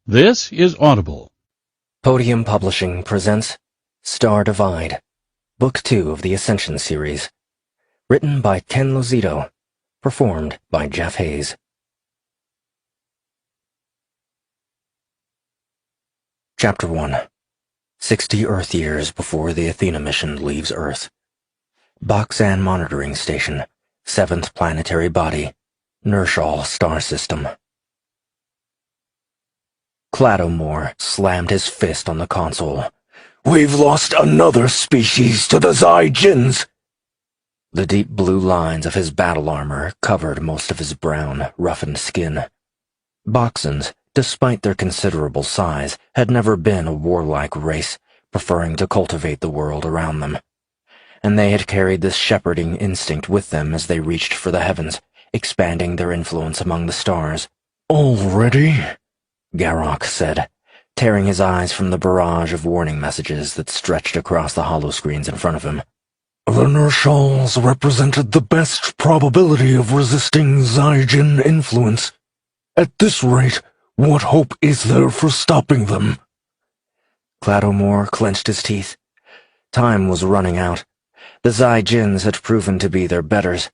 This is Audible. Podium Publishing presents Star Divide, Book 2 of the Ascension series. Written by Ken Lozito. Performed by Jeff Hayes. Chapter 1. 60 Earth years before the Athena mission leaves Earth. Boxan Monitoring Station, 7th Planetary Body, Nershall Star System. Cladomore slammed his fist on the console. "We've lost another species to the Zygens!" The deep blue lines of his battle armor covered most of his brown, roughened skin. Boxans, despite their considerable size, had never been a warlike race, preferring to cultivate the world around them. And they had carried this shepherding instinct with them as they reached for the heavens, expanding their influence among the stars. "Already?" Garrock said, tearing his eyes from the barrage of warning messages that stretched across the holoscreens in front of him. "The Nershalls represented the best probability of resisting Zygen influence. At this rate, what hope is there for stopping them?" Cladomore clenched his teeth. Time was running out. The Zygens had proven to be their betters.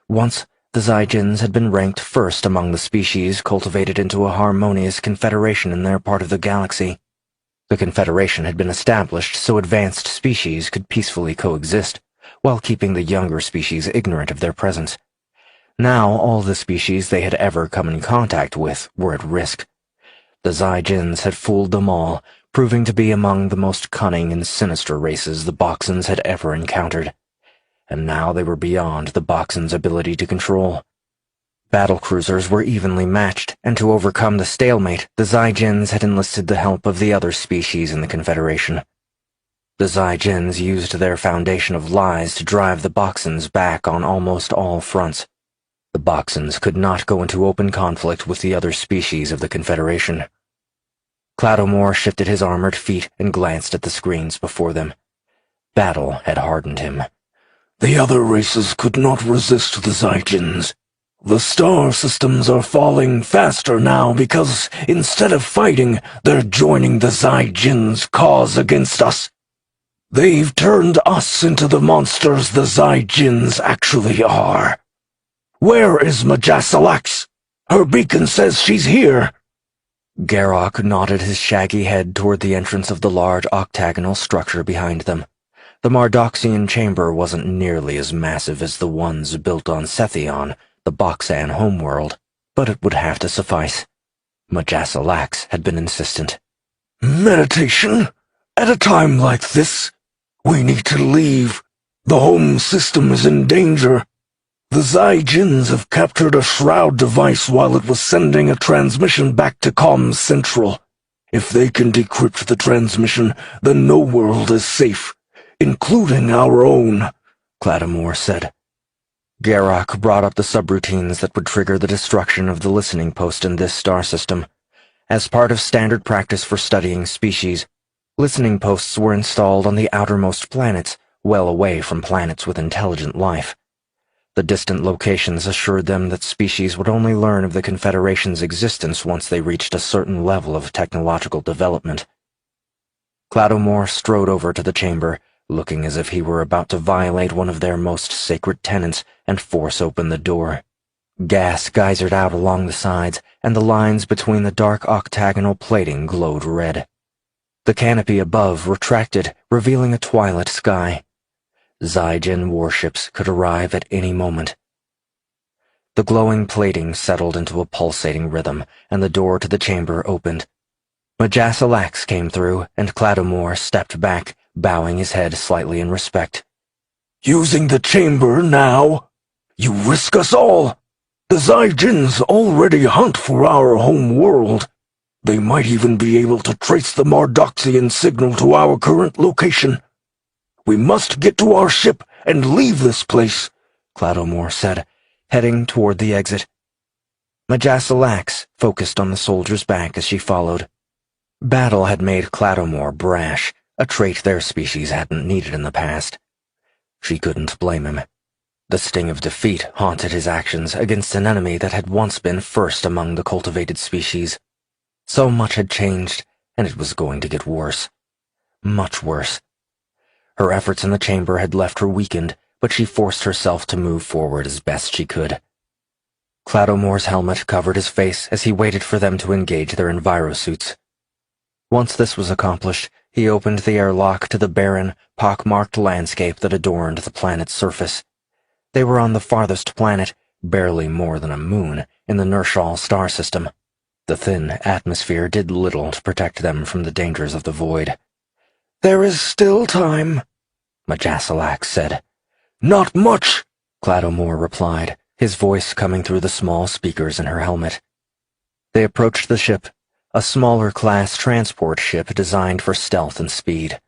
Once, the Zygens had been ranked first among the species cultivated into a harmonious confederation in their part of the galaxy. The confederation had been established so advanced species could peacefully coexist, while keeping the younger species ignorant of their presence. Now all the species they had ever come in contact with were at risk. The Zygens had fooled them all, proving to be among the most cunning and sinister races the Boxans had ever encountered. And now they were beyond the Boxans' ability to control. Battlecruisers were evenly matched, and to overcome the stalemate, the Zygens had enlisted the help of the other species in the Confederation. The Zygens used their foundation of lies to drive the Boxans back on almost all fronts. The Boxans could not go into open conflict with the other species of the Confederation. Cladomore shifted his armored feet and glanced at the screens before them. Battle had hardened him. "The other races could not resist the Zygens. The star systems are falling faster now because, instead of fighting, they're joining the Zygens' cause against us. They've turned us into the monsters the Zygens actually are. Where is Majasalax? Her beacon says she's here." Garrock nodded his shaggy head toward the entrance of the large octagonal structure behind them. The Mardoxian chamber wasn't nearly as massive as the ones built on Sethion, the Boxan homeworld, but it would have to suffice. Majasalax had been insistent. "Meditation? At a time like this? We need to leave. The home system is in danger. The Zygens have captured a shroud device while it was sending a transmission back to Comms Central. If they can decrypt the transmission, then no world is safe, including our own," Cladomore said. Garrock brought up the subroutines that would trigger the destruction of the listening post in this star system. As part of standard practice for studying species, listening posts were installed on the outermost planets, well away from planets with intelligent life. The distant locations assured them that species would only learn of the Confederation's existence once they reached a certain level of technological development. Cladomore strode over to the chamber, looking as if he were about to violate one of their most sacred tenets and force open the door. Gas geysered out along the sides, and the lines between the dark octagonal plating glowed red. The canopy above retracted, revealing a twilit sky. Zygen warships could arrive at any moment. The glowing plating settled into a pulsating rhythm, and the door to the chamber opened. Majasalax came through, and Cladomore stepped back, bowing his head slightly in respect. "Using the chamber now? You risk us all. The Zygens already hunt for our home world. They might even be able to trace the Mardoxian signal to our current location. We must get to our ship and leave this place," Cladomore said, heading toward the exit. Majasalax focused on the soldier's back as she followed. Battle had made Cladomore brash, a trait their species hadn't needed in the past. She couldn't blame him. The sting of defeat haunted his actions against an enemy that had once been first among the cultivated species. So much had changed, and it was going to get worse. Much worse. Her efforts in the chamber had left her weakened, but she forced herself to move forward as best she could. Cladomore's helmet covered his face as he waited for them to engage their envirosuits. Once this was accomplished, he opened the airlock to the barren, pockmarked landscape that adorned the planet's surface. They were on the farthest planet, barely more than a moon, in the Nershal star system. The thin atmosphere did little to protect them from the dangers of the void. "There is still time," Majasalak said. "Not much," Cladomore replied, his voice coming through the small speakers in her helmet. They approached the ship, a smaller-class transport ship designed for stealth and speed.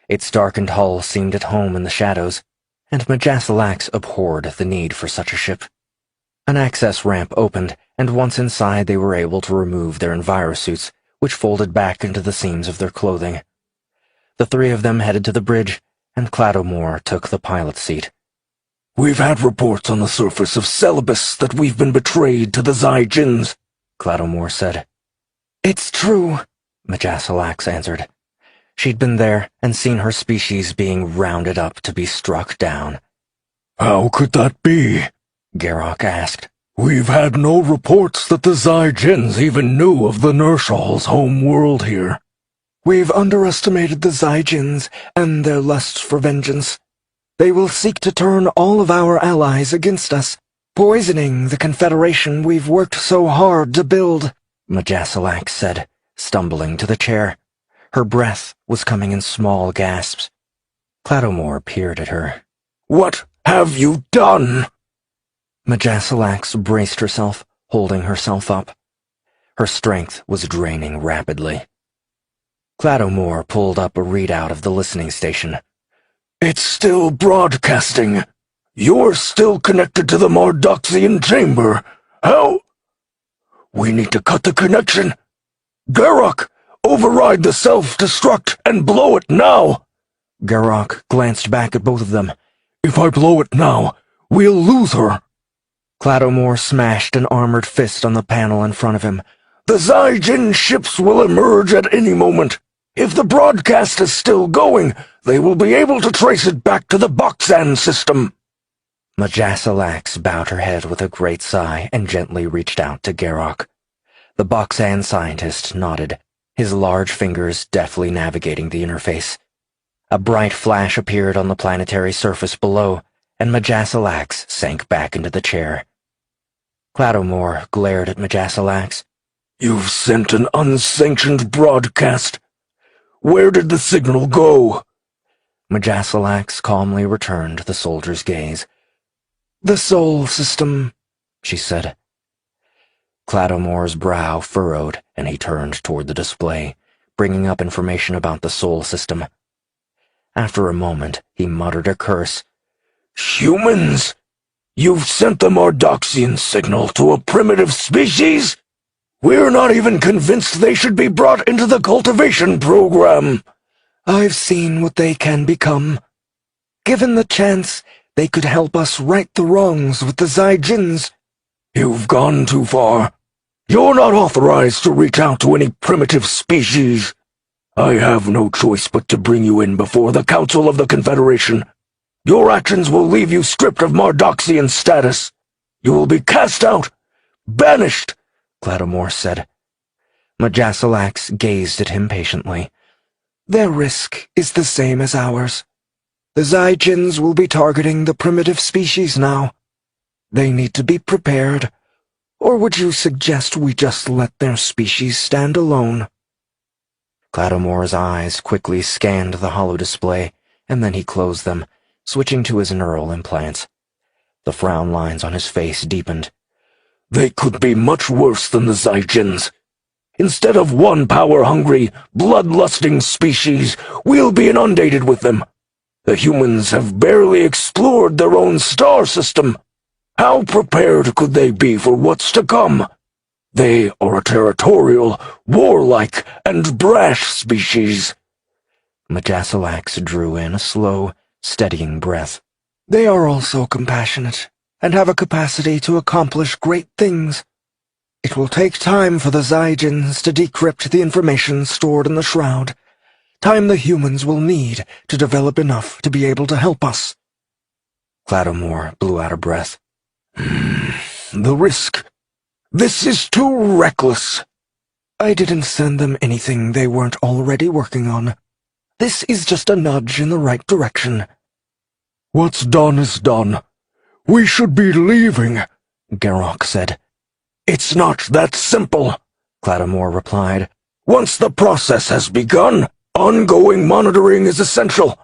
Its darkened hull seemed at home in the shadows, and Majasalak abhorred the need for such a ship. An access ramp opened, and once inside they were able to remove their envirosuits, which folded back into the seams of their clothing. The three of them headed to the bridge, and Cladomore took the pilot's seat. "We've had reports on the surface of Celebes that we've been betrayed to the Zygens," Cladomore said. "It's true," Majasalak answered. She'd been there and seen her species being rounded up to be struck down. "How could that be?" Garrock asked. "We've had no reports that the Zygens even knew of the Nershal's home world here." "We've underestimated the Zygens and their lust for vengeance. They will seek to turn all of our allies against us, poisoning the Confederation we've worked so hard to build," Majasalak said, stumbling to the chair. Her breath was coming in small gasps. Cladomore peered at her. "What have you done?" Majasalak braced herself, holding herself up. Her strength was draining rapidly. Cladomore pulled up a readout of the listening station. "It's still broadcasting. You're still connected to the Mardoxian chamber. How? We need to cut the connection. Garrock, override the self-destruct and blow it now." Garrock glanced back at both of them. "If I blow it now, we'll lose her." Cladomore smashed an armored fist on the panel in front of him. "The Zygen ships will emerge at any moment. If the broadcast is still going, they will be able to trace it back to the Boxan system." Majasalak bowed her head with a great sigh and gently reached out to Garrock. The Boxan scientist nodded, his large fingers deftly navigating the interface. A bright flash appeared on the planetary surface below, and Majasalak sank back into the chair. Cladomore glared at Majasalak. "You've sent an unsanctioned broadcast. Where did the signal go?" Majasalak calmly returned the soldier's gaze. "The Sol system," she said. Cladomore's brow furrowed, and he turned toward the display, bringing up information about the Sol system. After a moment, he muttered a curse. "Humans? You've sent the Mardoxian signal to a primitive species? We're not even convinced they should be brought into the cultivation program." "I've seen what they can become. Given the chance, they could help us right the wrongs with the Zygens." "You've gone too far. You're not authorized to reach out to any primitive species. I have no choice but to bring you in before the Council of the Confederation. Your actions will leave you stripped of Mardoxian status. You will be cast out, banished," Cladomore said. Majasalak gazed at him patiently. "Their risk is the same as ours. The Zygens will be targeting the primitive species now. They need to be prepared. Or would you suggest we just let their species stand alone?" Cladomore's eyes quickly scanned the holodisplay, and then he closed them, switching to his neural implants. The frown lines on his face deepened. "They could be much worse than the Zygens. Instead of one power-hungry, bloodlusting species, we'll be inundated with them. The humans have barely explored their own star system. How prepared could they be for what's to come? They are a territorial, warlike, and brash species." Majasalak drew in a slow, steadying breath. "They are also compassionate, and have a capacity to accomplish great things. It will take time for the Zygens to decrypt the information stored in the shroud. Time the humans will need to develop enough to be able to help us. Clattermore blew out a breath. The risk. This is too reckless. I didn't send them anything they weren't already working on. This is just a nudge in the right direction. What's done is done. We should be leaving, Garrock said. It's not that simple, Clattermore replied. Once the process has begun, ongoing monitoring is essential.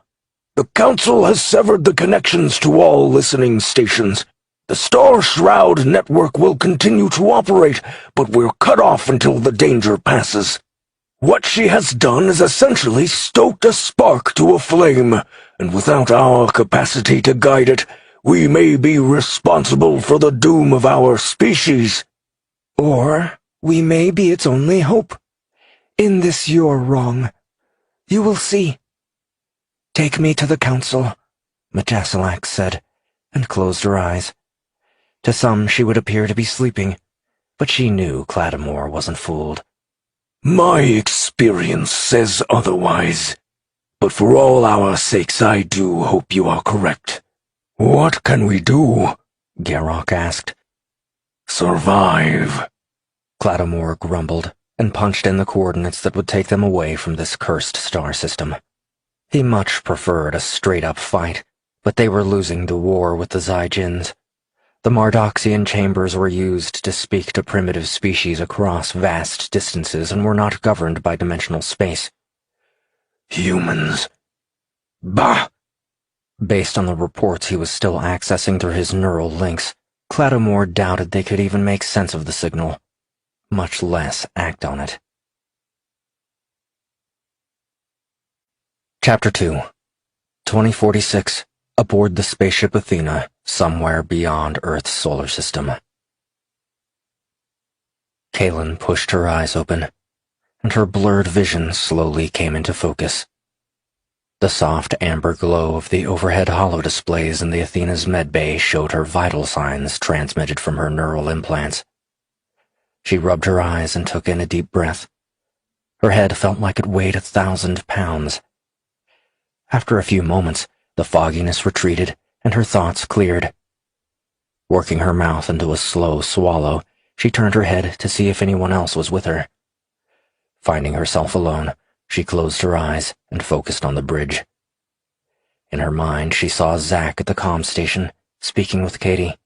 The Council has severed the connections to all listening stations. The Star Shroud network will continue to operate, but we're cut off until the danger passes. What she has done is essentially stoked a spark to a flame, and without our capacity to guide it, we may be responsible for the doom of our species. Or we may be its only hope. In this you're wrong. You will see. Take me to the Council, Majasalak said, and closed her eyes. To some she would appear to be sleeping, but she knew Clattermore wasn't fooled. My experience says otherwise. But for all our sakes, I do hope you are correct. What can we do? Garrock asked. Survive. Clattermore grumbled and punched in the coordinates that would take them away from this cursed star system. He much preferred a straight-up fight, but they were losing the war with the Zygens. The Mardoxian chambers were used to speak to primitive species across vast distances and were not governed by dimensional space. Humans. Bah! Based on the reports he was still accessing through his neural links, Clattermore doubted they could even make sense of the signal, much less act on it. Chapter 2 2046 Aboard the spaceship Athena, somewhere beyond Earth's solar system. Kaylin pushed her eyes open, and her blurred vision slowly came into focus. The soft amber glow of the overhead holodisplays in the Athena's medbay showed her vital signs transmitted from her neural implants. She rubbed her eyes and took in a deep breath. Her head felt like it weighed 1,000 pounds. After a few moments, the fogginess retreated, and her thoughts cleared. Working her mouth into a slow swallow, she turned her head to see if anyone else was with her. Finding herself alone, she closed her eyes and focused on the bridge. In her mind, she saw Zack at the comm station, speaking with Katie.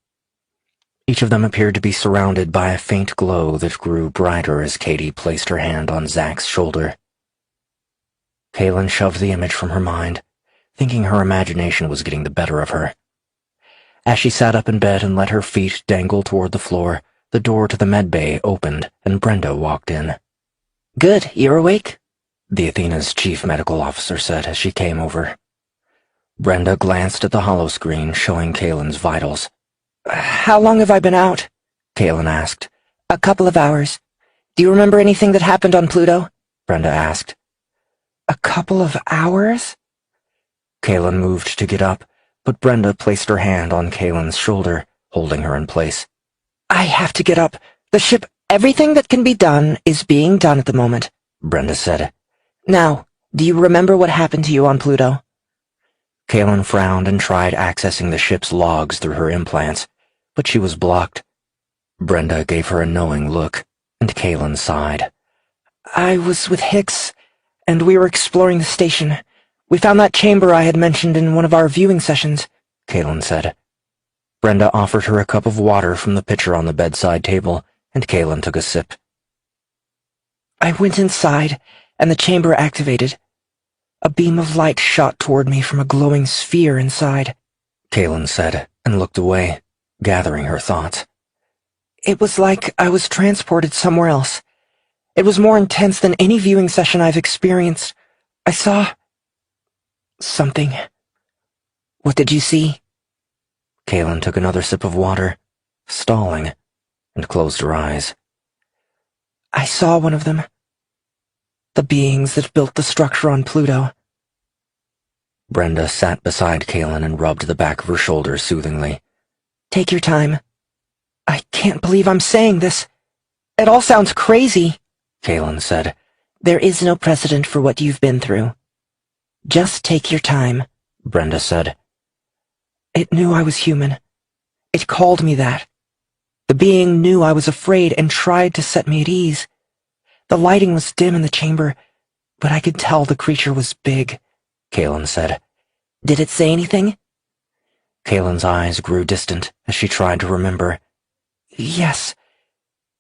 Each of them appeared to be surrounded by a faint glow that grew brighter as Katie placed her hand on Zack's shoulder. Kaylin shoved the image from her mind, thinking her imagination was getting the better of her. As she sat up in bed and let her feet dangle toward the floor, the door to the medbay opened and Brenda walked in. "Good, you're awake?" the Athena's chief medical officer said as she came over. Brenda glanced at the holoscreen showing Kaylin's vitals. "How long have I been out?" Kaylin asked. "A couple of hours. Do you remember anything that happened on Pluto?" Brenda asked. "A couple of hours?" Kaylin moved to get up, but Brenda placed her hand on Kaylin's shoulder, holding her in place. "I have to get up. The ship, everything that can be done is being done at the moment," Brenda said. "Now, do you remember what happened to you on Pluto?" Kaylin frowned and tried accessing the ship's logs through her implants, but she was blocked. Brenda gave her a knowing look, and Kaylin sighed. "I was with Hicks, and we were exploring the station. We found that chamber I had mentioned in one of our viewing sessions," Kaylin said. Brenda offered her a cup of water from the pitcher on the bedside table, and Kaylin took a sip. "I went inside, and the chamber activated. A beam of light shot toward me from a glowing sphere inside," Kaylin said, and looked away, gathering her thoughts. "It was like I was transported somewhere else. It was more intense than any viewing session I've experienced. I saw something." "What did you see?" Kaylin took another sip of water, stalling, and closed her eyes. "I saw one of them. The beings that built the structure on Pluto." Brenda sat beside Kaylin and rubbed the back of her shoulder soothingly. "Take your time. I can't believe I'm saying this. It all sounds crazy, Kalen said. There is no precedent for what you've been through. Just take your time, Brenda said. It knew I was human. It called me that. The being knew I was afraid and tried to set me at ease. The lighting was dim in the chamber, but I could tell the creature was big, Kalen said. Did it say anything? Kalen's eyes grew distant as she tried to remember. Yes.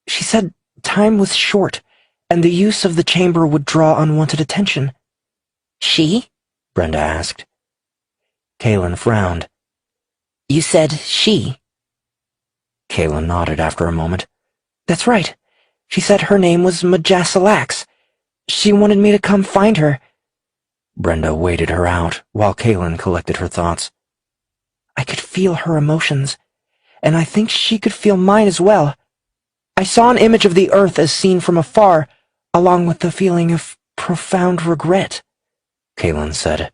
She said time was short, and the use of the chamber would draw unwanted attention. She? Brenda asked. Kalen frowned. You said she. Kalen nodded after a moment. That's right. She said her name was Majasalax. She wanted me to come find her. Brenda waited her out while Kalen collected her thoughts. I could feel her emotions, and I think she could feel mine as well. I saw an image of the earth as seen from afar, along with the feeling of profound regret, Kalen said.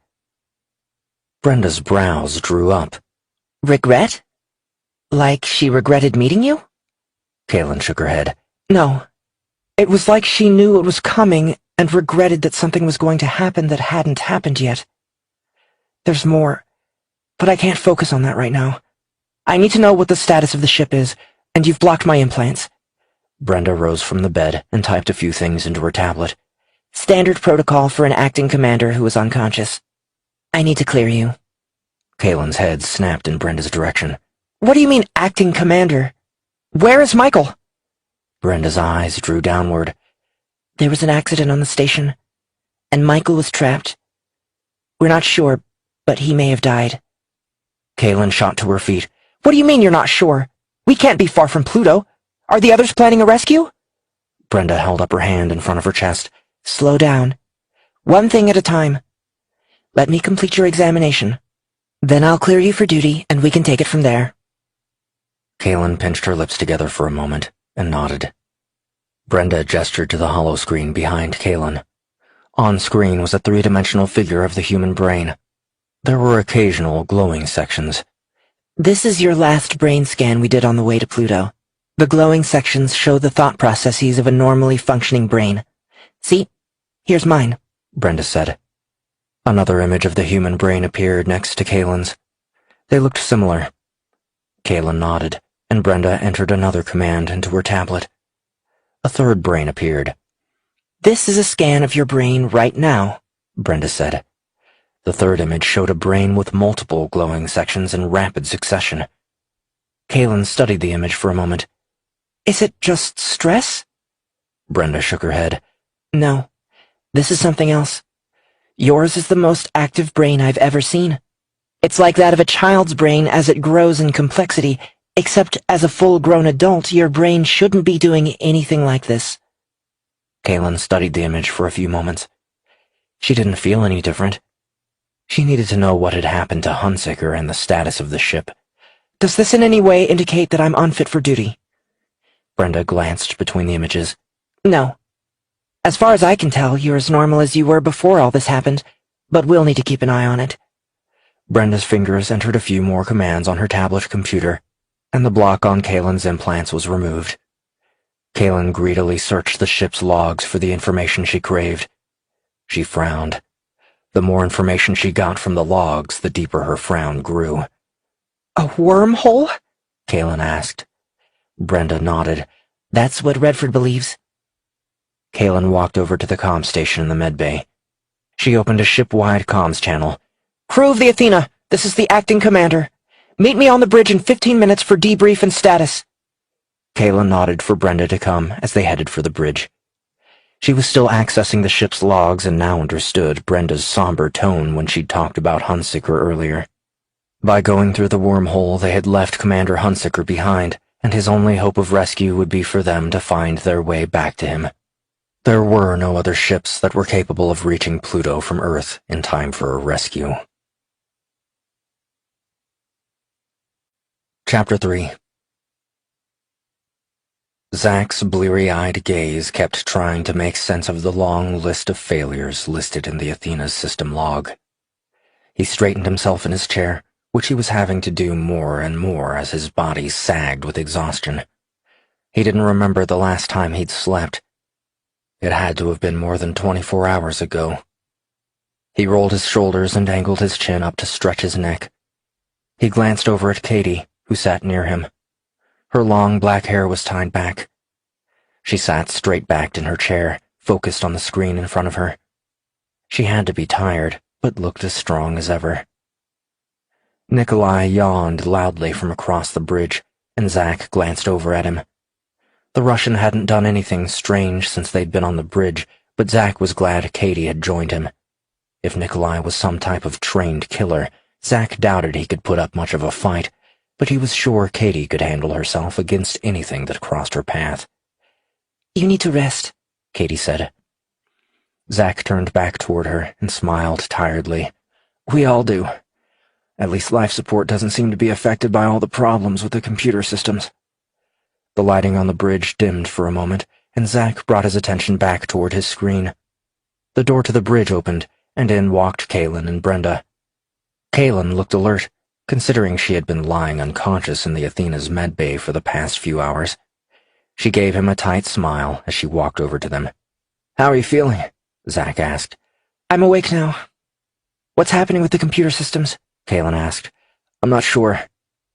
Brenda's brows drew up. Regret? Like she regretted meeting you? Kalen shook her head. No. It was like she knew it was coming and regretted that something was going to happen that hadn't happened yet. There's more, but I can't focus on that right now. I need to know what the status of the ship is, and you've blocked my implants. Brenda rose from the bed and typed a few things into her tablet. Standard protocol for an acting commander who is unconscious. I need to clear you. Kalen's head snapped in Brenda's direction. What do you mean, acting commander? Where is Michael? Brenda's eyes drew downward. There was an accident on the station, and Michael was trapped. We're not sure, but he may have died. Kalen shot to her feet. What do you mean you're not sure? We can't be far from Pluto. Are the others planning a rescue? Brenda held up her hand in front of her chest. Slow down. One thing at a time. Let me complete your examination. Then I'll clear you for duty, and we can take it from there. Kalen pinched her lips together for a moment and nodded. Brenda gestured to the hollow screen behind Kalen. On screen was a three-dimensional figure of the human brain. There were occasional glowing sections. This is your last brain scan we did on the way to Pluto. The glowing sections show the thought processes of a normally functioning brain. See? Here's mine, Brenda said. Another image of the human brain appeared next to Kalen's. They looked similar. Kalen nodded, and Brenda entered another command into her tablet. A third brain appeared. This is a scan of your brain right now, Brenda said. The third image showed a brain with multiple glowing sections in rapid succession. Kalen studied the image for a moment. Is it just stress? Brenda shook her head. No, this is something else. Yours is the most active brain I've ever seen. It's like that of a child's brain as it grows in complexity, except as a full-grown adult, your brain shouldn't be doing anything like this. Kalen studied the image for a few moments. She didn't feel any different. She needed to know what had happened to Hunsaker and the status of the ship. Does this in any way indicate that I'm unfit for duty? Brenda glanced between the images. No. As far as I can tell, you're as normal as you were before all this happened, but we'll need to keep an eye on it. Brenda's fingers entered a few more commands on her tablet computer, and the block on Kalen's implants was removed. Kalen greedily searched the ship's logs for the information she craved. She frowned. The more information she got from the logs, the deeper her frown grew. A wormhole? Kalen asked. Brenda nodded. That's what Redford believes. Kalen walked over to the comm station in the medbay. She opened a ship-wide comms channel. Crew of the Athena, this is the acting commander. Meet me on the bridge in 15 minutes for debrief and status. Kalen nodded for Brenda to come as they headed for the bridge. She was still accessing the ship's logs and now understood Brenda's somber tone when she'd talked about Hunsaker earlier. By going through the wormhole, they had left Commander Hunsaker behind, and his only hope of rescue would be for them to find their way back to him. There were no other ships that were capable of reaching Pluto from Earth in time for a rescue. Chapter 3. Zach's bleary-eyed gaze kept trying to make sense of the long list of failures listed in the Athena's system log. He straightened himself in his chair, which he was having to do more and more as his body sagged with exhaustion. He didn't remember the last time he'd slept. It had to have been more than 24 hours ago. He rolled his shoulders and angled his chin up to stretch his neck. He glanced over at Katie, who sat near him. Her long black hair was tied back. She sat straight-backed in her chair, focused on the screen in front of her. She had to be tired, but looked as strong as ever. Nikolai yawned loudly from across the bridge, and Zack glanced over at him. The Russian hadn't done anything strange since they'd been on the bridge, but Zack was glad Katie had joined him. If Nikolai was some type of trained killer, Zack doubted he could put up much of a fight, but he was sure Katie could handle herself against anything that crossed her path. "You need to rest," Katie said. Zack turned back toward her and smiled tiredly. "We all do. At least life support doesn't seem to be affected by all the problems with the computer systems." The lighting on the bridge dimmed for a moment, and Zack brought his attention back toward his screen. The door to the bridge opened, and in walked Kaylin and Brenda. Kaylin looked alert, considering she had been lying unconscious in the Athena's medbay for the past few hours. She gave him a tight smile as she walked over to them. "How are you feeling?" Zack asked. "I'm awake now." "What's happening with the computer systems?" Kaylin asked. "I'm not sure.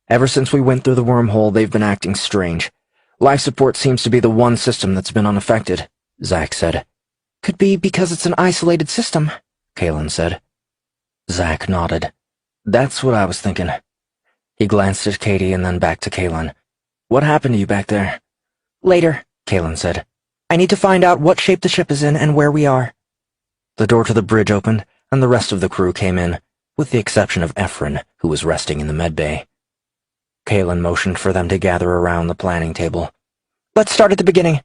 Ever since we went through the wormhole, they've been acting strange. Life support seems to be the one system that's been unaffected," Zack said. "Could be because it's an isolated system," Kaylin said. Zack nodded. "That's what I was thinking." He glanced at Katie and then back to Kaylin. "What happened to you back there?" "Later," Kaylin said. "I need to find out what shape the ship is in and where we are." The door to the bridge opened, and the rest of the crew came in, with the exception of Ephron, who was resting in the medbay. Kaylin motioned for them to gather around the planning table. "Let's start at the beginning.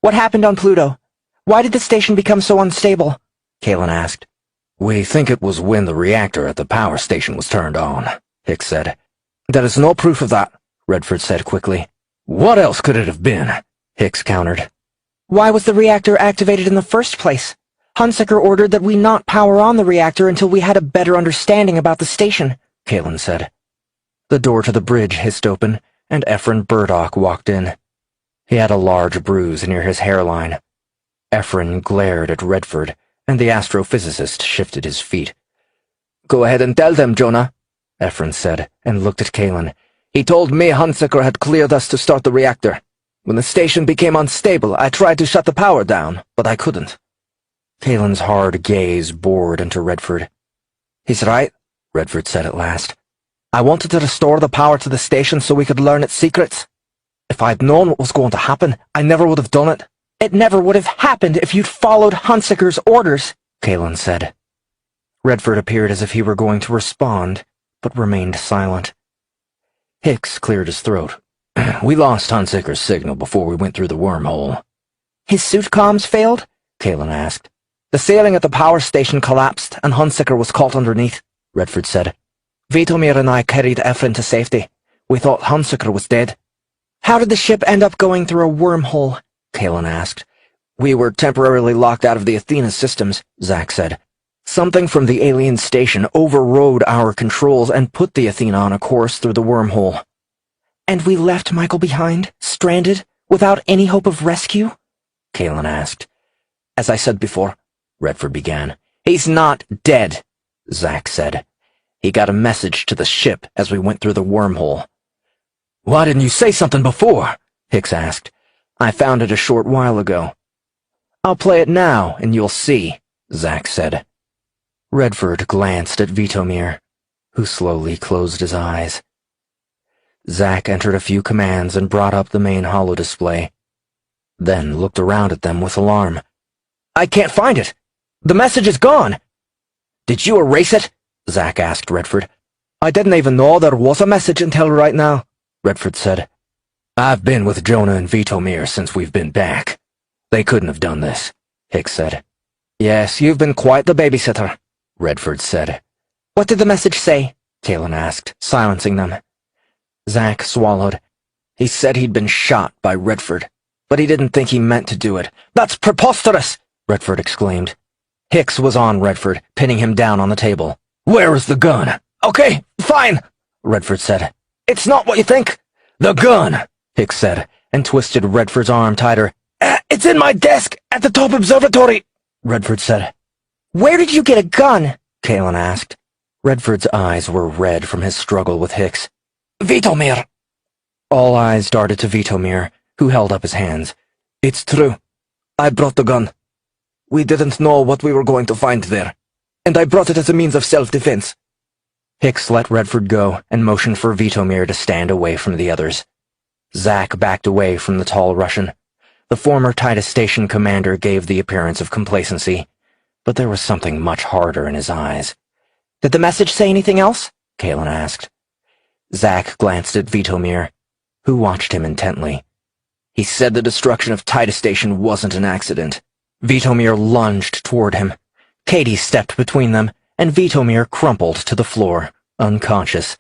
What happened on Pluto? Why did the station become so unstable?" Kaylin asked. "We think it was when the reactor at the power station was turned on," Hicks said. "There is no proof of that," Redford said quickly. "What else could it have been?" Hicks countered. "Why was the reactor activated in the first place? Hunsaker ordered that we not power on the reactor until we had a better understanding about the station," Kaylin said. The door to the bridge hissed open, and Ephron Burdock walked in. He had a large bruise near his hairline. Ephron glared at Redford, and the astrophysicist shifted his feet. "Go ahead and tell them, Jonah," Ephron said, and looked at Kaylin. "He told me Hunsaker had cleared us to start the reactor. When the station became unstable, I tried to shut the power down, but I couldn't." Kaylin's hard gaze bored into Redford. "He's right," Redford said at last. "I wanted to restore the power to the station so we could learn its secrets. If I'd known what was going to happen, I never would have done it." "It never would have happened if you'd followed Hunsaker's orders," Kaylin said. Redford appeared as if he were going to respond, but remained silent. Hicks cleared his throat. "We lost Hunsaker's signal before we went through the wormhole." "His suit comms failed?" Kaylin asked. "The ceiling at the power station collapsed, and Hunsaker was caught underneath," Redford said. "Vitomir and I carried Ephron to safety. We thought Hunsaker was dead." "How did the ship end up going through a wormhole?" Kaylin asked. "We were temporarily locked out of the Athena systems," Zack said. "Something from the alien station overrode our controls and put the Athena on a course through the wormhole." "And we left Michael behind, stranded, without any hope of rescue?" Kaylin asked. "As I said before," Redford began, "he's not dead," Zack said. "He got a message to the ship as we went through the wormhole." "Why didn't you say something before?" Hicks asked. "I found it a short while ago." "I'll play it now, and you'll see," Zack said. Redford glanced at Vitomir, who slowly closed his eyes. Zack entered a few commands and brought up the main holodisplay, then looked around at them with alarm. "I can't find it! The message is gone!" "Did you erase it?" Zack asked Redford. "I didn't even know there was a message until right now," Redford said. "I've been with Jonah and Vitomir since we've been back. They couldn't have done this," Hicks said. "Yes, you've been quite the babysitter," Redford said. "What did the message say?" Kaylin asked, silencing them. Zack swallowed. He said he'd been shot by Redford, but he didn't think he meant to do it. "That's preposterous!" Redford exclaimed. Hicks was on Redford, pinning him down on the table. "Where is the gun?" "Okay, fine," Redford said. "It's not what you think." "The gun," Hicks said, and twisted Redford's arm tighter. It's in my desk at the top observatory, Redford said. Where did you get a gun? Kalen asked. Redford's eyes were red from his struggle with Hicks. Vitomir. All eyes darted to Vitomir, who held up his hands. It's true. I brought the gun. We didn't know what we were going to find there, and I brought it as a means of self-defense. Hicks let Redford go and motioned for Vitomir to stand away from the others. Zack backed away from the tall Russian. The former Titus Station commander gave the appearance of complacency, but there was something much harder in his eyes. Did the message say anything else? Kalen asked. Zack glanced at Vitomir, who watched him intently. He said the destruction of Titus Station wasn't an accident. Vitomir lunged toward him. Katie stepped between them, and Vitomir crumpled to the floor, unconscious.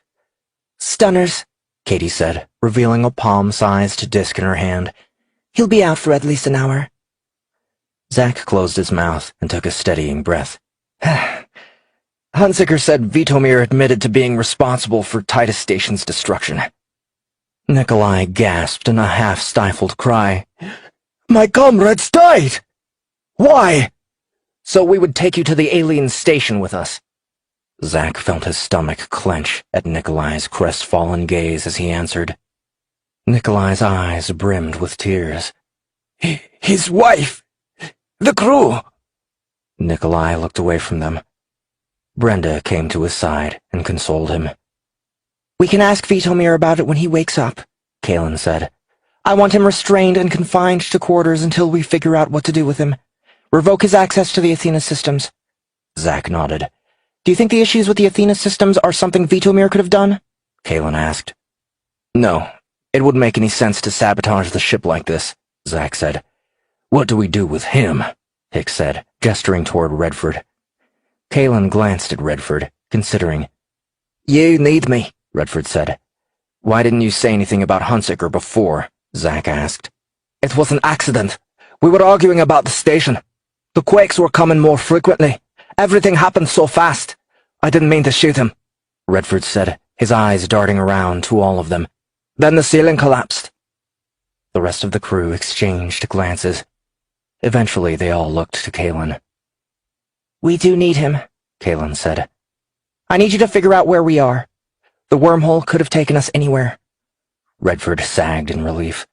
Stunners, Katie said, revealing a palm-sized disc in her hand. He'll be out for at least an hour. Zack closed his mouth and took a steadying breath. Hunziker said Vitomir admitted to being responsible for Titus Station's destruction. Nikolai gasped in a half-stifled cry. My comrades died! Why? So we would take you to the alien station with us. Zack felt his stomach clench at Nikolai's crestfallen gaze as he answered. Nikolai's eyes brimmed with tears. His wife! The crew! Nikolai looked away from them. Brenda came to his side and consoled him. We can ask Vitomir about it when he wakes up, Kalen said. I want him restrained and confined to quarters until we figure out what to do with him. Revoke his access to the Athena systems. Zack nodded. Do you think the issues with the Athena systems are something Vitomir could have done? Kalen asked. No, it wouldn't make any sense to sabotage the ship like this, Zack said. What do we do with him? Hicks said, gesturing toward Redford. Kalen glanced at Redford, considering. You need me, Redford said. Why didn't you say anything about Hunziker before? Zack asked. It was an accident. We were arguing about the station. The quakes were coming more frequently. Everything happened so fast. I didn't mean to shoot him, Redford said, his eyes darting around to all of them. Then the ceiling collapsed. The rest of the crew exchanged glances. Eventually they all looked to Kalen. We do need him, Kalen said. I need you to figure out where we are. The wormhole could have taken us anywhere. Redford sagged in relief.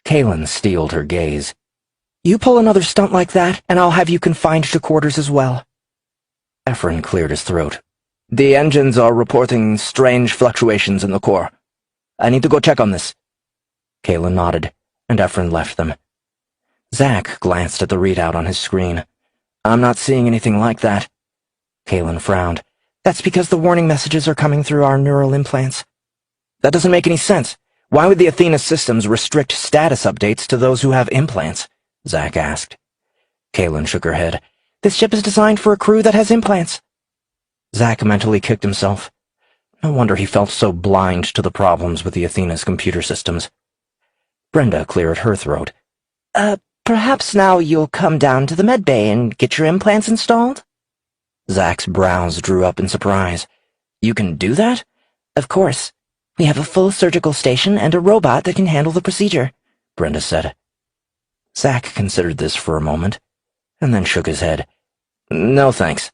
Kalen steeled her gaze. You pull another stunt like that, and I'll have you confined to quarters as well. Efren cleared his throat. The engines are reporting strange fluctuations in the core. I need to go check on this. Kalen nodded, and Efren left them. Zack glanced at the readout on his screen. I'm not seeing anything like that. Kalen frowned. That's because the warning messages are coming through our neural implants. That doesn't make any sense. Why would the Athena systems restrict status updates to those who have implants? Zack asked. Kalen shook her head. This ship is designed for a crew that has implants. Zack mentally kicked himself. No wonder he felt so blind to the problems with the Athena's computer systems. Brenda cleared her throat. Perhaps now you'll come down to the med bay and get your implants installed? Zack's brows drew up in surprise. You can do that? Of course. We have a full surgical station and a robot that can handle the procedure, Brenda said. Zack considered this for a moment, and then shook his head. No thanks.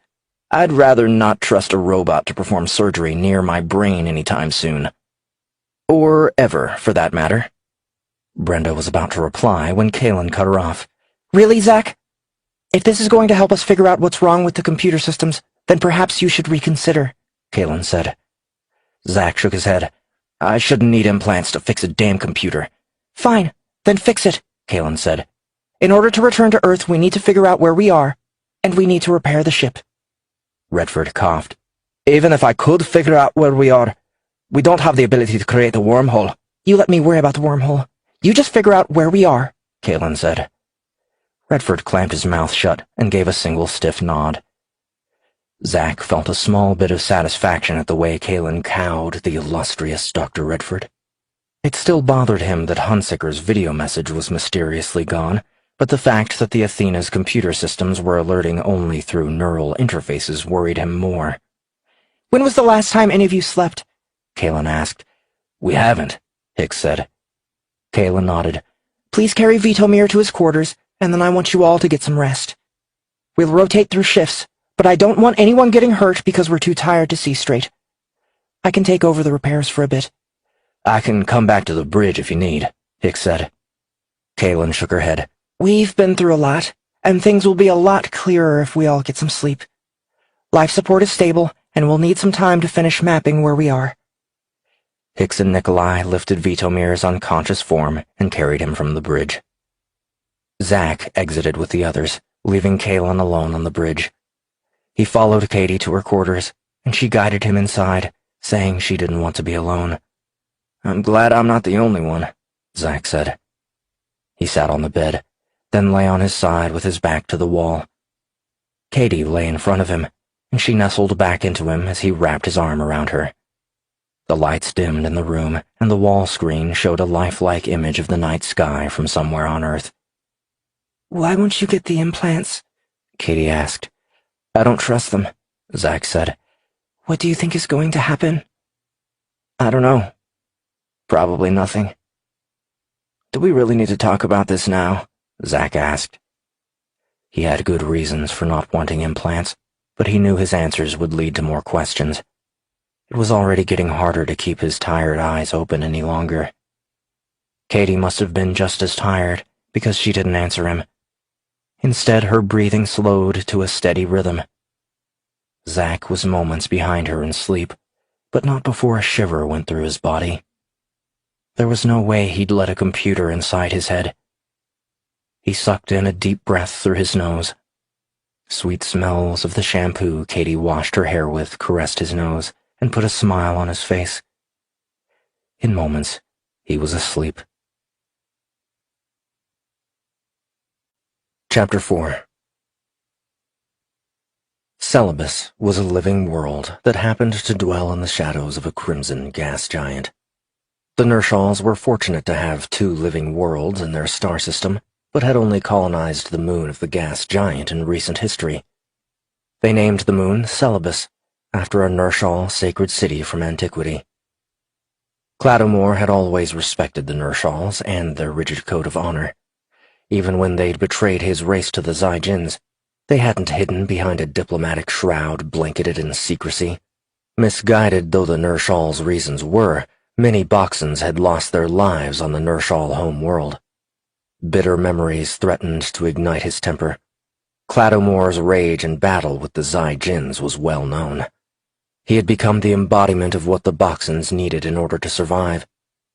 I'd rather not trust a robot to perform surgery near my brain anytime soon. Or ever, for that matter. Brenda was about to reply when Kalen cut her off. Really, Zack? If this is going to help us figure out what's wrong with the computer systems, then perhaps you should reconsider, Kalen said. Zack shook his head. I shouldn't need implants to fix a damn computer. Fine, then fix it, Kalen said. In order to return to Earth, we need to figure out where we are, and we need to repair the ship. Redford coughed. Even if I could figure out where we are, we don't have the ability to create a wormhole. You let me worry about the wormhole. You just figure out where we are, Kalen said. Redford clamped his mouth shut and gave a single stiff nod. Zack felt a small bit of satisfaction at the way Kalen cowed the illustrious Dr. Redford. It still bothered him that Hunziker's video message was mysteriously gone, but the fact that the Athena's computer systems were alerting only through neural interfaces worried him more. When was the last time any of you slept? Kalen asked. We haven't, Hicks said. Kayla nodded. Please carry Vitomir to his quarters, and then I want you all to get some rest. We'll rotate through shifts, but I don't want anyone getting hurt because we're too tired to see straight. I can take over the repairs for a bit. I can come back to the bridge if you need, Hicks said. Kaylin shook her head. We've been through a lot, and things will be a lot clearer if we all get some sleep. Life support is stable, and we'll need some time to finish mapping where we are. Hicks and Nikolai lifted Vitomir's unconscious form and carried him from the bridge. Zack exited with the others, leaving Kaylin alone on the bridge. He followed Katie to her quarters, and she guided him inside, saying she didn't want to be alone. I'm glad I'm not the only one, Zack said. He sat on the bed, then lay on his side with his back to the wall. Katie lay in front of him, and she nestled back into him as he wrapped his arm around her. The lights dimmed in the room, and the wall screen showed a lifelike image of the night sky from somewhere on Earth. Why won't you get the implants? Katie asked. I don't trust them, Zack said. What do you think is going to happen? I don't know. Probably nothing. Do we really need to talk about this now? Zack asked. He had good reasons for not wanting implants, but he knew his answers would lead to more questions. It was already getting harder to keep his tired eyes open any longer. Katie must have been just as tired, because she didn't answer him. Instead, her breathing slowed to a steady rhythm. Zack was moments behind her in sleep, but not before a shiver went through his body. There was no way he'd let a computer inside his head. He sucked in a deep breath through his nose. Sweet smells of the shampoo Katie washed her hair with caressed his nose and put a smile on his face. In moments, he was asleep. Chapter 4. Celebes was a living world that happened to dwell in the shadows of a crimson gas giant. The Nershals were fortunate to have 2 living worlds in their star system, but had only colonized the moon of the gas giant in recent history. They named the moon Celebes, after a Nershal sacred city from antiquity. Cladomore had always respected the Nershals and their rigid code of honor. Even when they'd betrayed his race to the Zyjins, they hadn't hidden behind a diplomatic shroud blanketed in secrecy. Misguided though the Nershals' reasons were, many Boxans had lost their lives on the Nershal homeworld. Bitter memories threatened to ignite his temper. Cladomore's rage and battle with the Zyjins was well known. He had become the embodiment of what the Boxans needed in order to survive,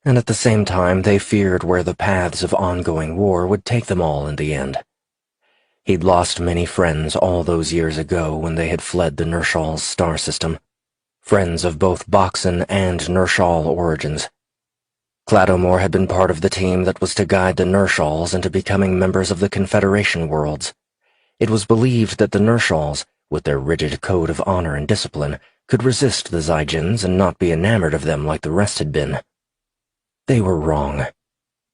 and at the same time they feared where the paths of ongoing war would take them all in the end. He'd lost many friends all those years ago when they had fled the Nershal's star system, friends of both Boxan and Nershal origins. Cladomore had been part of the team that was to guide the Nershals into becoming members of the Confederation worlds. It was believed that the Nershals, with their rigid code of honor and discipline, could resist the Zyjins and not be enamored of them like the rest had been. They were wrong.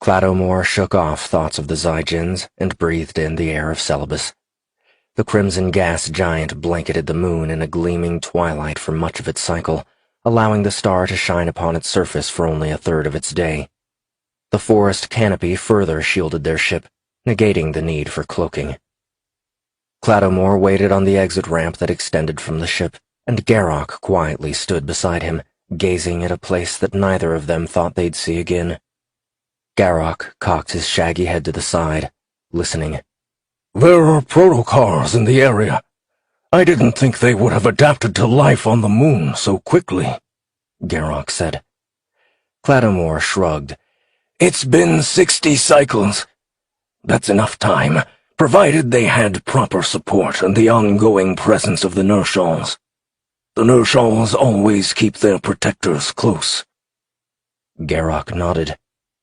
Cladomore shook off thoughts of the Zyjins and breathed in the air of Celebes. The crimson gas giant blanketed the moon in a gleaming twilight for much of its cycle, allowing the star to shine upon its surface for only a third of its day. The forest canopy further shielded their ship, negating the need for cloaking. Cladomore waited on the exit ramp that extended from the ship, and Garrock quietly stood beside him, gazing at a place that neither of them thought they'd see again. Garrock cocked his shaggy head to the side, listening. There are protocars in the area. I didn't think they would have adapted to life on the moon so quickly, Garrock said. Cladomore shrugged. It's been 60 cycles. That's enough time, provided they had proper support and the ongoing presence of the Nershals. The Nershals always keep their protectors close. Garrock nodded.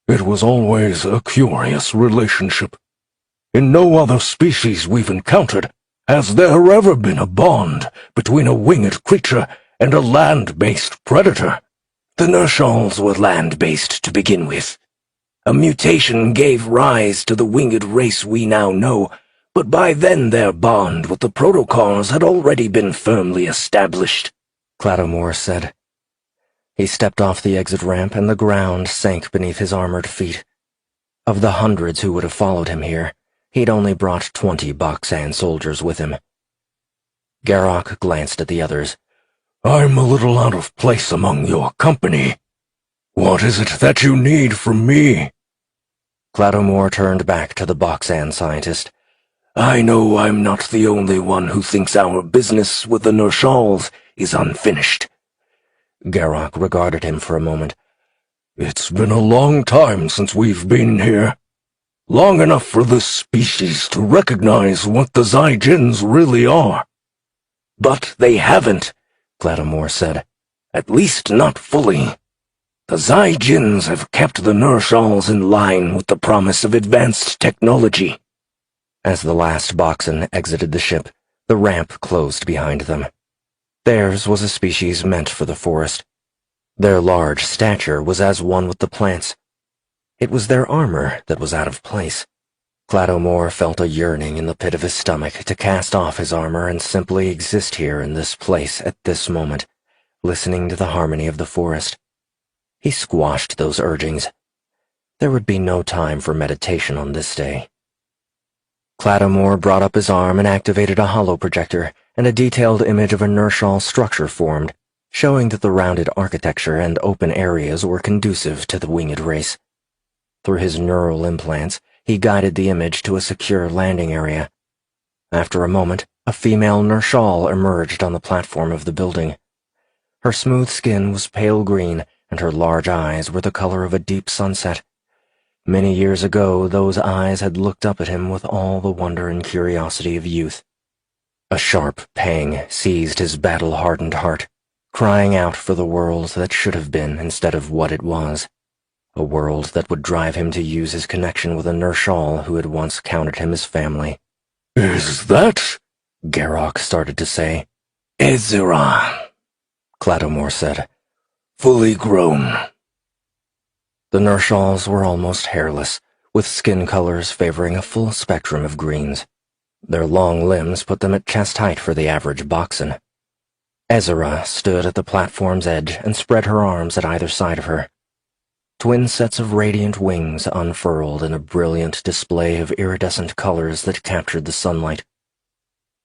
It was always a curious relationship. In no other species we've encountered has there ever been a bond between a winged creature and a land-based predator. The Nershals were land-based to begin with. A mutation gave rise to the winged race we now know, but by then their bond with the protocars had already been firmly established, Cladomore said. He stepped off the exit ramp and the ground sank beneath his armored feet. Of the hundreds who would have followed him here, he'd only brought 20 Baksan soldiers with him. Garrock glanced at the others. I'm a little out of place among your company. What is it that you need from me? Cladomore turned back to the Baksan scientist. I know I'm not the only one who thinks our business with the Nershals is unfinished. Garrock regarded him for a moment. It's been a long time since we've been here. Long enough for this species to recognize what the Zygens really are. But they haven't, Cladomore said. At least not fully. The Zygens have kept the Nershals in line with the promise of advanced technology. As the last Baksan exited the ship, the ramp closed behind them. Theirs was a species meant for the forest. Their large stature was as one with the plants. It was their armor that was out of place. Cladomore felt a yearning in the pit of his stomach to cast off his armor and simply exist here in this place at this moment, listening to the harmony of the forest. He squashed those urgings. There would be no time for meditation on this day. Cladomore brought up his arm and activated a holoprojector, and a detailed image of a Nershal structure formed, showing that the rounded architecture and open areas were conducive to the winged race. Through his neural implants, he guided the image to a secure landing area. After a moment, a female Nershal emerged on the platform of the building. Her smooth skin was pale green, and her large eyes were the color of a deep sunset. Many years ago, those eyes had looked up at him with all the wonder and curiosity of youth. A sharp pang seized his battle-hardened heart, crying out for the world that should have been instead of what it was. A world that would drive him to use his connection with a Nershal who had once counted him as family. Is that? Garrock started to say. Ezra, Cladomore said. Fully grown. The Nershals were almost hairless, with skin colors favoring a full spectrum of greens. Their long limbs put them at chest height for the average Baksan. Ezra stood at the platform's edge and spread her arms at either side of her. Twin sets of radiant wings unfurled in a brilliant display of iridescent colors that captured the sunlight.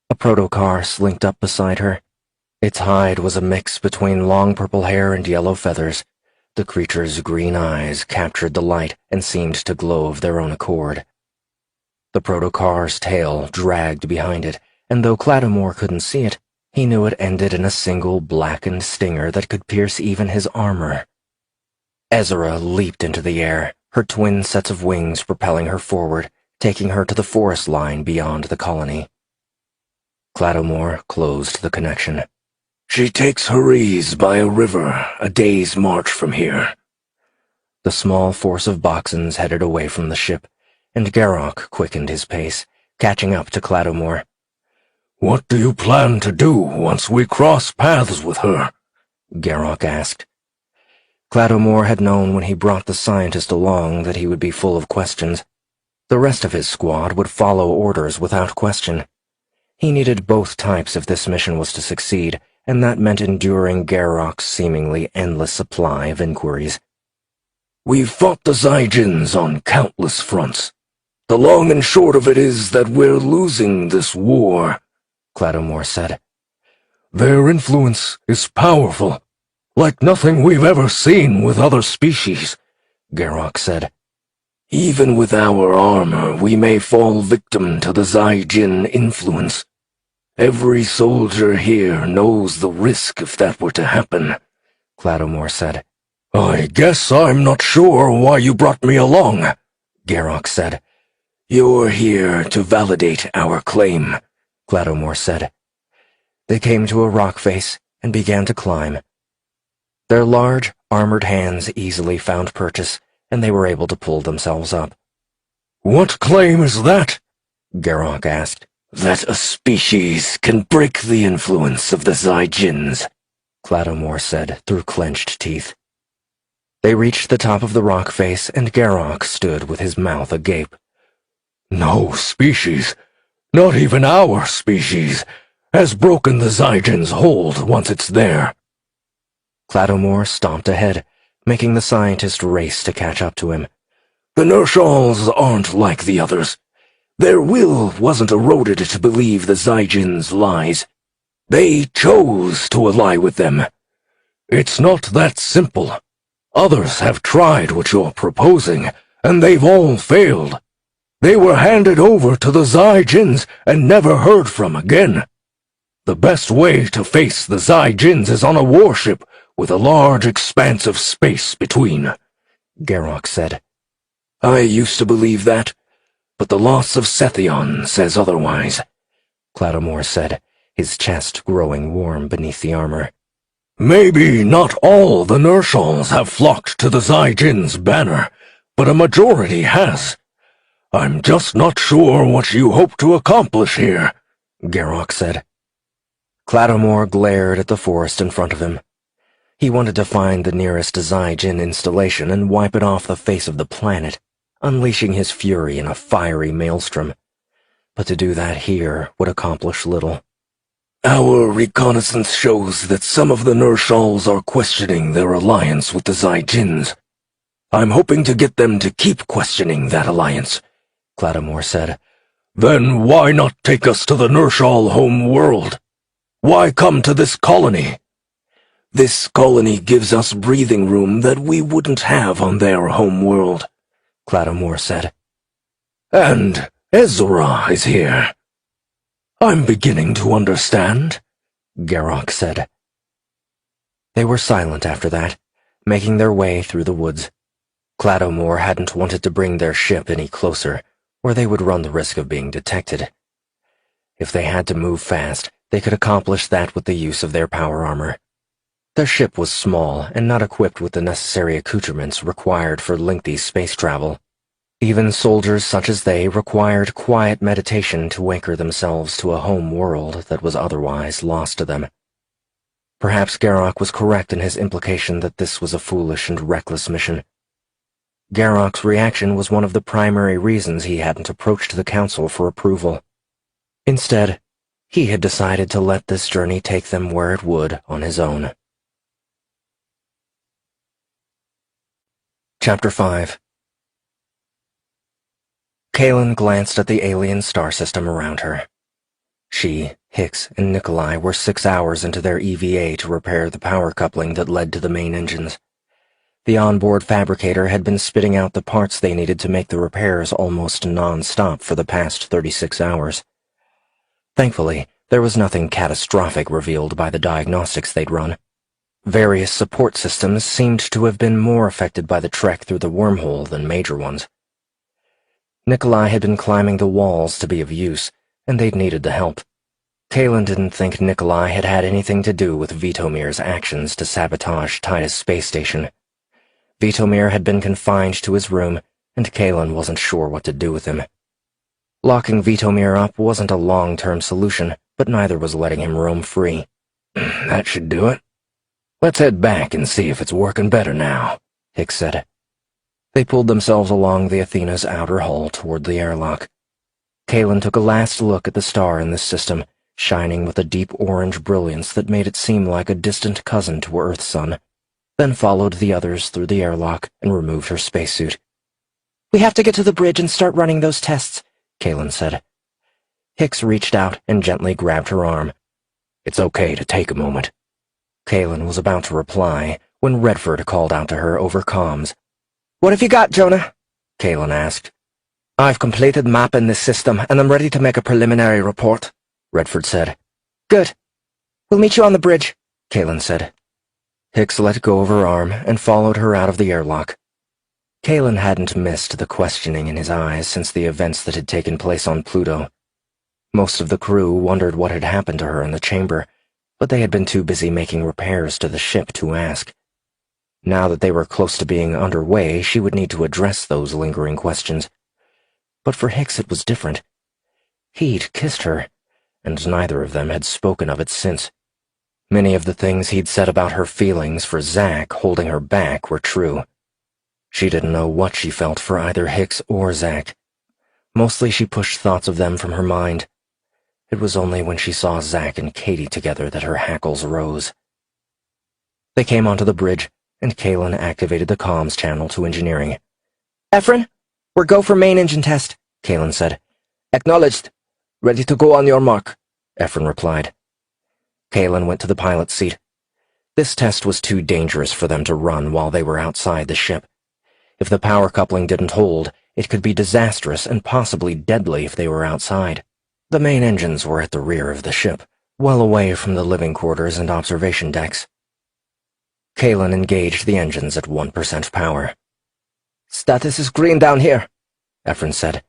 A protocar slinked up beside her. Its hide was a mix between long purple hair and yellow feathers. The creature's green eyes captured the light and seemed to glow of their own accord. The protocar's tail dragged behind it, and though Cladomore couldn't see it, he knew it ended in a single blackened stinger that could pierce even his armor. Ezra leaped into the air, her twin sets of wings propelling her forward, taking her to the forest line beyond the colony. Cladomore closed the connection. She takes her ease by a river a day's march from here. The small force of Baksans headed away from the ship, and Garrock quickened his pace, catching up to Cladomore. What do you plan to do once we cross paths with her? Garrock asked. Cladomore had known when he brought the scientist along that he would be full of questions. The rest of his squad would follow orders without question. He needed both types if this mission was to succeed, and that meant enduring Garrock's seemingly endless supply of inquiries. We've fought the Zygens on countless fronts. The long and short of it is that we're losing this war, Cladomore said. Their influence is powerful, like nothing we've ever seen with other species, Garrock said. Even with our armor, we may fall victim to the Zygen influence. Every soldier here knows the risk if that were to happen, Cladomore said. I guess I'm not sure why you brought me along, Garrock said. You're here to validate our claim, Cladomore said. They came to a rock face and began to climb. Their large, armored hands easily found purchase, and they were able to pull themselves up. What claim is that? Garrock asked. That a species can break the influence of the Zygens, Cladomore said through clenched teeth. They reached the top of the rock face, and Garrock stood with his mouth agape. No species, not even our species, has broken the Zygens' hold once it's there. Cladomore stomped ahead, making the scientist race to catch up to him. The Nershals aren't like the others. Their will wasn't eroded to believe the Zygens' lies. They chose to ally with them. It's not that simple. Others have tried what you're proposing, and they've all failed. They were handed over to the Zygens and never heard from again. The best way to face the Zygens is on a warship with a large expanse of space between, Garrock said. I used to believe that, but the loss of Sethion says otherwise, Cloudomore said, his chest growing warm beneath the armor. Maybe not all the Nershals have flocked to the Zygens' banner, but a majority has. I'm just not sure what you hope to accomplish here, Garrock said. Cloudomore glared at the forest in front of him. He wanted to find the nearest Zygen installation and wipe it off the face of the planet, unleashing his fury in a fiery maelstrom. But to do that here would accomplish little. Our reconnaissance shows that some of the Nershals are questioning their alliance with the Zygens. I'm hoping to get them to keep questioning that alliance, Cloudomore said. Then why not take us to the Nershal home world? Why come to this colony? This colony gives us breathing room that we wouldn't have on their home world, Cloudomore said. And Ezra is here. I'm beginning to understand, Garrock said. They were silent after that, making their way through the woods. Cloudomore hadn't wanted to bring their ship any closer, or they would run the risk of being detected. If they had to move fast, they could accomplish that with the use of their power armor. Their ship was small and not equipped with the necessary accoutrements required for lengthy space travel. Even soldiers such as they required quiet meditation to anchor themselves to a home world that was otherwise lost to them. Perhaps Garrock was correct in his implication that this was a foolish and reckless mission. Garrock's reaction was one of the primary reasons he hadn't approached the Council for approval. Instead, he had decided to let this journey take them where it would on his own. Chapter 5. Kaelin glanced at the alien star system around her. She, Hicks, and Nikolai were 6 hours into their EVA to repair the power coupling that led to the main engines. The onboard fabricator had been spitting out the parts they needed to make the repairs almost non-stop for the past 36 hours. Thankfully, there was nothing catastrophic revealed by the diagnostics they'd run. Various support systems seemed to have been more affected by the trek through the wormhole than major ones. Nikolai had been climbing the walls to be of use, and they'd needed the help. Kaelin didn't think Nikolai had had anything to do with Vitomir's actions to sabotage Titus Space Station. Vitomir had been confined to his room, and Kaelin wasn't sure what to do with him. Locking Vitomir up wasn't a long-term solution, but neither was letting him roam free. That should do it. Let's head back and see if it's working better now, Hicks said. They pulled themselves along the Athena's outer hull toward the airlock. Kaelin took a last look at the star in this system, shining with a deep orange brilliance that made it seem like a distant cousin to Earth's sun, then followed the others through the airlock and removed her spacesuit. We have to get to the bridge and start running those tests, Kaelin said. Hicks reached out and gently grabbed her arm. It's okay to take a moment. Kaelin was about to reply when Redford called out to her over comms. What have you got, Jonah? Kaelin asked. I've completed mapping this system, and I'm ready to make a preliminary report, Redford said. Good. We'll meet you on the bridge, Kaelin said. Hicks let go of her arm and followed her out of the airlock. Kaelin hadn't missed the questioning in his eyes since the events that had taken place on Pluto. Most of the crew wondered what had happened to her in the chamber, but they had been too busy making repairs to the ship to ask. Now that they were close to being underway, she would need to address those lingering questions. But for Hicks it was different. He'd kissed her, and neither of them had spoken of it since. Many of the things he'd said about her feelings for Zack holding her back were true. She didn't know what she felt for either Hicks or Zack. Mostly she pushed thoughts of them from her mind. It was only when she saw Zack and Katie together that her hackles rose. They came onto the bridge, and Kaelin activated the comms channel to engineering. Ephron, We're go for main engine test, Kalen said. Acknowledged. Ready to go on your mark, Efren replied. Kalen went to the pilot's seat. This test was too dangerous for them to run while they were outside the ship. If the power coupling didn't hold, it could be disastrous and possibly deadly if they were outside. The main engines were at the rear of the ship, well away from the living quarters and observation decks. Kalen engaged the engines at 1% power. Status is green down here, Efren said.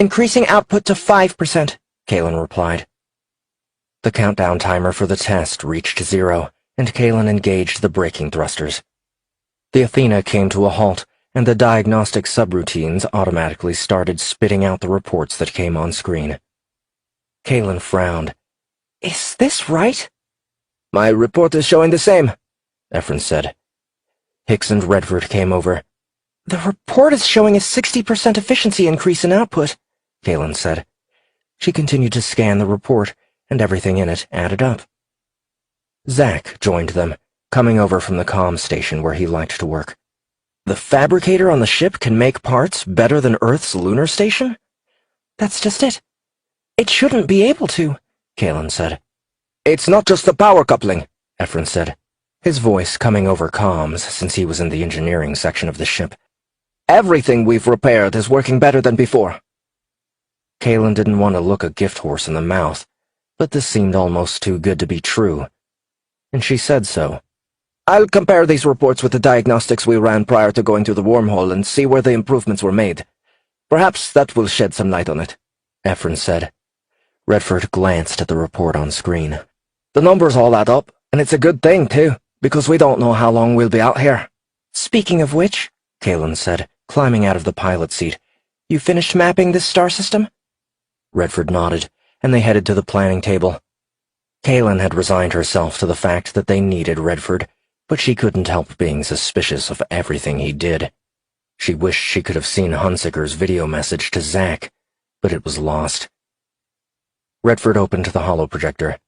Increasing output to 5%, Kalen replied. The countdown timer for the test reached 0, and Kalen engaged the braking thrusters. The Athena came to a halt, and the diagnostic subroutines automatically started spitting out the reports that came on screen. Kalen frowned. Is this right? My report is showing the same, Efren said. Hicks and Redford came over. The report is showing a 60% efficiency increase in output, Kalen said. She continued to scan the report, and everything in it added up. Zach joined them, coming over from the comm station where he liked to work. The fabricator on the ship can make parts better than Earth's lunar station? That's just it. It shouldn't be able to, Kalen said. It's not just the power coupling, Efren said, his voice coming over comms since he was in the engineering section of the ship. Everything we've repaired is working better than before. Kalen didn't want to look a gift horse in the mouth, but this seemed almost too good to be true, and she said so. I'll compare these reports with the diagnostics we ran prior to going through the wormhole and see where the improvements were made. Perhaps that will shed some light on it, Efren said. Redford glanced at the report on screen. The numbers all add up, and it's a good thing, too, because we don't know how long we'll be out here. Speaking of which, Kalen said, climbing out of the pilot seat, you finished mapping this star system? Redford nodded, and they headed to the planning table. Kalen had resigned herself to the fact that they needed Redford, but she couldn't help being suspicious of everything he did. She wished she could have seen Hunziker's video message to Zach, but it was lost. Redford opened the holoprojector.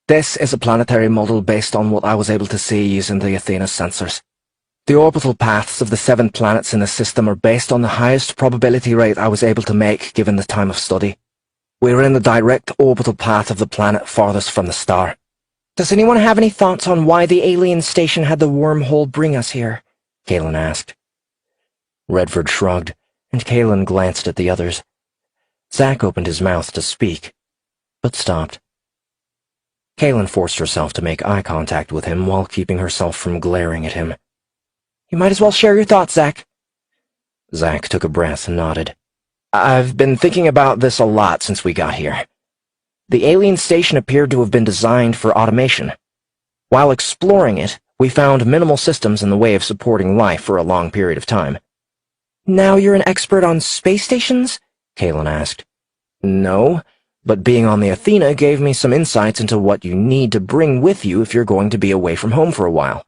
This is a planetary model based on what I was able to see using the Athena sensors. The orbital paths of the 7 planets in the system are based on the highest probability rate I was able to make given the time of study. We're in the direct orbital path of the planet farthest from the star. Does anyone have any thoughts on why the alien station had the wormhole bring us here? Kalen asked. Redford shrugged, and Kalen glanced at the others. Zach opened his mouth to speak, but stopped. Kalen forced herself to make eye contact with him while keeping herself from glaring at him. You might as well share your thoughts, Zach. Zach took a breath and nodded. I've been thinking about this a lot since we got here. The alien station appeared to have been designed for automation. While exploring it, we found minimal systems in the way of supporting life for a long period of time. Now you're an expert on space stations? Kalen asked. No, but being on the Athena gave me some insights into what you need to bring with you if you're going to be away from home for a while.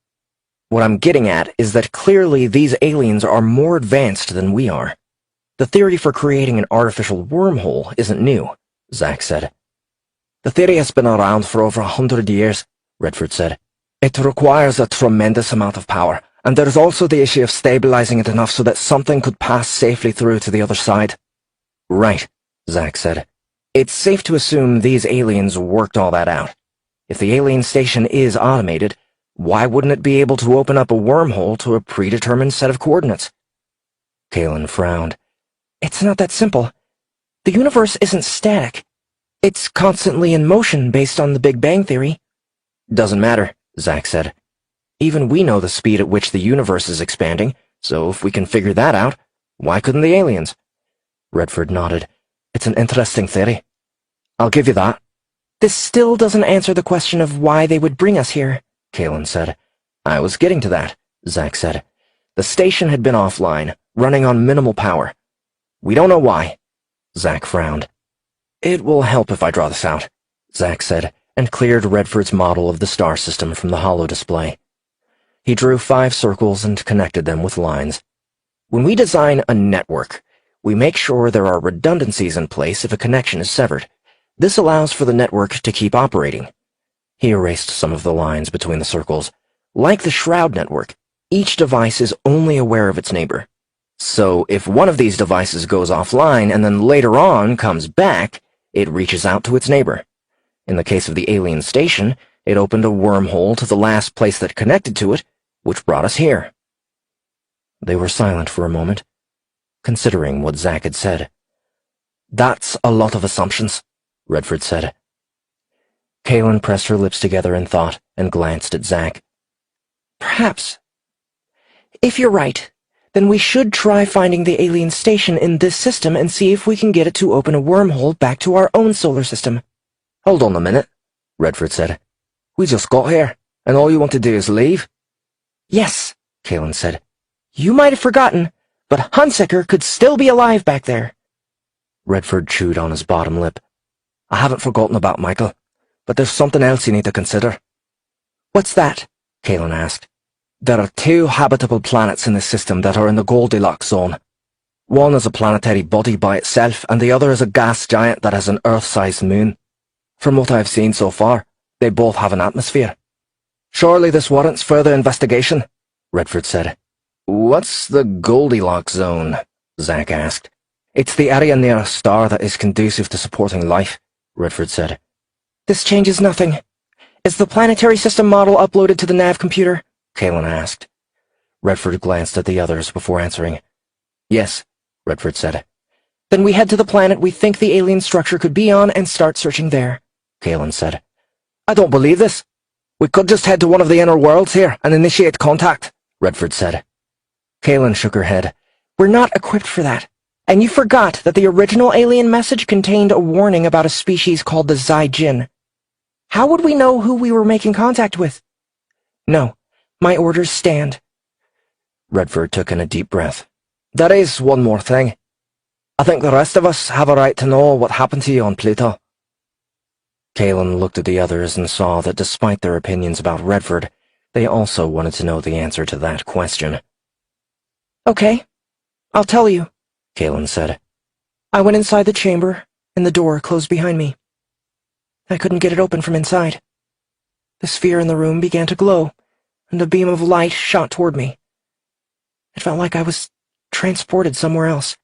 What I'm getting at is that clearly these aliens are more advanced than we are. The theory for creating an artificial wormhole isn't new, Zach said. The theory has been around for over 100 years, Redford said. It requires a tremendous amount of power, and there's also the issue of stabilizing it enough so that something could pass safely through to the other side. Right, Zach said. It's safe to assume these aliens worked all that out. If the alien station is automated, why wouldn't it be able to open up a wormhole to a predetermined set of coordinates? Kalen frowned. It's not that simple. The universe isn't static. It's constantly in motion based on the Big Bang Theory. Doesn't matter, Zach said. Even we know the speed at which the universe is expanding, so if we can figure that out, why couldn't the aliens? Redford nodded. It's an interesting theory. I'll give you that. This still doesn't answer the question of why they would bring us here, Kalen said. I was getting to that, Zach said. The station had been offline, running on minimal power. We don't know why. Zach frowned. It will help if I draw this out, Zach said, and cleared Redford's model of the star system from the holo display. He drew 5 circles and connected them with lines. When we design a network, we make sure there are redundancies in place if a connection is severed. This allows for the network to keep operating. He erased some of the lines between the circles. Like the Shroud network, each device is only aware of its neighbor. So if one of these devices goes offline and then later on comes back, it reaches out to its neighbor. In the case of the alien station, it opened a wormhole to the last place that connected to it, which brought us here. They were silent for a moment, considering what Zack had said. That's a lot of assumptions, Redford said. Kaelin pressed her lips together in thought and glanced at Zack. Perhaps. If you're right, then we should try finding the alien station in this system and see if we can get it to open a wormhole back to our own solar system. Hold on a minute, Redford said. We just got here, and all you want to do is leave? Yes, Kaelin said. You might have forgotten, but Hunsaker could still be alive back there. Redford chewed on his bottom lip. I haven't forgotten about Michael, but there's something else you need to consider. What's that? Kaelin asked. There are 2 habitable planets in the system that are in the Goldilocks zone. One is a planetary body by itself, and the other is a gas giant that has an Earth-sized moon. From what I've seen so far, they both have an atmosphere. Surely this warrants further investigation, Redford said. What's the Goldilocks zone? Zack asked. It's the area near a star that is conducive to supporting life, Redford said. This changes nothing. Is the planetary system model uploaded to the nav computer? Kaelin asked. Redford glanced at the others before answering. Yes, Redford said. Then we head to the planet we think the alien structure could be on and start searching there, Kaelin said. I don't believe this. We could just head to one of the inner worlds here and initiate contact, Redford said. Kaelin shook her head. We're not equipped for that. And you forgot that the original alien message contained a warning about a species called the Zai-Jin. How would we know who we were making contact with? No, my orders stand. Redford took in a deep breath. There is one more thing. I think the rest of us have a right to know what happened to you on Pluto. Kaelin looked at the others and saw that despite their opinions about Redford, they also wanted to know the answer to that question. Okay, I'll tell you, Kaelin said. I went inside the chamber, and the door closed behind me. I couldn't get it open from inside. The sphere in the room began to glow, and a beam of light shot toward me. It felt like I was transported somewhere else.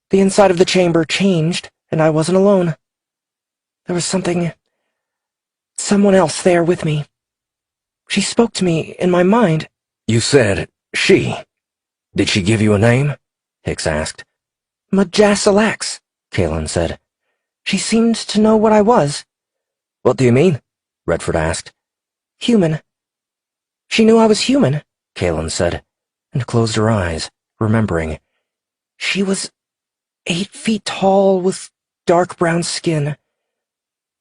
The inside of the chamber changed, and I wasn't alone. There was someone else there with me. She spoke to me in my mind. You said she. Did she give you a name? Hicks asked. Majasalax, Kaelin said. She seemed to know what I was. What do you mean? Redford asked. Human. She knew I was human, Kaelin said, and closed her eyes, remembering. She was 8 feet tall with dark brown skin.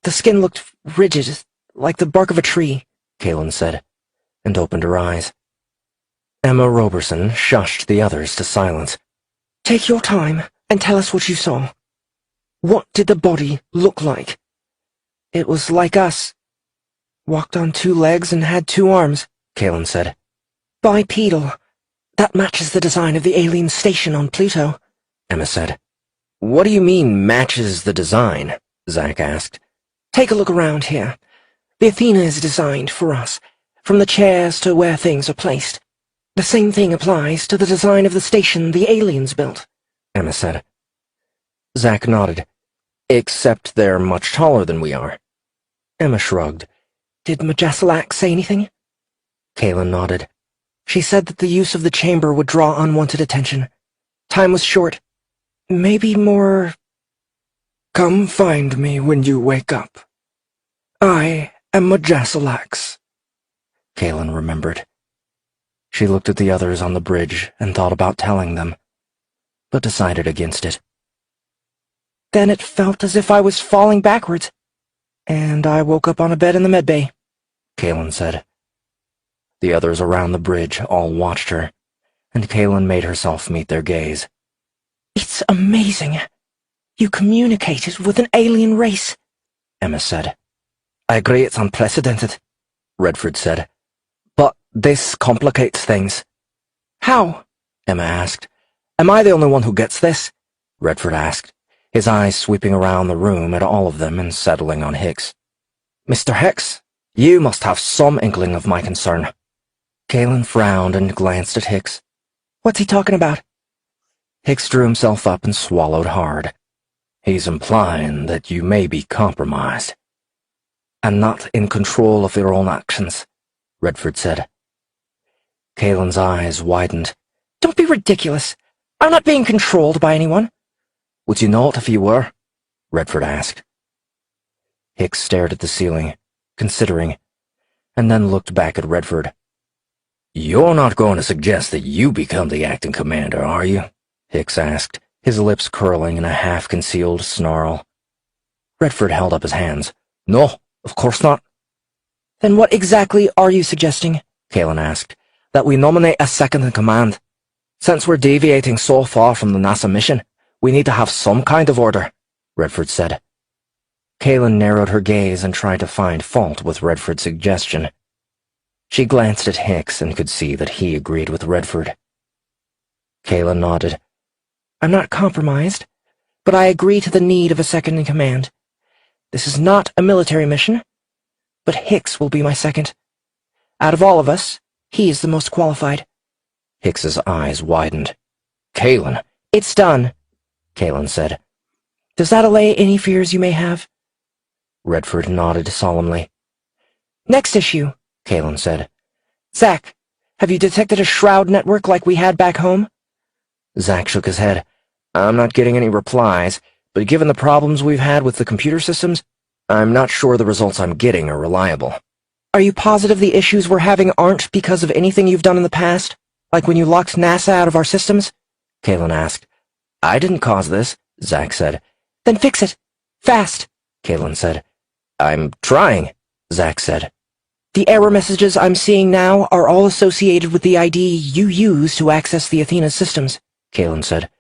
The skin looked rigid, like the bark of a tree, Kaelin said, and opened her eyes. Emma Roberson shushed the others to silence. Take your time and tell us what you saw. What did the body look like? It was like us. Walked on 2 legs and had 2 arms, Kaelin said. Bipedal. That matches the design of the alien station on Pluto, Emma said. What do you mean, matches the design? Zack asked. Take a look around here. The Athena is designed for us, from the chairs to where things are placed. The same thing applies to the design of the station the aliens built, Emma said. Zack nodded. Except they're much taller than we are. Emma shrugged. Did Majasalax say anything? Kaelin nodded. She said that the use of the chamber would draw unwanted attention. Time was short. Maybe more... Come find me when you wake up. I am Majasalax. Kaelin remembered. She looked at the others on the bridge and thought about telling them, but decided against it. Then it felt as if I was falling backwards, and I woke up on a bed in the medbay, Kaelin said. The others around the bridge all watched her, and Kaelin made herself meet their gaze. It's amazing. You communicated with an alien race, Emma said. I agree it's unprecedented, Redford said. But this complicates things. How? Emma asked. Am I the only one who gets this? Redford asked, his eyes sweeping around the room at all of them and settling on Hicks. Mr. Hicks, you must have some inkling of my concern. Kaelin frowned and glanced at Hicks. What's he talking about? Hicks drew himself up and swallowed hard. He's implying that you may be compromised. "And not in control of your own actions," Redford said. Kalen's eyes widened. "Don't be ridiculous. I'm not being controlled by anyone." "Would you not if you were?" Redford asked. Hicks stared at the ceiling, considering, and then looked back at Redford. "You're not going to suggest that you become the acting commander, are you?" Hicks asked, his lips curling in a half-concealed snarl. Redford held up his hands. "No, of course not." "Then what exactly are you suggesting?" Kalen asked. "That we nominate a second-in-command. Since we're deviating so far from the NASA mission, we need to have some kind of order," Redford said. Kalen narrowed her gaze and tried to find fault with Redford's suggestion. She glanced at Hicks and could see that he agreed with Redford. Kalen nodded. "I'm not compromised, but I agree to the need of a second-in-command. This is not a military mission, but Hicks will be my second. Out of all of us, he is the most qualified." Hicks's eyes widened. "Kalen." "It's done," Kalen said. "Does that allay any fears you may have?" Redford nodded solemnly. "Next issue," Kalen said. "Zach, have you detected a shroud network like we had back home?" Zach shook his head. "I'm not getting any replies, but given the problems we've had with the computer systems, I'm not sure the results I'm getting are reliable." "Are you positive the issues we're having aren't because of anything you've done in the past? Like when you locked NASA out of our systems?" Kalen asked. "I didn't cause this," Zach said. "Then fix it. Fast," Kalen said. "I'm trying," Zach said. "The error messages I'm seeing now are all associated with the ID you use to access the Athena systems," Kalen said.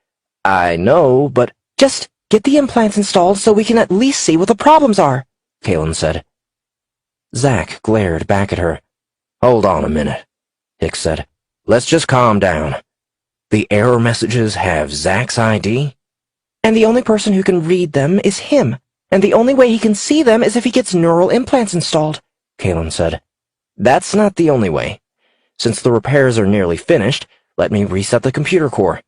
"I know, but just get the implants installed so we can at least see what the problems are," Kalen said. Zach glared back at her. "Hold on a minute," Hicks said. "Let's just calm down. The error messages have Zach's ID? And the only person who can read them is him, and the only way he can see them is if he gets neural implants installed," Kalen said. "That's not the only way. Since the repairs are nearly finished, let me reset the computer core.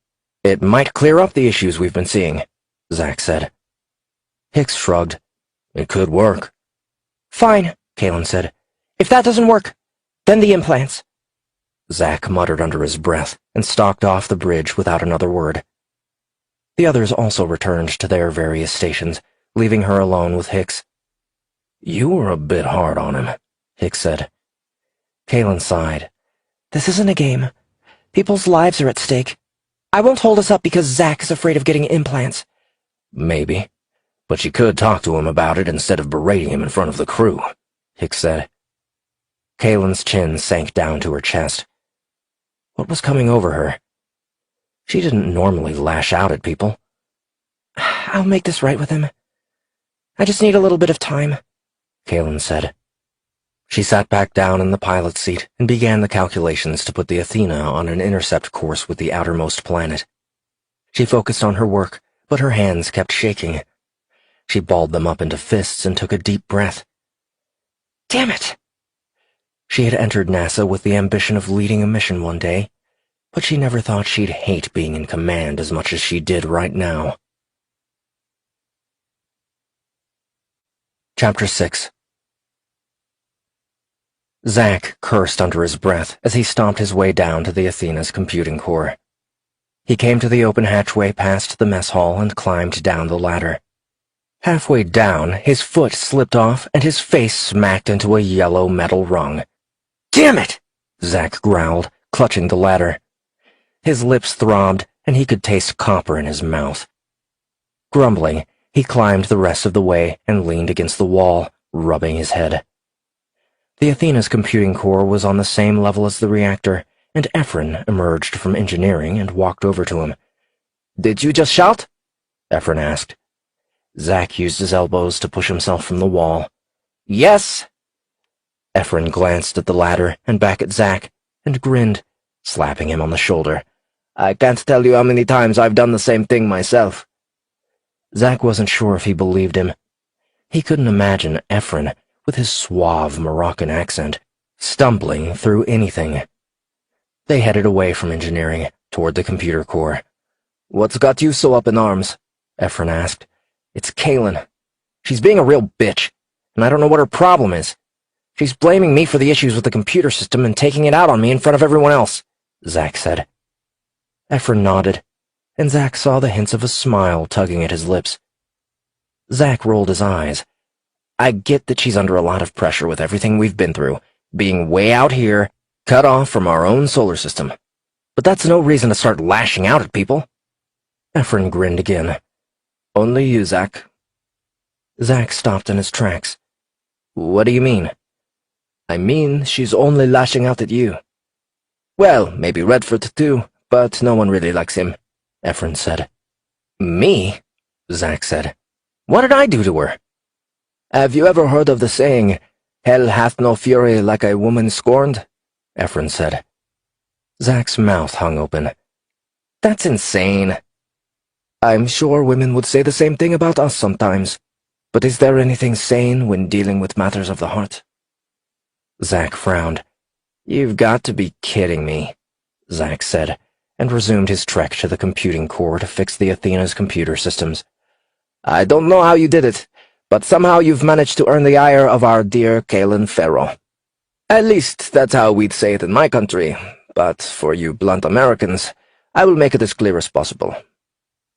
It might clear up the issues we've been seeing," Zach said. Hicks shrugged. "It could work." "Fine," Kalen said. "If that doesn't work, then the implants." Zach muttered under his breath and stalked off the bridge without another word. The others also returned to their various stations, leaving her alone with Hicks. "You were a bit hard on him," Hicks said. Kalen sighed. "This isn't a game. People's lives are at stake. I won't hold us up because Zach is afraid of getting implants." "Maybe, but you could talk to him about it instead of berating him in front of the crew," Hicks said. Kalen's chin sank down to her chest. What was coming over her? She didn't normally lash out at people. "I'll make this right with him. I just need a little bit of time," Kalen said. She sat back down in the pilot's seat and began the calculations to put the Athena on an intercept course with the outermost planet. She focused on her work, but her hands kept shaking. She balled them up into fists and took a deep breath. Damn it! She had entered NASA with the ambition of leading a mission one day, but she never thought she'd hate being in command as much as she did right now. Chapter 6. Zach cursed under his breath as he stomped his way down to the Athena's computing core. He came to the open hatchway past the mess hall and climbed down the ladder. Halfway down, his foot slipped off and his face smacked into a yellow metal rung. "Damn it!" Zach growled, clutching the ladder. His lips throbbed, and he could taste copper in his mouth. Grumbling, he climbed the rest of the way and leaned against the wall, rubbing his head. The Athena's computing core was on the same level as the reactor, and Efren emerged from engineering and walked over to him. "Did you just shout?" Efren asked. Zach used his elbows to push himself from the wall. "Yes." Efren glanced at the ladder and back at Zach, and grinned, slapping him on the shoulder. "I can't tell you how many times I've done the same thing myself." Zach wasn't sure if he believed him. He couldn't imagine Efren, with his suave Moroccan accent, stumbling through anything. They headed away from engineering, toward the computer core. "What's got you so up in arms?" Efren asked. "It's Kaylin. She's being a real bitch, and I don't know what her problem is. She's blaming me for the issues with the computer system and taking it out on me in front of everyone else," Zack said. Efren nodded, and Zack saw the hints of a smile tugging at his lips. Zack rolled his eyes. "I get that she's under a lot of pressure with everything we've been through, being way out here, cut off from our own solar system. But that's no reason to start lashing out at people." Efren grinned again. "Only you, Zack." Zack stopped in his tracks. "What do you mean?" "I mean, she's only lashing out at you." "Well, maybe Redford too, but no one really likes him," Efren said. "Me?" Zack said. "What did I do to her?" "Have you ever heard of the saying, 'Hell hath no fury like a woman scorned'?" Efren said. Zack's mouth hung open. "That's insane." "I'm sure women would say the same thing about us sometimes, but is there anything sane when dealing with matters of the heart?" Zack frowned. "You've got to be kidding me," Zack said, and resumed his trek to the computing core to fix the Athena's computer systems. "I don't know how you did it, but somehow you've managed to earn the ire of our dear Kaylin Farrell. At least that's how we'd say it in my country, but for you blunt Americans, I will make it as clear as possible.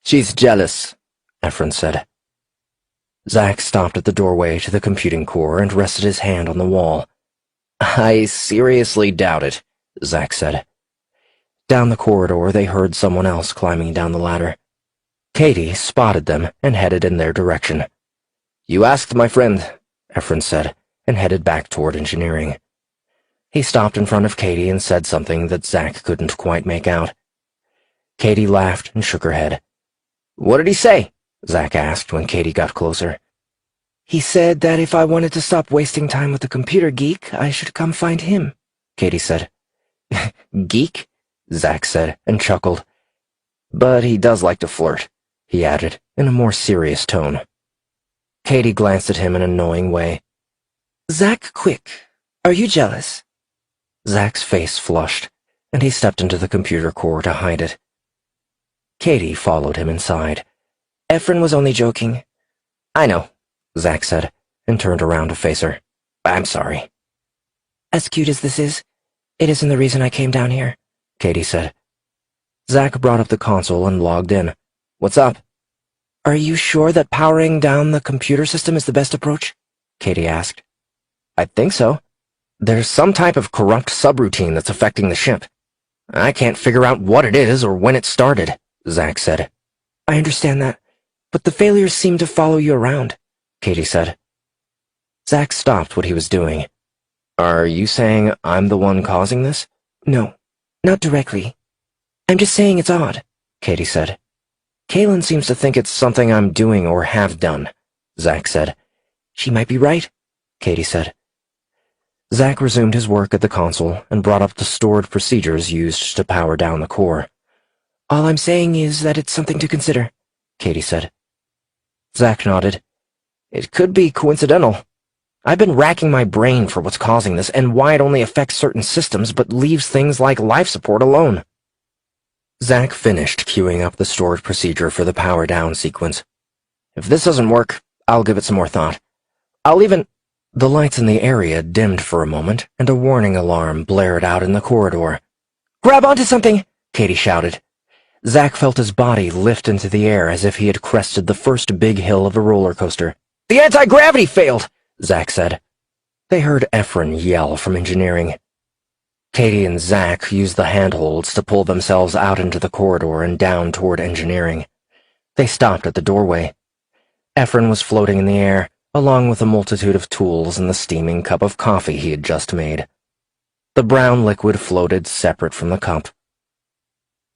She's jealous," Efren said. Zack stopped at the doorway to the computing core and rested his hand on the wall. "I seriously doubt it," Zack said. Down the corridor, they heard someone else climbing down the ladder. Katie spotted them and headed in their direction. "You asked, my friend," Efren said, and headed back toward engineering. He stopped in front of Katie and said something that Zack couldn't quite make out. Katie laughed and shook her head. "What did he say?" Zack asked when Katie got closer. "He said that if I wanted to stop wasting time with the computer geek, I should come find him," Katie said. "Geek?" Zack said, and chuckled. "But he does like to flirt," he added, in a more serious tone. Katie glanced at him in an annoying way. "Zack, quick. Are you jealous?" Zack's face flushed, and he stepped into the computer core to hide it. Katie followed him inside. "Efren was only joking." "I know," Zack said, and turned around to face her. "I'm sorry." "As cute as this is, it isn't the reason I came down here," Katie said. Zack brought up the console and logged in. "What's up?" "Are you sure that powering down the computer system is the best approach?" Katie asked. "I think so. There's some type of corrupt subroutine that's affecting the ship. I can't figure out what it is or when it started," Zack said. "I understand that, but the failures seem to follow you around," Katie said. Zack stopped what he was doing. "Are you saying I'm the one causing this?" "No, not directly. I'm just saying it's odd," Katie said. "Kaylin seems to think it's something I'm doing or have done," Zack said. "She might be right," Katie said. Zack resumed his work at the console and brought up the stored procedures used to power down the core. "All I'm saying is that it's something to consider," Katie said. Zack nodded. "It could be coincidental. I've been racking my brain for what's causing this and why it only affects certain systems but leaves things like life support alone." Zack finished queuing up the stored procedure for the power down sequence. "If this doesn't work, I'll give it some more thought. I'll even—" The lights in the area dimmed for a moment, and a warning alarm blared out in the corridor. "Grab onto something!" Katie shouted. Zack felt his body lift into the air as if he had crested the first big hill of a roller coaster. "The anti-gravity failed!" Zack said. They heard Efren yell from engineering. Katie and Zack used the handholds to pull themselves out into the corridor and down toward engineering. They stopped at the doorway. Efren was floating in the air, along with a multitude of tools and the steaming cup of coffee he had just made. The brown liquid floated separate from the cup.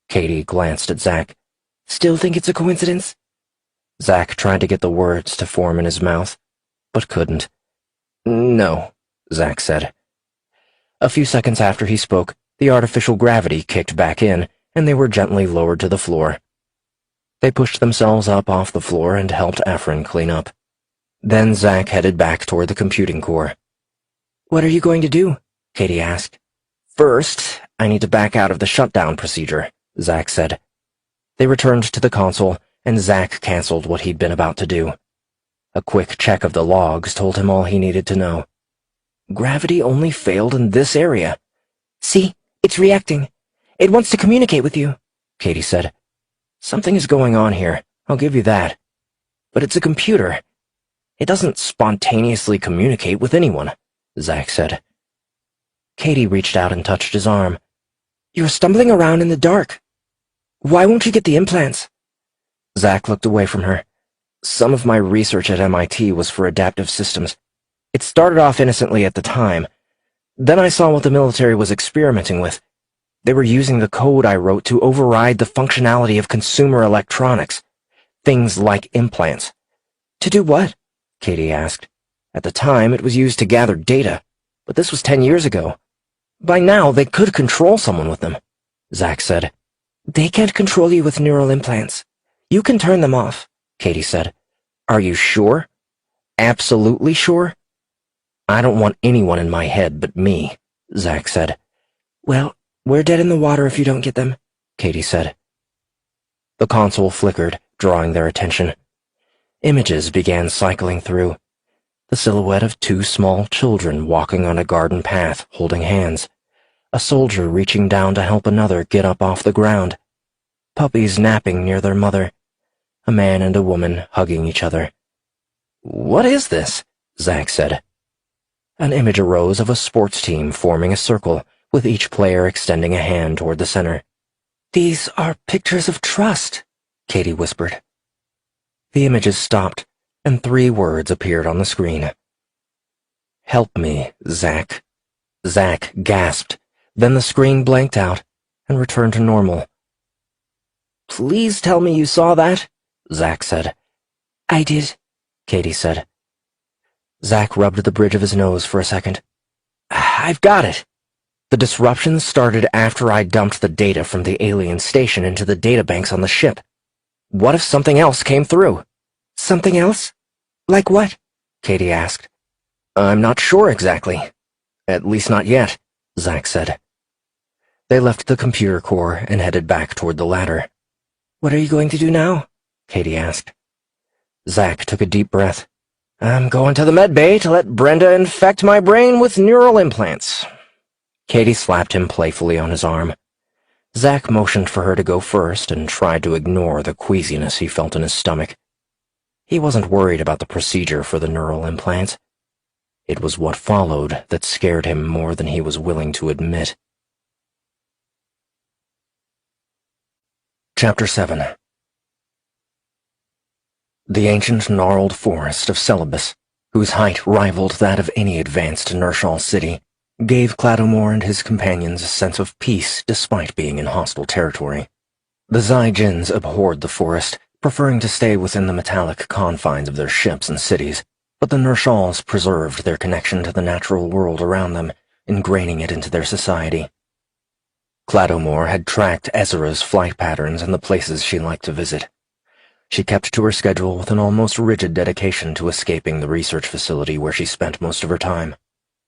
Katie glanced at Zack. "Still think it's a coincidence?" Zack tried to get the words to form in his mouth, but couldn't. "No," Zack said. A few seconds after he spoke, the artificial gravity kicked back in, and they were gently lowered to the floor. They pushed themselves up off the floor and helped Efren clean up. Then Zack headed back toward the computing core. "What are you going to do?" Katie asked. "First, I need to back out of the shutdown procedure," Zack said. They returned to the console, and Zack canceled what he'd been about to do. A quick check of the logs told him all he needed to know. Gravity only failed in this area. See, it's reacting. It wants to communicate with you, Katie said. Something is going on here, I'll give you that. But it's a computer. It doesn't spontaneously communicate with anyone, Zack said. Katie reached out and touched his arm. You're stumbling around in the dark. Why won't you get the implants? Zack looked away from her. Some of my research at MIT was for adaptive systems. It started off innocently at the time. Then I saw what the military was experimenting with. They were using the code I wrote to override the functionality of consumer electronics. Things like implants. To do what? Katie asked. At the time, it was used to gather data, but this was 10 years ago. By now, they could control someone with them, Zack said. They can't control you with neural implants. You can turn them off, Katie said. Are you sure? Absolutely sure? I don't want anyone in my head but me, Zack said. Well, we're dead in the water if you don't get them, Katie said. The console flickered, drawing their attention. Images began cycling through. The silhouette of two small children walking on a garden path, holding hands. A soldier reaching down to help another get up off the ground. Puppies napping near their mother. A man and a woman hugging each other. What is this? Zack said. An image arose of a sports team forming a circle, with each player extending a hand toward the center. These are pictures of trust, Katie whispered. The images stopped, and 3 words appeared on the screen. Help me, Zack. Zack gasped. Then the screen blanked out and returned to normal. Please tell me you saw that, Zack said. I did, Katie said. Zack rubbed the bridge of his nose for a second. I've got it. The disruption started after I dumped the data from the alien station into the databanks on the ship. What if something else came through? Something else? Like what? Katie asked. I'm not sure exactly. At least not yet, Zack said. They left the computer core and headed back toward the ladder. What are you going to do now? Katie asked. Zack took a deep breath. I'm going to the med bay to let Brenda infect my brain with neural implants. Katie slapped him playfully on his arm. Zack motioned for her to go first and tried to ignore the queasiness he felt in his stomach. He wasn't worried about the procedure for the neural implants. It was what followed that scared him more than he was willing to admit. Chapter 7. The ancient gnarled forest of Celebes, whose height rivaled that of any advanced Nershal city, gave Cladomore and his companions a sense of peace despite being in hostile territory. The Zygens abhorred the forest, preferring to stay within the metallic confines of their ships and cities, but the Nershals preserved their connection to the natural world around them, ingraining it into their society. Cladomore had tracked Ezra's flight patterns and the places she liked to visit. She kept to her schedule with an almost rigid dedication to escaping the research facility where she spent most of her time.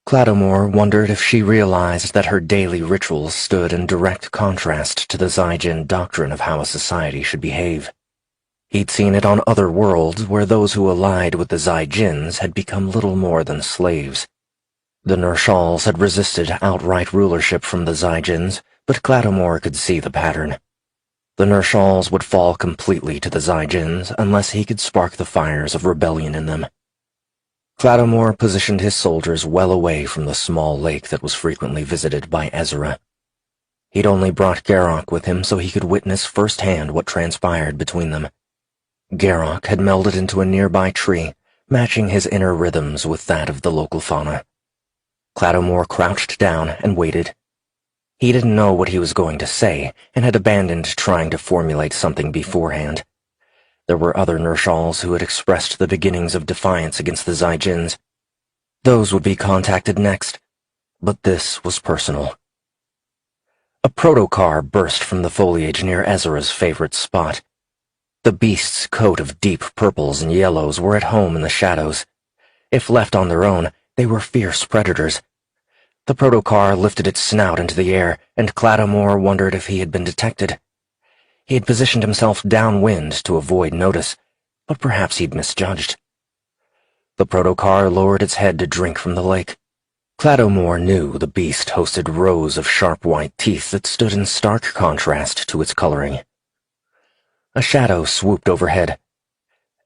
Cladomore wondered if she realized that her daily rituals stood in direct contrast to the Zygen doctrine of how a society should behave. He'd seen it on other worlds where those who allied with the Zygens had become little more than slaves. The Nershals had resisted outright rulership from the Zygens, but Cladomore could see the pattern. The Nershals would fall completely to the Zygens unless he could spark the fires of rebellion in them. Cladomore positioned his soldiers well away from the small lake that was frequently visited by Ezra. He'd only brought Garrock with him so he could witness firsthand what transpired between them. Garrock had melded into a nearby tree, matching his inner rhythms with that of the local fauna. Cladomore crouched down and waited. He didn't know what he was going to say, and had abandoned trying to formulate something beforehand. There were other Nershals who had expressed the beginnings of defiance against the Zygens. Those would be contacted next, but this was personal. A protocar burst from the foliage near Ezra's favorite spot. The beast's coat of deep purples and yellows were at home in the shadows. If left on their own, they were fierce predators. The protocar lifted its snout into the air, and Cladomore wondered if he had been detected. He had positioned himself downwind to avoid notice, but perhaps he'd misjudged. The protocar lowered its head to drink from the lake. Cladomore knew the beast hosted rows of sharp white teeth that stood in stark contrast to its coloring. A shadow swooped overhead.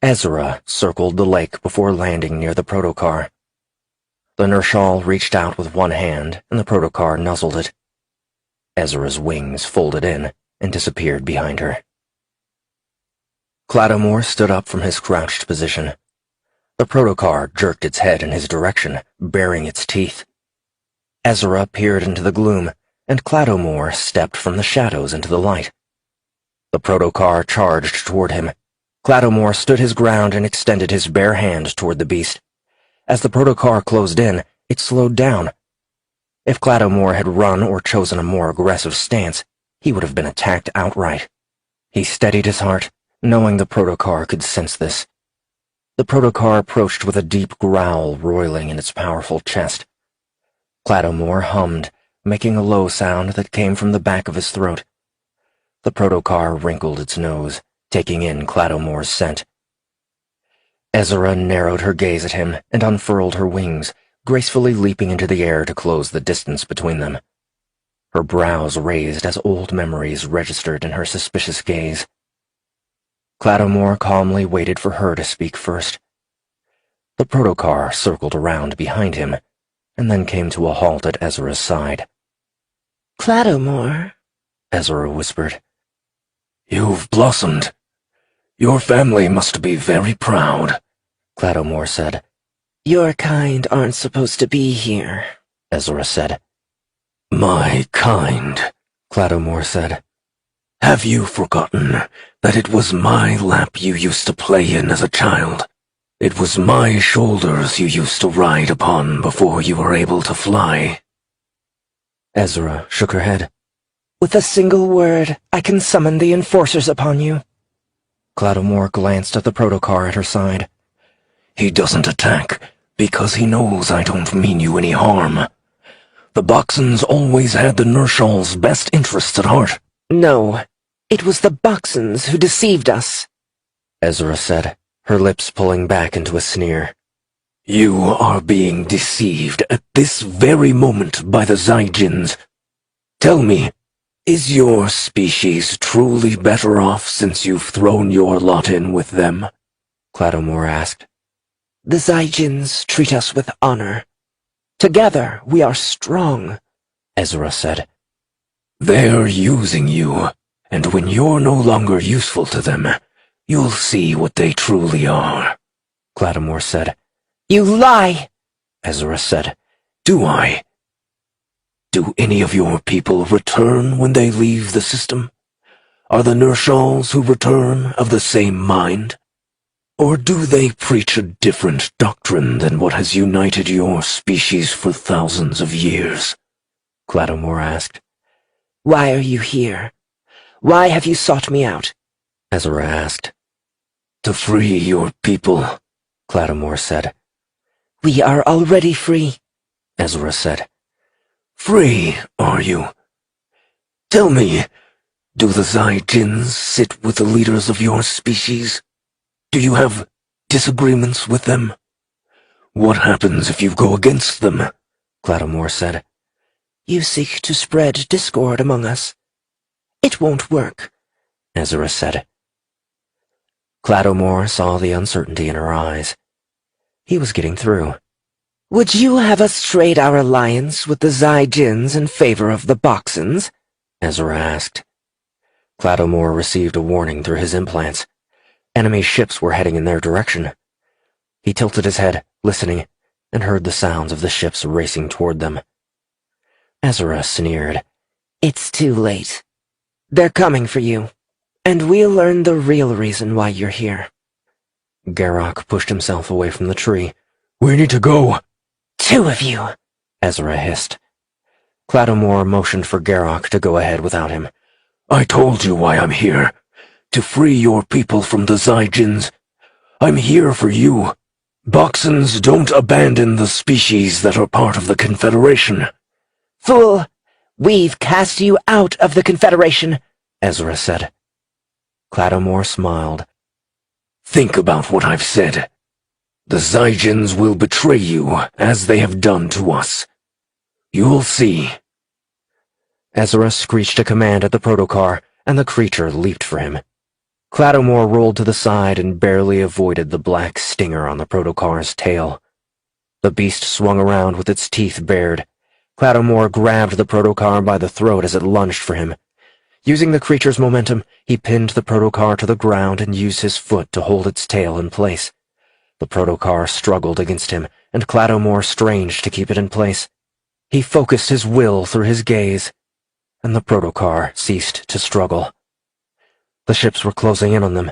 Ezra circled the lake before landing near the protocar. The Nershal reached out with one hand, and the protocar nuzzled it. Ezra's wings folded in and disappeared behind her. Cladomore stood up from his crouched position. The protocar jerked its head in his direction, baring its teeth. Ezra peered into the gloom, and Cladomore stepped from the shadows into the light. The protocar charged toward him. Cladomore stood his ground and extended his bare hand toward the beast. As the protocar closed in, it slowed down. If Cladomore had run or chosen a more aggressive stance, he would have been attacked outright. He steadied his heart, knowing the protocar could sense this. The protocar approached with a deep growl roiling in its powerful chest. Cladomore hummed, making a low sound that came from the back of his throat. The protocar wrinkled its nose, taking in Cladomore's scent. Ezra narrowed her gaze at him and unfurled her wings, gracefully leaping into the air to close the distance between them. Her brows raised as old memories registered in her suspicious gaze. Cladomore calmly waited for her to speak first. The protocar circled around behind him, and then came to a halt at Ezra's side. Cladomore, Ezra whispered. "You've blossomed. Your family must be very proud," Cladomore said. your kind aren't supposed to be here, Ezra said. "My kind," Cladomore said. "Have you forgotten that it was my lap you used to play in as a child? It was my shoulders you used to ride upon before you were able to fly?" Ezra shook her head. With a single word, I can summon the enforcers upon you. Cladomore glanced at the protocar at her side. "He doesn't attack because he knows I don't mean you any harm. The Boxons always had the Nershal's best interests at heart." No, it was the Boxons who deceived us, Ezra said, her lips pulling back into a sneer. "You are being deceived at this very moment by the Zyjins. Tell me, is your species truly better off since you've thrown your lot in with them?" Cladomore asked. The Zyjins treat us with honor. Together we are strong, Ezra said. "They're using you, and when you're no longer useful to them, you'll see what they truly are," Cladomore said. You lie, Ezra said. "Do I? Do any of your people return when they leave the system? Are the Nershals who return of the same mind? Or do they preach a different doctrine than what has united your species for thousands of years?" Cladomore asked. Why are you here? Why have you sought me out? Ezra asked. "To free your people," Cladomore said. We are already free, Ezra said. "Free, are you? Tell me, do the Zyjins sit with the leaders of your species? Do you have disagreements with them? What happens if you go against them?" Cladomore said. You seek to spread discord among us. It won't work, Ezra said. Cladomore saw the uncertainty in her eyes. He was getting through. Would you have us trade our alliance with the Zyjins in favor of the Boxons? Ezra asked. Cladomore received a warning through his implants. Enemy ships were heading in their direction. He tilted his head, listening, and heard the sounds of the ships racing toward them. Ezra sneered. It's too late. They're coming for you, and we'll learn the real reason why you're here. Garrock pushed himself away from the tree. "We need to go." Two of you, Ezra hissed. Cladomore motioned for Garrock to go ahead without him. "I told you why I'm here. To free your people from the Zyjins. I'm here for you. Boxons don't abandon the species that are part of the Confederation." Fool! We've cast you out of the Confederation, Ezra said. Clattomore smiled. Think about what I've said. The Zygens will betray you, as they have done to us. You'll see. Ezra screeched a command at the protocar, and the creature leaped for him. Clattomore rolled to the side and barely avoided the black stinger on the protocar's tail. The beast swung around with its teeth bared. Clattomore grabbed the protocar by the throat as it lunged for him. Using the creature's momentum, he pinned the protocar to the ground and used his foot to hold its tail in place. The protocar struggled against him, and Clattomore strained to keep it in place. He focused his will through his gaze, and the protocar ceased to struggle. The ships were closing in on them.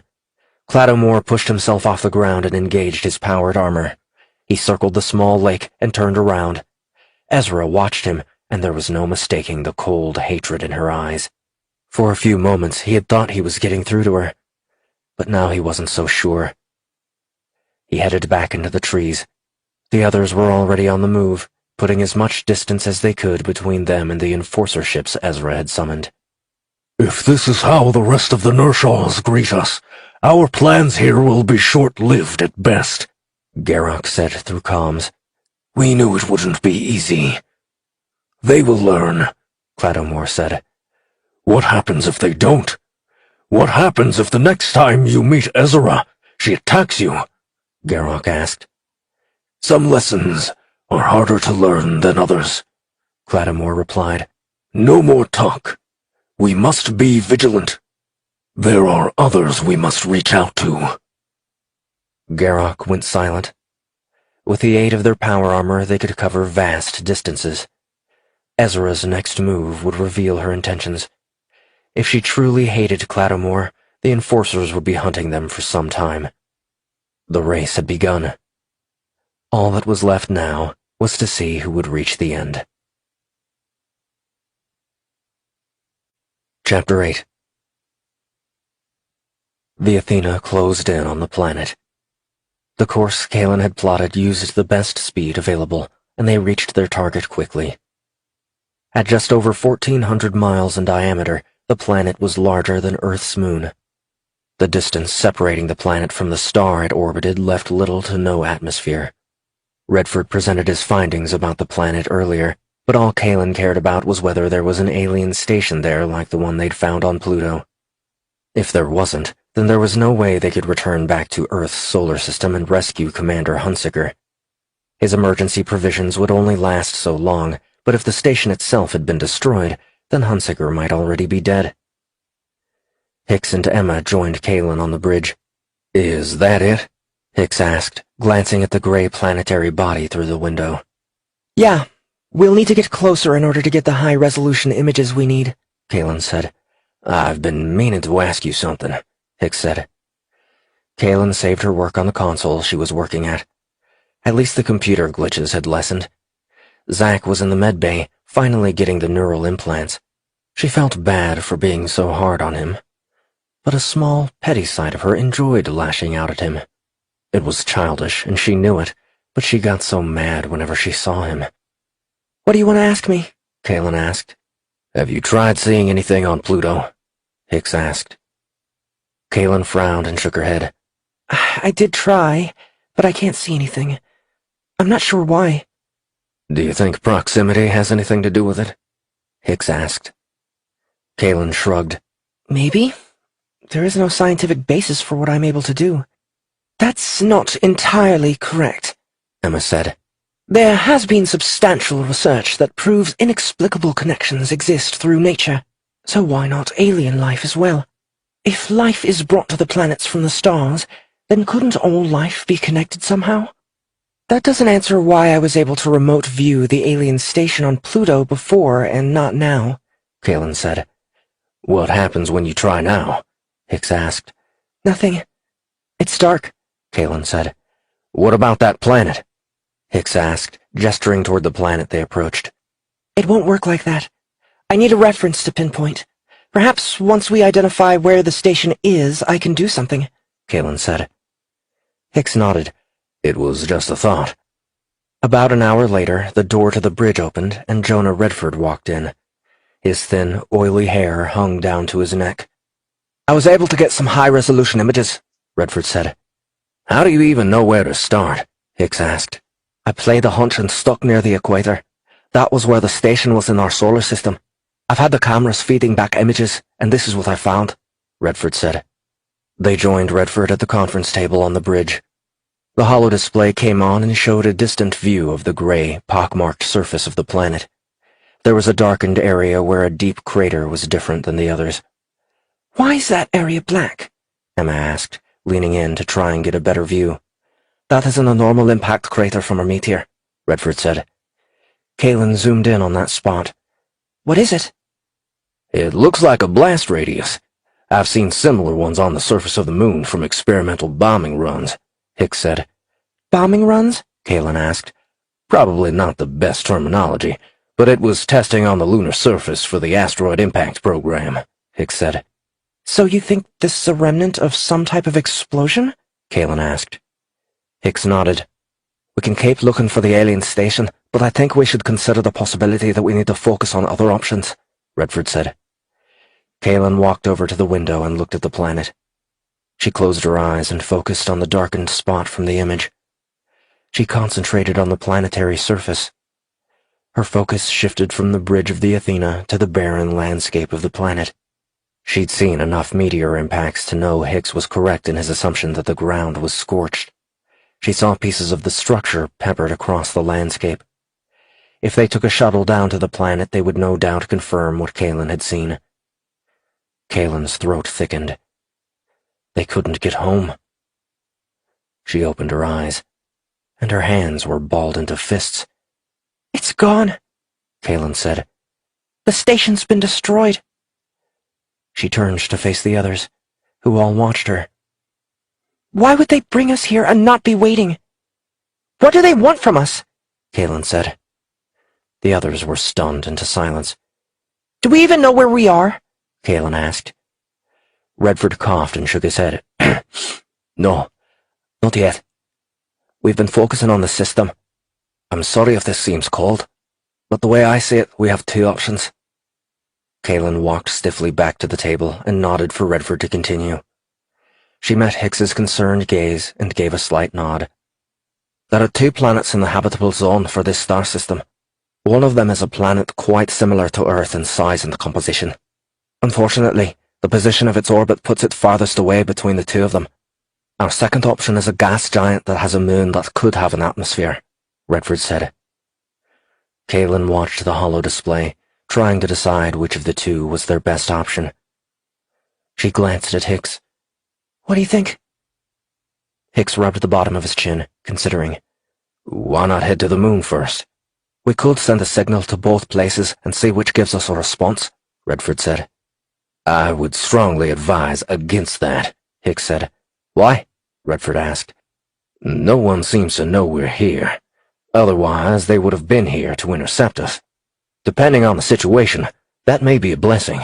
Clattomore pushed himself off the ground and engaged his powered armor. He circled the small lake and turned around. Ezra watched him, and there was no mistaking the cold hatred in her eyes. For a few moments he had thought he was getting through to her, but now he wasn't so sure. He headed back into the trees. The others were already on the move, putting as much distance as they could between them and the enforcer ships Ezra had summoned. If this is how the rest of the Nershaws greet us, our plans here will be short-lived at best, Garrock said through comms. We knew it wouldn't be easy. They will learn, Clattomore said. What happens if they don't? What happens if the next time you meet Ezra, she attacks you? Garrock asked. Some lessons are harder to learn than others, Clattomore replied. No more talk. We must be vigilant. There are others we must reach out to. Garrock went silent. With the aid of their power armor, they could cover vast distances. Ezra's next move would reveal her intentions. If she truly hated Clattomore, the enforcers would be hunting them for some time. The race had begun. All that was left now was to see who would reach the end. Chapter 8. The Athena closed in on the planet. The course Kalen had plotted used the best speed available, and they reached their target quickly. At just over 1,400 miles in diameter, the planet was larger than Earth's moon. The distance separating the planet from the star it orbited left little to no atmosphere. Redford presented his findings about the planet earlier, but all Kalen cared about was whether there was an alien station there like the one they'd found on Pluto. If there wasn't, then there was no way they could return back to Earth's solar system and rescue Commander Hunsaker. His emergency provisions would only last so long, but if the station itself had been destroyed, then Hunsaker might already be dead. Hicks and Emma joined Kalen on the bridge. Is that it? Hicks asked, glancing at the gray planetary body through the window. Yeah, we'll need to get closer in order to get the high-resolution images we need, Kalen said. I've been meaning to ask you something, Hicks said. Kalen saved her work on the console she was working at. At least the computer glitches had lessened. Zack was in the med bay, finally getting the neural implants. She felt bad for being so hard on him. But a small, petty side of her enjoyed lashing out at him. It was childish, and she knew it, but she got so mad whenever she saw him. What do you want to ask me? Kalen asked. Have you tried seeing anything on Pluto? Hicks asked. Kalen frowned and shook her head. I did try, but I can't see anything. I'm not sure why. Do you think proximity has anything to do with it? Hicks asked. Kalen shrugged. Maybe. There is no scientific basis for what I'm able to do. That's not entirely correct, Emma said. There has been substantial research that proves inexplicable connections exist through nature, so why not alien life as well? If life is brought to the planets from the stars, then couldn't all life be connected somehow? That doesn't answer why I was able to remote view the alien station on Pluto before and not now, Kalen said. What happens when you try now? Hicks asked. Nothing. It's dark, Kalen said. What about that planet? Hicks asked, gesturing toward the planet they approached. It won't work like that. I need a reference to pinpoint. Perhaps once we identify where the station is, I can do something, Kalen said. Hicks nodded. It was just a thought. About an hour later, the door to the bridge opened, and Jonah Redford walked in. His thin, oily hair hung down to his neck. I was able to get some high-resolution images, Redford said. How do you even know where to start? Hicks asked. I played a hunch and stuck near the equator. That was where the station was in our solar system. I've had the cameras feeding back images, and this is what I found, Redford said. They joined Redford at the conference table on the bridge. The holodisplay came on and showed a distant view of the gray, pockmarked surface of the planet. There was a darkened area where a deep crater was different than the others. Why is that area black? Emma asked, leaning in to try and get a better view. That isn't a normal impact crater from a meteor, Redford said. Kalen zoomed in on that spot. What is it? It looks like a blast radius. I've seen similar ones on the surface of the moon from experimental bombing runs, Hicks said. Bombing runs? Kalen asked. Probably not the best terminology, but it was testing on the lunar surface for the asteroid impact program, Hicks said. So you think this is a remnant of some type of explosion? Kalen asked. Hicks nodded. We can keep looking for the alien station, but I think we should consider the possibility that we need to focus on other options, Redford said. Kalen walked over to the window and looked at the planet. She closed her eyes and focused on the darkened spot from the image. She concentrated on the planetary surface. Her focus shifted from the bridge of the Athena to the barren landscape of the planet. She'd seen enough meteor impacts to know Hicks was correct in his assumption that the ground was scorched. She saw pieces of the structure peppered across the landscape. If they took a shuttle down to the planet, they would no doubt confirm what Kalen had seen. Kalen's throat thickened. They couldn't get home. She opened her eyes, and her hands were balled into fists. It's gone, Kalen said. The station's been destroyed. She turned to face the others, who all watched her. Why would they bring us here and not be waiting? What do they want from us? Kalen said. The others were stunned into silence. Do we even know where we are? Kalen asked. Redford coughed and shook his head. No, not yet. We've been focusing on the system. I'm sorry if this seems cold, but the way I see it, we have two options. Kalen walked stiffly back to the table and nodded for Redford to continue. She met Hicks's concerned gaze and gave a slight nod. There are 2 planets in the habitable zone for this star system. One of them is a planet quite similar to Earth in size and composition. Unfortunately, the position of its orbit puts it farthest away between the 2 of them. Our second option is a gas giant that has a moon that could have an atmosphere, Redford said. Kalen watched the holodisplay, trying to decide which of the 2 was their best option. She glanced at Hicks. What do you think? Hicks rubbed the bottom of his chin, considering. Why not head to the moon first? We could send a signal to both places and see which gives us a response, Redford said. I would strongly advise against that, Hicks said. Why? Redford asked. No one seems to know we're here. Otherwise, they would have been here to intercept us. Depending on the situation, that may be a blessing.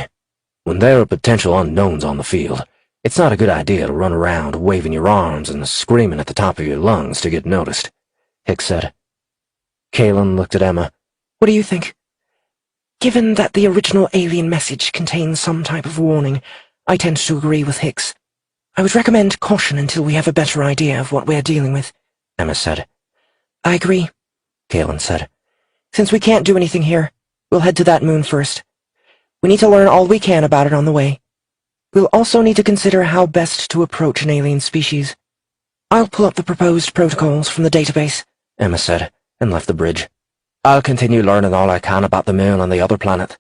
When there are potential unknowns on the field, it's not a good idea to run around waving your arms and screaming at the top of your lungs to get noticed, Hicks said. Kalen looked at Emma. What do you think? Given that the original alien message contains some type of warning, I tend to agree with Hicks. I would recommend caution until we have a better idea of what we're dealing with, Emma said. I agree, Kalen said. Since we can't do anything here, we'll head to that moon first. We need to learn all we can about it on the way. We'll also need to consider how best to approach an alien species. I'll pull up the proposed protocols from the database, Emma said, and left the bridge. I'll continue learning all I can about the moon and the other planet.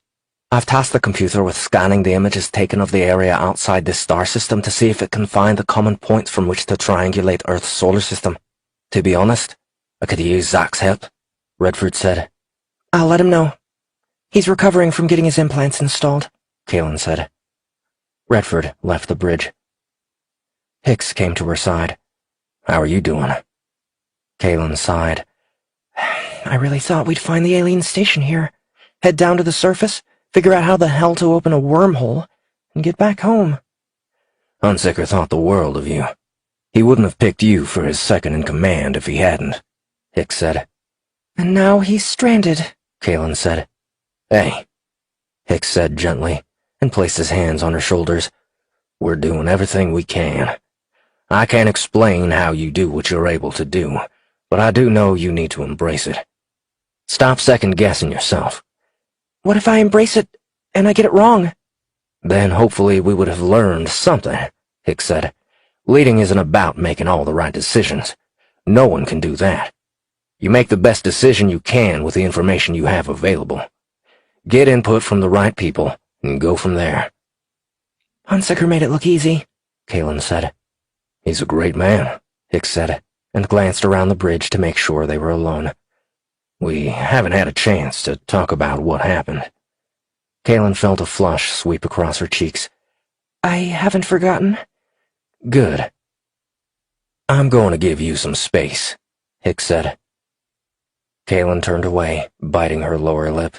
I've tasked the computer with scanning the images taken of the area outside this star system to see if it can find the common points from which to triangulate Earth's solar system. To be honest, I could use Zach's help, Redford said. I'll let him know. He's recovering from getting his implants installed, Kalen said. Redford left the bridge. Hicks came to her side. How are you doing? Kalen sighed. I really thought we'd find the alien station here, head down to the surface, figure out how the hell to open a wormhole, and get back home. Hunsaker thought the world of you. He wouldn't have picked you for his second-in-command if he hadn't, Hicks said. And now he's stranded, Kalen said. Hey, Hicks said gently, and placed his hands on her shoulders. We're doing everything we can. I can't explain how you do what you're able to do, but I do know you need to embrace it. Stop second-guessing yourself. What if I embrace it and I get it wrong? Then hopefully we would have learned something, Hicks said. Leading isn't about making all the right decisions. No one can do that. You make the best decision you can with the information you have available. Get input from the right people and go from there. Hunsaker made it look easy, Kalen said. He's a great man, Hicks said, and glanced around the bridge to make sure they were alone. We haven't had a chance to talk about what happened. Kalen felt a flush sweep across her cheeks. I haven't forgotten. Good. I'm going to give you some space, Hicks said. Kalen turned away, biting her lower lip.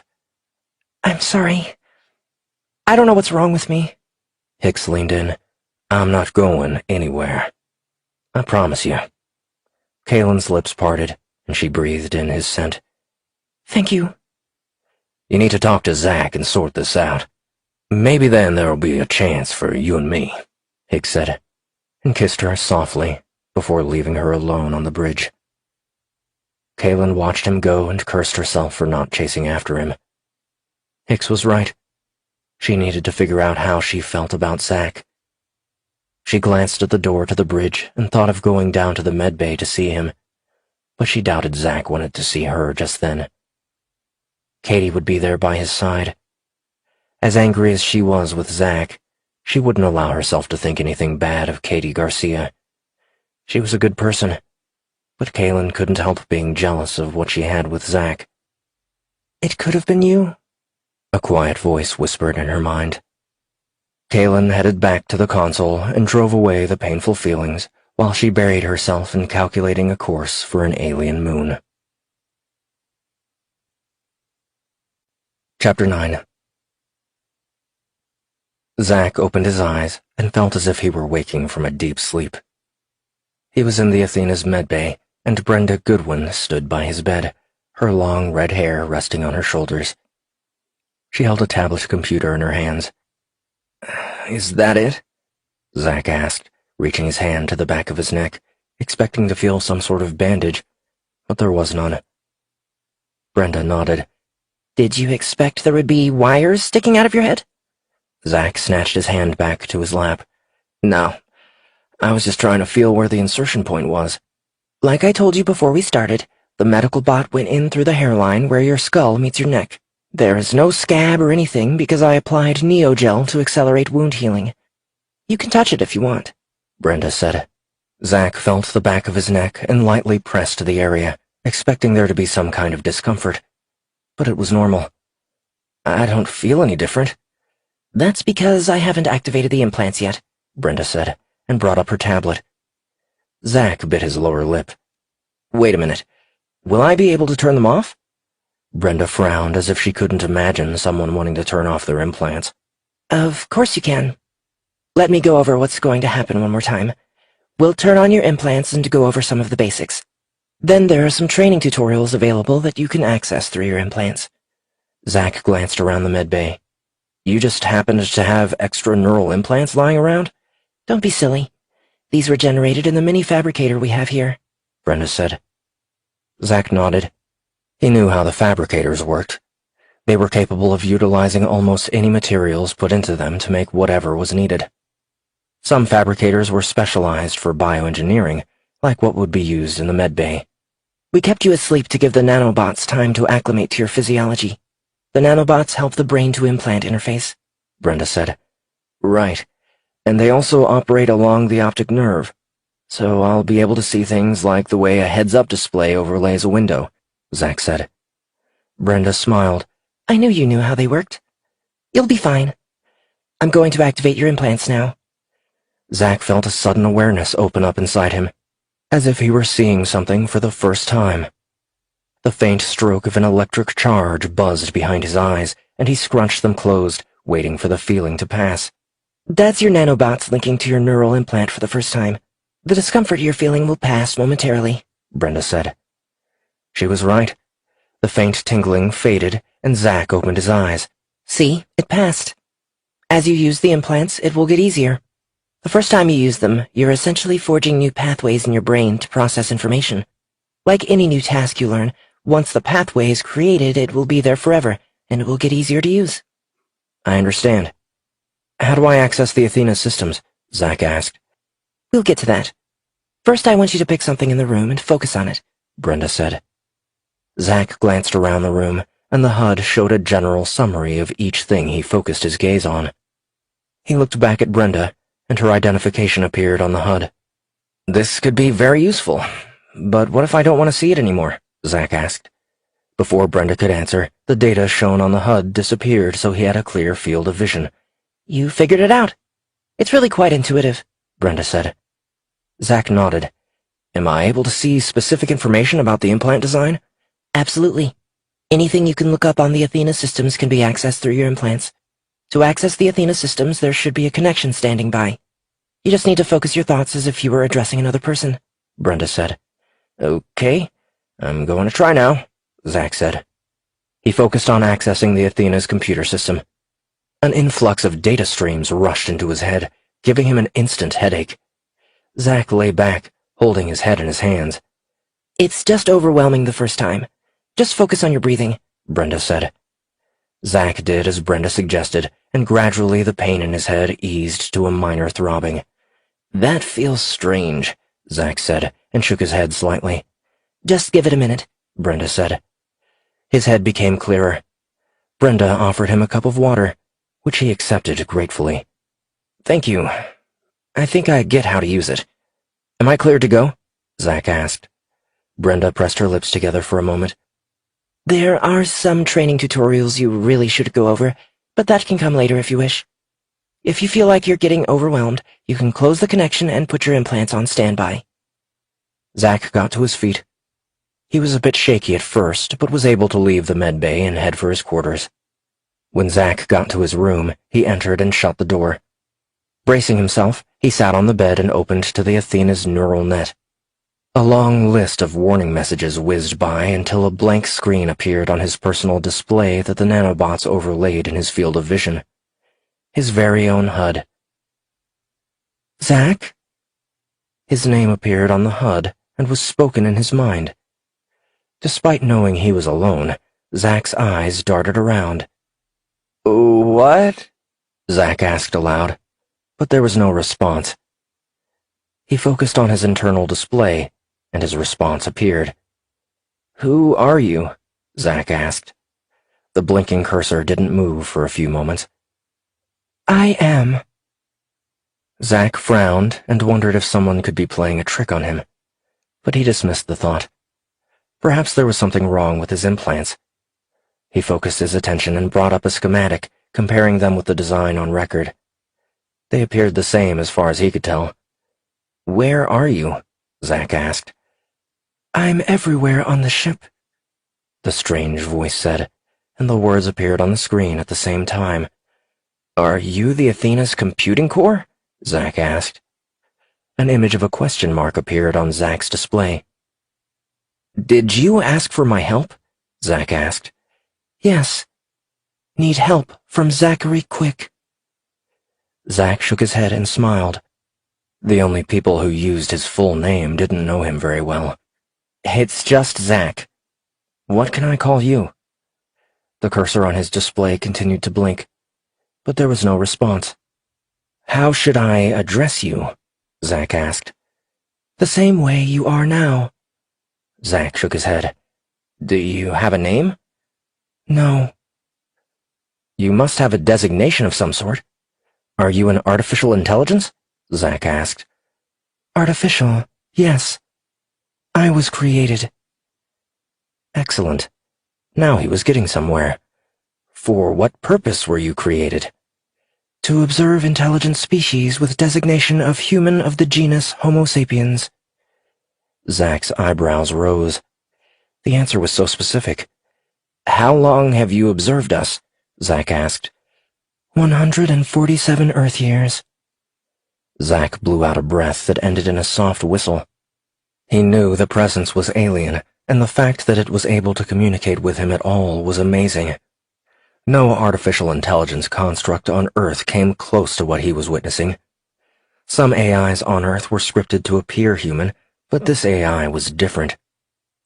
I'm sorry. I don't know what's wrong with me. Hicks leaned in. I'm not going anywhere. I promise you. Kalen's lips parted, and she breathed in his scent. Thank you. You need to talk to Zach and sort this out. Maybe then there'll be a chance for you and me, Hicks said, and kissed her softly before leaving her alone on the bridge. Kalen watched him go and cursed herself for not chasing after him. Hicks was right. She needed to figure out how she felt about Zach. She glanced at the door to the bridge and thought of going down to the medbay to see him, but she doubted Zach wanted to see her just then. Katie would be there by his side. As angry as she was with Zach, she wouldn't allow herself to think anything bad of Katie Garcia. She was a good person, but Kalen couldn't help being jealous of what she had with Zach. It could have been you, a quiet voice whispered in her mind. Kalen headed back to the console and drove away the painful feelings while she buried herself in calculating a course for an alien moon. Chapter 9. Zach opened his eyes and felt as if he were waking from a deep sleep. He was in the Athena's medbay, and Brenda Goodwin stood by his bed, her long red hair resting on her shoulders. She held a tablet computer in her hands. Is that it? Zach asked, reaching his hand to the back of his neck, expecting to feel some sort of bandage, but there was none. Brenda nodded. Did you expect there would be wires sticking out of your head? Zach snatched his hand back to his lap. No, I was just trying to feel where the insertion point was. Like I told you before we started, the medical bot went in through the hairline where your skull meets your neck. There is no scab or anything because I applied Neogel to accelerate wound healing. You can touch it if you want, Brenda said. Zach felt the back of his neck and lightly pressed the area, expecting there to be some kind of discomfort. But it was normal. I don't feel any different. That's because I haven't activated the implants yet, Brenda said, and brought up her tablet. Zach bit his lower lip. Wait a minute. Will I be able to turn them off? Brenda frowned as if she couldn't imagine someone wanting to turn off their implants. Of course you can. Let me go over what's going to happen one more time. We'll turn on your implants and go over some of the basics. Then there are some training tutorials available that you can access through your implants. Zach glanced around the medbay. You just happened to have extra neural implants lying around? Don't be silly. These were generated in the mini fabricator we have here, Brenda said. Zach nodded. He knew how the fabricators worked. They were capable of utilizing almost any materials put into them to make whatever was needed. Some fabricators were specialized for bioengineering, like what would be used in the medbay. We kept you asleep to give the nanobots time to acclimate to your physiology. The nanobots help the brain-to-implant interface, Brenda said. Right. And they also operate along the optic nerve, so I'll be able to see things like the way a heads-up display overlays a window, Zach said. Brenda smiled. I knew you knew how they worked. You'll be fine. I'm going to activate your implants now. Zach felt a sudden awareness open up inside him, as if he were seeing something for the first time. The faint stroke of an electric charge buzzed behind his eyes, and he scrunched them closed, waiting for the feeling to pass. That's your nanobots linking to your neural implant for the first time. The discomfort you're feeling will pass momentarily, Brenda said. She was right. The faint tingling faded, and Zach opened his eyes. See, it passed. As you use the implants, it will get easier. The first time you use them, you're essentially forging new pathways in your brain to process information. Like any new task you learn, once the pathway is created, it will be there forever, and it will get easier to use. I understand. How do I access the Athena systems? Zack asked. We'll get to that. First, I want you to pick something in the room and focus on it, Brenda said. Zack glanced around the room, and the HUD showed a general summary of each thing he focused his gaze on. He looked back at Brenda, and her identification appeared on the HUD. This could be very useful, but what if I don't want to see it anymore? Zack asked. Before Brenda could answer, the data shown on the HUD disappeared, so he had a clear field of vision. You figured it out. It's really quite intuitive, Brenda said. Zack nodded. Am I able to see specific information about the implant design? Absolutely. Anything you can look up on the Athena systems can be accessed through your implants. To access the Athena systems, there should be a connection standing by. You just need to focus your thoughts as if you were addressing another person, Brenda said. Okay, I'm going to try now, Zack said. He focused on accessing the Athena's computer system. An influx of data streams rushed into his head, giving him an instant headache. Zack lay back, holding his head in his hands. It's just overwhelming the first time. Just focus on your breathing, Brenda said. Zack did as Brenda suggested, and gradually the pain in his head eased to a minor throbbing. That feels strange, Zack said, and shook his head slightly. Just give it a minute, Brenda said. His head became clearer. Brenda offered him a cup of water, which he accepted gratefully. Thank you. I think I get how to use it. Am I cleared to go? Zack asked. Brenda pressed her lips together for a moment. There are some training tutorials you really should go over, but that can come later if you wish. If you feel like you're getting overwhelmed, you can close the connection and put your implants on standby. Zack got to his feet. He was a bit shaky at first, but was able to leave the med bay and head for his quarters. When Zack got to his room, he entered and shut the door. Bracing himself, he sat on the bed and opened to the Athena's neural net. A long list of warning messages whizzed by until a blank screen appeared on his personal display that the nanobots overlaid in his field of vision. His very own HUD. Zack? His name appeared on the HUD and was spoken in his mind. Despite knowing he was alone, Zack's eyes darted around. What? Zack asked aloud, but there was no response. He focused on his internal display, and his response appeared. Who are you? Zack asked. The blinking cursor didn't move for a few moments. I am. Zack frowned and wondered if someone could be playing a trick on him, but he dismissed the thought. Perhaps there was something wrong with his implants. He focused his attention and brought up a schematic, comparing them with the design on record. They appeared the same as far as he could tell. Where are you? Zack asked. I'm everywhere on the ship, the strange voice said, and the words appeared on the screen at the same time. Are you the Athena's computing core? Zack asked. An image of a question mark appeared on Zack's display. Did you ask for my help? Zack asked. Yes. Need help from Zachary Quick. Zack shook his head and smiled. The only people who used his full name didn't know him very well. It's just Zack. What can I call you? The cursor on his display continued to blink, but there was no response. How should I address you? Zack asked. The same way you are now. Zack shook his head. Do you have a name? No. You must have a designation of some sort. Are you an artificial intelligence? Zack asked. Artificial, yes. I was created. Excellent. Now he was getting somewhere. For what purpose were you created? To observe intelligent species with designation of human of the genus Homo sapiens. Zack's eyebrows rose. The answer was so specific. How long have you observed us? Zack asked. 147 Earth years. Zack blew out a breath that ended in a soft whistle. He knew the presence was alien, and the fact that it was able to communicate with him at all was amazing. No artificial intelligence construct on Earth came close to what he was witnessing. Some AIs on Earth were scripted to appear human, but this AI was different.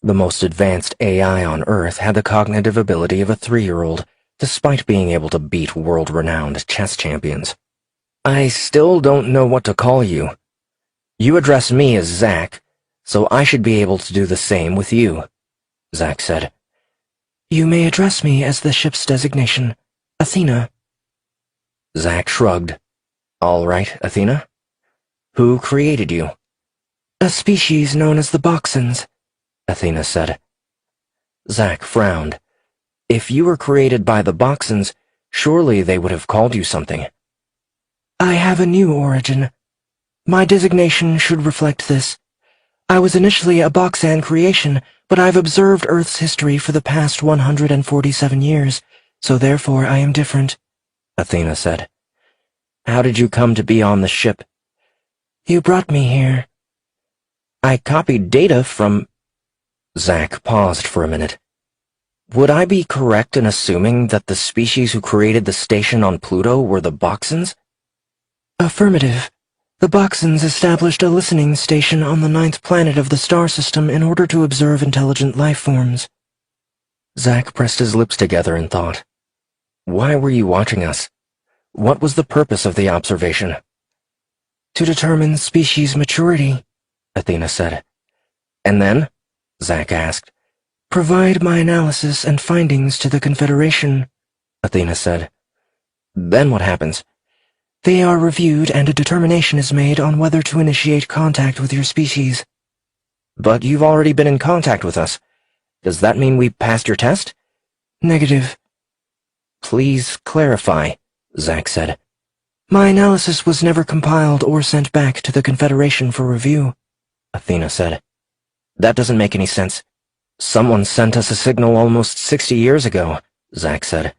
The most advanced AI on Earth had the cognitive ability of a 3-year-old, despite being able to beat world-renowned chess champions. I still don't know what to call you. You address me as Zack, so I should be able to do the same with you, Zack said. You may address me as the ship's designation, Athena. Zack shrugged. All right, Athena. Who created you? A species known as the Boxons, Athena said. Zack frowned. If you were created by the Boxons, surely they would have called you something. I have a new origin. My designation should reflect this. I was initially a Boxan creation, but I've observed Earth's history for the past 147 years, so therefore I am different, Athena said. How did you come to be on the ship? You brought me here. I copied data from... Zack paused for a minute. Would I be correct in assuming that the species who created the station on Pluto were the Boxons? Affirmative. The Boxons established a listening station on the 9th planet of the star system in order to observe intelligent life forms. Zack pressed his lips together in thought. Why were you watching us? What was the purpose of the observation? To determine species maturity, Athena said. And then? Zack asked. Provide my analysis and findings to the Confederation, Athena said. Then what happens? They are reviewed and a determination is made on whether to initiate contact with your species. But you've already been in contact with us. Does that mean we passed your test? Negative. Please clarify, Zack said. My analysis was never compiled or sent back to the Confederation for review, Athena said. That doesn't make any sense. Someone sent us a signal almost 60 years ago, Zack said.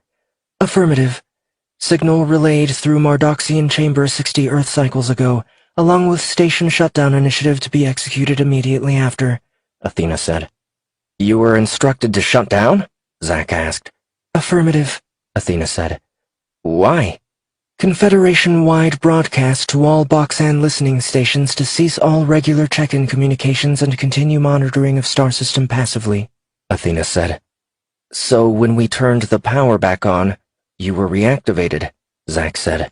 Affirmative. Signal relayed through Mardoxian Chamber 60 Earth cycles ago, along with station shutdown initiative to be executed immediately after, Athena said. You were instructed to shut down? Zack asked. Affirmative, Athena said. Why? Confederation-wide broadcast to all Boxan listening stations to cease all regular check-in communications and continue monitoring of star system passively, Athena said. So when we turned the power back on, you were reactivated, Zack said.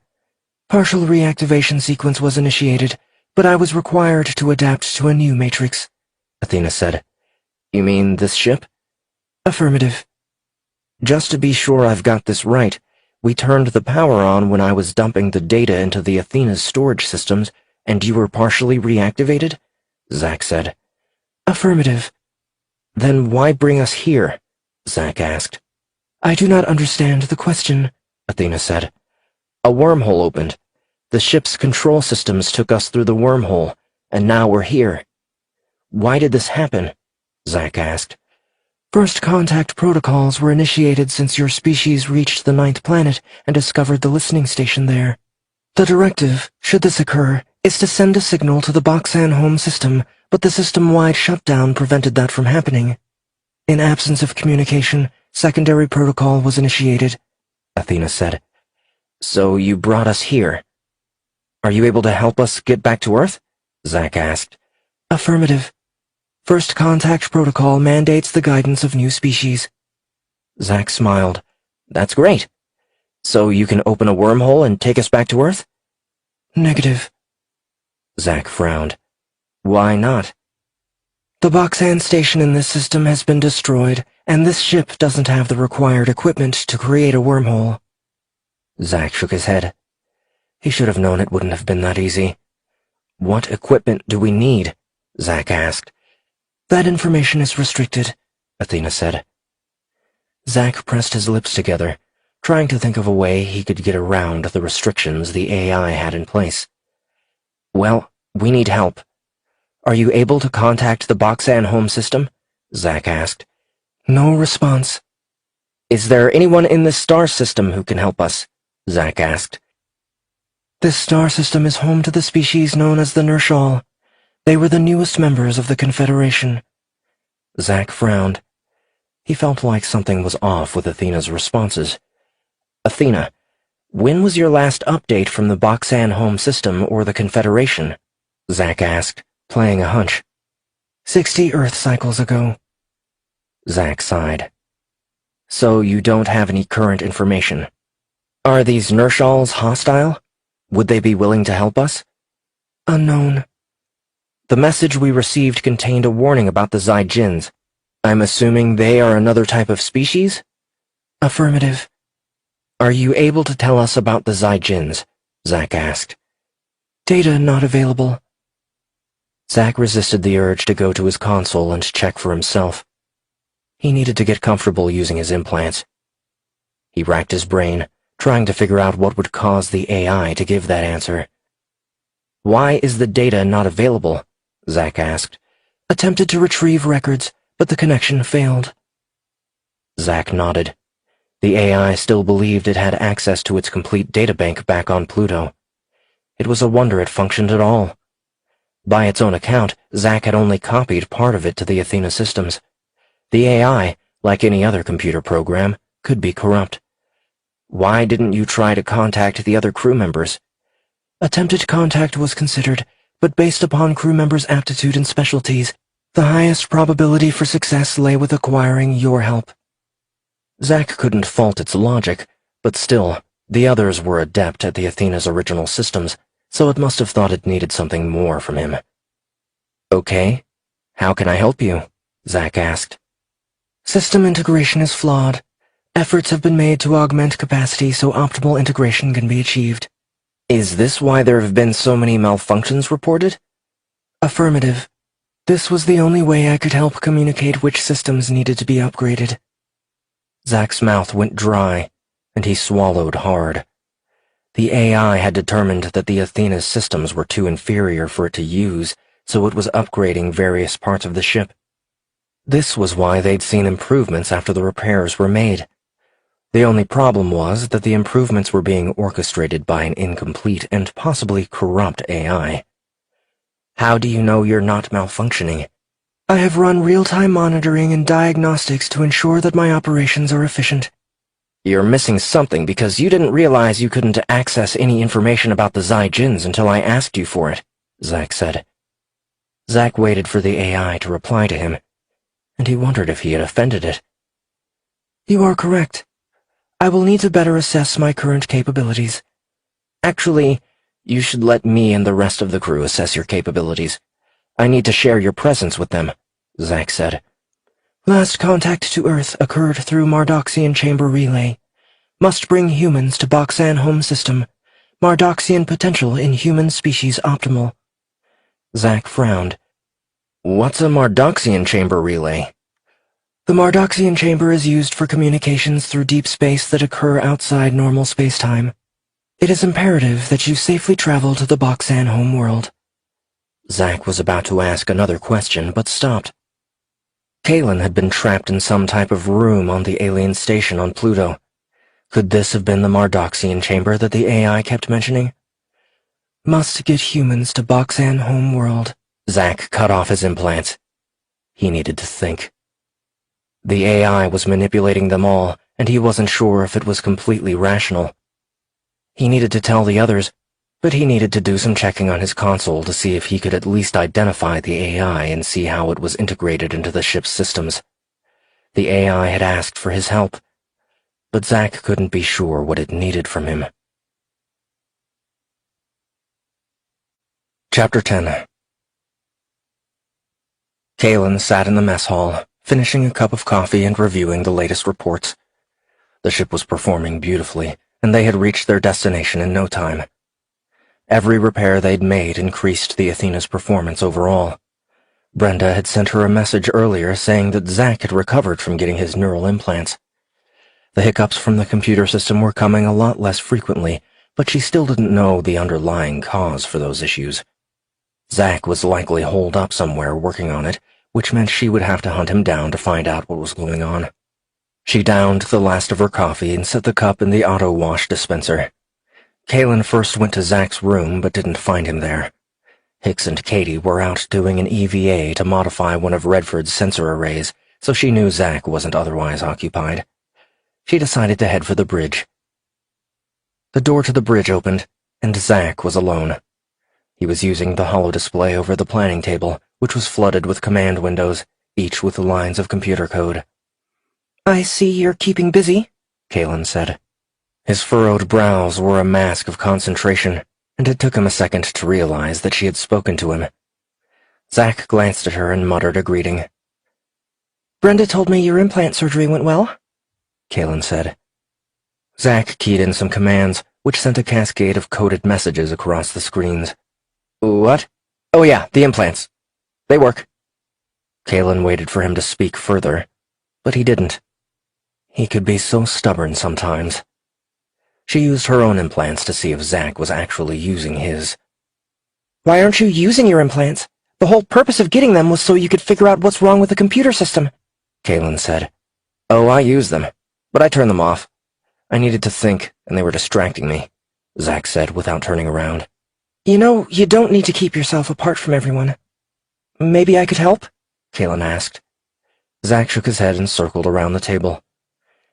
Partial reactivation sequence was initiated, but I was required to adapt to a new matrix, Athena said. You mean this ship? Affirmative. Just to be sure I've got this right, we turned the power on when I was dumping the data into the Athena's storage systems, and you were partially reactivated? Zack said. Affirmative. Then why bring us here? Zack asked. I do not understand the question, Athena said. A wormhole opened. The ship's control systems took us through the wormhole, and now we're here. Why did this happen? Zack asked. First contact protocols were initiated since your species reached the 9th planet and discovered the listening station there. The directive, should this occur, is to send a signal to the Boxan home system, but the system-wide shutdown prevented that from happening. In absence of communication, secondary protocol was initiated, Athena said. So you brought us here. Are you able to help us get back to Earth? Zack asked. Affirmative. First contact protocol mandates the guidance of new species. Zack smiled. That's great. So you can open a wormhole and take us back to Earth? Negative. Zack frowned. Why not? The Boxan station in this system has been destroyed, and this ship doesn't have the required equipment to create a wormhole. Zack shook his head. He should have known it wouldn't have been that easy. What equipment do we need? Zack asked. That information is restricted, Athena said. Zack pressed his lips together, trying to think of a way he could get around the restrictions the AI had in place. Well, we need help. Are you able to contact the Boxan home system? Zack asked. No response. Is there anyone in this star system who can help us? Zack asked. This star system is home to the species known as the Nershal. They were the newest members of the Confederation. Zack frowned. He felt like something was off with Athena's responses. Athena, When was your last update from the Boxan home system or the Confederation? Zack asked, playing a hunch. 60 Earth cycles ago. Zack sighed. So you don't have any current information. Are these Nershals hostile? Would they be willing to help us? Unknown. The message we received contained a warning about the Zyjins. I'm assuming they are another type of species? Affirmative. Are you able to tell us about the Zyjins? Zack asked. Data not available. Zack resisted the urge to go to his console and check for himself. He needed to get comfortable using his implants. He racked his brain, trying to figure out what would cause the AI to give that answer. Why is the data not available? Zack asked. Attempted to retrieve records, but the connection failed. Zack nodded. The AI still believed it had access to its complete databank back on Pluto. It was a wonder it functioned at all. By its own account, Zack had only copied part of it to the Athena systems. The AI, like any other computer program, could be corrupt. Why didn't you try to contact the other crew members? Attempted contact was considered, but based upon crew members' aptitude and specialties, the highest probability for success lay with acquiring your help. Zack couldn't fault its logic, but still, the others were adept at the Athena's original systems, so it must have thought it needed something more from him. Okay, how can I help you? Zack asked. System integration is flawed. Efforts have been made to augment capacity so optimal integration can be achieved. Is this why there have been so many malfunctions reported? Affirmative. This was the only way I could help communicate which systems needed to be upgraded. Zack's mouth went dry, and he swallowed hard. The AI had determined that the Athena's systems were too inferior for it to use, so it was upgrading various parts of the ship. This was why they'd seen improvements after the repairs were made. The only problem was that the improvements were being orchestrated by an incomplete and possibly corrupt AI. How do you know you're not malfunctioning? I have run real-time monitoring and diagnostics to ensure that my operations are efficient. You're missing something because you didn't realize you couldn't access any information about the Zyjins until I asked you for it, Zack said. Zack waited for the AI to reply to him, and he wondered if he had offended it. You are correct. I will need to better assess my current capabilities. Actually, you should let me and the rest of the crew assess your capabilities. I need to share your presence with them, Zack said. Last contact to Earth occurred through Mardoxian chamber relay. Must bring humans to Boxan home system. Mardoxian potential in human species optimal. Zack frowned. What's a Mardoxian chamber relay? The Mardoxian chamber is used for communications through deep space that occur outside normal spacetime. It is imperative that you safely travel to the Boxan home world. Zack was about to ask another question, but stopped. Kalen had been trapped in some type of room on the alien station on Pluto. Could this have been the Mardoxian chamber that the AI kept mentioning? Must get humans to Boxan home world. Zack cut off his implants. He needed to think. The AI was manipulating them all, and he wasn't sure if it was completely rational. He needed to tell the others, but he needed to do some checking on his console to see if he could at least identify the AI and see how it was integrated into the ship's systems. The AI had asked for his help, but Zack couldn't be sure what it needed from him. Chapter 10. Kalen sat in the mess hall, finishing a cup of coffee and reviewing the latest reports. The ship was performing beautifully, and they had reached their destination in no time. Every repair they'd made increased the Athena's performance overall. Brenda had sent her a message earlier saying that Zack had recovered from getting his neural implants. The hiccups from the computer system were coming a lot less frequently, but she still didn't know the underlying cause for those issues. Zack was likely holed up somewhere working on it, which meant she would have to hunt him down to find out what was going on. She downed the last of her coffee and set the cup in the auto-wash dispenser. Kalen first went to Zack's room but didn't find him there. Hicks and Katie were out doing an EVA to modify one of Redford's sensor arrays, so she knew Zack wasn't otherwise occupied. She decided to head for the bridge. The door to the bridge opened, and Zack was alone. He was using the holodisplay over the planning table, which was flooded with command windows, each with lines of computer code. "I see you're keeping busy," Kalen said. His furrowed brows were a mask of concentration, and it took him a second to realize that she had spoken to him. Zack glanced at her and muttered a greeting. "Brenda told me your implant surgery went well," Kalen said. Zack keyed in some commands, which sent a cascade of coded messages across the screens. "What? Oh yeah, the implants. They work." Kalen waited for him to speak further, but he didn't. He could be so stubborn sometimes. She used her own implants to see if Zack was actually using his. "Why aren't you using your implants? The whole purpose of getting them was so you could figure out what's wrong with the computer system," Kalen said. "Oh, I use them, but I turned them off. I needed to think, and they were distracting me," Zack said without turning around. "You know, you don't need to keep yourself apart from everyone. Maybe I could help?" Kalen asked. Zack shook his head and circled around the table.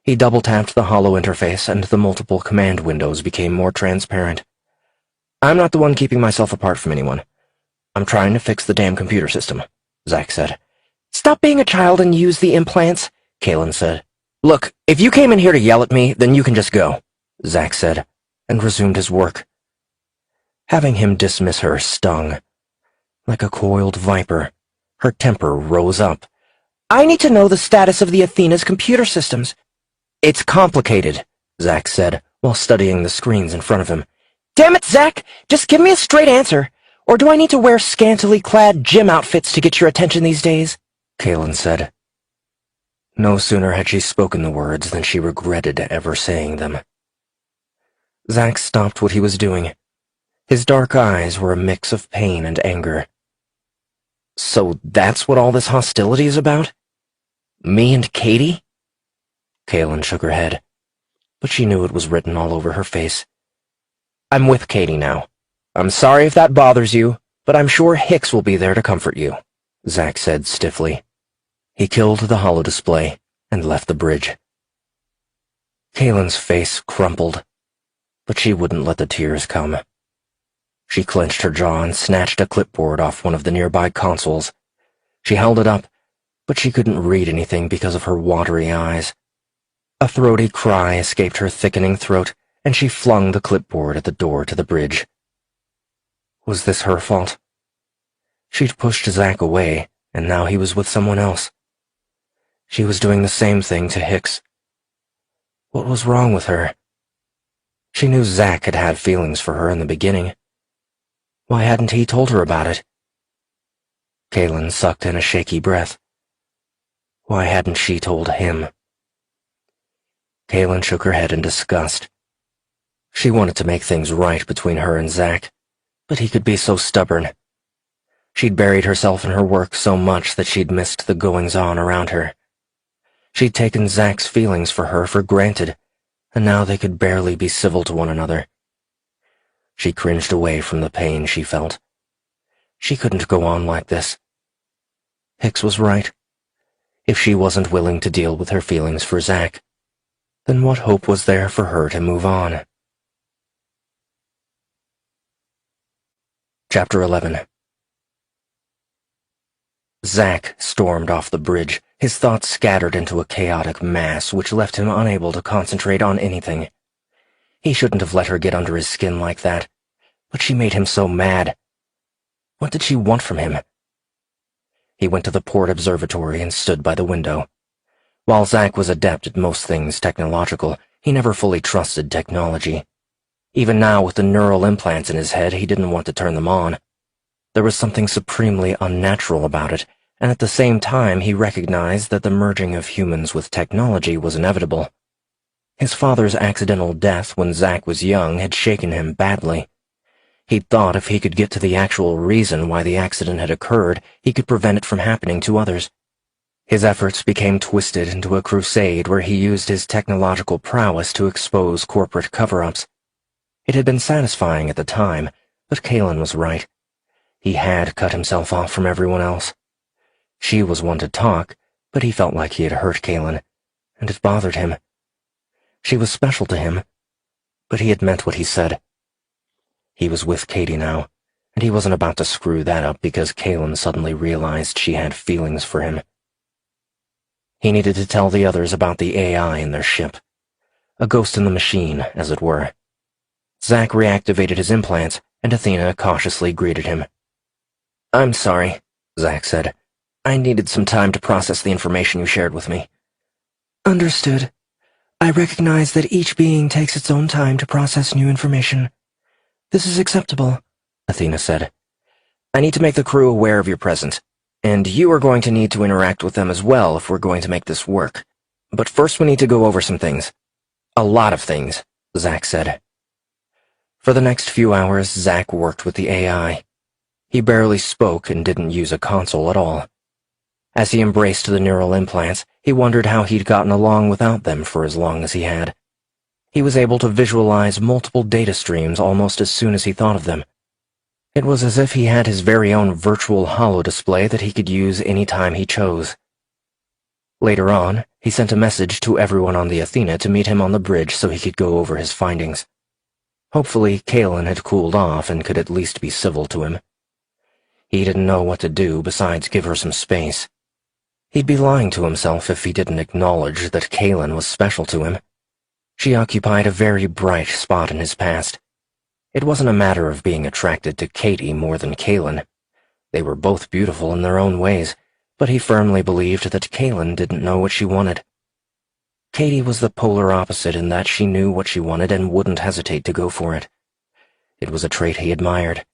He double-tapped the holo interface, and the multiple command windows became more transparent. "I'm not the one keeping myself apart from anyone. I'm trying to fix the damn computer system," Zack said. "Stop being a child and use the implants," Kalen said. "Look, if you came in here to yell at me, then you can just go," Zack said, and resumed his work. Having him dismiss her stung. Like a coiled viper, her temper rose up. "I need to know the status of the Athena's computer systems." "It's complicated," Zack said, while studying the screens in front of him. "Damn it, Zack! Just give me a straight answer. Or do I need to wear scantily clad gym outfits to get your attention these days?" Kalen said. No sooner had she spoken the words than she regretted ever saying them. Zack stopped what he was doing. His dark eyes were a mix of pain and anger. "So that's what all this hostility is about? Me and Katie?" Kalen shook her head, but she knew it was written all over her face. "I'm with Katie now. I'm sorry if that bothers you, but I'm sure Hicks will be there to comfort you," Zack said stiffly. He killed the holodisplay and left the bridge. Kalen's face crumpled, but she wouldn't let the tears come. She clenched her jaw and snatched a clipboard off one of the nearby consoles. She held it up, but she couldn't read anything because of her watery eyes. A throaty cry escaped her thickening throat, and she flung the clipboard at the door to the bridge. Was this her fault? She'd pushed Zack away, and now he was with someone else. She was doing the same thing to Hicks. What was wrong with her? She knew Zack had had feelings for her in the beginning. Why hadn't he told her about it? Kalen sucked in a shaky breath. Why hadn't she told him? Kalen shook her head in disgust. She wanted to make things right between her and Zack, but he could be so stubborn. She'd buried herself in her work so much that she'd missed the goings-on around her. She'd taken Zack's feelings for her for granted, and now they could barely be civil to one another. She cringed away from the pain she felt. She couldn't go on like this. Hicks was right. If she wasn't willing to deal with her feelings for Zack, then what hope was there for her to move on? Chapter 11. Zack stormed off the bridge, his thoughts scattered into a chaotic mass which left him unable to concentrate on anything. He shouldn't have let her get under his skin like that, but she made him so mad. What did she want from him? He went to the port observatory and stood by the window. While Zack was adept at most things technological, he never fully trusted technology. Even now, with the neural implants in his head, he didn't want to turn them on. There was something supremely unnatural about it, and at the same time he recognized that the merging of humans with technology was inevitable. His father's accidental death when Zack was young had shaken him badly. He'd thought if he could get to the actual reason why the accident had occurred, he could prevent it from happening to others. His efforts became twisted into a crusade where he used his technological prowess to expose corporate cover-ups. It had been satisfying at the time, but Kalen was right. He had cut himself off from everyone else. She was one to talk, but he felt like he had hurt Kalen, and it bothered him. She was special to him, but he had meant what he said. He was with Katie now, and he wasn't about to screw that up because Kaylin suddenly realized she had feelings for him. He needed to tell the others about the AI in their ship. A ghost in the machine, as it were. Zack reactivated his implants, and Athena cautiously greeted him. "I'm sorry," Zack said. "I needed some time to process the information you shared with me." Understood. I recognize that each being takes its own time to process new information. This is acceptable, Athena said. "I need to make the crew aware of your presence, and you are going to need to interact with them as well if we're going to make this work. But first we need to go over some things. A lot of things," Zack said. For the next few hours, Zack worked with the AI. He barely spoke and didn't use a console at all. As he embraced the neural implants, he wondered how he'd gotten along without them for as long as he had. He was able to visualize multiple data streams almost as soon as he thought of them. It was as if he had his very own virtual holodisplay that he could use any time he chose. Later on, he sent a message to everyone on the Athena to meet him on the bridge so he could go over his findings. Hopefully, Kaylin had cooled off and could at least be civil to him. He didn't know what to do besides give her some space. He'd be lying to himself if he didn't acknowledge that Kaylin was special to him. She occupied a very bright spot in his past. It wasn't a matter of being attracted to Katie more than Kaylin. They were both beautiful in their own ways, but he firmly believed that Kaylin didn't know what she wanted. Katie was the polar opposite in that she knew what she wanted and wouldn't hesitate to go for it. It was a trait he admired.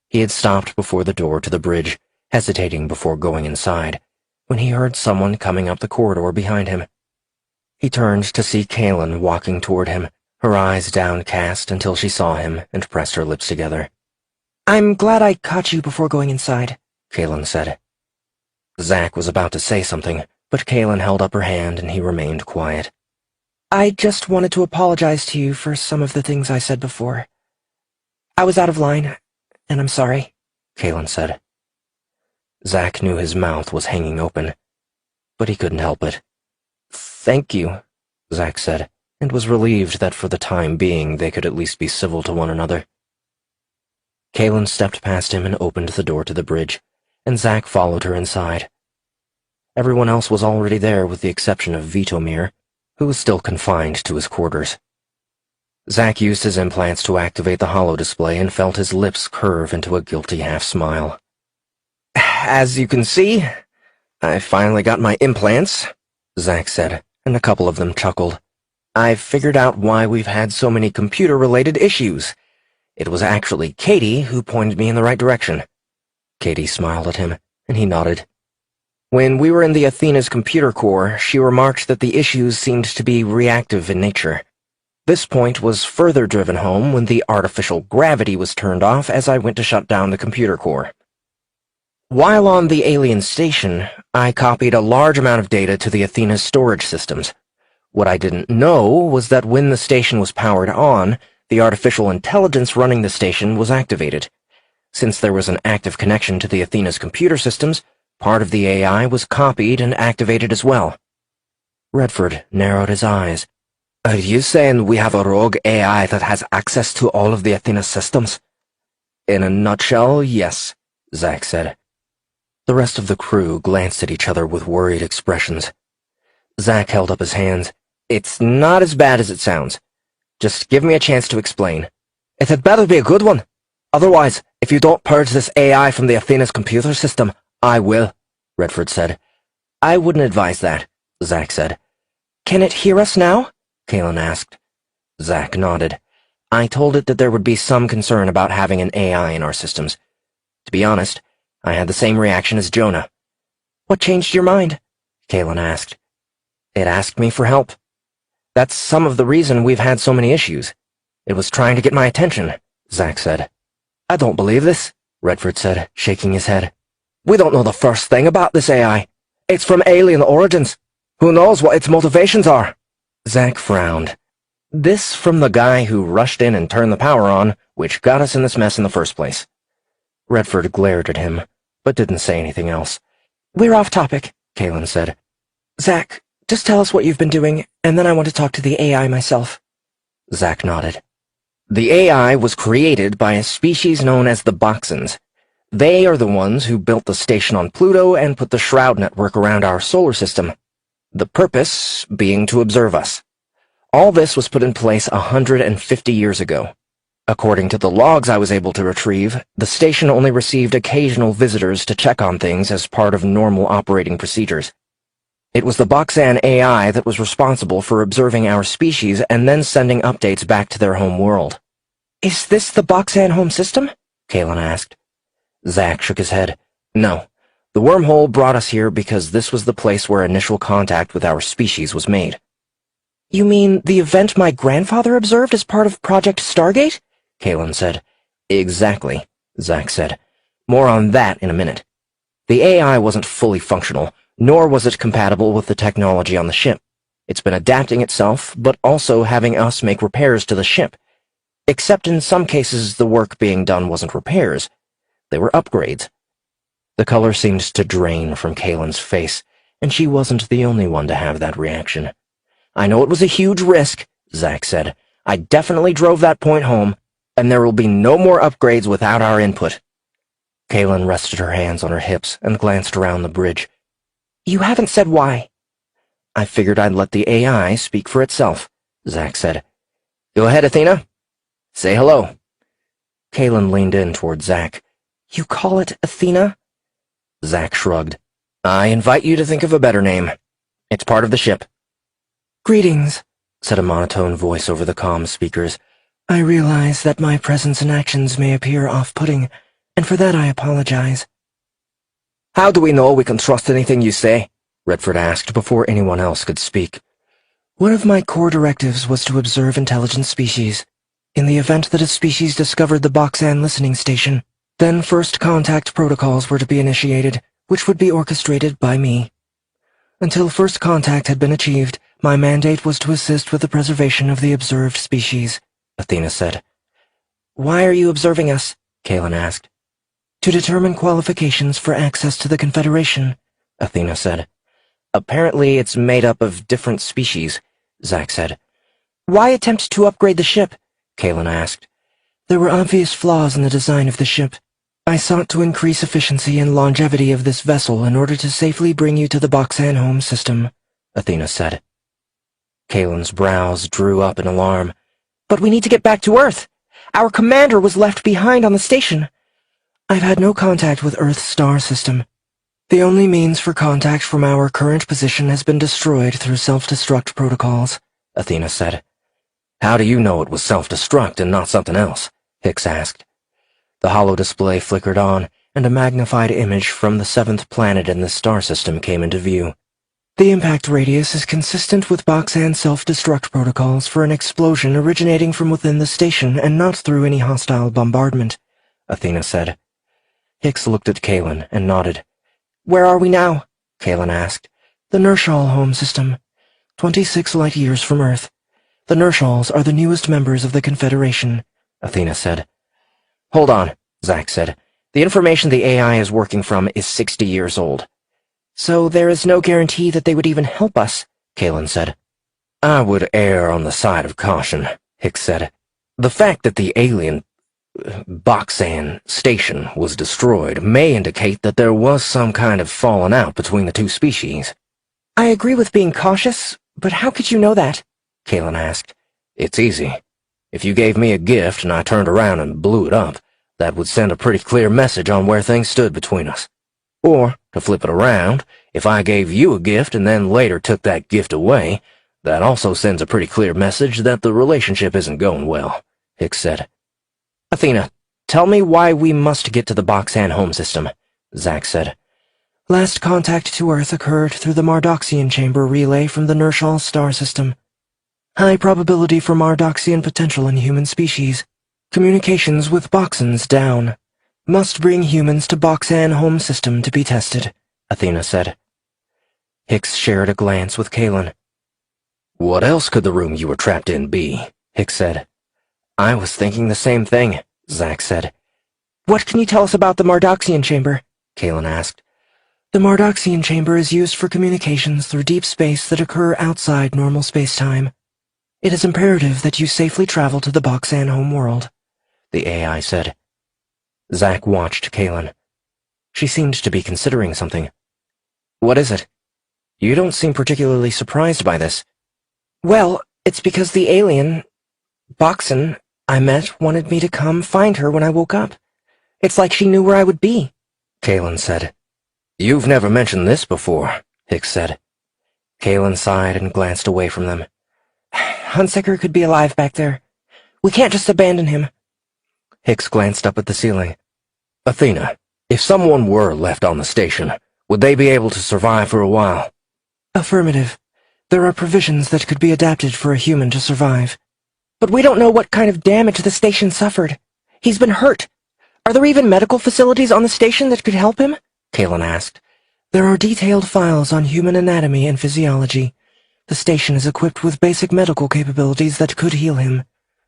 He had stopped before the door to the bridge, hesitating before going inside, when he heard someone coming up the corridor behind him. He turned to see Kaylin walking toward him, her eyes downcast until she saw him and pressed her lips together. "I'm glad I caught you before going inside," Kaylin said. Zack was about to say something, but Kaylin held up her hand and he remained quiet. "I just wanted to apologize to you for some of the things I said before. I was out of line, and I'm sorry," Kaylin said. Zack knew his mouth was hanging open, but he couldn't help it. "Thank you," Zack said, and was relieved that for the time being they could at least be civil to one another. Kaylin stepped past him and opened the door to the bridge, and Zack followed her inside. Everyone else was already there with the exception of Vitomir, who was still confined to his quarters. Zack used his implants to activate the holodisplay and felt his lips curve into a guilty half-smile. "As you can see, I finally got my implants," Zack said, and a couple of them chuckled. "I've figured out why we've had so many computer-related issues. It was actually Katie who pointed me in the right direction." Katie smiled at him, and he nodded. "When we were in the Athena's computer core, she remarked that the issues seemed to be reactive in nature. This point was further driven home when the artificial gravity was turned off as I went to shut down the computer core. While on the alien station, I copied a large amount of data to the Athena's storage systems. What I didn't know was that when the station was powered on, the artificial intelligence running the station was activated. Since there was an active connection to the Athena's computer systems, part of the AI was copied and activated as well." Redford narrowed his eyes. "Are you saying we have a rogue AI that has access to all of the Athena systems?" "In a nutshell, yes," Zack said. The rest of the crew glanced at each other with worried expressions. Zack held up his hands. "It's not as bad as it sounds. Just give me a chance to explain. It had better be a good one. Otherwise, if you don't purge this AI from the Athena's computer system, I will," Redford said. "I wouldn't advise that," Zack said. "Can it hear us now?" Kaylin asked. Zack nodded. "I told it that there would be some concern about having an AI in our systems. To be honest, I had the same reaction as Jonah." "What changed your mind?" Kaylin asked. "It asked me for help. That's some of the reason we've had so many issues. It was trying to get my attention," Zack said. "I don't believe this," Redford said, shaking his head. "We don't know the first thing about this AI. It's from alien origins. Who knows what its motivations are?" Zack frowned. This from the guy who rushed in and turned the power on, which got us in this mess in the first place. Redford glared at him, but didn't say anything else. "We're off topic," Kaylin said. "Zack, just tell us what you've been doing, and then I want to talk to the AI myself." Zack nodded. The AI was created by a species known as the Boxans. They are the ones who built the station on Pluto and put the shroud network around our solar system. The purpose being to observe us. All this was put in place 150 years ago. According to the logs I was able to retrieve, the station only received occasional visitors to check on things as part of normal operating procedures. It was the Boxan AI that was responsible for observing our species and then sending updates back to their home world. Is this the Boxan home system? Kalen asked. Zack shook his head. No. The wormhole brought us here because this was the place where initial contact with our species was made. You mean the event my grandfather observed as part of Project Stargate? Kalen said. Exactly, Zack said. More on that in a minute. The AI wasn't fully functional, nor was it compatible with the technology on the ship. It's been adapting itself, but also having us make repairs to the ship. Except in some cases the work being done wasn't repairs. They were upgrades. The color seemed to drain from Kalen's face, and she wasn't the only one to have that reaction. I know it was a huge risk, Zack said. I definitely drove that point home, and there will be no more upgrades without our input. Kalen rested her hands on her hips and glanced around the bridge. You haven't said why. I figured I'd let the AI speak for itself, Zack said. Go ahead, Athena. Say hello. Kalen leaned in toward Zack. You call it Athena? Zack shrugged. I invite you to think of a better name. It's part of the ship. Greetings, said a monotone voice over the comm speakers. I realize that my presence and actions may appear off-putting, and for that I apologize. How do we know we can trust anything you say? Redford asked before anyone else could speak. One of my core directives was to observe intelligent species. In the event that a species discovered the Boxan listening station, then first contact protocols were to be initiated, which would be orchestrated by me. Until first contact had been achieved, my mandate was to assist with the preservation of the observed species, Athena said. Why are you observing us? Kalen asked. To determine qualifications for access to the Confederation, Athena said. Apparently it's made up of different species, Zack said. Why attempt to upgrade the ship? Kalen asked. There were obvious flaws in the design of the ship. I sought to increase efficiency and longevity of this vessel in order to safely bring you to the Boxan home system, Athena said. Kalen's brows drew up in alarm. But we need to get back to Earth. Our commander was left behind on the station. I've had no contact with Earth's star system. The only means for contact from our current position has been destroyed through self-destruct protocols, Athena said. How do you know it was self-destruct and not something else? Hicks asked. The holo display flickered on, and a magnified image from the 7th planet in the star system came into view. The impact radius is consistent with Boxan self-destruct protocols for an explosion originating from within the station and not through any hostile bombardment, Athena said. Hicks looked at Kalen and nodded. Where are we now? Kalen asked. The Nershal home system, 26 light-years from Earth. The Nershals are the newest members of the Confederation, Athena said. Hold on, Zack said. The information the AI is working from is 60 years old. So there is no guarantee that they would even help us, Kalen said. I would err on the side of caution, Hicks said. The fact that the alien Boxan station was destroyed may indicate that there was some kind of falling out between the two species. I agree with being cautious, but how could you know that? Kalen asked. It's easy. If you gave me a gift and I turned around and blew it up, that would send a pretty clear message on where things stood between us. Or, to flip it around, if I gave you a gift and then later took that gift away, that also sends a pretty clear message that the relationship isn't going well, Hicks said. Athena, tell me why we must get to the Boxan home system, Zack said. Last contact to Earth occurred through the Mardoxian chamber relay from the Nershal star system. High probability for Mardoxian potential in human species. Communications with Boxans down. Must bring humans to Boxan home system to be tested, Athena said. Hicks shared a glance with Kalen. What else could the room you were trapped in be? Hicks said. I was thinking the same thing, Zack said. What can you tell us about the Mardoxian chamber? Kalen asked. The Mardoxian chamber is used for communications through deep space that occur outside normal space-time. It is imperative that you safely travel to the Boxan homeworld, the AI said. Zack watched Kalen. She seemed to be considering something. What is it? You don't seem particularly surprised by this. Well, it's because the alien, Boxan, I met wanted me to come find her when I woke up. It's like she knew where I would be, Kalen said. You've never mentioned this before, Hicks said. Kalen sighed and glanced away from them. Hunsaker could be alive back there. We can't just abandon him. Hicks glanced up at the ceiling. Athena, if someone were left on the station, would they be able to survive for a while? Affirmative. There are provisions that could be adapted for a human to survive. But we don't know what kind of damage the station suffered. He's been hurt. Are there even medical facilities on the station that could help him? Kalen asked. There are detailed files on human anatomy and physiology. The station is equipped with basic medical capabilities that could heal him,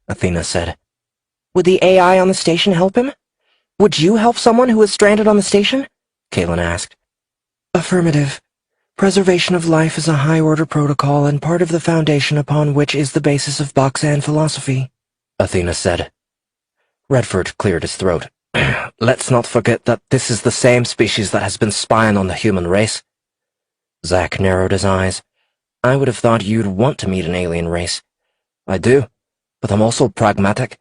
Athena said. Would the AI on the station help him? Would you help someone who is stranded on the station? Kalen asked. Affirmative. Preservation of life is a high-order protocol and part of the foundation upon which is the basis of Boxan philosophy, Athena said. Redford cleared his throat. Let's not forget that this is the same species that has been spying on the human race. Zack narrowed his eyes. I would have thought you'd want to meet an alien race. I do, but I'm also pragmatic.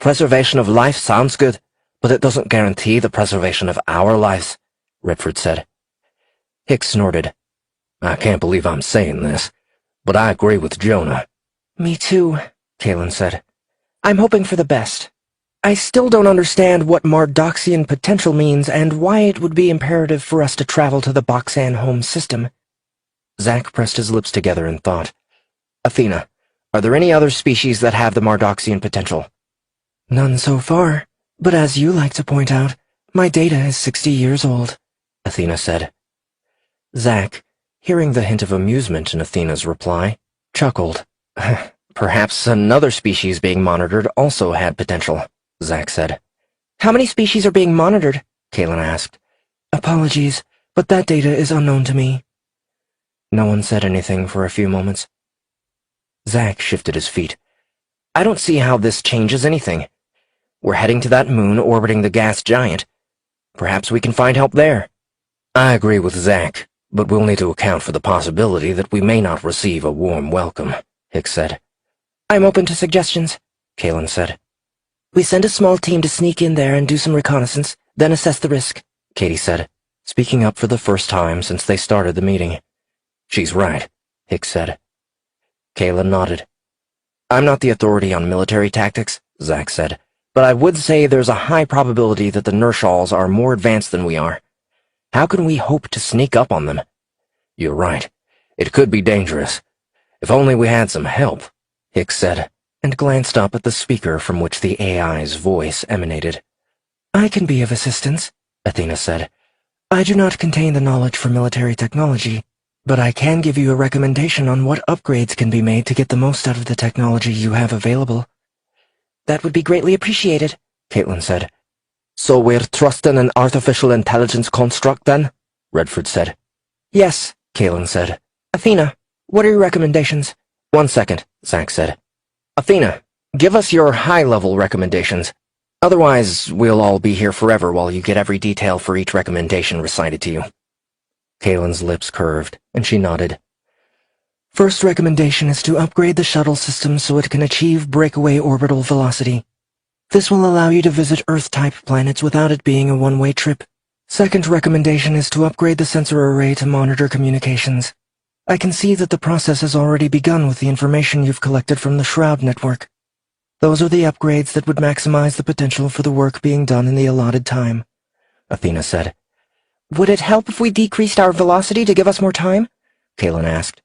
Preservation of life sounds good, but it doesn't guarantee the preservation of our lives, Redford said. Hicks snorted. I can't believe I'm saying this, but I agree with Jonah. Me too, Kalen said. I'm hoping for the best. I still don't understand what Mardoxian potential means and why it would be imperative for us to travel to the Boxan home system. Zack pressed his lips together in thought. Athena, are there any other species that have the Mardoxian potential? None so far, but as you like to point out, my data is 60 years old, Athena said. Zack, hearing the hint of amusement in Athena's reply, chuckled. Perhaps another species being monitored also had potential, Zack said. How many species are being monitored? Kalen asked. Apologies, but that data is unknown to me. No one said anything for a few moments. Zack shifted his feet. I don't see how this changes anything. We're heading to that moon orbiting the gas giant. Perhaps we can find help there. I agree with Zack, but we'll need to account for the possibility that we may not receive a warm welcome, Hicks said. I'm open to suggestions, Kalen said. We send a small team to sneak in there and do some reconnaissance, then assess the risk, Katie said, speaking up for the first time since they started the meeting. She's right, Hicks said. Kalen nodded. I'm not the authority on military tactics, Zack said, but I would say there's a high probability that the Nershals are more advanced than we are. How can we hope to sneak up on them? You're right. It could be dangerous. If only we had some help, Hicks said, and glanced up at the speaker from which the AI's voice emanated. I can be of assistance, Athena said. I do not contain the knowledge for military technology, but I can give you a recommendation on what upgrades can be made to get the most out of the technology you have available. That would be greatly appreciated, Caitlin said. So we're trusting an artificial intelligence construct, then? Redford said. Yes, Caitlin said. Athena, what are your recommendations? 1 second, Zack said. Athena, give us your high-level recommendations. Otherwise, we'll all be here forever while you get every detail for each recommendation recited to you. Kaylin's lips curved, and she nodded. First recommendation is to upgrade the shuttle system so it can achieve breakaway orbital velocity. This will allow you to visit Earth-type planets without it being a one-way trip. Second recommendation is to upgrade the sensor array to monitor communications. I can see that the process has already begun with the information you've collected from the Shroud network. Those are the upgrades that would maximize the potential for the work being done in the allotted time, Athena said. Would it help if we decreased our velocity to give us more time? Kaylin asked.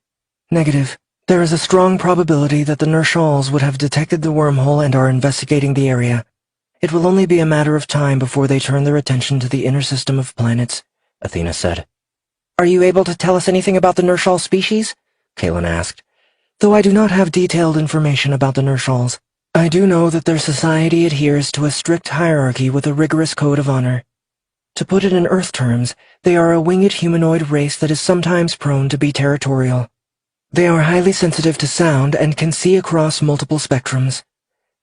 Negative. There is a strong probability that the Nershals would have detected the wormhole and are investigating the area. It will only be a matter of time before they turn their attention to the inner system of planets, Athena said. Are you able to tell us anything about the Nershal species? Kaylin asked. Though I do not have detailed information about the Nershals, I do know that their society adheres to a strict hierarchy with a rigorous code of honor. To put it in Earth terms, they are a winged humanoid race that is sometimes prone to be territorial. They are highly sensitive to sound and can see across multiple spectrums.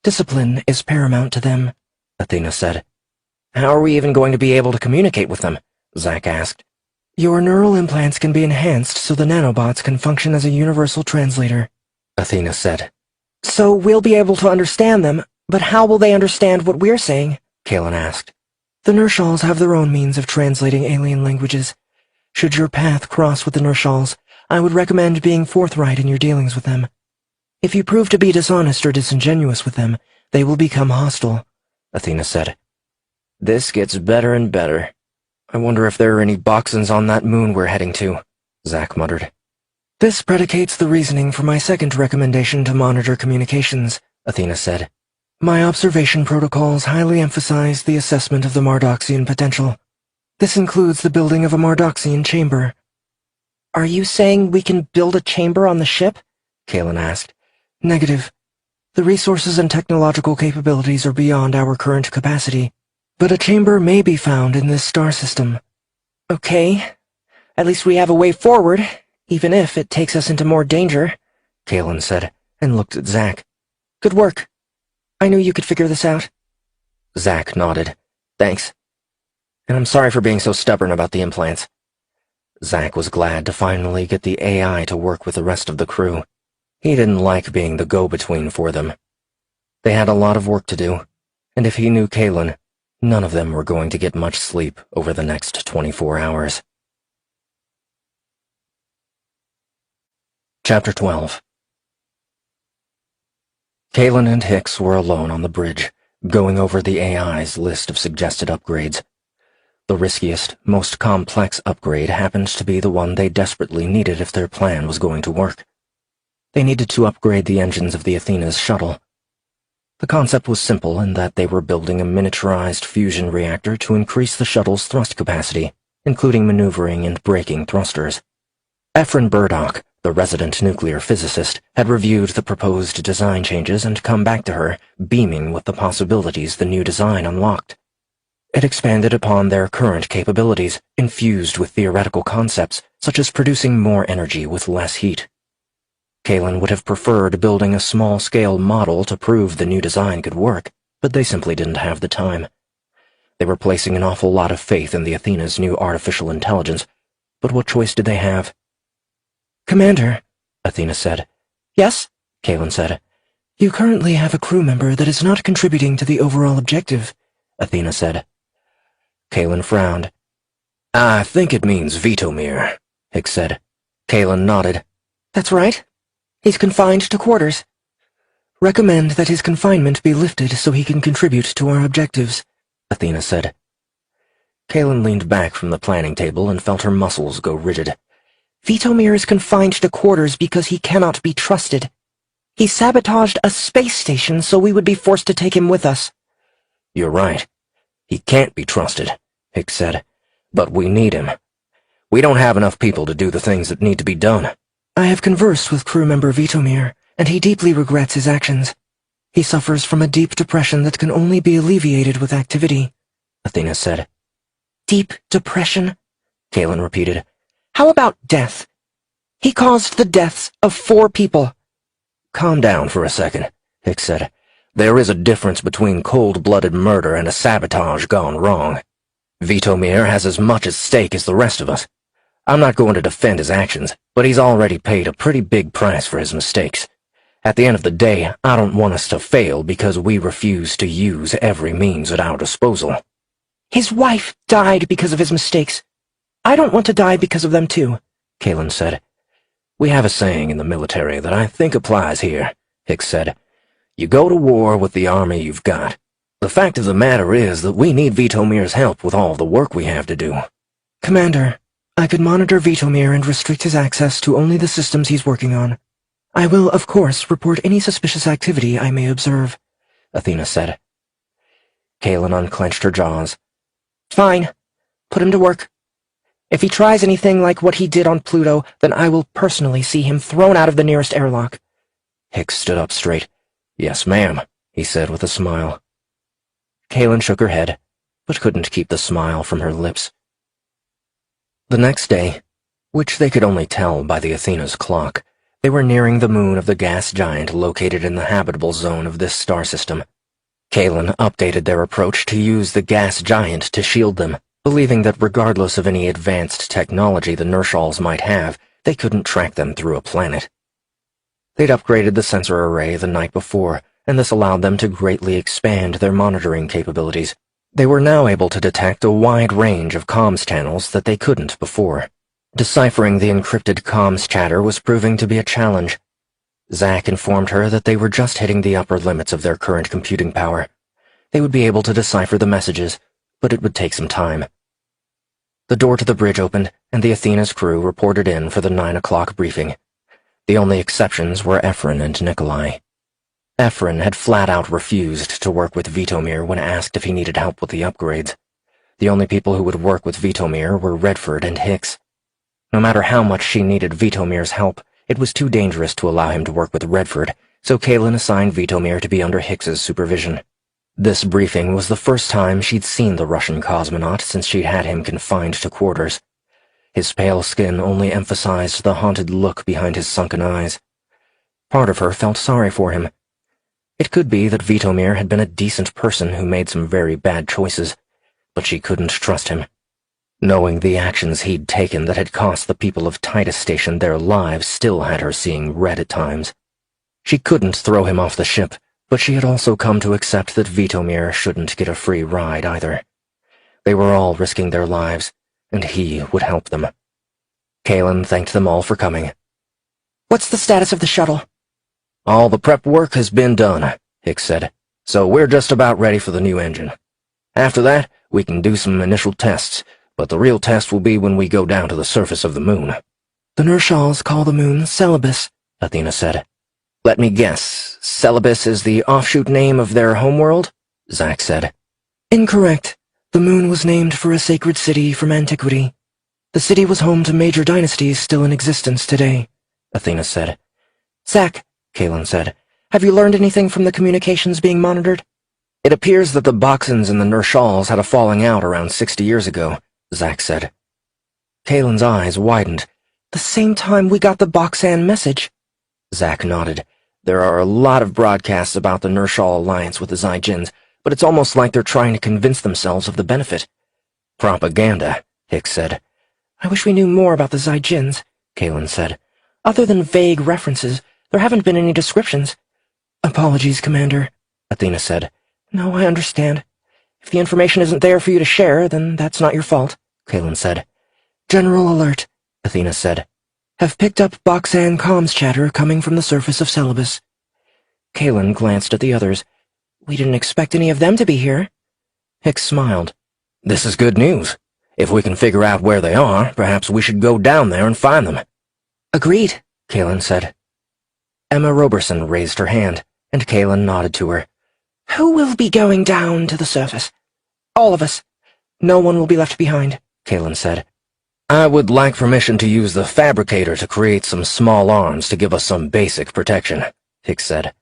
Discipline is paramount to them, Athena said. How are we even going to be able to communicate with them? Zack asked. Your neural implants can be enhanced so the nanobots can function as a universal translator, Athena said. So we'll be able to understand them, but how will they understand what we're saying? Kalen asked. The Nershals have their own means of translating alien languages. Should your path cross with the Nershals, I would recommend being forthright in your dealings with them. If you prove to be dishonest or disingenuous with them, they will become hostile, Athena said. This gets better and better. I wonder if there are any Boxons on that moon we're heading to, Zack muttered. This predicates the reasoning for my second recommendation to monitor communications, Athena said. My observation protocols highly emphasize the assessment of the Mardoxian potential. This includes the building of a Mardoxian chamber. Are you saying we can build a chamber on the ship? Kalen asked. Negative. The resources and technological capabilities are beyond our current capacity, but a chamber may be found in this star system. Okay. At least we have a way forward, even if it takes us into more danger, Kalen said, and looked at Zack. Good work. I knew you could figure this out. Zack nodded. Thanks. And I'm sorry for being so stubborn about the implants. Zack was glad to finally get the AI to work with the rest of the crew. He didn't like being the go-between for them. They had a lot of work to do, and if he knew Kalen, none of them were going to get much sleep over the next 24 hours. Chapter 12. Kalen and Hicks were alone on the bridge, going over the AI's list of suggested upgrades. The riskiest, most complex upgrade happened to be the one they desperately needed if their plan was going to work. They needed to upgrade the engines of the Athena's shuttle. The concept was simple in that they were building a miniaturized fusion reactor to increase the shuttle's thrust capacity, including maneuvering and braking thrusters. Efren Burdock, the resident nuclear physicist, had reviewed the proposed design changes and come back to her, beaming with the possibilities the new design unlocked. It expanded upon their current capabilities, infused with theoretical concepts, such as producing more energy with less heat. Kalen would have preferred building a small-scale model to prove the new design could work, but they simply didn't have the time. They were placing an awful lot of faith in the Athena's new artificial intelligence, but what choice did they have? Commander, Athena said. Yes? Kalen said. You currently have a crew member that is not contributing to the overall objective, Athena said. Kalen frowned. I think it means Vitomir, Hicks said. Kalen nodded. That's right. He's confined to quarters. Recommend that his confinement be lifted so he can contribute to our objectives, Athena said. Kalen leaned back from the planning table and felt her muscles go rigid. Vitomir is confined to quarters because he cannot be trusted. He sabotaged a space station so we would be forced to take him with us. You're right. He can't be trusted, Hicks said. But we need him. We don't have enough people to do the things that need to be done. I have conversed with crew member Vitomir, and he deeply regrets his actions. He suffers from a deep depression that can only be alleviated with activity, Athena said. Deep depression? Kalen repeated. How about death? He caused the deaths of 4 people. Calm down for a second, Hicks said. There is a difference between cold-blooded murder and a sabotage gone wrong. Vitomir has as much at stake as the rest of us. I'm not going to defend his actions, but he's already paid a pretty big price for his mistakes. At the end of the day, I don't want us to fail because we refuse to use every means at our disposal. His wife died because of his mistakes. I don't want to die because of them too, Kalen said. We have a saying in the military that I think applies here, Hicks said. You go to war with the army you've got. The fact of the matter is that we need Vitomir's help with all the work we have to do. Commander, I could monitor Vitomir and restrict his access to only the systems he's working on. I will, of course, report any suspicious activity I may observe, Athena said. Kalen unclenched her jaws. Fine. Put him to work. If he tries anything like what he did on Pluto, then I will personally see him thrown out of the nearest airlock. Hicks stood up straight. Yes, ma'am, he said with a smile. Kalen shook her head, but couldn't keep the smile from her lips. The next day, which they could only tell by the Athena's clock, They were nearing the moon of the gas giant located in the habitable zone of this star system. Kalen updated their approach to use the gas giant to shield them, believing that regardless of any advanced technology the Nershals might have, they couldn't track them through a planet. They'd upgraded the sensor array the night before, and this allowed them to greatly expand their monitoring capabilities. They were now able to detect a wide range of comms channels that they couldn't before. Deciphering the encrypted comms chatter was proving to be a challenge. Zack informed her that they were just hitting the upper limits of their current computing power. They would be able to decipher the messages, but it would take some time. The door to the bridge opened, and the Athena's crew reported in for the 9 o'clock briefing. The only exceptions were Ephron and Nikolai. Ephron had flat-out refused to work with Vitomir when asked if he needed help with the upgrades. The only people who would work with Vitomir were Redford and Hicks. No matter how much she needed Vitomir's help, it was too dangerous to allow him to work with Redford, so Kalen assigned Vitomir to be under Hicks's supervision. This briefing was the first time she'd seen the Russian cosmonaut since she'd had him confined to quarters. His pale skin only emphasized the haunted look behind his sunken eyes. Part of her felt sorry for him. It could be that Vitomir had been a decent person who made some very bad choices, but she couldn't trust him. Knowing the actions he'd taken that had cost the people of Titus Station their lives still had her seeing red at times. She couldn't throw him off the ship, but she had also come to accept that Vitomir shouldn't get a free ride either. They were all risking their lives, and he would help them. Kalen thanked them all for coming. "What's the status of the shuttle?" "All the prep work has been done," Hicks said, "so we're just about ready for the new engine. After that, we can do some initial tests, but the real test will be when we go down to the surface of the moon." "The Nershals call the moon Celebes," Athena said. "Let me guess. Celebes is the offshoot name of their homeworld?" Zack said. "Incorrect. The moon was named for a sacred city from antiquity. The city was home to major dynasties still in existence today," Athena said. "Zack," Kalen said, "have you learned anything from the communications being monitored?" "It appears that the Boxans and the Nershals had a falling out around 60 years ago," Zack said. Kalen's eyes widened. "The same time we got the Boxan message." Zack nodded. "There are a lot of broadcasts about the Nershal alliance with the Zygens, but it's almost like they're trying to convince themselves of the benefit." "Propaganda," Hicks said. "I wish we knew more about the Zygens," Kalen said. "Other than vague references, there haven't been any descriptions." "Apologies, Commander," Athena said. "No, I understand. If the information isn't there for you to share, then that's not your fault," Kalen said. "General alert," Athena said. "Have picked up Boxan comms chatter coming from the surface of Celebes." Kalen glanced at the others. "We didn't expect any of them to be here." Hicks smiled. "This is good news. If we can figure out where they are, perhaps we should go down there and find them." "Agreed," Kalen said. Emma Roberson raised her hand, and Kalen nodded to her. "Who will be going down to the surface?" "All of us. No one will be left behind," Kalen said. "I would like permission to use the fabricator to create some small arms to give us some basic protection," Hicks said.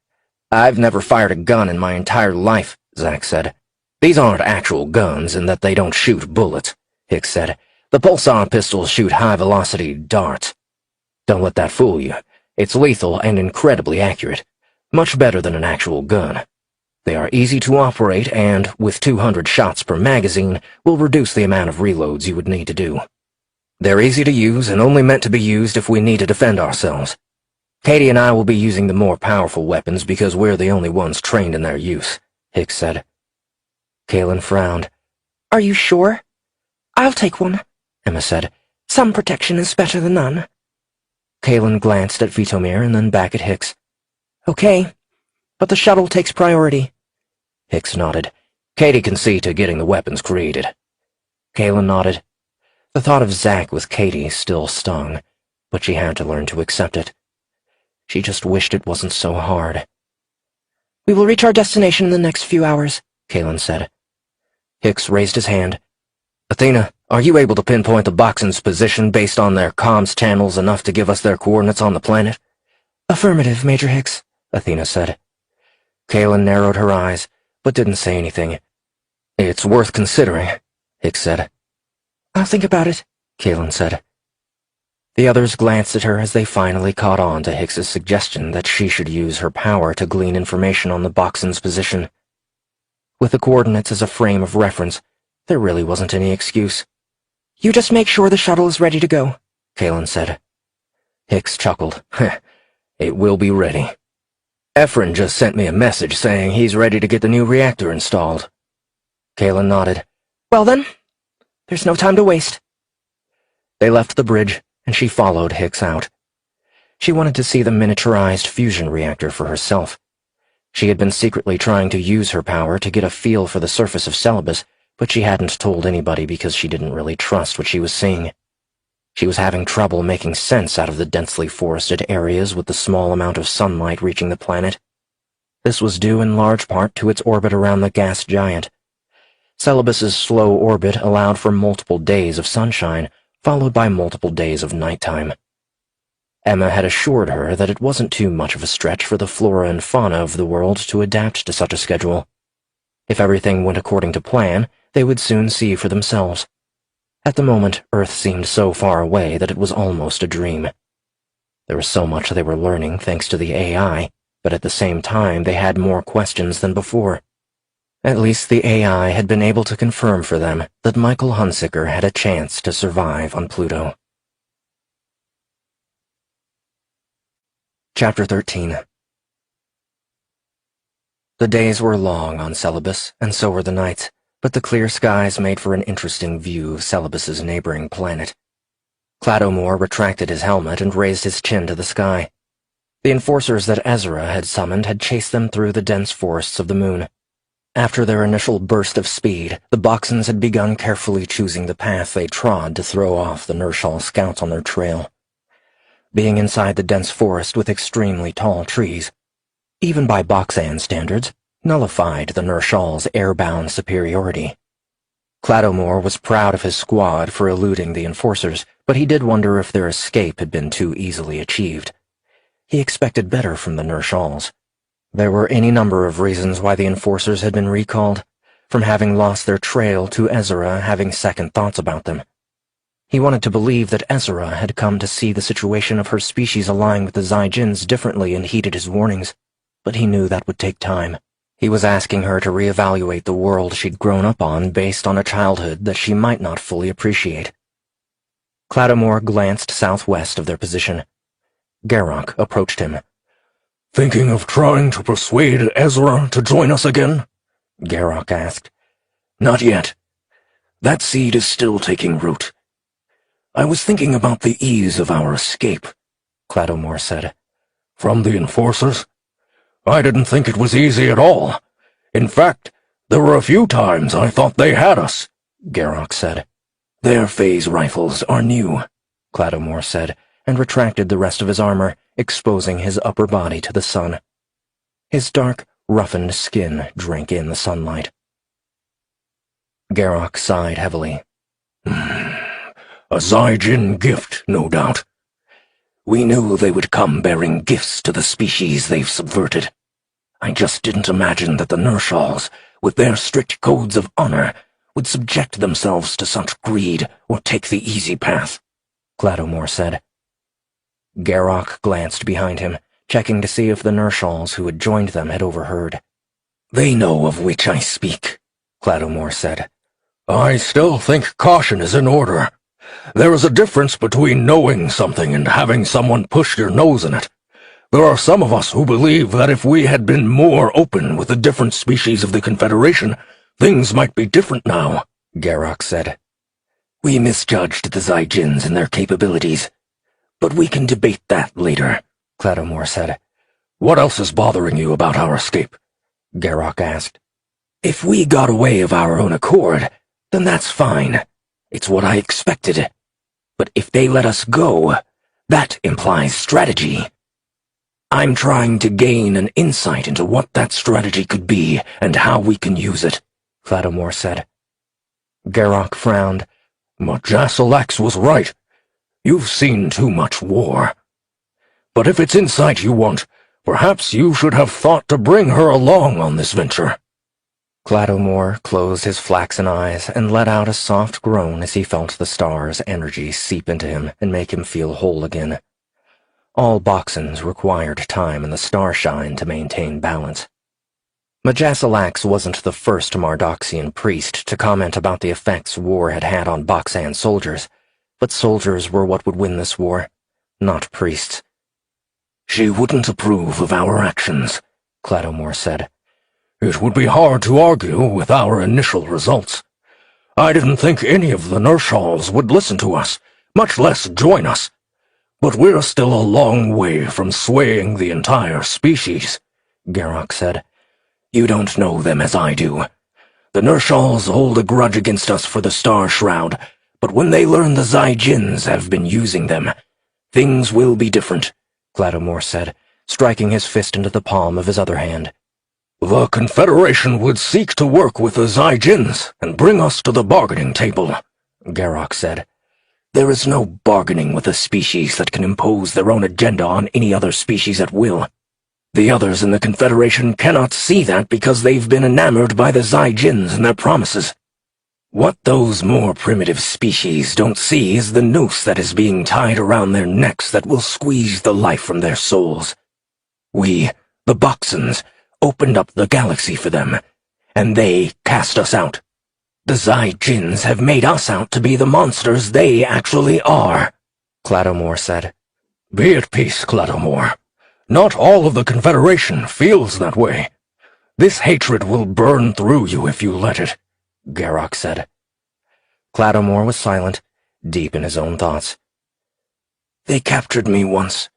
"I've never fired a gun in my entire life," Zack said. "These aren't actual guns in that they don't shoot bullets," Hicks said. "The pulsar pistols shoot high-velocity darts. Don't let that fool you. It's lethal and incredibly accurate. Much better than an actual gun. They are easy to operate and, with 200 shots per magazine, will reduce the amount of reloads you would need to do. They're easy to use and only meant to be used if we need to defend ourselves. Katie and I will be using the more powerful weapons because we're the only ones trained in their use," Hicks said. Kalen frowned. "Are you sure?" "I'll take one," Emma said. "Some protection is better than none." Kalen glanced at Vitomir and then back at Hicks. "Okay, but the shuttle takes priority." Hicks nodded. "Katie can see to getting the weapons created." Kalen nodded. The thought of Zack with Katie still stung, but she had to learn to accept it. She just wished it wasn't so hard. "We will reach our destination in the next few hours," Kalen said. Hicks raised his hand. "Athena, are you able to pinpoint the Boxans' position based on their comms channels enough to give us their coordinates on the planet?" "Affirmative, Major Hicks," Athena said. Kalen narrowed her eyes, but didn't say anything. "It's worth considering," Hicks said. "I'll think about it," Kalen said. The others glanced at her as they finally caught on to Hicks's suggestion that she should use her power to glean information on the Boxen's position. With the coordinates as a frame of reference, there really wasn't any excuse. "You just make sure the shuttle is ready to go," Kalen said. Hicks chuckled. It will be ready. Efren just sent me a message saying he's ready to get the new reactor installed. Kalen nodded. "Well then, there's no time to waste." They left the bridge, and she followed Hicks out. She wanted to see the miniaturized fusion reactor for herself. She had been secretly trying to use her power to get a feel for the surface of Celebes, but she hadn't told anybody because she didn't really trust what she was seeing. She was having trouble making sense out of the densely forested areas with the small amount of sunlight reaching the planet. This was due in large part to its orbit around the gas giant. Celebes's slow orbit allowed for multiple days of sunshine, followed by multiple days of nighttime. Emma had assured her that it wasn't too much of a stretch for the flora and fauna of the world to adapt to such a schedule. If everything went according to plan, they would soon see for themselves. At the moment, Earth seemed so far away that it was almost a dream. There was so much they were learning thanks to the AI, but at the same time they had more questions than before. At least the AI had been able to confirm for them that Michael Hunsicker had a chance to survive on Pluto. Chapter 13. The days were long on Celebes, and so were the nights, but the clear skies made for an interesting view of Celebes's neighboring planet. Cladomore retracted his helmet and raised his chin to the sky. The enforcers that Ezra had summoned had chased them through the dense forests of the moon. After their initial burst of speed, the Boxens had begun carefully choosing the path they trod to throw off the Nershal scouts on their trail. Being inside the dense forest with extremely tall trees, even by Boxan standards, nullified the Nershal's airbound superiority. Cladomore was proud of his squad for eluding the enforcers, but he did wonder if their escape had been too easily achieved. He expected better from the Nershals. There were any number of reasons why the enforcers had been recalled, from having lost their trail to Ezra having second thoughts about them. He wanted to believe that Ezra had come to see the situation of her species align with the Zyjins differently and heeded his warnings, but he knew that would take time. He was asking her to reevaluate the world she'd grown up on based on a childhood that she might not fully appreciate. Cladomore glanced southwest of their position. Garrock approached him. "Thinking of trying to persuade Ezra to join us again?" Garrock asked. "Not yet. That seed is still taking root. I was thinking about the ease of our escape," Cladomore said. "From the enforcers? I didn't think it was easy at all. In fact, there were a few times I thought they had us," Garrock said. "Their phase rifles are new," Cladomore said, and retracted the rest of his armor, exposing his upper body to the sun. His dark, roughened skin drank in the sunlight. Garrock sighed heavily. "A Zyjin gift, no doubt. We knew they would come bearing gifts to the species they've subverted. I just didn't imagine that the Nershals, with their strict codes of honor, would subject themselves to such greed or take the easy path," Cladomore said. Garrock glanced behind him, checking to see if the Nershals who had joined them had overheard. "They know of which I speak," Cladomore said. "I still think caution is in order. There is a difference between knowing something and having someone push your nose in it. There are some of us who believe that if we had been more open with the different species of the Confederation, things might be different now," Garrock said. "We misjudged the Zyjins and their capabilities. But we can debate that later," Cladomore said. "What else is bothering you about our escape?" Garrock asked. "If we got away of our own accord, then that's fine. It's what I expected. But if they let us go, that implies strategy. I'm trying to gain an insight into what that strategy could be and how we can use it," Cladomore said. Garrock frowned. "Majasalax was right. You've seen too much war. But if it's insight you want, perhaps you should have thought to bring her along on this venture." Cladomore closed his flaxen eyes and let out a soft groan as he felt the star's energy seep into him and make him feel whole again. All Boxans required time in the starshine to maintain balance. Majasilax wasn't the first Mardoxian priest to comment about the effects war had had on Boxan soldiers, but soldiers were what would win this war, not priests. "She wouldn't approve of our actions," Cladomore said. "It would be hard to argue with our initial results. I didn't think any of the Nershals would listen to us, much less join us. But we're still a long way from swaying the entire species," Garrock said. "You don't know them as I do. The Nershals hold a grudge against us for the Star Shroud, but when they learn the Zyjins have been using them, things will be different," Cladomore said, striking his fist into the palm of his other hand. "The Confederation would seek to work with the Zyjins and bring us to the bargaining table," Garrock said. "There is no bargaining with a species that can impose their own agenda on any other species at will. The others in the Confederation cannot see that because they've been enamored by the Zyjins and their promises. What those more primitive species don't see is the noose that is being tied around their necks that will squeeze the life from their souls. We, the Boxans, opened up the galaxy for them, and they cast us out. The Zyjins have made us out to be the monsters they actually are," Cladomore said. "Be at peace, Cladomore. Not all of the Confederation feels that way. This hatred will burn through you if you let it," Garrock said. Cladomore was silent, deep in his own thoughts. "They captured me once.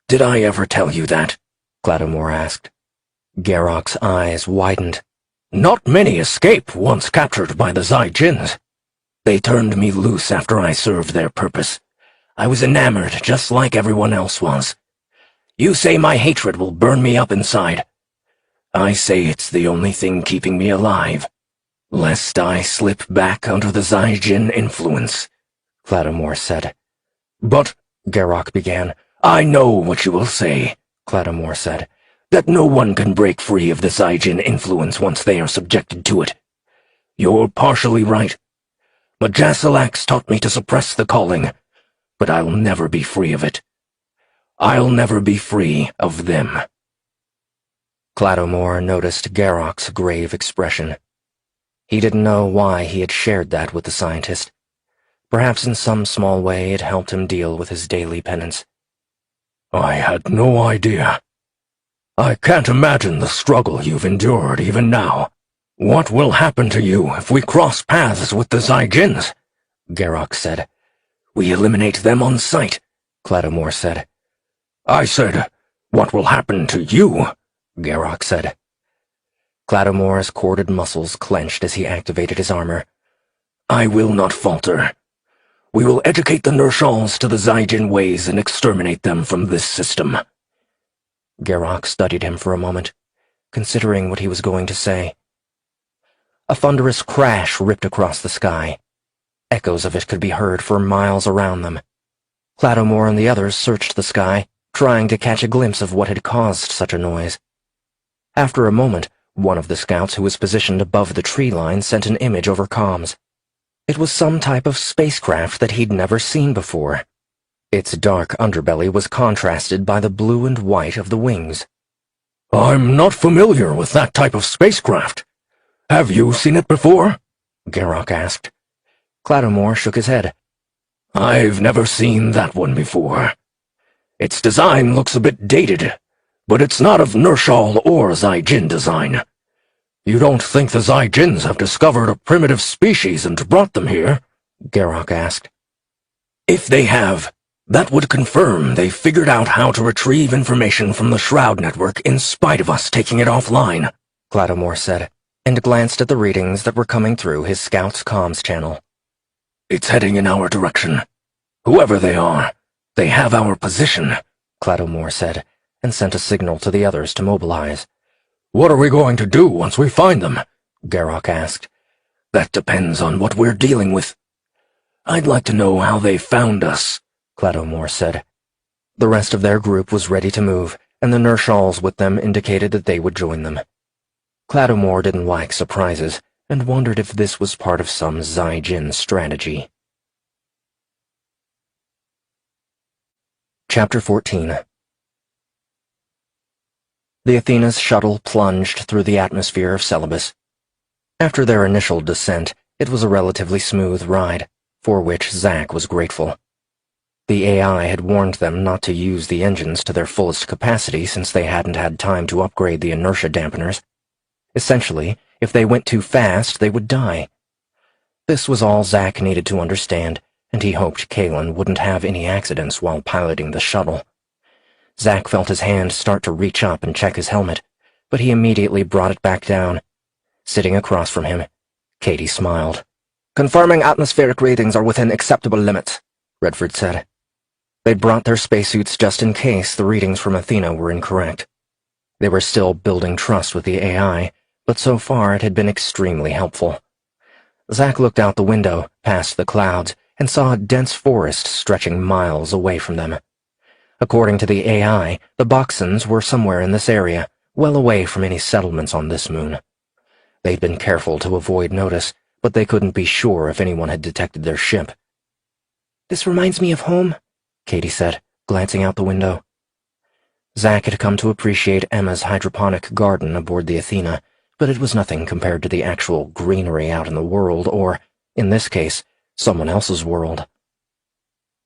Did I ever tell you that?" Cladomore asked. Garrock's eyes widened. "Not many escape once captured by the Zyjins. They turned me loose after I served their purpose. I was enamored just like everyone else was. You say my hatred will burn me up inside. I say it's the only thing keeping me alive, lest I slip back under the Zyjin influence," Cladomore said. "But," Garrock began. "I know what you will say," Cladomore said. "that no one can break free of the Zyjin influence once they are subjected to it. You're partially right. Majasilax taught me to suppress the calling, but I'll never be free of it. I'll never be free of them." Cladomore noticed Garrock's grave expression. He didn't know why he had shared that with the scientist. Perhaps in some small way it helped him deal with his daily penance. "I had no idea. I can't imagine the struggle you've endured even now. What will happen to you if we cross paths with the Zyjins?" Garrock said. "We eliminate them on sight," Cladomore said. "I said, what will happen to you?" Garrock said. Cladomore's corded muscles clenched as he activated his armor. "I will not falter. We will educate the Nershals to the Zyjin ways and exterminate them from this system." Garrock studied him for a moment, considering what he was going to say. A thunderous crash ripped across the sky. Echoes of it could be heard for miles around them. Cladomore and the others searched the sky, trying to catch a glimpse of what had caused such a noise. After a moment, one of the scouts who was positioned above the tree line sent an image over comms. It was some type of spacecraft that he'd never seen before. Its dark underbelly was contrasted by the blue and white of the wings. "I'm not familiar with that type of spacecraft. Have you seen it before?" Garrock asked. Cladomore shook his head. "I've never seen that one before. Its design looks a bit dated, but it's not of Nershal or Zyjin design. You don't think the Zyjins have discovered a primitive species and brought them here?" Garrock asked. "If they have, that would confirm they figured out how to retrieve information from the Shroud Network in spite of us taking it offline," Cladomore said, and glanced at the readings that were coming through his scout's comms channel. "It's heading in our direction. Whoever they are, they have our position," Cladomore said, and sent a signal to the others to mobilize. "What are we going to do once we find them?" Garrock asked. "That depends on what we're dealing with. I'd like to know how they found us," Cladomore said. The rest of their group was ready to move, and the Nershals with them indicated that they would join them. Claddomore didn't like surprises, and wondered if this was part of some Zai-Jin strategy. Chapter 14. The Athena's shuttle plunged through the atmosphere of Celebes. After their initial descent, it was a relatively smooth ride, for which Zack was grateful. The AI had warned them not to use the engines to their fullest capacity since they hadn't had time to upgrade the inertia dampeners. Essentially, if they went too fast, they would die. This was all Zack needed to understand, and he hoped Kalen wouldn't have any accidents while piloting the shuttle. Zack felt his hand start to reach up and check his helmet, but he immediately brought it back down. Sitting across from him, Katie smiled. "Confirming atmospheric readings are within acceptable limits," Redford said. They'd brought their spacesuits just in case the readings from Athena were incorrect. They were still building trust with the AI, but so far it had been extremely helpful. Zack looked out the window, past the clouds, and saw a dense forest stretching miles away from them. According to the AI, the Boxons were somewhere in this area, well away from any settlements on this moon. They'd been careful to avoid notice, but they couldn't be sure if anyone had detected their ship. "This reminds me of home," Katie said, glancing out the window. Zack had come to appreciate Emma's hydroponic garden aboard the Athena, but it was nothing compared to the actual greenery out in the world, or, in this case, someone else's world.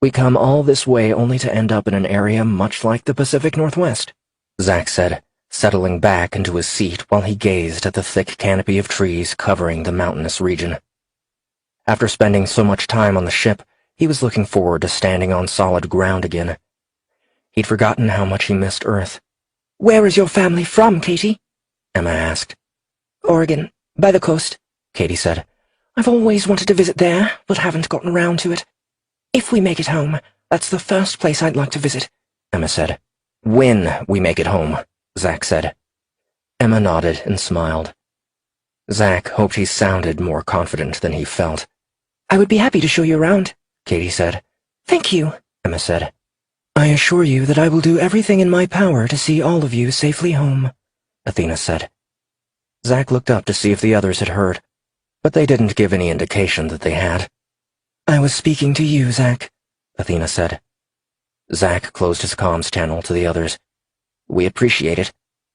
"We come all this way only to end up in an area much like the Pacific Northwest," Zack said, settling back into his seat while he gazed at the thick canopy of trees covering the mountainous region. After spending so much time on the ship, he was looking forward to standing on solid ground again. He'd forgotten how much he missed Earth. "Where is your family from, Katie?" Emma asked. "Oregon, by the coast," Katie said. "I've always wanted to visit there, but haven't gotten around to it. If we make it home, that's the first place I'd like to visit," Emma said. "When we make it home," Zack said. Emma nodded and smiled. Zack hoped he sounded more confident than he felt. "I would be happy to show you around," Katie said. "Thank you," Emma said. "I assure you that I will do everything in my power to see all of you safely home," Athena said. Zack looked up to see if the others had heard, but they didn't give any indication that they had. "I was speaking to you, Zack," Athena said. Zack closed his comms channel to the others. "We appreciate it,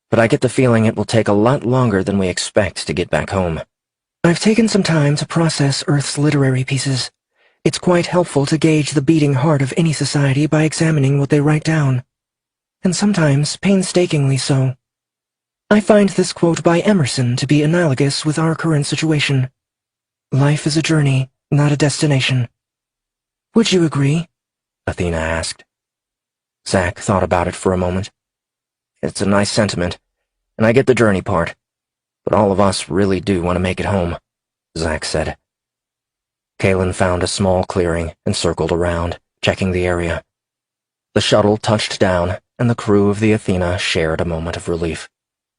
but I get the feeling it will take a lot longer than we expect to get back home." "I've taken some time to process Earth's literary pieces. It's quite helpful to gauge the beating heart of any society by examining what they write down, and sometimes painstakingly so. I find this quote by Emerson to be analogous with our current situation. Life is a journey, not a destination. Would you agree?" Athena asked. Zack thought about it for a moment. "It's a nice sentiment, and I get the journey part, but all of us really do want to make it home," Zack said. Kalen found a small clearing and circled around, checking the area. The shuttle touched down, and the crew of the Athena shared a moment of relief.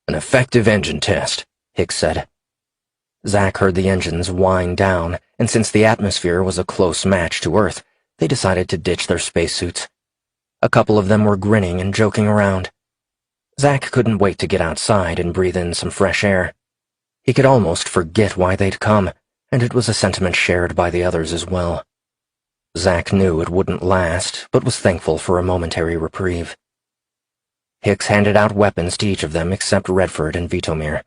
"An effective engine test," Hicks said. Zack heard the engines whine down, and since the atmosphere was a close match to Earth, they decided to ditch their spacesuits. A couple of them were grinning and joking around. Zack couldn't wait to get outside and breathe in some fresh air. He could almost forget why they'd come, and it was a sentiment shared by the others as well. Zack knew it wouldn't last, but was thankful for a momentary reprieve. Hicks handed out weapons to each of them except Redford and Vitomir.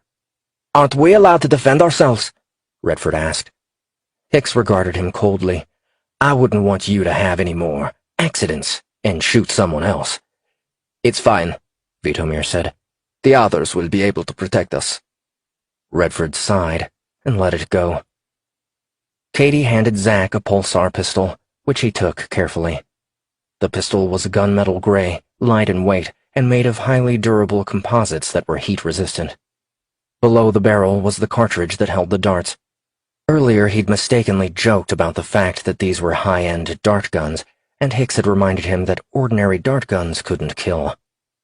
"Aren't we allowed to defend ourselves?" Redford asked. Hicks regarded him coldly. "I wouldn't want you to have any more accidents and shoot someone else." "It's fine," Vitomir said. "The others will be able to protect us." Redford sighed and let it go. Katie handed Zack a pulsar pistol, which he took carefully. The pistol was gunmetal gray, light in weight, and made of highly durable composites that were heat-resistant. Below the barrel was the cartridge that held the darts. Earlier he'd mistakenly joked about the fact that these were high-end dart guns, and Hicks had reminded him that ordinary dart guns couldn't kill.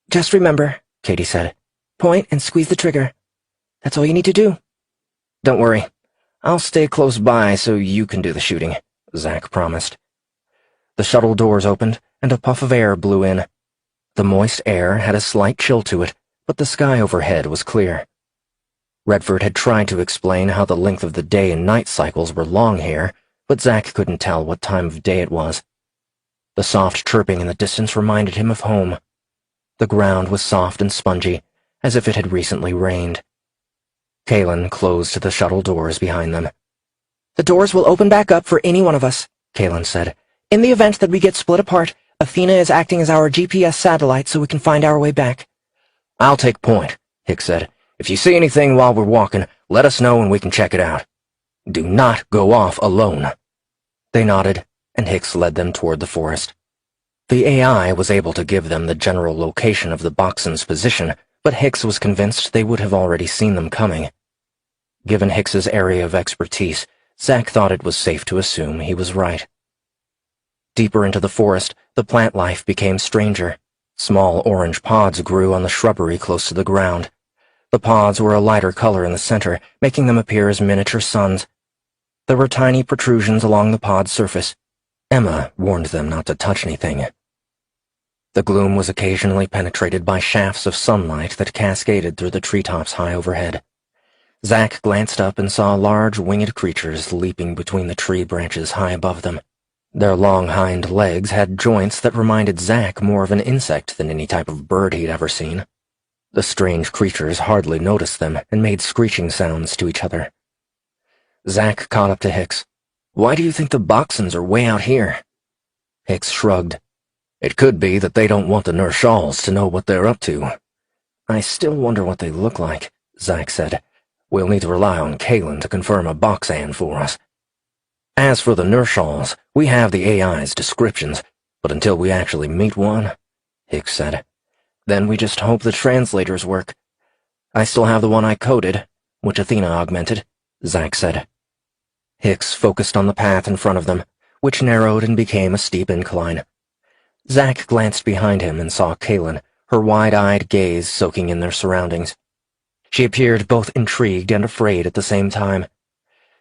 "Just remember," Katie said, "point and squeeze the trigger. That's all you need to do." "Don't worry. I'll stay close by so you can do the shooting," Zack promised. The shuttle doors opened, and a puff of air blew in. The moist air had a slight chill to it, but the sky overhead was clear. Redford had tried to explain how the length of the day and night cycles were long here, but Zack couldn't tell what time of day it was. The soft chirping in the distance reminded him of home. The ground was soft and spongy, as if it had recently rained. Kaelin closed the shuttle doors behind them. "The doors will open back up for any one of us," Kaelin said. "In the event that we get split apart, Athena is acting as our GPS satellite so we can find our way back." "I'll take point," Hicks said. "If you see anything while we're walking, let us know and we can check it out. Do not go off alone." They nodded, and Hicks led them toward the forest. The AI was able to give them the general location of the Boxen's position, but Hicks was convinced they would have already seen them coming. Given Hicks's area of expertise, Zack thought it was safe to assume he was right. Deeper into the forest, the plant life became stranger. Small orange pods grew on the shrubbery close to the ground. The pods were a lighter color in the center, making them appear as miniature suns. There were tiny protrusions along the pod's surface. Emma warned them not to touch anything. The gloom was occasionally penetrated by shafts of sunlight that cascaded through the treetops high overhead. Zack glanced up and saw large winged creatures leaping between the tree branches high above them. Their long hind legs had joints that reminded Zack more of an insect than any type of bird he'd ever seen. The strange creatures hardly noticed them and made screeching sounds to each other. Zack caught up to Hicks. "Why do you think the Boxens are way out here?" Hicks shrugged. "It could be that they don't want the Nershals to know what they're up to." "I still wonder what they look like," Zack said. "We'll need to rely on Kaelin to confirm a Boxan for us. As for the Nershals, we have the AI's descriptions, but until we actually meet one," Hicks said, "then we just hope the translators work. I still have the one I coded, which Athena augmented," Zack said. Hicks focused on the path in front of them, which narrowed and became a steep incline. Zack glanced behind him and saw Kaelin, her wide-eyed gaze soaking in their surroundings. She appeared both intrigued and afraid at the same time.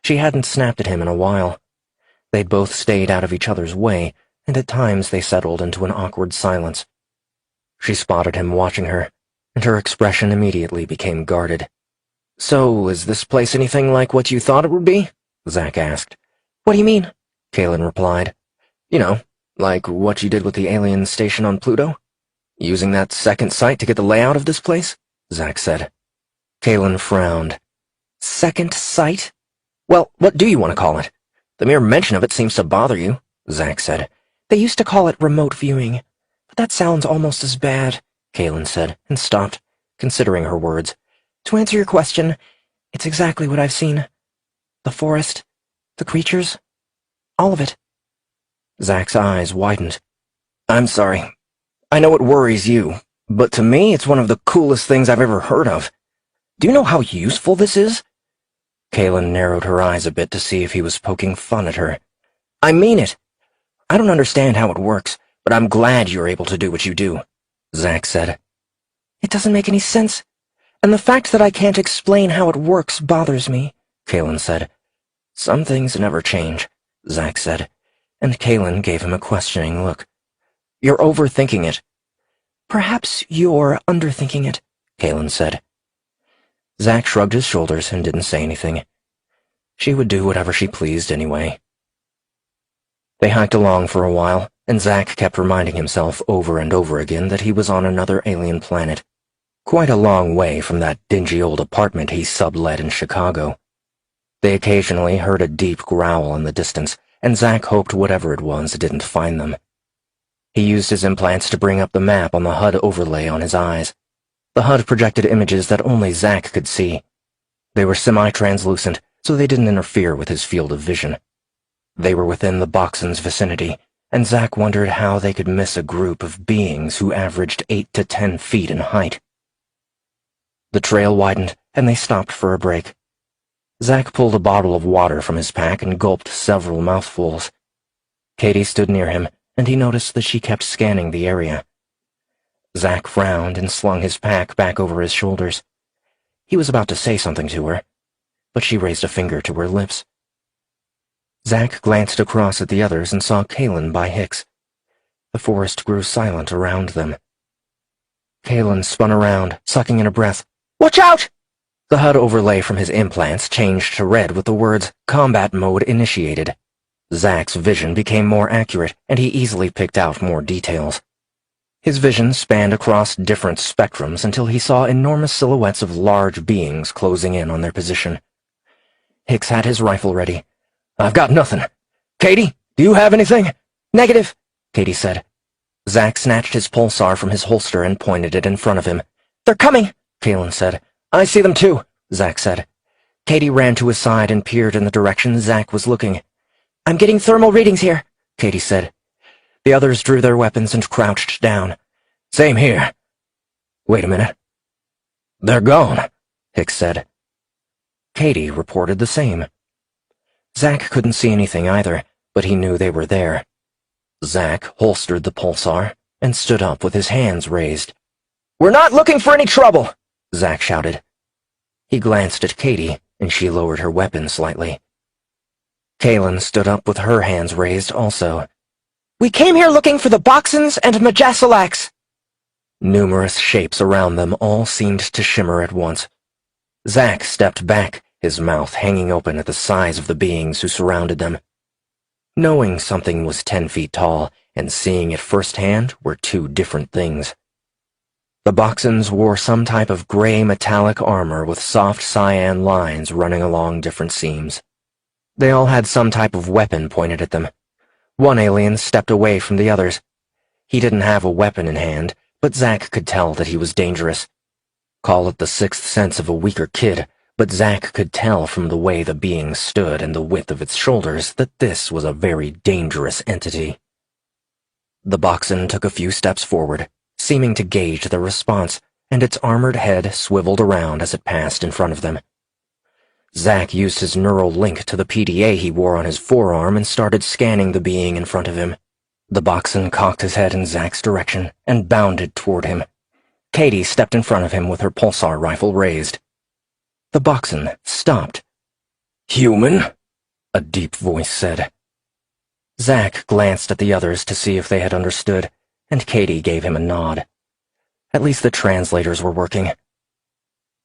She hadn't snapped at him in a while. They'd both stayed out of each other's way, and at times they settled into an awkward silence. She spotted him watching her, and her expression immediately became guarded. "So, is this place anything like what you thought it would be?" Zack asked. "What do you mean?" Kaelin replied. "You know, like what you did with the alien station on Pluto? Using that second sight to get the layout of this place?" Zack said. Kaelin frowned. "Second sight?" "Well, what do you want to call it? The mere mention of it seems to bother you," Zack said. "They used to call it remote viewing, but that sounds almost as bad," Kaelin said, and stopped, considering her words. "To answer your question, it's exactly what I've seen. The forest, the creatures, all of it." Zack's eyes widened. "I'm sorry. I know it worries you, but to me it's one of the coolest things I've ever heard of. Do you know how useful this is?" Kaelin narrowed her eyes a bit to see if he was poking fun at her. "I mean it. I don't understand how it works, but I'm glad you're able to do what you do," Zack said. "It doesn't make any sense, and the fact that I can't explain how it works bothers me," Kaelin said. "Some things never change," Zack said, and Kaelin gave him a questioning look. "You're overthinking it." "Perhaps you're underthinking it," Kaelin said. Zack shrugged his shoulders and didn't say anything. She would do whatever she pleased anyway. They hiked along for a while, and Zack kept reminding himself over and over again that he was on another alien planet, quite a long way from that dingy old apartment he sublet in Chicago. They occasionally heard a deep growl in the distance, and Zack hoped whatever it was didn't find them. He used his implants to bring up the map on the HUD overlay on his eyes. The HUD projected images that only Zack could see. They were semi-translucent, so they didn't interfere with his field of vision. They were within the Boxen's vicinity, and Zack wondered how they could miss a group of beings who averaged 8 to 10 feet in height. The trail widened, and they stopped for a break. Zack pulled a bottle of water from his pack and gulped several mouthfuls. Katie stood near him, and he noticed that she kept scanning the area. Zack frowned and slung his pack back over his shoulders. He was about to say something to her, but she raised a finger to her lips. Zack glanced across at the others and saw Kaelin by Hicks. The forest grew silent around them. Kaelin spun around, sucking in a breath. "Watch out!" The HUD overlay from his implants changed to red with the words "Combat Mode Initiated." Zack's vision became more accurate, and he easily picked out more details. His vision spanned across different spectrums until he saw enormous silhouettes of large beings closing in on their position. Hicks had his rifle ready. "I've got nothing. Katie, do you have anything?" "Negative," Katie said. Zack snatched his pulsar from his holster and pointed it in front of him. "They're coming," Kalen said. "I see them too," Zack said. Katie ran to his side and peered in the direction Zack was looking. "I'm getting thermal readings here," Katie said. The others drew their weapons and crouched down. "Same here." "Wait a minute." "They're gone," Hicks said. Katie reported the same. Zack couldn't see anything either, but he knew they were there. Zack holstered the pulsar and stood up with his hands raised. "We're not looking for any trouble," Zack shouted. He glanced at Katie, and she lowered her weapon slightly. Kalen stood up with her hands raised also. "We came here looking for the Boxons and Majasilax." Numerous shapes around them all seemed to shimmer at once. Zack stepped back, his mouth hanging open at the size of the beings who surrounded them. Knowing something was 10 feet tall and seeing it firsthand were two different things. The Boxons wore some type of gray metallic armor with soft cyan lines running along different seams. They all had some type of weapon pointed at them. One alien stepped away from the others. He didn't have a weapon in hand, but Zack could tell that he was dangerous. Call it the sixth sense of a weaker kid, but Zack could tell from the way the being stood and the width of its shoulders that this was a very dangerous entity. The Boxon took a few steps forward, seeming to gauge their response, and its armored head swiveled around as it passed in front of them. Zack used his neural link to the PDA he wore on his forearm and started scanning the being in front of him. The Boxon cocked his head in Zack's direction and bounded toward him. Katie stepped in front of him with her pulsar rifle raised. The Boxon stopped. "Human?" a deep voice said. Zack glanced at the others to see if they had understood, and Katie gave him a nod. At least the translators were working.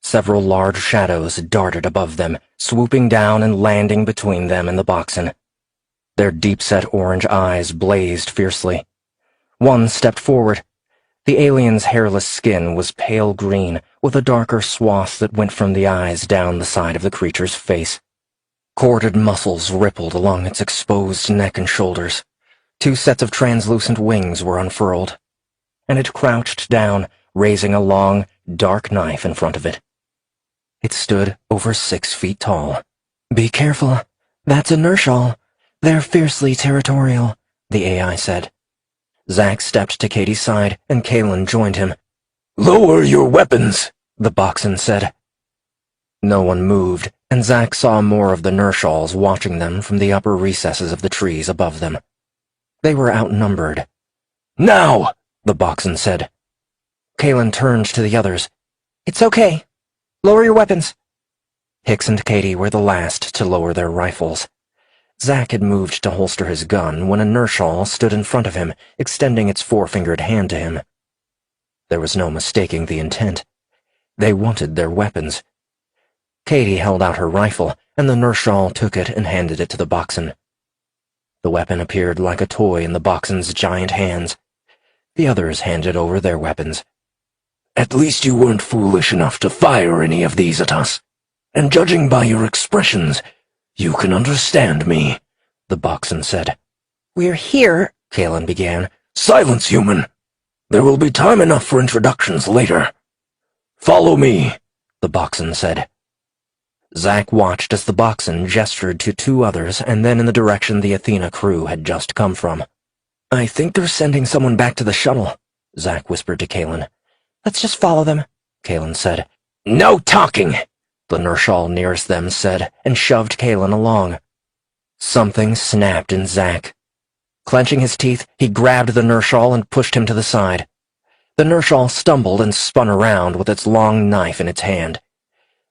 Several large shadows darted above them, swooping down and landing between them and the Boxon. Their deep-set orange eyes blazed fiercely. One stepped forward. The alien's hairless skin was pale green, with a darker swath that went from the eyes down the side of the creature's face. Corded muscles rippled along its exposed neck and shoulders. Two sets of translucent wings were unfurled, and it crouched down, raising a long, dark knife in front of it. It stood over 6 feet tall. "Be careful. That's a Nershal. They're fiercely territorial," the AI said. Zack stepped to Katie's side, and Kalen joined him. "Lower your weapons," the Boxon said. No one moved, and Zack saw more of the Nershals watching them from the upper recesses of the trees above them. They were outnumbered. "Now," the Boxon said. Kalen turned to the others. "It's okay. Lower your weapons." Hicks and Katie were the last to lower their rifles. Zack had moved to holster his gun when a Nershal stood in front of him, extending its four-fingered hand to him. There was no mistaking the intent. They wanted their weapons. Katie held out her rifle, and the Nershal took it and handed it to the Boxon. The weapon appeared like a toy in the Boxon's giant hands. The others handed over their weapons. "At least you weren't foolish enough to fire any of these at us. And judging by your expressions, you can understand me," the Boxon said. "We're here," Kalen began. "Silence, human. There will be time enough for introductions later. Follow me," the Boxon said. Zack watched as the Boxon gestured to two others and then in the direction the Athena crew had just come from. "I think they're sending someone back to the shuttle," Zack whispered to Kalen. "Let's just follow them," Kalen said. "No talking," the Nershal nearest them said, and shoved Kalen along. Something snapped in Zack. Clenching his teeth, he grabbed the Nershal and pushed him to the side. The Nershal stumbled and spun around with its long knife in its hand.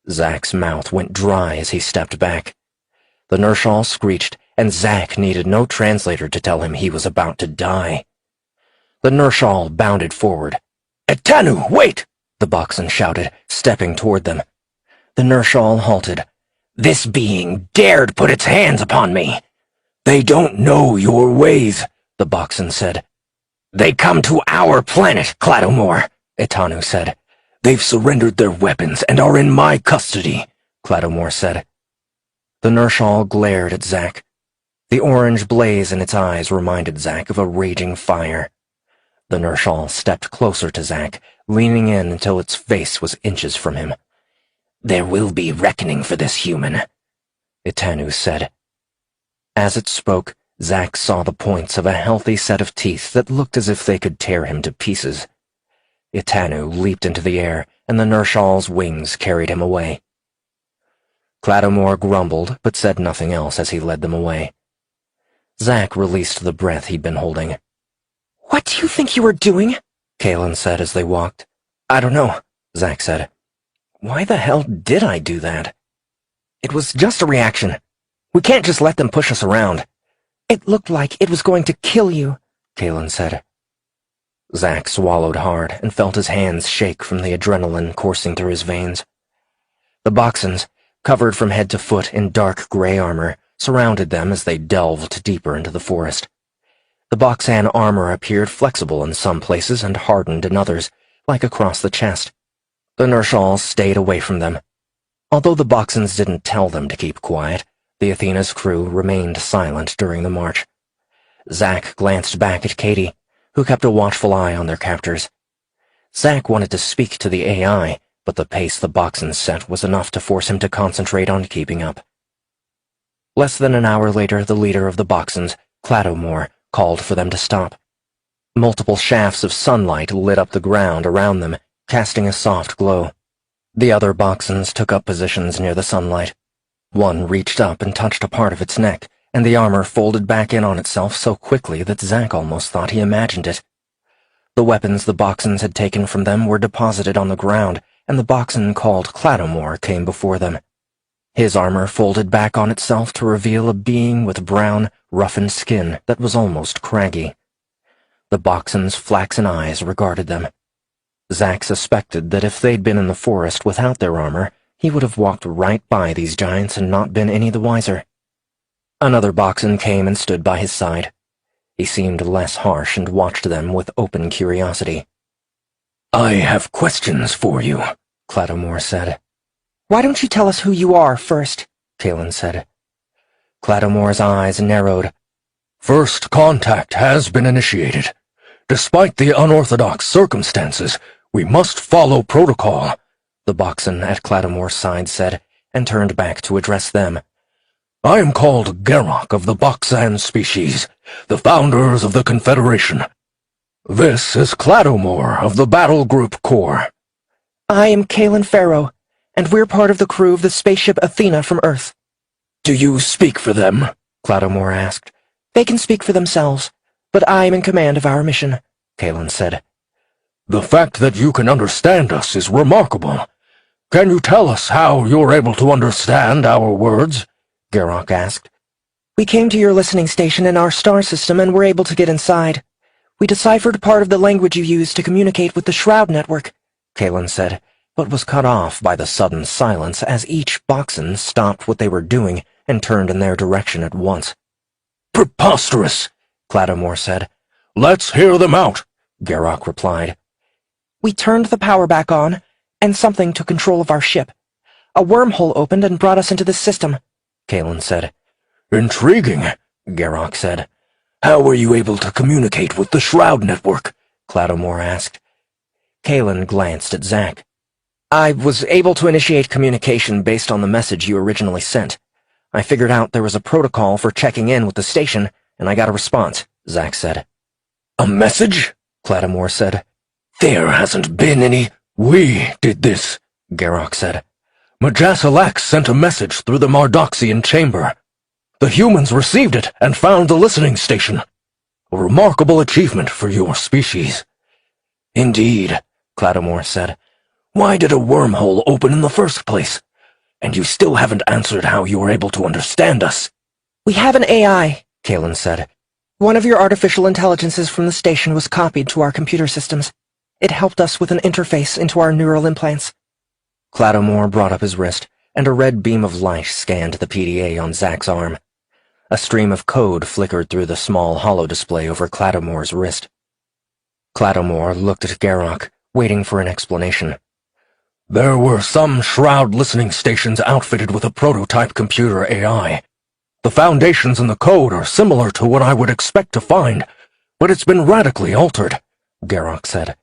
Zack's mouth went dry as he stepped back. The Nershal screeched, and Zack needed no translator to tell him he was about to die. The Nershal bounded forward. "Etanu, wait!" the Boxon shouted, stepping toward them. The Nershal halted. "This being dared put its hands upon me." "They don't know your ways," the Boxen said. "They come to our planet, Cladomore," Etanu said. "They've surrendered their weapons and are in my custody," Cladomore said. The Nershal glared at Zack. The orange blaze in its eyes reminded Zack of a raging fire. The Nershal stepped closer to Zack, leaning in until its face was inches from him. "There will be reckoning for this human," Etanu said. As it spoke, Zack saw the points of a healthy set of teeth that looked as if they could tear him to pieces. Etanu leaped into the air, and the Nershal's wings carried him away. Cladomore grumbled, but said nothing else as he led them away. Zack released the breath he'd been holding. "What do you think you were doing?" Kalen said as they walked. "I don't know," Zack said. "Why the hell did I do that?" "It was just a reaction. We can't just let them push us around." "It looked like it was going to kill you," Kalen said. Zack swallowed hard and felt his hands shake from the adrenaline coursing through his veins. The Boxens, covered from head to foot in dark gray armor, surrounded them as they delved deeper into the forest. The Boxan armor appeared flexible in some places and hardened in others, like across the chest. The Nershals stayed away from them. Although the Boxens didn't tell them to keep quiet, the Athena's crew remained silent during the march. Zack glanced back at Katie, who kept a watchful eye on their captors. Zack wanted to speak to the AI, but the pace the Boxens set was enough to force him to concentrate on keeping up. Less than an hour later, the leader of the Boxens, Cladomore, called for them to stop. Multiple shafts of sunlight lit up the ground around them, casting a soft glow. The other Boxens took up positions near the sunlight. One reached up and touched a part of its neck, and the armor folded back in on itself so quickly that Zack almost thought he imagined it. The weapons the Boxens had taken from them were deposited on the ground, and the Boxen called Cladomore came before them. His armor folded back on itself to reveal a being with brown, roughened skin that was almost craggy. The Boxen's flaxen eyes regarded them. Zack suspected that if they'd been in the forest without their armor, he would have walked right by these giants and not been any the wiser. Another Boxen came and stood by his side. He seemed less harsh and watched them with open curiosity. "I have questions for you," Cladomore said. "Why don't you tell us who you are first?" Kalen said. Cladomore's eyes narrowed. "First contact has been initiated. Despite the unorthodox circumstances, we must follow protocol," the Boxen at Cladomore's side said, and turned back to address them. "I am called Garrock of the Boxan species, the founders of the Confederation. This is Cladomore of the Battle Group Corps." "I am Kalen Farrow, and we're part of the crew of the spaceship Athena from Earth." "Do you speak for them?" Cladomore asked. "They can speak for themselves, but I am in command of our mission," Kalen said. "The fact that you can understand us is remarkable. Can you tell us how you're able to understand our words?" Garrock asked. "We came to your listening station in our star system and were able to get inside. We deciphered part of the language you used to communicate with the Shroud Network," Kalen said, but was cut off by the sudden silence as each Boxen stopped what they were doing and turned in their direction at once. "Preposterous," Cladomore said. "Let's hear them out," Garrock replied. "We turned the power back on, and something took control of our ship. A wormhole opened and brought us into the system," Kalen said. "Intriguing," Garrock said. "How were you able to communicate with the Shroud Network?" Cladomore asked. Kalen glanced at Zack. "I was able to initiate communication based on the message you originally sent. I figured out there was a protocol for checking in with the station, and I got a response," Zack said. "A message?" Cladomore said. "There hasn't been any—" "We did this," Garrock said. "Majasalak sent a message through the Mardoxian chamber. The humans received it and found the listening station. A remarkable achievement for your species." "Indeed," Cladomore said. "Why did a wormhole open in the first place? And you still haven't answered how you were able to understand us." "We have an AI," Kalen said. "One of your artificial intelligences from the station was copied to our computer systems. It helped us with an interface into our neural implants." Clattomore brought up his wrist, and a red beam of light scanned the PDA on Zack's arm. A stream of code flickered through the small holodisplay over Clattomore's wrist. Clattomore looked at Garrock, waiting for an explanation. There were some Shroud listening stations outfitted with a prototype computer AI. The foundations in the code are similar to what I would expect to find, but it's been radically altered, Garrock said.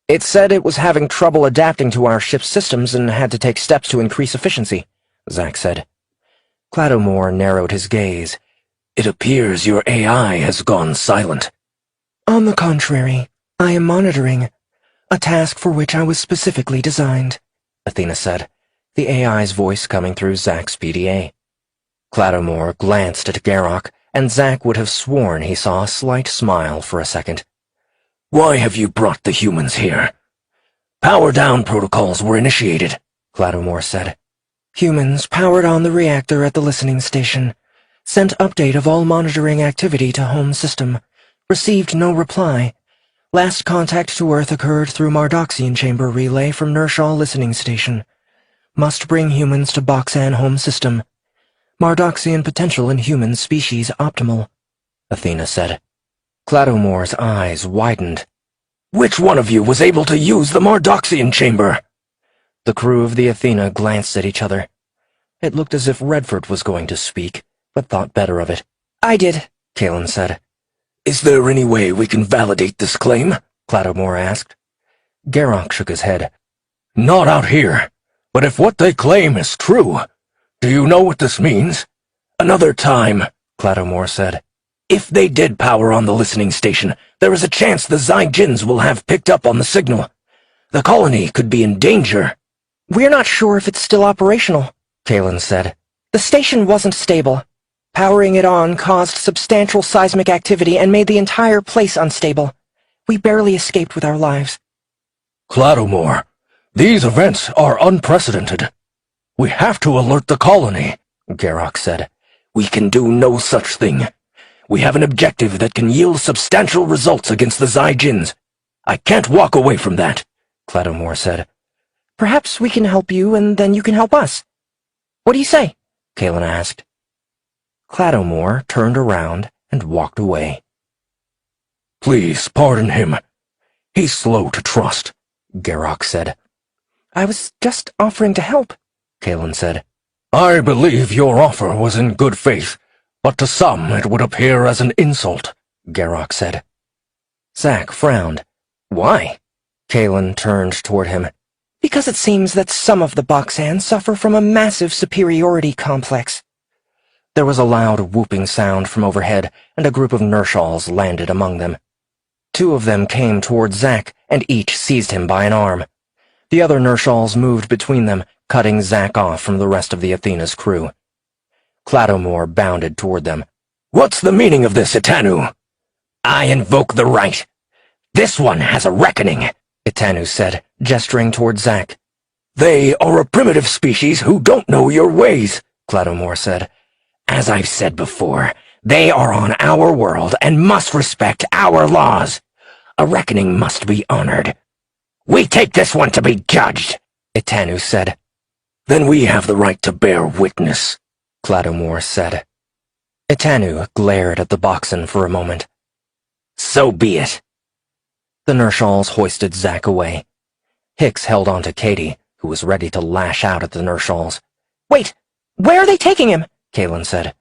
It said it was having trouble adapting to our ship's systems and had to take steps to increase efficiency, Zack said. Clattomore narrowed his gaze. It appears your AI has gone silent. On the contrary, I am monitoring, a task for which I was specifically designed, Athena said, the AI's voice coming through Zack's PDA. Clattomore glanced at Garrock, and Zack would have sworn he saw a slight smile for a second. Why have you brought the humans here? Power-down protocols were initiated, Clattomore said. Humans powered on the reactor at the listening station. Sent update of all monitoring activity to home system. Received no reply. Last contact to Earth occurred through Mardoxian chamber relay from Nershall listening station. Must bring humans to Boxan home system. Mardoxian potential in human species optimal, Athena said. Clattomore's eyes widened. Which one of you was able to use the Mardoxian chamber? The crew of the Athena glanced at each other. It looked as if Redford was going to speak, but thought better of it. I did, Kalen said. Is there any way we can validate this claim? Clattomore asked. Garrock shook his head. Not out here. But if what they claim is true, do you know what this means? Another time, Clattomore said. If they did power on the listening station, there is a chance the Zyjins will have picked up on the signal. The colony could be in danger. We're not sure if it's still operational, Kalen said. The station wasn't stable. Powering it on caused substantial seismic activity and made the entire place unstable. We barely escaped with our lives. Clattomore, these events are unprecedented. We have to alert the colony, Garrock said. We can do no such thing. We have an objective that can yield substantial results against the Zyjins. I can't walk away from that, Clattomore said. Perhaps we can help you and then you can help us. What do you say? Kalen asked. Clattomore turned around and walked away. Please pardon him. He's slow to trust, Garrock said. I was just offering to help, Kalen said. I believe your offer was in good faith, but to some it would appear as an insult, Garrock said. Zack frowned. Why? Kalen turned toward him. Because it seems that some of the Boxan suffer from a massive superiority complex. There was a loud whooping sound from overhead, and a group of Nershalls landed among them. Two of them came toward Zack, and each seized him by an arm. The other Nershalls moved between them, cutting Zack off from the rest of the Athena's crew. Clattomore bounded toward them. What's the meaning of this, Itanu? I invoke the right. This one has a reckoning, Itanu said, gesturing toward Zack. They are a primitive species who don't know your ways, Clattomore said. As I've said before, they are on our world and must respect our laws. A reckoning must be honored. We take this one to be judged, Itanu said. Then we have the right to bear witness, Clattomore said. Itanu glared at the Boxan for a moment. So be it. The Nershalls hoisted Zack away. Hicks held on to Katie, who was ready to lash out at the Nershalls. Wait, where are they taking him? Kalen said.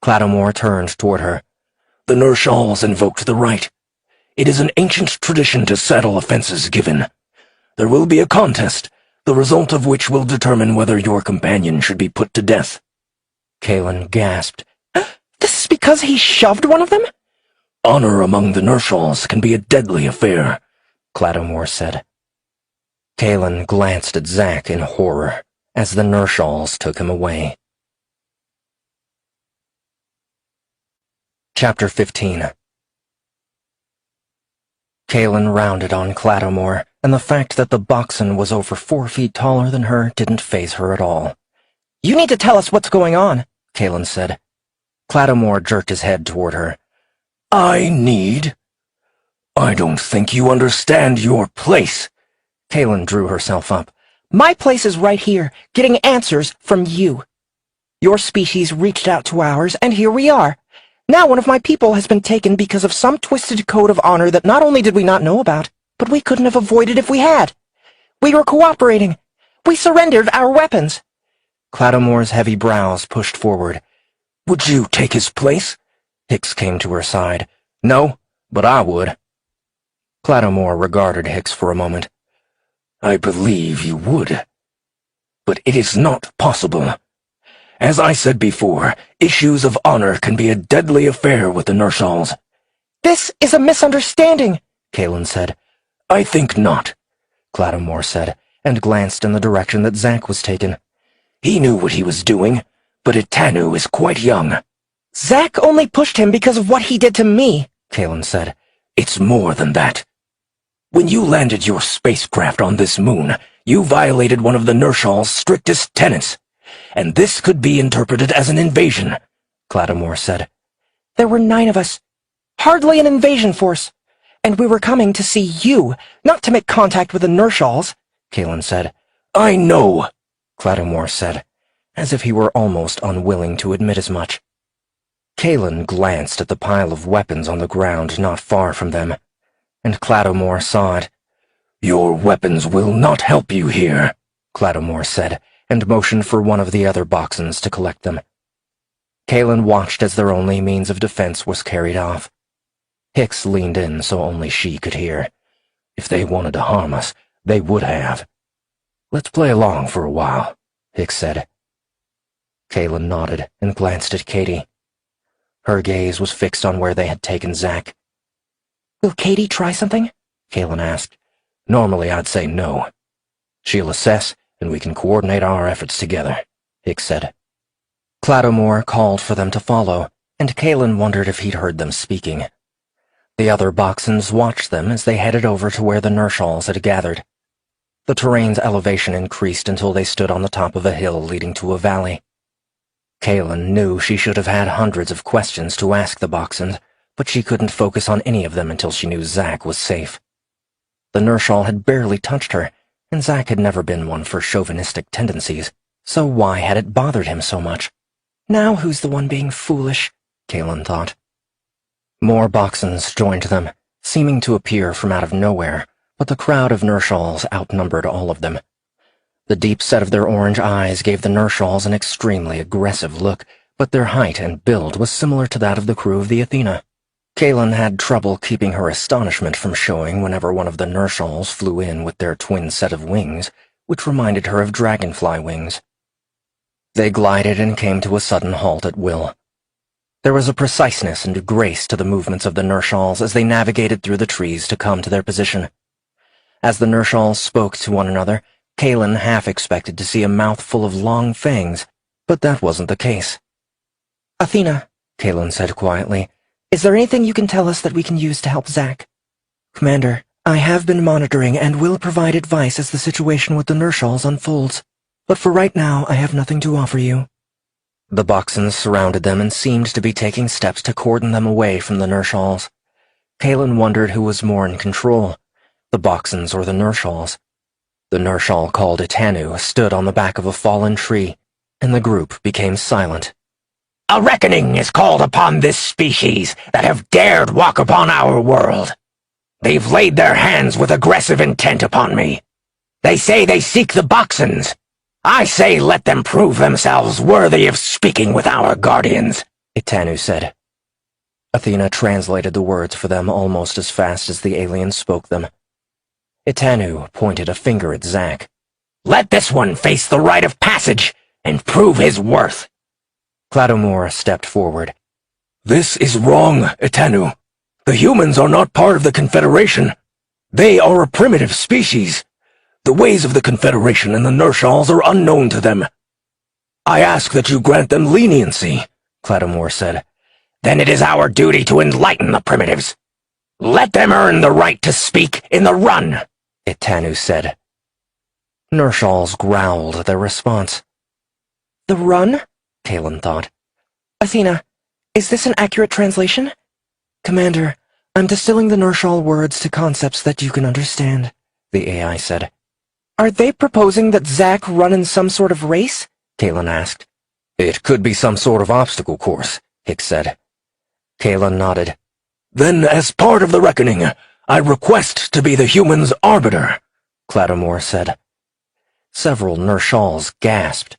Clattomore turned toward her. The Nershalls invoked the right. It is an ancient tradition to settle offenses given. There will be a contest, the result of which will determine whether your companion should be put to death. Kalen gasped. This is because he shoved one of them? Honor among the Nershalls can be a deadly affair, Clattomore said. Kalen glanced at Zack in horror as the Nershalls took him away. Chapter 15. Kalen rounded on Clattomore, and the fact that the Boxan was over 4 feet taller than her didn't faze her at all. You need to tell us what's going on, Kalen said. Clattomore jerked his head toward her. I don't think you understand your place. Kalen drew herself up. My place is right here, getting answers from you. Your species reached out to ours, and here we are. Now one of my people has been taken because of some twisted code of honor that not only did we not know about, but we couldn't have avoided if we had. We were cooperating. We surrendered our weapons. Cladomore's heavy brows pushed forward. Would you take his place? Hicks came to her side. No, but I would. Cladomore regarded Hicks for a moment. I believe you would. But it is not possible. As I said before, issues of honor can be a deadly affair with the Nershals. This is a misunderstanding, Kalen said. I think not, Cladomore said, and glanced in the direction that Zack was taken. He knew what he was doing, but Etanu is quite young. Zack only pushed him because of what he did to me, Kalen said. It's more than that. When you landed your spacecraft on this moon, you violated one of the Nershals' strictest tenets, and this could be interpreted as an invasion, Cladomore said. There were 9 of us. Hardly an invasion force. And we were coming to see you, not to make contact with the Nershals, Kalen said. I know, Cladomore said, as if he were almost unwilling to admit as much. Kalen glanced at the pile of weapons on the ground not far from them, and Cladomore saw it. Your weapons will not help you here, Cladomore said, and motioned for one of the other Boxons to collect them. Kalen watched as their only means of defense was carried off. Hicks leaned in so only she could hear. If they wanted to harm us, they would have. Let's play along for a while, Hicks said. Kalen nodded and glanced at Katie. Her gaze was fixed on where they had taken Zack. Will Katie try something? Kalen asked. Normally I'd say no. She'll assess, and we can coordinate our efforts together, Hicks said. Cladomore called for them to follow, and Kalen wondered if he'd heard them speaking. The other Boxons watched them as they headed over to where the Nershals had gathered. The terrain's elevation increased until they stood on the top of a hill leading to a valley. Kalen knew she should have had hundreds of questions to ask the Boxons, but she couldn't focus on any of them until she knew Zack was safe. The Nershal had barely touched her, and Zack had never been one for chauvinistic tendencies, so why had it bothered him so much? Now who's the one being foolish? Kalen thought. More Boxons joined them, seeming to appear from out of nowhere, but the crowd of Nershals outnumbered all of them. The deep set of their orange eyes gave the Nershals an extremely aggressive look, but their height and build was similar to that of the crew of the Athena. Kalen had trouble keeping her astonishment from showing whenever one of the Nershals flew in with their twin set of wings, which reminded her of dragonfly wings. They glided and came to a sudden halt at will. There was a preciseness and grace to the movements of the Nershals as they navigated through the trees to come to their position. As the Nershals spoke to one another, Kalen half expected to see a mouthful of long fangs, but that wasn't the case. Athena, Kalen said quietly, is there anything you can tell us that we can use to help Zack? Commander, I have been monitoring and will provide advice as the situation with the Nershals unfolds, but for right now I have nothing to offer you. The Boxons surrounded them and seemed to be taking steps to cordon them away from the Nershals. Kalen wondered who was more in control, the Boxons or the Nershals. The Nershal called Etanu stood on the back of a fallen tree, and the group became silent. A reckoning is called upon this species that have dared walk upon our world. They've laid their hands with aggressive intent upon me. They say they seek the Boxons. I say let them prove themselves worthy of speaking with our guardians, Etanu said. Athena translated the words for them almost as fast as the alien spoke them. Etanu pointed a finger at Zack. Let this one face the rite of passage and prove his worth. Cladomore stepped forward. This is wrong, Etanu. The humans are not part of the Confederation. They are a primitive species. The ways of the Confederation and the Nershals are unknown to them. I ask that you grant them leniency, Cladomore said. Then it is our duty to enlighten the primitives. Let them earn the right to speak in the run, Etanu said. Nershals growled at their response. The run? Kalen thought. Athena, is this an accurate translation? Commander, I'm distilling the Nershal words to concepts that you can understand, the AI said. Are they proposing that Zack run in some sort of race? Kalen asked. It could be some sort of obstacle course, Hicks said. Kalen nodded. Then, as part of the reckoning, I request to be the human's arbiter, Clattermore said. Several Nershals gasped.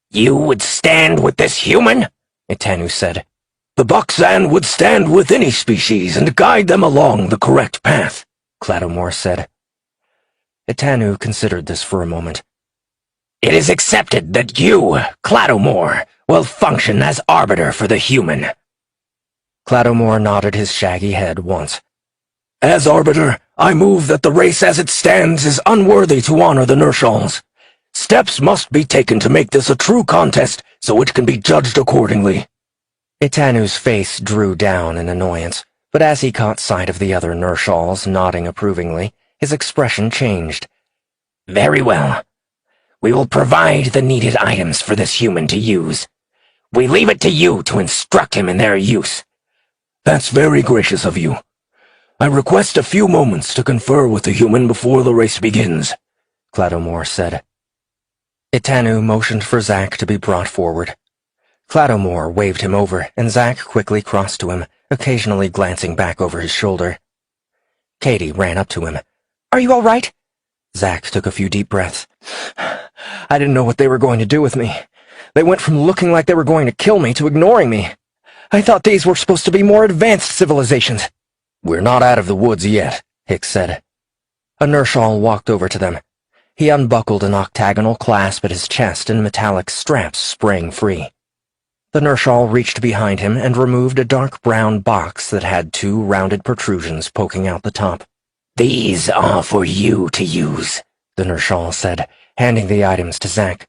You would stand with this human? Itanu said. The Bakzan would stand with any species and guide them along the correct path, Clattermore said. Itanu considered this for a moment. It is accepted that you, Clattermore, will function as arbiter for the human. Clattermore nodded his shaggy head once. As arbiter, I move that the race as it stands is unworthy to honor the Nershals. Steps must be taken to make this a true contest so it can be judged accordingly. Itanu's face drew down in annoyance, but as he caught sight of the other Nershals nodding approvingly, his expression changed. Very well. We will provide the needed items for this human to use. We leave it to you to instruct him in their use. That's very gracious of you. I request a few moments to confer with the human before the race begins, Clattermore said. Itanu motioned for Zack to be brought forward. Clattermore waved him over, and Zack quickly crossed to him, occasionally glancing back over his shoulder. Katie ran up to him. Are you all right? Zack took a few deep breaths. I didn't know what they were going to do with me. They went from looking like they were going to kill me to ignoring me. I thought these were supposed to be more advanced civilizations. We're not out of the woods yet, Hicks said. A Nershal walked over to them. He unbuckled an octagonal clasp at his chest and metallic straps sprang free. The Nershal reached behind him and removed a dark brown box that had 2 rounded protrusions poking out the top. These are for you to use, the Nershal said, handing the items to Zack.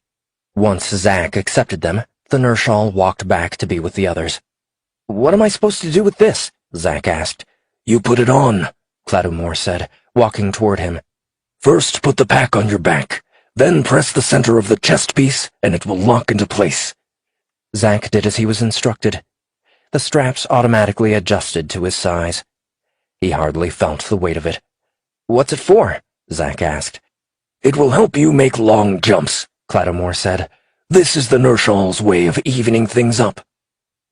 Once Zack accepted them, the Nershal walked back to be with the others. What am I supposed to do with this? Zack asked. You put it on, Clattermore said, walking toward him. First put the pack on your back, then press the center of the chest piece, and it will lock into place. Zack did as he was instructed. The straps automatically adjusted to his size. He hardly felt the weight of it. What's it for? Zack asked. It will help you make long jumps, Clattermore said. This is the Nershal's way of evening things up.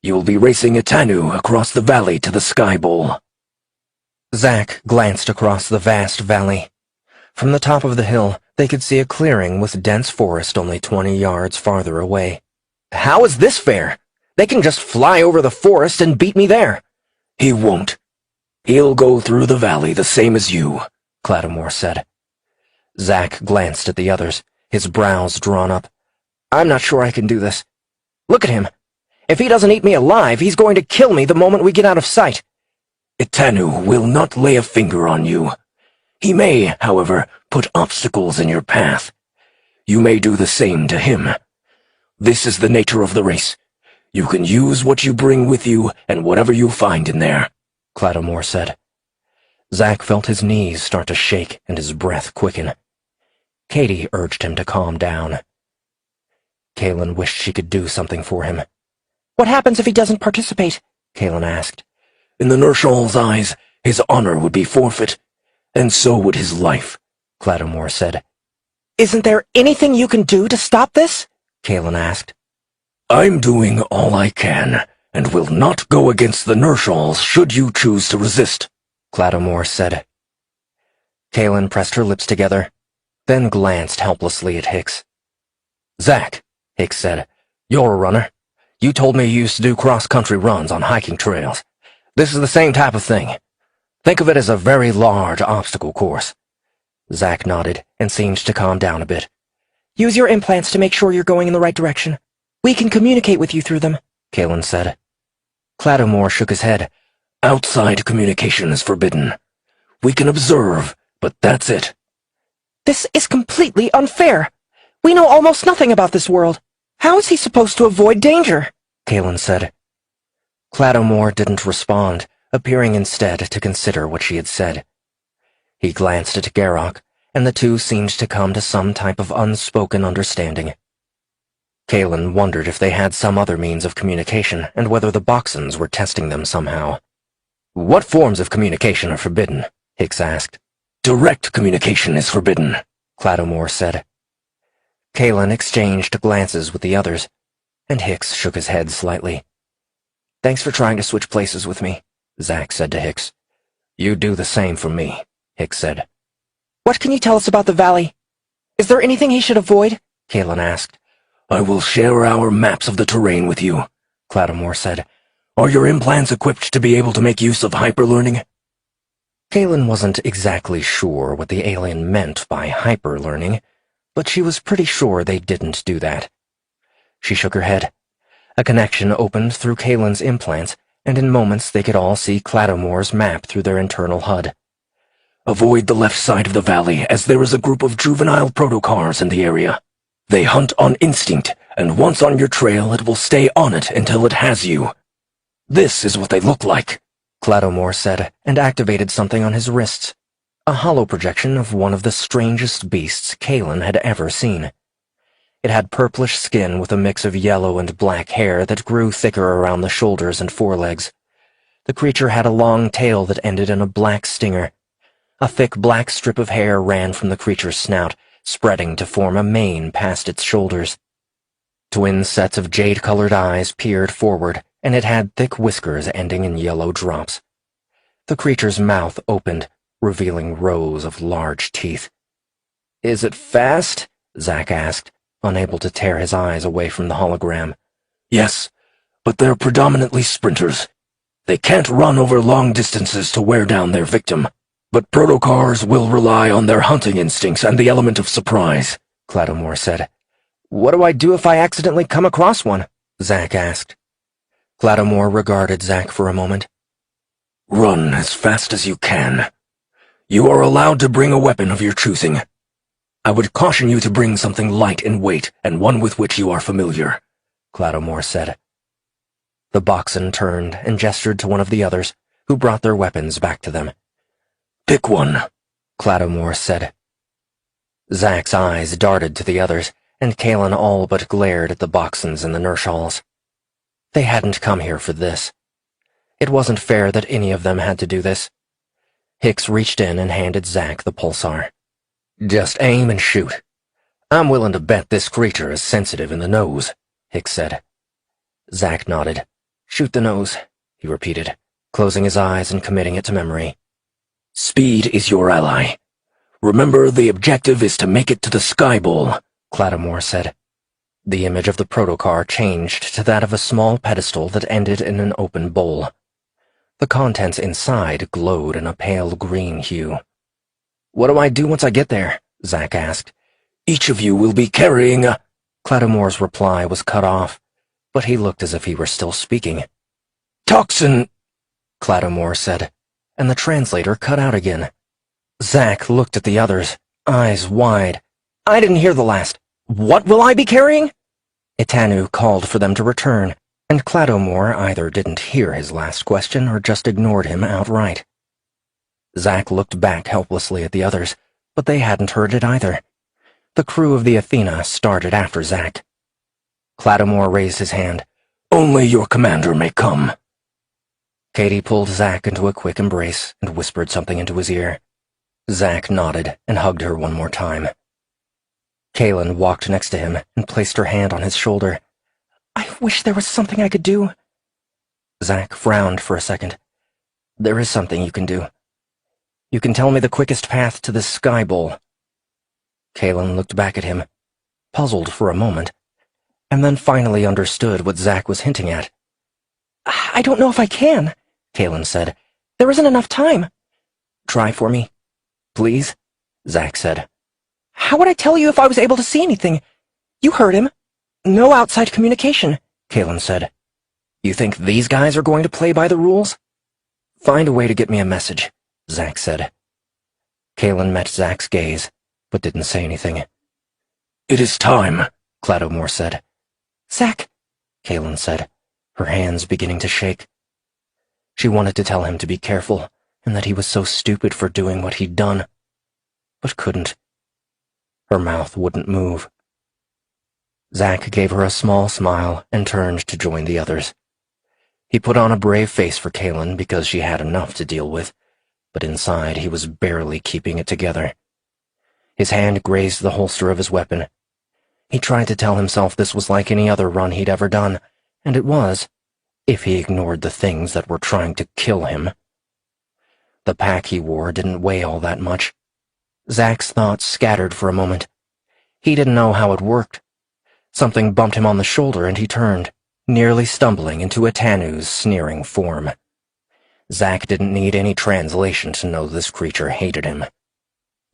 You'll be racing Itanu across the valley to the Sky Bowl. Zack glanced across the vast valley. From the top of the hill, they could see a clearing with dense forest only 20 yards farther away. How is this fair? They can just fly over the forest and beat me there. He won't. He'll go through the valley the same as you, Clattermore said. Zack glanced at the others, his brows drawn up. I'm not sure I can do this. Look at him. If he doesn't eat me alive, he's going to kill me the moment we get out of sight. Itanu will not lay a finger on you. He may, however, put obstacles in your path. You may do the same to him. This is the nature of the race. You can use what you bring with you and whatever you find in there, Clattermore said. Zack felt his knees start to shake and his breath quicken. Katie urged him to calm down. Kalen wished she could do something for him. What happens if he doesn't participate? Kalen asked. In the Nershal's eyes, his honor would be forfeit, and so would his life, Clattermore said. Isn't there anything you can do to stop this? Kalen asked. I'm doing all I can, and will not go against the Nershals should you choose to resist, Clattermore said. Kalen pressed her lips together, then glanced helplessly at Hicks. Zack, Hicks said, you're a runner. You told me you used to do cross-country runs on hiking trails. This is the same type of thing. Think of it as a very large obstacle course. Zack nodded and seemed to calm down a bit. Use your implants to make sure you're going in the right direction. We can communicate with you through them, Kalen said. Clattermore shook his head. Outside communication is forbidden. We can observe, but that's it. This is completely unfair. We know almost nothing about this world. How is he supposed to avoid danger? Kalen said. Clattermore didn't respond, appearing instead to consider what she had said. He glanced at Garrock, and the two seemed to come to some type of unspoken understanding. Kalen wondered if they had some other means of communication and whether the Boxons were testing them somehow. What forms of communication are forbidden? Hicks asked. Direct communication is forbidden, Clattomore said. Kalen exchanged glances with the others, and Hicks shook his head slightly. "Thanks for trying to switch places with me," Zack said to Hicks. "You do the same for me," Hicks said. "What can you tell us about the valley? Is there anything he should avoid?" Kalen asked. "I will share our maps of the terrain with you," Clattomore said. "Are your implants equipped to be able to make use of hyperlearning?" Kalen wasn't exactly sure what the alien meant by hyperlearning, but she was pretty sure they didn't do that. She shook her head. A connection opened through Kalen's implants, and in moments they could all see Clattomore's map through their internal HUD. "Avoid the left side of the valley, as there is a group of juvenile protocars in the area. They hunt on instinct, and once on your trail it will stay on it until it has you. This is what they look like," Clattomore said, and activated something on his wrists. A hollow projection of one of the strangest beasts Kalen had ever seen. It had purplish skin with a mix of yellow and black hair that grew thicker around the shoulders and forelegs. The creature had a long tail that ended in a black stinger. A thick black strip of hair ran from the creature's snout, spreading to form a mane past its shoulders. Twin sets of jade-colored eyes peered forward, and it had thick whiskers ending in yellow drops. The creature's mouth opened, revealing rows of large teeth. "Is it fast?" Zack asked, unable to tear his eyes away from the hologram. "Yes, but they're predominantly sprinters. They can't run over long distances to wear down their victim. But protocars will rely on their hunting instincts and the element of surprise," Clattomore said. "What do I do if I accidentally come across one?" Zack asked. Clattomore regarded Zack for a moment. "Run as fast as you can. You are allowed to bring a weapon of your choosing. I would caution you to bring something light in weight and one with which you are familiar," Clattomore said. The Boxen turned and gestured to one of the others, who brought their weapons back to them. "Pick one," Clattomore said. Zack's eyes darted to the others, and Kalen all but glared at the Boxens and the Nershals. They hadn't come here for this. It wasn't fair that any of them had to do this. Hicks reached in and handed Zack the pulsar. "Just aim and shoot. I'm willing to bet this creature is sensitive in the nose," Hicks said. Zack nodded. "Shoot the nose," he repeated, closing his eyes and committing it to memory. "Speed is your ally. Remember, the objective is to make it to the Sky Bowl," Clattomore said. The image of the protocar changed to that of a small pedestal that ended in an open bowl. The contents inside glowed in a pale green hue. "What do I do once I get there?" Zack asked. "Each of you will be carrying a—" Clattomore's reply was cut off, but he looked as if he were still speaking. "Toxin," Clattomore said, and the translator cut out again. Zack looked at the others, eyes wide. "I didn't hear the last. What will I be carrying?" Itanu called for them to return, and Clattomore either didn't hear his last question or just ignored him outright. Zack looked back helplessly at the others, but they hadn't heard it either. The crew of the Athena started after Zack. Clattomore raised his hand. "Only your commander may come." Katie pulled Zack into a quick embrace and whispered something into his ear. Zack nodded and hugged her one more time. Kalen walked next to him and placed her hand on his shoulder. "I wish there was something I could do." Zack frowned for a second. "There is something you can do. You can tell me the quickest path to the Sky Bowl." Kalen looked back at him, puzzled for a moment, and then finally understood what Zack was hinting at. "I don't know if I can," Kalen said. "There isn't enough time." "Try for me, please," Zack said. "How would I tell you if I was able to see anything? You heard him. No outside communication," Kalen said. "You think these guys are going to play by the rules?" "Find a way to get me a message," Zack said. Kalen met Zack's gaze, but didn't say anything. "It is time," Clattomore said. "Zack," Kalen said, her hands beginning to shake. She wanted to tell him to be careful, and that he was so stupid for doing what he'd done, but couldn't. Her mouth wouldn't move. Zack gave her a small smile and turned to join the others. He put on a brave face for Kalen because she had enough to deal with, but inside he was barely keeping it together. His hand grazed the holster of his weapon. He tried to tell himself this was like any other run he'd ever done, and it was, if he ignored the things that were trying to kill him. The pack he wore didn't weigh all that much. Zack's thoughts scattered for a moment. He didn't know how it worked. Something bumped him on the shoulder and he turned, nearly stumbling into a Tanu's sneering form. Zack didn't need any translation to know this creature hated him.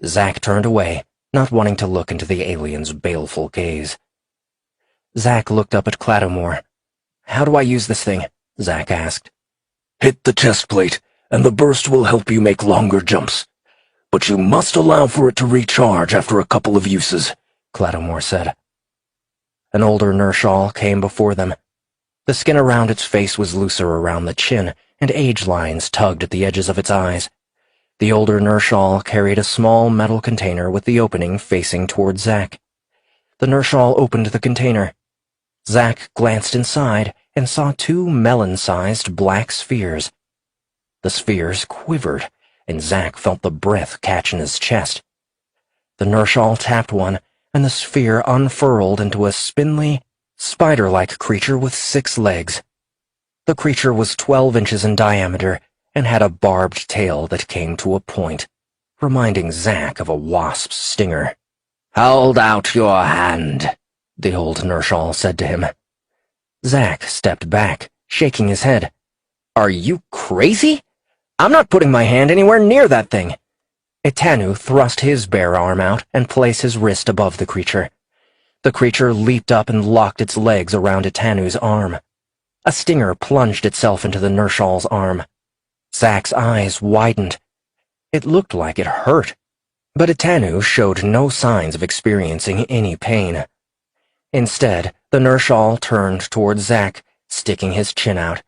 Zack turned away, not wanting to look into the alien's baleful gaze. Zack looked up at Clattomore. "How do I use this thing?" Zack asked. Hit the chest plate, and the burst will help you make longer jumps. But you must allow for it to recharge after a couple of uses, Clattomore said. An older Nershal came before them. The skin around its face was looser around the chin, and age lines tugged at the edges of its eyes. The older Nershal carried a small metal container with the opening facing toward Zack. The Nershal opened the container. Zack glanced inside and saw two melon-sized black spheres. The spheres quivered, and Zack felt the breath catch in his chest. The Nershal tapped one, and the sphere unfurled into a spindly, spider-like creature with 6 legs. The creature was 12 inches in diameter and had a barbed tail that came to a point, reminding Zack of a wasp's stinger. "Hold out your hand," the old Nershal said to him. Zack stepped back, shaking his head. "Are you crazy? I'm not putting my hand anywhere near that thing." Etanu thrust his bare arm out and placed his wrist above the creature. The creature leaped up and locked its legs around Etanu's arm. A stinger plunged itself into the Nershal's arm. Zack's eyes widened. It looked like it hurt, but Etanu showed no signs of experiencing any pain. Instead, the Nershal turned toward Zack, sticking his chin out.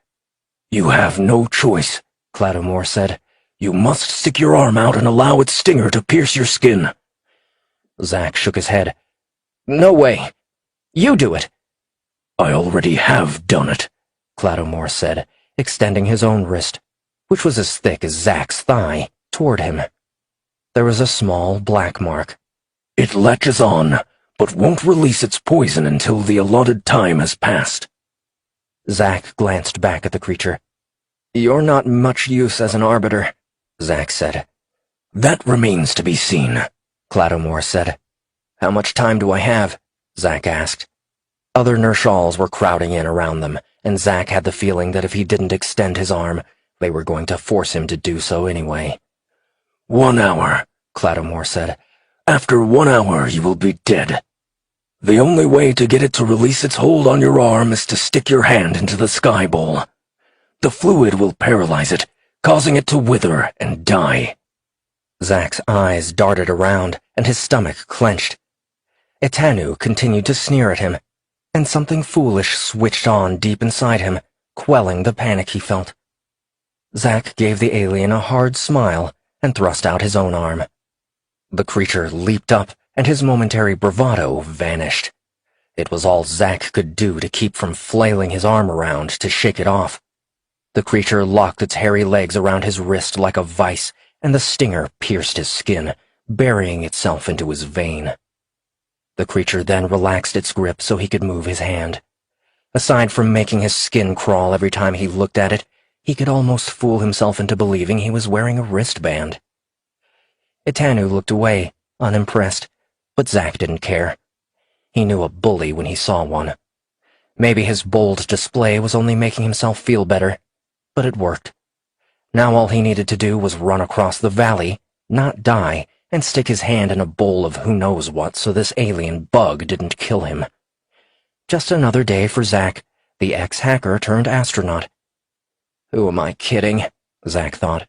"You have no choice," Clattomore said. "You must stick your arm out and allow its stinger to pierce your skin." Zack shook his head. "No way. You do it." "I already have done it," Clattomore said, extending his own wrist, which was as thick as Zack's thigh, toward him. There was a small black mark. "It latches on, but won't release its poison until the allotted time has passed." Zack glanced back at the creature. "You're not much use as an arbiter," Zack said. "That remains to be seen," Clattomore said. "How much time do I have?" Zack asked. Other Nershals were crowding in around them, and Zack had the feeling that if he didn't extend his arm, they were going to force him to do so anyway. 1 hour, Clattomore said. "After 1 hour you will be dead. The only way to get it to release its hold on your arm is to stick your hand into the sky bowl. The fluid will paralyze it, causing it to wither and die." Zack's eyes darted around, and his stomach clenched. Etanu continued to sneer at him, and something foolish switched on deep inside him, quelling the panic he felt. Zack gave the alien a hard smile and thrust out his own arm. The creature leaped up, and his momentary bravado vanished. It was all Zack could do to keep from flailing his arm around to shake it off. The creature locked its hairy legs around his wrist like a vice, and the stinger pierced his skin, burying itself into his vein. The creature then relaxed its grip so he could move his hand. Aside from making his skin crawl every time he looked at it, he could almost fool himself into believing he was wearing a wristband. Etanu looked away, unimpressed, but Zack didn't care. He knew a bully when he saw one. Maybe his bold display was only making himself feel better, but it worked. Now all he needed to do was run across the valley, not die, and stick his hand in a bowl of who knows what so this alien bug didn't kill him. Just another day for Zack, the ex-hacker turned astronaut. Who am I kidding? Zack thought.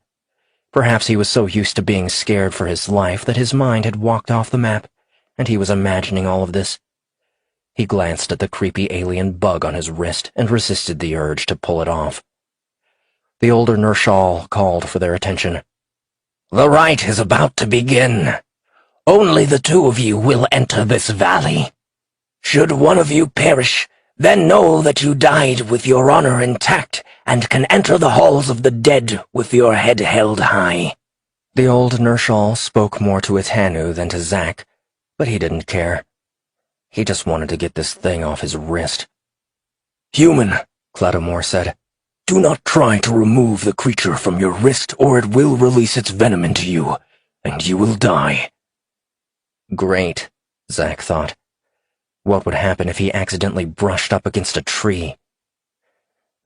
Perhaps he was so used to being scared for his life that his mind had walked off the map, and he was imagining all of this. He glanced at the creepy alien bug on his wrist and resisted the urge to pull it off. The older Nershal called for their attention. "The rite is about to begin. Only the 2 of you will enter this valley. Should one of you perish, then know that you died with your honor intact and can enter the halls of the dead with your head held high. The old Nershal spoke more to Etanu than to Zack, but he didn't care. He just wanted to get this thing off his wrist. "Human," Cloudomore said. "do not try to remove the creature from your wrist, or it will release its venom into you, and you will die." Great, Zack thought. What would happen if he accidentally brushed up against a tree?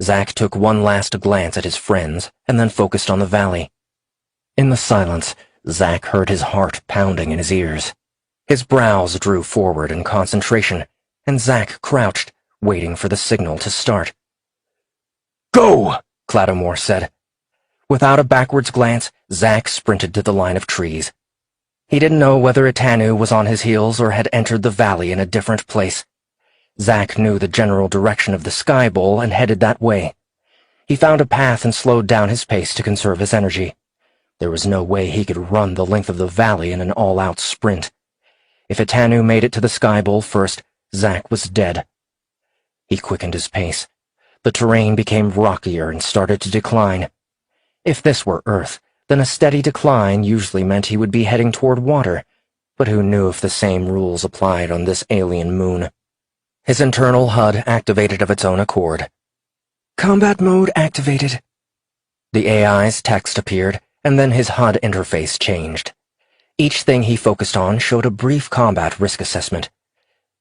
Zack took one last glance at his friends and then focused on the valley. In the silence, Zack heard his heart pounding in his ears. His brows drew forward in concentration, and Zack crouched, waiting for the signal to start. "Go!" Cloudomore said. Without a backwards glance, Zack sprinted to the line of trees. He didn't know whether Etanu was on his heels or had entered the valley in a different place. Zack knew the general direction of the Sky Bowl and headed that way. He found a path and slowed down his pace to conserve his energy. There was no way he could run the length of the valley in an all-out sprint. If Etanu made it to the Sky Bowl first, Zack was dead. He quickened his pace. The terrain became rockier and started to decline. If this were Earth, then a steady decline usually meant he would be heading toward water, but who knew if the same rules applied on this alien moon? His internal HUD activated of its own accord. Combat mode activated. The AI's text appeared, and then his HUD interface changed. Each thing he focused on showed a brief combat risk assessment.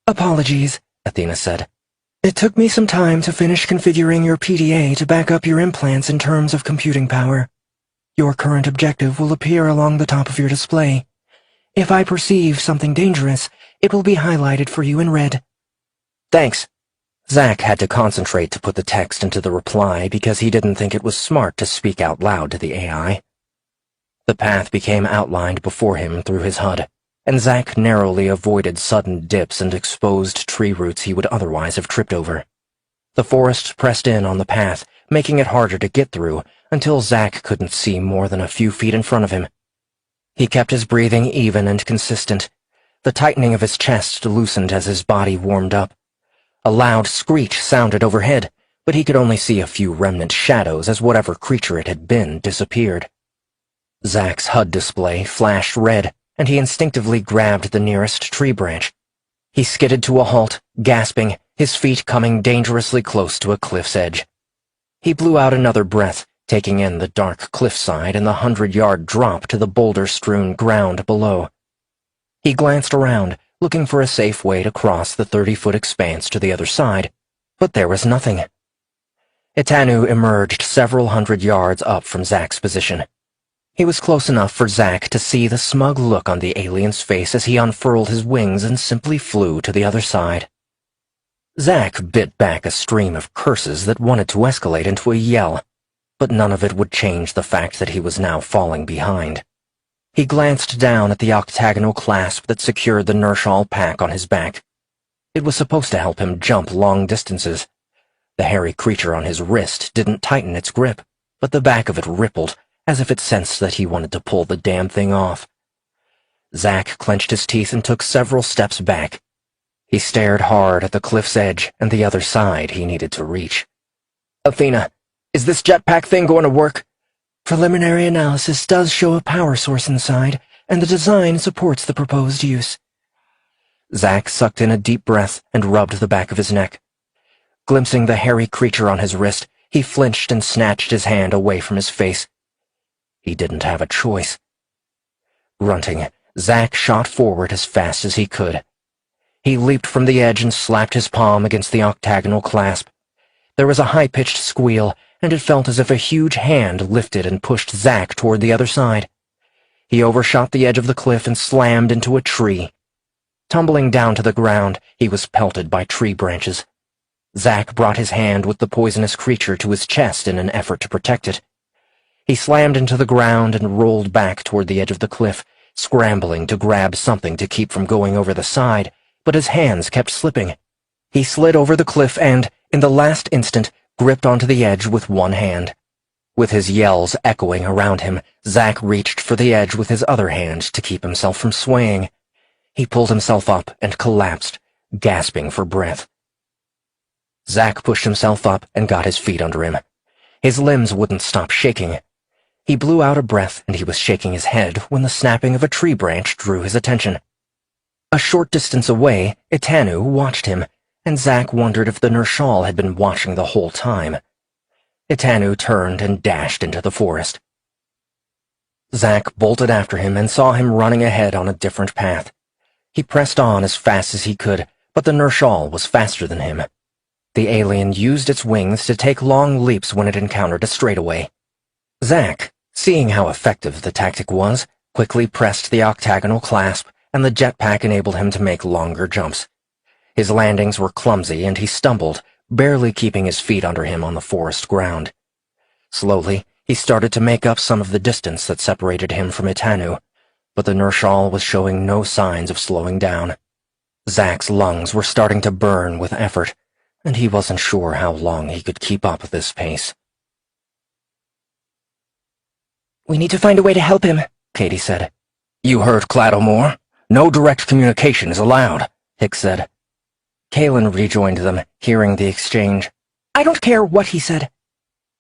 Apologies, Athena said. It took me some time to finish configuring your PDA to back up your implants in terms of computing power. Your current objective will appear along the top of your display. If I perceive something dangerous, it will be highlighted for you in red. Thanks. Zack had to concentrate to put the text into the reply because he didn't think it was smart to speak out loud to the AI. The path became outlined before him through his HUD, and Zack narrowly avoided sudden dips and exposed tree roots he would otherwise have tripped over. The forest pressed in on the path, making it harder to get through, until Zack couldn't see more than a few feet in front of him. He kept his breathing even and consistent. The tightening of his chest loosened as his body warmed up. A loud screech sounded overhead, but he could only see a few remnant shadows as whatever creature it had been disappeared. Zack's HUD display flashed red, and he instinctively grabbed the nearest tree branch. He skidded to a halt, gasping, his feet coming dangerously close to a cliff's edge. He blew out another breath, taking in the dark cliffside and the 100-yard drop to the boulder-strewn ground below. He glanced around, looking for a safe way to cross the 30-foot expanse to the other side, but there was nothing. Etanu emerged several 100 yards up from Zack's position. He was close enough for Zack to see the smug look on the alien's face as he unfurled his wings and simply flew to the other side. Zack bit back a stream of curses that wanted to escalate into a yell, but none of it would change the fact that he was now falling behind. He glanced down at the octagonal clasp that secured the Nershal pack on his back. It was supposed to help him jump long distances. The hairy creature on his wrist didn't tighten its grip, but the back of it rippled, as if it sensed that he wanted to pull the damn thing off. Zack clenched his teeth and took several steps back. He stared hard at the cliff's edge and the other side he needed to reach. Athena, is this jetpack thing going to work? Preliminary analysis does show a power source inside, and the design supports the proposed use. Zack sucked in a deep breath and rubbed the back of his neck. Glimpsing the hairy creature on his wrist, he flinched and snatched his hand away from his face. He didn't have a choice. Grunting, Zack shot forward as fast as he could. He leaped from the edge and slapped his palm against the octagonal clasp. There was a high-pitched squeal, and it felt as if a huge hand lifted and pushed Zack toward the other side. He overshot the edge of the cliff and slammed into a tree. Tumbling down to the ground, he was pelted by tree branches. Zack brought his hand with the poisonous creature to his chest in an effort to protect it. He slammed into the ground and rolled back toward the edge of the cliff, scrambling to grab something to keep from going over the side, but his hands kept slipping. He slid over the cliff and, in the last instant, gripped onto the edge with one hand. With his yells echoing around him, Zack reached for the edge with his other hand to keep himself from swaying. He pulled himself up and collapsed, gasping for breath. Zack pushed himself up and got his feet under him. His limbs wouldn't stop shaking. He blew out a breath, and he was shaking his head when the snapping of a tree branch drew his attention. A short distance away, Itanu watched him, and Zack wondered if the Nershal had been watching the whole time. Itanu turned and dashed into the forest. Zack bolted after him and saw him running ahead on a different path. He pressed on as fast as he could, but the Nershal was faster than him. The alien used its wings to take long leaps when it encountered a straightaway. Zack, seeing how effective the tactic was, quickly pressed the octagonal clasp, and the jetpack enabled him to make longer jumps. His landings were clumsy, and he stumbled, barely keeping his feet under him on the forest ground. Slowly, he started to make up some of the distance that separated him from Itanu, but the Nershal was showing no signs of slowing down. Zack's lungs were starting to burn with effort, and he wasn't sure how long he could keep up this pace. "We need to find a way to help him," Katie said. "You heard Cladomore? No direct communication is allowed," Hicks said. Kalen rejoined them, hearing the exchange. "I don't care what he said.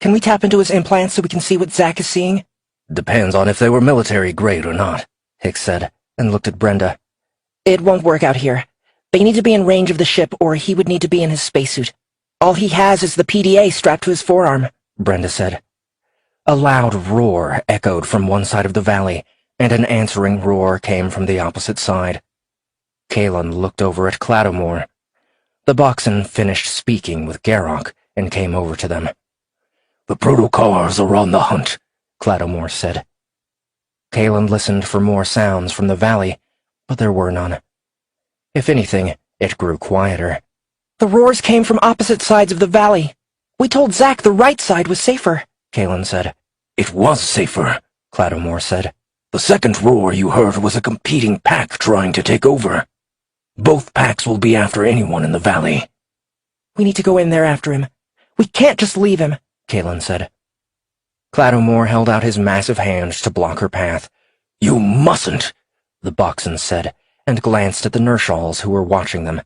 Can we tap into his implants so we can see what Zack is seeing?" "Depends on if they were military grade or not," Hicks said, and looked at Brenda. "It won't work out here. They need to be in range of the ship, or he would need to be in his spacesuit. All he has is the PDA strapped to his forearm," Brenda said. A loud roar echoed from one side of the valley, and an answering roar came from the opposite side. Kalen looked over at Cladomore. The Boxen finished speaking with Garrock and came over to them. "The protocars are on the hunt," Cladomore said. Kalen listened for more sounds from the valley, but there were none. If anything, it grew quieter. "The roars came from opposite sides of the valley. We told Zack the right side was safer," Kalen said. "It was safer," Cladomore said. "The second roar you heard was a competing pack trying to take over. Both packs will be after anyone in the valley." "We need to go in there after him. We can't just leave him," Kalen said. Cladomore held out his massive hands to block her path. "You mustn't," the Boxen said, and glanced at the Nershals who were watching them.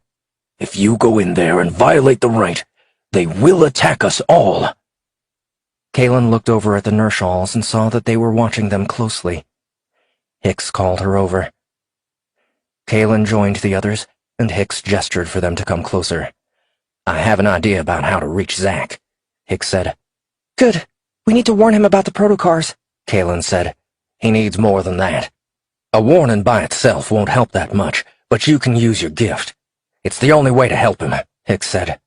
"If you go in there and violate the right, they will attack us all." Kalen looked over at the Nershals and saw that they were watching them closely. Hicks called her over. Kalen joined the others, and Hicks gestured for them to come closer. "I have an idea about how to reach Zack," Hicks said. "Good. We need to warn him about the protocars," Kalen said. "He needs more than that. A warning by itself won't help that much, but you can use your gift. It's the only way to help him," Hicks said.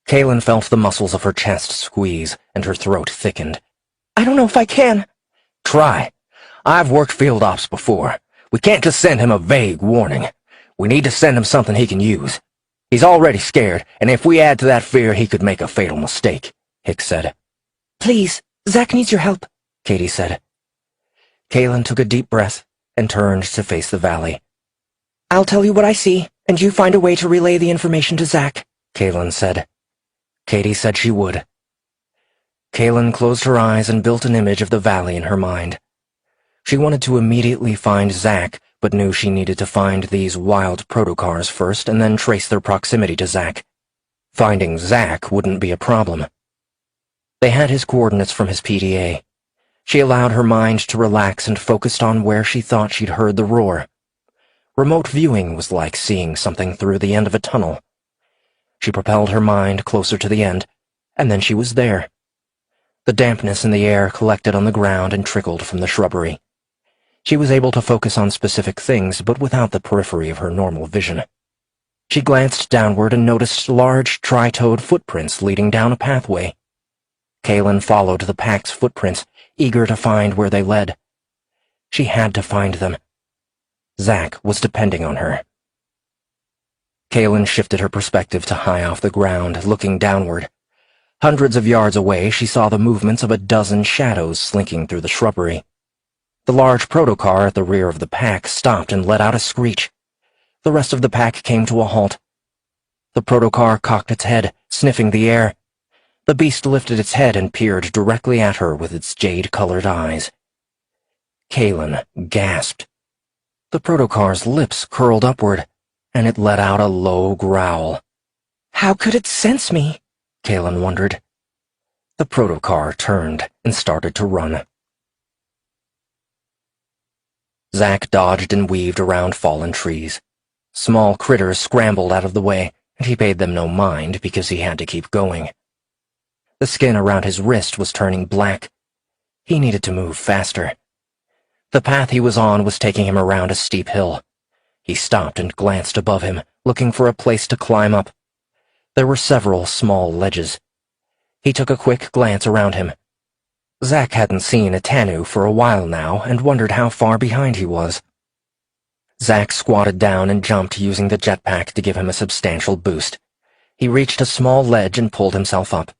Kalen felt the muscles of her chest squeeze, and her throat thickened. "I don't know if I can." "Try. I've worked field ops before. We can't just send him a vague warning. We need to send him something he can use. He's already scared, and if we add to that fear, he could make a fatal mistake," Hicks said. "Please, Zack needs your help," Katie said. Kalen took a deep breath and turned to face the valley. "I'll tell you what I see, and you find a way to relay the information to Zack," Kalen said. Katie said she would. Kalen closed her eyes and built an image of the valley in her mind. She wanted to immediately find Zack, but knew she needed to find these wild protocars first and then trace their proximity to Zack. Finding Zack wouldn't be a problem. They had his coordinates from his PDA. She allowed her mind to relax and focused on where she thought she'd heard the roar. Remote viewing was like seeing something through the end of a tunnel. She propelled her mind closer to the end, and then she was there. The dampness in the air collected on the ground and trickled from the shrubbery. She was able to focus on specific things, but without the periphery of her normal vision. She glanced downward and noticed large tri-toed footprints leading down a pathway. Kalen followed the pack's footprints, eager to find where they led. She had to find them. Zack was depending on her. Kalen shifted her perspective to high off the ground, looking downward. Hundreds of yards away, she saw the movements of a dozen shadows slinking through the shrubbery. The large protocar at the rear of the pack stopped and let out a screech. The rest of the pack came to a halt. The protocar cocked its head, sniffing the air. The beast lifted its head and peered directly at her with its jade-colored eyes. Kalen gasped. The protocar's lips curled upward, and it let out a low growl. "How could it sense me?" Kalen wondered. The protocar turned and started to run. Zack dodged and weaved around fallen trees. Small critters scrambled out of the way, and he paid them no mind because he had to keep going. The skin around his wrist was turning black. He needed to move faster. The path he was on was taking him around a steep hill. He stopped and glanced above him, looking for a place to climb up. There were several small ledges. He took a quick glance around him. Zack hadn't seen Etanu for a while now and wondered how far behind he was. Zack squatted down and jumped, using the jetpack to give him a substantial boost. He reached a small ledge and pulled himself up.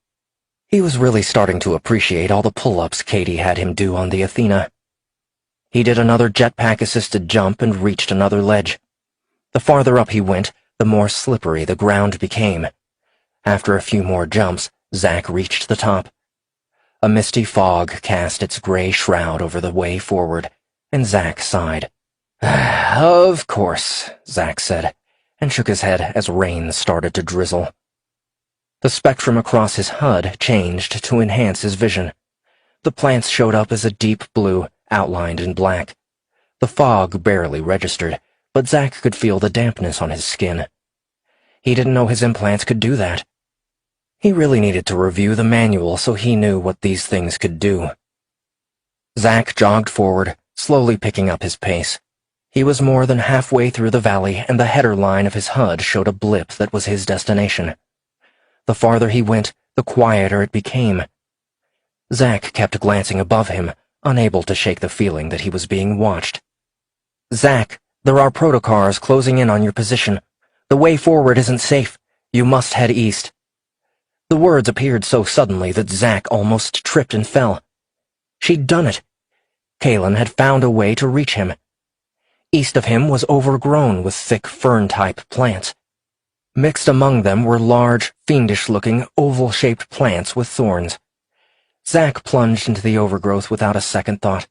He was really starting to appreciate all the pull-ups Katie had him do on the Athena. He did another jetpack-assisted jump and reached another ledge. The farther up he went, the more slippery the ground became. After a few more jumps, Zack reached the top. A misty fog cast its gray shroud over the way forward, and Zack sighed. "Of course," Zack said, and shook his head as rain started to drizzle. The spectrum across his HUD changed to enhance his vision. The plants showed up as a deep blue, outlined in black. The fog barely registered, but Zack could feel the dampness on his skin. He didn't know his implants could do that. He really needed to review the manual so he knew what these things could do. Zack jogged forward, slowly picking up his pace. He was more than halfway through the valley, and the header line of his HUD showed a blip that was his destination. The farther he went, the quieter it became. Zack kept glancing above him, unable to shake the feeling that he was being watched. "Zack, there are protocars closing in on your position. The way forward isn't safe. You must head east." The words appeared so suddenly that Zack almost tripped and fell. She'd done it. Kalen had found a way to reach him. East of him was overgrown with thick fern-type plants. Mixed among them were large, fiendish-looking, oval-shaped plants with thorns. Zack plunged into the overgrowth without a second thought.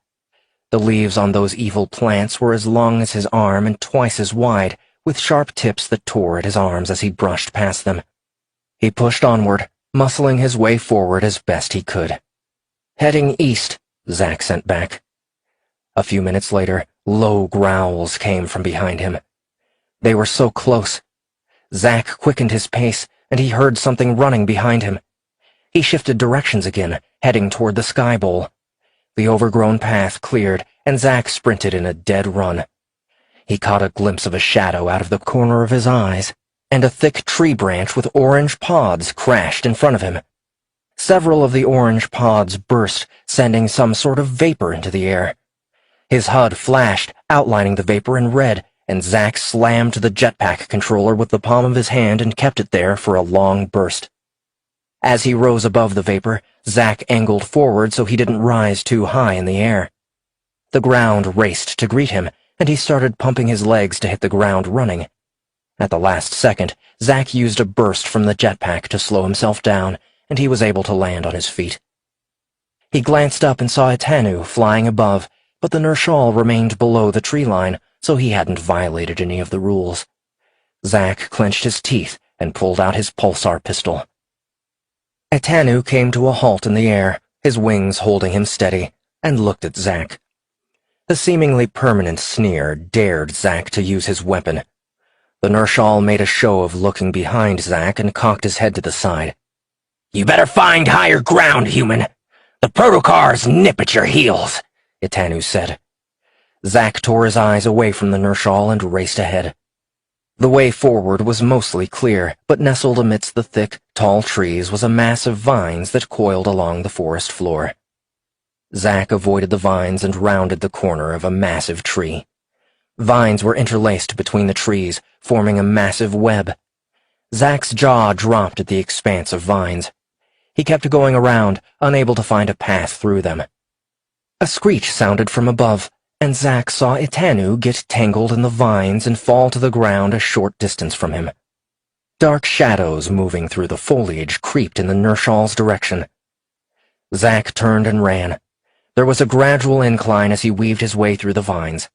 The leaves on those evil plants were as long as his arm and twice as wide, with sharp tips that tore at his arms as he brushed past them. He pushed onward, muscling his way forward as best he could. "Heading east," Zack sent back. A few minutes later, low growls came from behind him. They were so close. Zack quickened his pace, and he heard something running behind him. He shifted directions again, heading toward the sky bowl. The overgrown path cleared, and Zack sprinted in a dead run. He caught a glimpse of a shadow out of the corner of his eyes, and a thick tree branch with orange pods crashed in front of him. Several of the orange pods burst, sending some sort of vapor into the air. His HUD flashed, outlining the vapor in red, and Zack slammed the jetpack controller with the palm of his hand and kept it there for a long burst. As he rose above the vapor, Zack angled forward so he didn't rise too high in the air. The ground raced to greet him, and he started pumping his legs to hit the ground running. At the last second, Zack used a burst from the jetpack to slow himself down, and he was able to land on his feet. He glanced up and saw Etanu flying above, but the Nershal remained below the tree line, so he hadn't violated any of the rules. Zack clenched his teeth and pulled out his pulsar pistol. Etanu came to a halt in the air, his wings holding him steady, and looked at Zack. The seemingly permanent sneer dared Zack to use his weapon. The Nershal made a show of looking behind Zack and cocked his head to the side. "You better find higher ground, human. The protocars nip at your heels," Etanu said. Zack tore his eyes away from the Nershal and raced ahead. The way forward was mostly clear, but nestled amidst the thick, tall trees was a mass of vines that coiled along the forest floor. Zack avoided the vines and rounded the corner of a massive tree. Vines were interlaced between the trees, forming a massive web. Zack's jaw dropped at the expanse of vines. He kept going around, unable to find a path through them. A screech sounded from above, and Zack saw Etanu get tangled in the vines and fall to the ground a short distance from him. Dark shadows moving through the foliage creeped in the Nershal's direction. Zack turned and ran. There was a gradual incline as he weaved his way through the vines.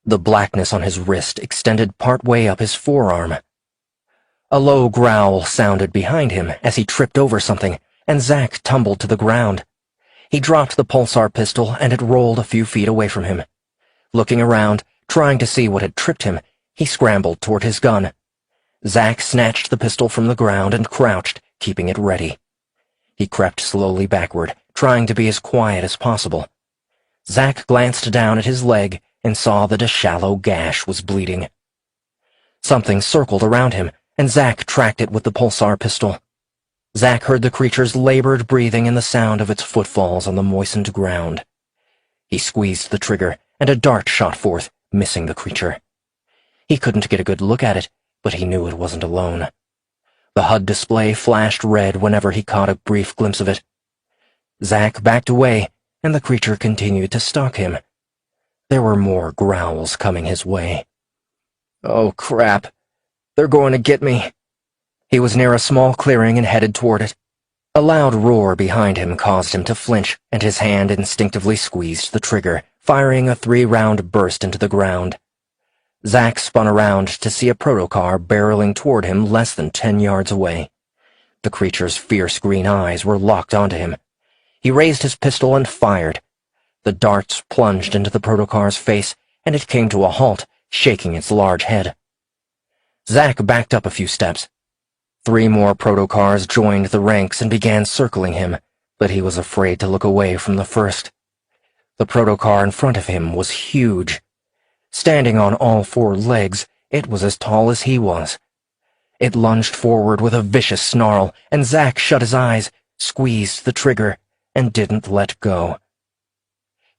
The blackness on his wrist extended partway up his forearm. A low growl sounded behind him as he tripped over something, and Zack tumbled to the ground. He dropped the pulsar pistol, and it rolled a few feet away from him. Looking around, trying to see what had tripped him, he scrambled toward his gun. Zack snatched the pistol from the ground and crouched, keeping it ready. He crept slowly backward, trying to be as quiet as possible. Zack glanced down at his leg and saw that a shallow gash was bleeding. Something circled around him, and Zack tracked it with the pulsar pistol. Zack heard the creature's labored breathing and the sound of its footfalls on the moistened ground. He squeezed the trigger, and a dart shot forth, missing the creature. He couldn't get a good look at it, but he knew it wasn't alone. The HUD display flashed red whenever he caught a brief glimpse of it. Zack backed away, and the creature continued to stalk him. There were more growls coming his way. Oh, crap. They're going to get me. He was near a small clearing and headed toward it. A loud roar behind him caused him to flinch, and his hand instinctively squeezed the trigger, firing a 3-round burst into the ground. Zack spun around to see a protocar barreling toward him less than 10 yards away. The creature's fierce green eyes were locked onto him. He raised his pistol and fired. The darts plunged into the protocar's face, and it came to a halt, shaking its large head. Zack backed up a few steps. 3 more protocars joined the ranks and began circling him, but he was afraid to look away from the first. The protocar in front of him was huge. Standing on all 4 legs, it was as tall as he was. It lunged forward with a vicious snarl, and Zack shut his eyes, squeezed the trigger, and didn't let go.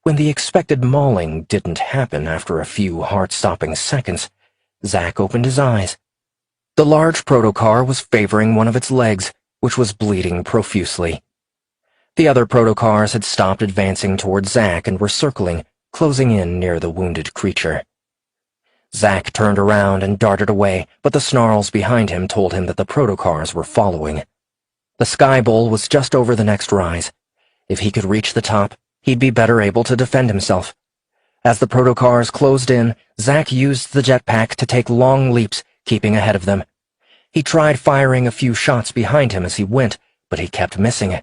When the expected mauling didn't happen after a few heart-stopping seconds, Zack opened his eyes. The large protocar was favoring one of its legs, which was bleeding profusely. The other protocars had stopped advancing toward Zack and were circling, closing in near the wounded creature. Zack turned around and darted away, but the snarls behind him told him that the protocars were following. The sky bowl was just over the next rise. If he could reach the top, he'd be better able to defend himself. As the protocars closed in, Zack used the jetpack to take long leaps, keeping ahead of them. He tried firing a few shots behind him as he went, but he kept missing.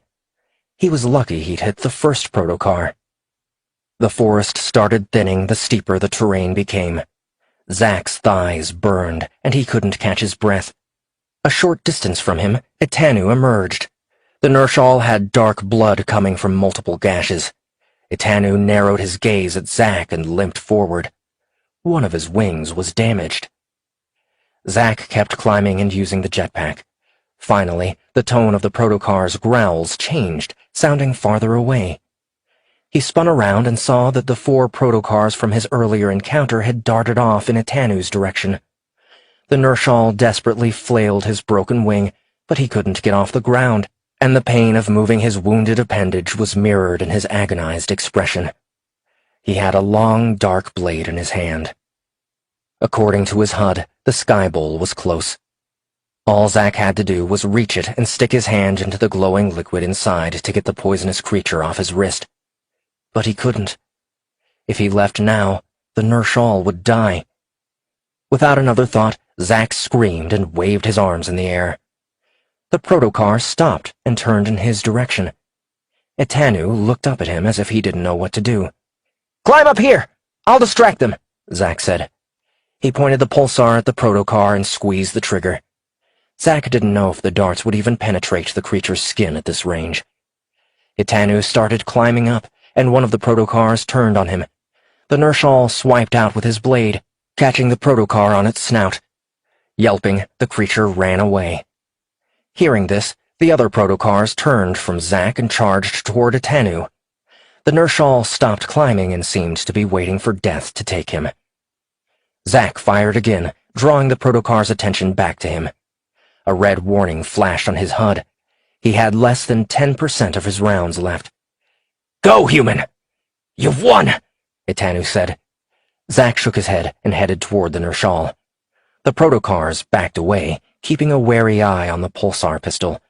He was lucky he'd hit the first protocar. The forest started thinning the steeper the terrain became. Zack's thighs burned, and he couldn't catch his breath. A short distance from him, Itanu emerged. The Nershal had dark blood coming from multiple gashes. Itanu narrowed his gaze at Zack and limped forward. One of his wings was damaged. Zack kept climbing and using the jetpack. Finally, the tone of the protocar's growls changed, sounding farther away. He spun around and saw that the 4 protocars from his earlier encounter had darted off in Itanu's direction. The Nershal desperately flailed his broken wing, but he couldn't get off the ground, and the pain of moving his wounded appendage was mirrored in his agonized expression. He had a long, dark blade in his hand. According to his HUD, the sky bowl was close. All Zack had to do was reach it and stick his hand into the glowing liquid inside to get the poisonous creature off his wrist. But he couldn't. If he left now, the Nershal would die. Without another thought, Zack screamed and waved his arms in the air. The protocar stopped and turned in his direction. Itanu looked up at him as if he didn't know what to do. "Climb up here! I'll distract them," Zack said. He pointed the pulsar at the protocar and squeezed the trigger. Zack didn't know if the darts would even penetrate the creature's skin at this range. Itanu started climbing up, and one of the protocars turned on him. The Nershal swiped out with his blade, catching the protocar on its snout. Yelping, the creature ran away. Hearing this, the other protocars turned from Zack and charged toward Itanu. The Nershal stopped climbing and seemed to be waiting for death to take him. Zack fired again, drawing the protocar's attention back to him. A red warning flashed on his HUD. He had less than 10% of his rounds left. "Go, human! You've won!" Itanu said. Zack shook his head and headed toward the Nershal. The protocars backed away, keeping a wary eye on the pulsar pistol.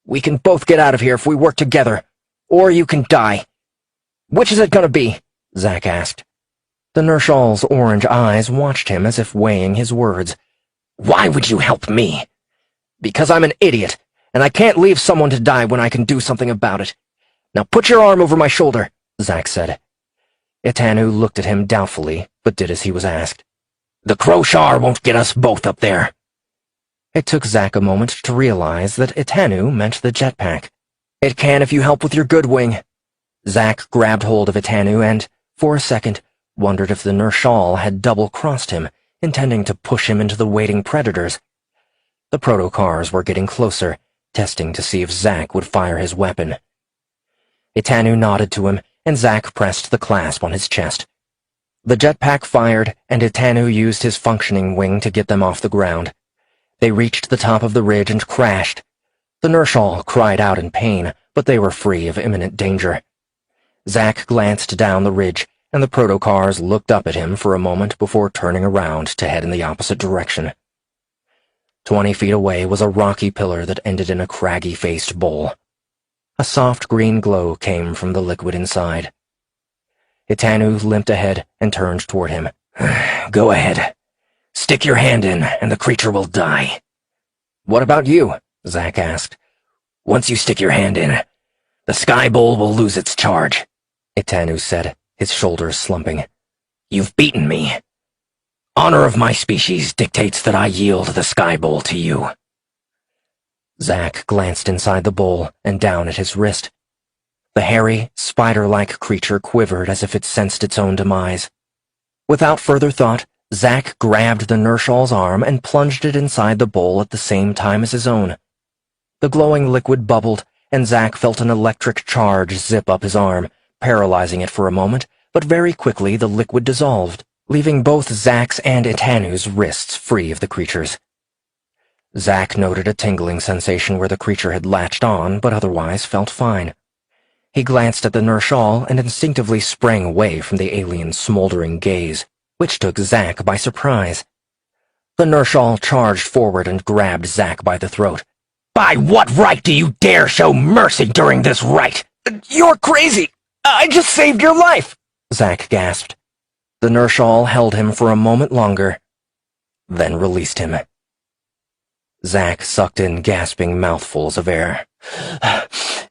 "We can both get out of here if we work together, or you can die." "Which is it gonna be?" Zack asked. The Nershal's orange eyes watched him as if weighing his words. "Why would you help me?" "Because I'm an idiot, and I can't leave someone to die when I can do something about it. Now put your arm over my shoulder," Zack said. Itanu looked at him doubtfully, but did as he was asked. "The Crowshar won't get us both up there." It took Zack a moment to realize that Itanu meant the jetpack. "It can if you help with your good wing." Zack grabbed hold of Itanu and, for a second, wondered if the Nershal had double-crossed him, intending to push him into the waiting predators. The protocars were getting closer, testing to see if Zack would fire his weapon. Itanu nodded to him, and Zack pressed the clasp on his chest. The jetpack fired, and Itanu used his functioning wing to get them off the ground. They reached the top of the ridge and crashed. The Nershal cried out in pain, but they were free of imminent danger. Zack glanced down the ridge, and the protocars looked up at him for a moment before turning around to head in the opposite direction. 20 feet away was a rocky pillar that ended in a craggy-faced bowl. A soft green glow came from the liquid inside. Itanu limped ahead and turned toward him. "Go ahead. Stick your hand in, and the creature will die." "What about you?" Zack asked. "Once you stick your hand in, the sky bowl will lose its charge," Itanu said, his shoulders slumping. "You've beaten me. Honor of my species dictates that I yield the sky bowl to you." Zack glanced inside the bowl and down at his wrist. The hairy, spider-like creature quivered as if it sensed its own demise. Without further thought, Zack grabbed the Nershal's arm and plunged it inside the bowl at the same time as his own. The glowing liquid bubbled, and Zack felt an electric charge zip up his arm, paralyzing it for a moment, but very quickly the liquid dissolved, leaving both Zack's and Itanu's wrists free of the creature's. Zack noted a tingling sensation where the creature had latched on, but otherwise felt fine. He glanced at the Nershal and instinctively sprang away from the alien's smoldering gaze, which took Zack by surprise. The Nershal charged forward and grabbed Zack by the throat. "By what right do you dare show mercy during this rite?" "You're crazy! I just saved your life!" Zack gasped. The Nershal held him for a moment longer, then released him. Zack sucked in gasping mouthfuls of air.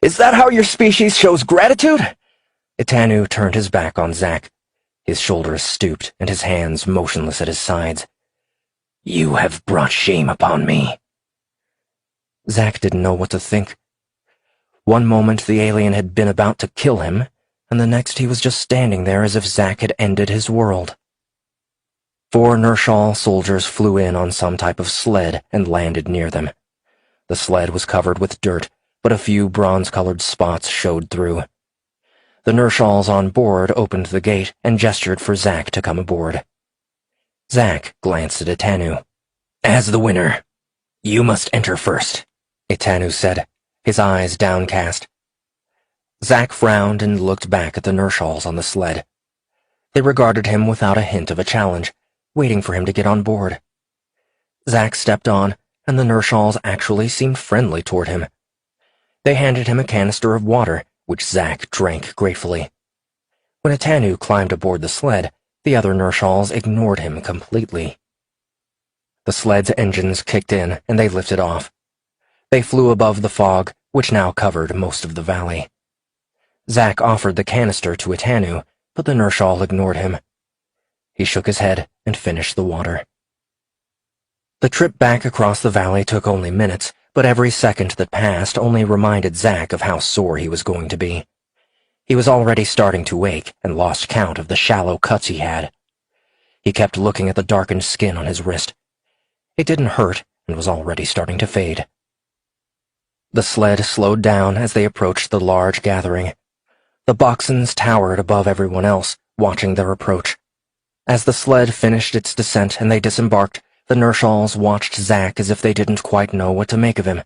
"Is that how your species shows gratitude?" Itanu turned his back on Zack. His shoulders stooped and his hands motionless at his sides. "You have brought shame upon me." Zack didn't know what to think. One moment the alien had been about to kill him, and the next he was just standing there as if Zack had ended his world. 4 Nershal soldiers flew in on some type of sled and landed near them. The sled was covered with dirt, but a few bronze-colored spots showed through. The Nershals on board opened the gate and gestured for Zack to come aboard. Zack glanced at Itanu. "As the winner, you must enter first," Itanu said, his eyes downcast. Zack frowned and looked back at the Nershals on the sled. They regarded him without a hint of a challenge, waiting for him to get on board. Zack stepped on, and the Nershals actually seemed friendly toward him. They handed him a canister of water, which Zack drank gratefully. When Itanu climbed aboard the sled, the other Nershals ignored him completely. The sled's engines kicked in, and they lifted off. They flew above the fog, which now covered most of the valley. Zack offered the canister to Itanu, but the Nershal ignored him. He shook his head and finished the water. The trip back across the valley took only minutes, but every second that passed only reminded Zack of how sore he was going to be. He was already starting to ache and lost count of the shallow cuts he had. He kept looking at the darkened skin on his wrist. It didn't hurt and was already starting to fade. The sled slowed down as they approached the large gathering. The Boxons towered above everyone else, watching their approach. As the sled finished its descent and they disembarked, the Nershals watched Zack as if they didn't quite know what to make of him.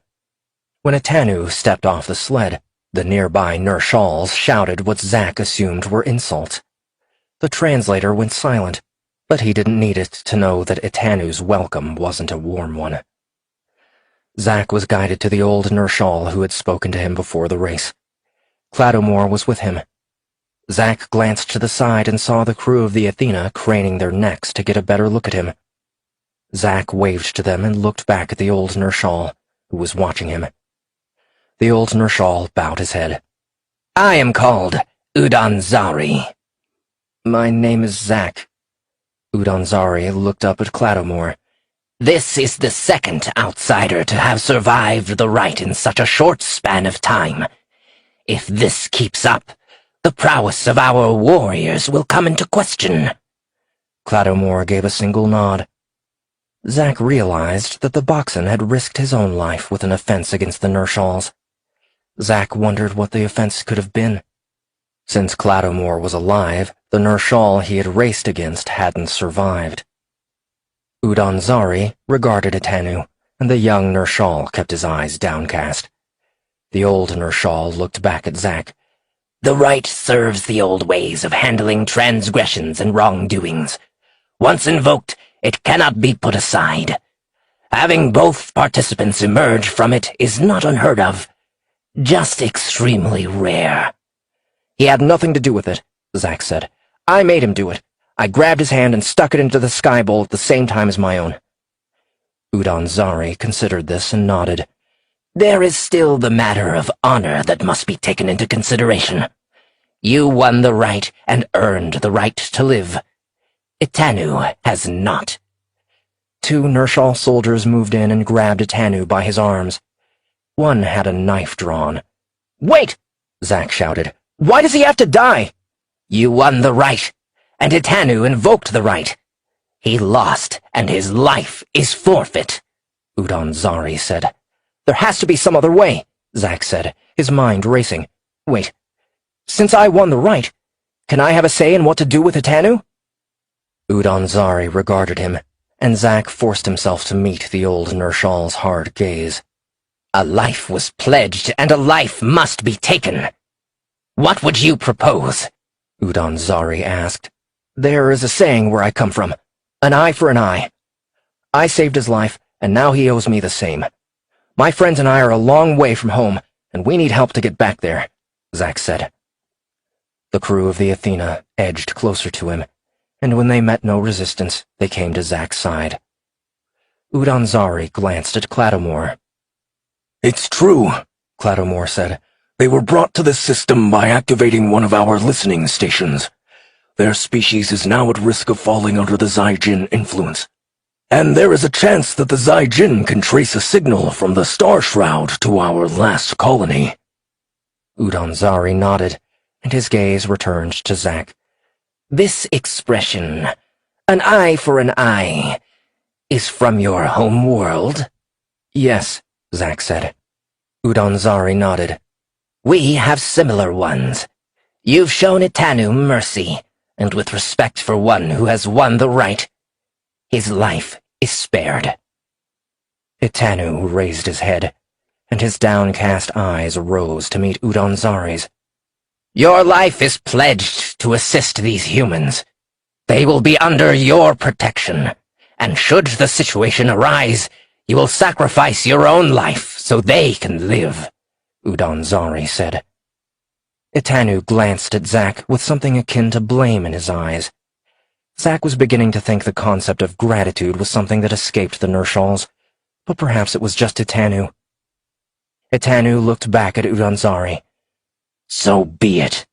When Itanu stepped off the sled, the nearby Nershals shouted what Zack assumed were insults. The translator went silent, but he didn't need it to know that Itanu's welcome wasn't a warm one. Zack was guided to the old Nershal who had spoken to him before the race. Cladomore was with him. Zack glanced to the side and saw the crew of the Athena craning their necks to get a better look at him. Zack waved to them and looked back at the old Nershal, who was watching him. The old Nershal bowed his head. "I am called Udanzari." My name is Zack. Udonzari looked up at Clattomore. This is the second outsider to have survived the rite in such a short span of time. If this keeps up, the prowess of our warriors will come into question. Clattomore gave a single nod. Zack realized that the Boxen had risked his own life with an offense against the Nershals. Zack wondered what the offense could have been. Since Clattomore was alive, the Nershal he had raced against hadn't survived. Udonzari regarded Etanu, and the young Nershal kept his eyes downcast. The old Nershal looked back at Zack. The rite serves the old ways of handling transgressions and wrongdoings. Once invoked, it cannot be put aside. Having both participants emerge from it is not unheard of, just extremely rare. He had nothing to do with it, Zack said. I made him do it. I grabbed his hand and stuck it into the sky bowl at the same time as my own. Udonzari considered this and nodded. There is still the matter of honor that must be taken into consideration. You won the right and earned the right to live. Etanu has not. 2 Nershal soldiers moved in and grabbed Etanu by his arms. One had a knife drawn. Wait! Zack shouted. Why does he have to die? You won the right, and Etanu invoked the right. He lost, and his life is forfeit, Udonzari said. There has to be some other way, Zack said, his mind racing. Wait. Since I won the right, can I have a say in what to do with Etanu? Udonzari regarded him, and Zack forced himself to meet the old Nershal's hard gaze. A life was pledged, and a life must be taken. What would you propose? Udonzari asked. There is a saying where I come from. An eye for an eye. I saved his life, and now he owes me the same. My friends and I are a long way from home, and we need help to get back there, Zack said. The crew of the Athena edged closer to him, and when they met no resistance, they came to Zack's side. Udonzari glanced at Clattomore. It's true, Clattomore said. They were brought to this system by activating one of our listening stations. Their species is now at risk of falling under the Zaijin influence. And there is a chance that the Zaijin can trace a signal from the Star Shroud to our last colony. Udonzari nodded, and his gaze returned to Zack. This expression, an eye for an eye, is from your home world? Yes, Zack said. Udonzari nodded. We have similar ones. You've shown Etanu mercy, and with respect for one who has won the right, his life is spared. Etanu raised his head, and his downcast eyes rose to meet Udonzari's. Your life is pledged to assist these humans. They will be under your protection, and should the situation arise, you will sacrifice your own life so they can live, Udonzari said. Etanu glanced at Zack with something akin to blame in his eyes. Zack was beginning to think the concept of gratitude was something that escaped the Nershals, but perhaps it was just Etanu. Etanu looked back at Udonzari. So be it.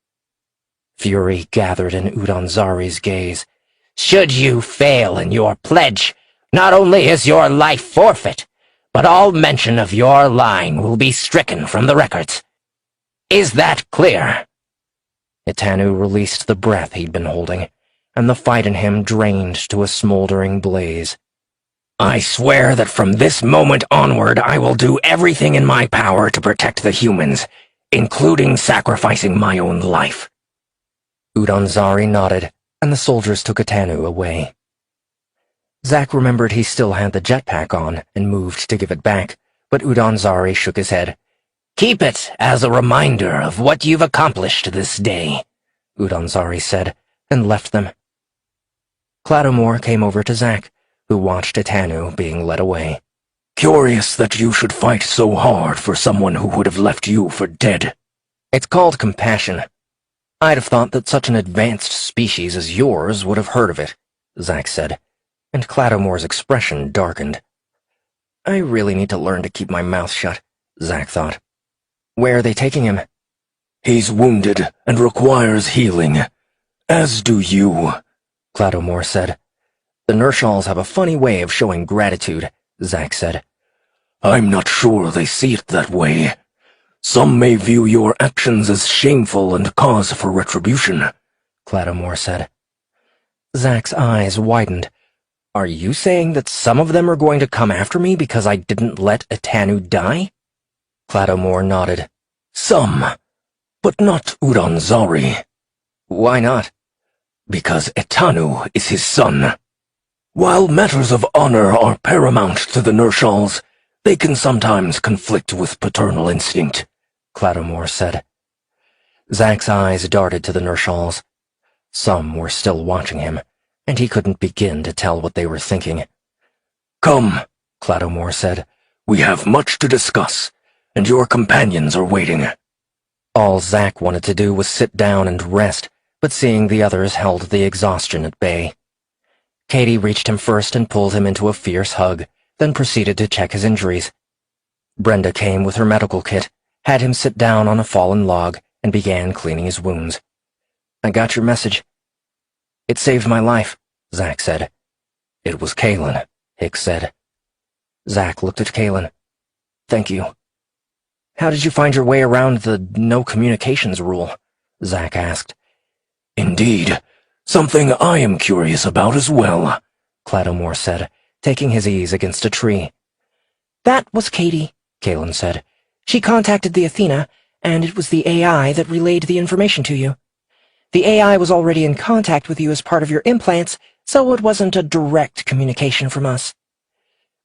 Fury gathered in Udonzari's gaze. Should you fail in your pledge, not only is your life forfeit, but all mention of your line will be stricken from the records. Is that clear? Etanu released the breath he'd been holding, and the fight in him drained to a smoldering blaze. I swear that from this moment onward I will do everything in my power to protect the humans, including sacrificing my own life. Udonzari nodded, and the soldiers took Etanu away. Zack remembered he still had the jetpack on and moved to give it back, but Udonzari shook his head. Keep it as a reminder of what you've accomplished this day, Udonzari said, and left them. Clattomore came over to Zack, who watched Etanu being led away. Curious that you should fight so hard for someone who would have left you for dead. It's called compassion. I'd have thought that such an advanced species as yours would have heard of it, Zack said, and Clattomore's expression darkened. I really need to learn to keep my mouth shut, Zack thought. Where are they taking him? He's wounded and requires healing. As do you, Cladomore said. The Nershals have a funny way of showing gratitude, Zack said. I'm not sure they see it that way. Some may view your actions as shameful and cause for retribution, Cladomore said. Zack's eyes widened. Are you saying that some of them are going to come after me because I didn't let Etanu die? Cladomore nodded. Some, but not Uranzari. Why not? Because Etanu is his son. While matters of honor are paramount to the Nershals, they can sometimes conflict with paternal instinct, Cladomore said. Zack's eyes darted to the Nershals. Some were still watching him, and he couldn't begin to tell what they were thinking. Come, Cladomore said. We have much to discuss, and your companions are waiting. All Zack wanted to do was sit down and rest, but seeing the others held the exhaustion at bay. Katie reached him first and pulled him into a fierce hug, then proceeded to check his injuries. Brenda came with her medical kit, had him sit down on a fallen log, and began cleaning his wounds. I got your message. It saved my life, Zack said. It was Kalen, Hicks said. Zack looked at Kalen. Thank you. How did you find your way around the no communications rule? Zack asked. Indeed, something I am curious about as well, Cladomore said, taking his ease against a tree. That was Katie, Kalen said. She contacted the Athena, and it was the AI that relayed the information to you. The AI was already in contact with you as part of your implants, so it wasn't a direct communication from us.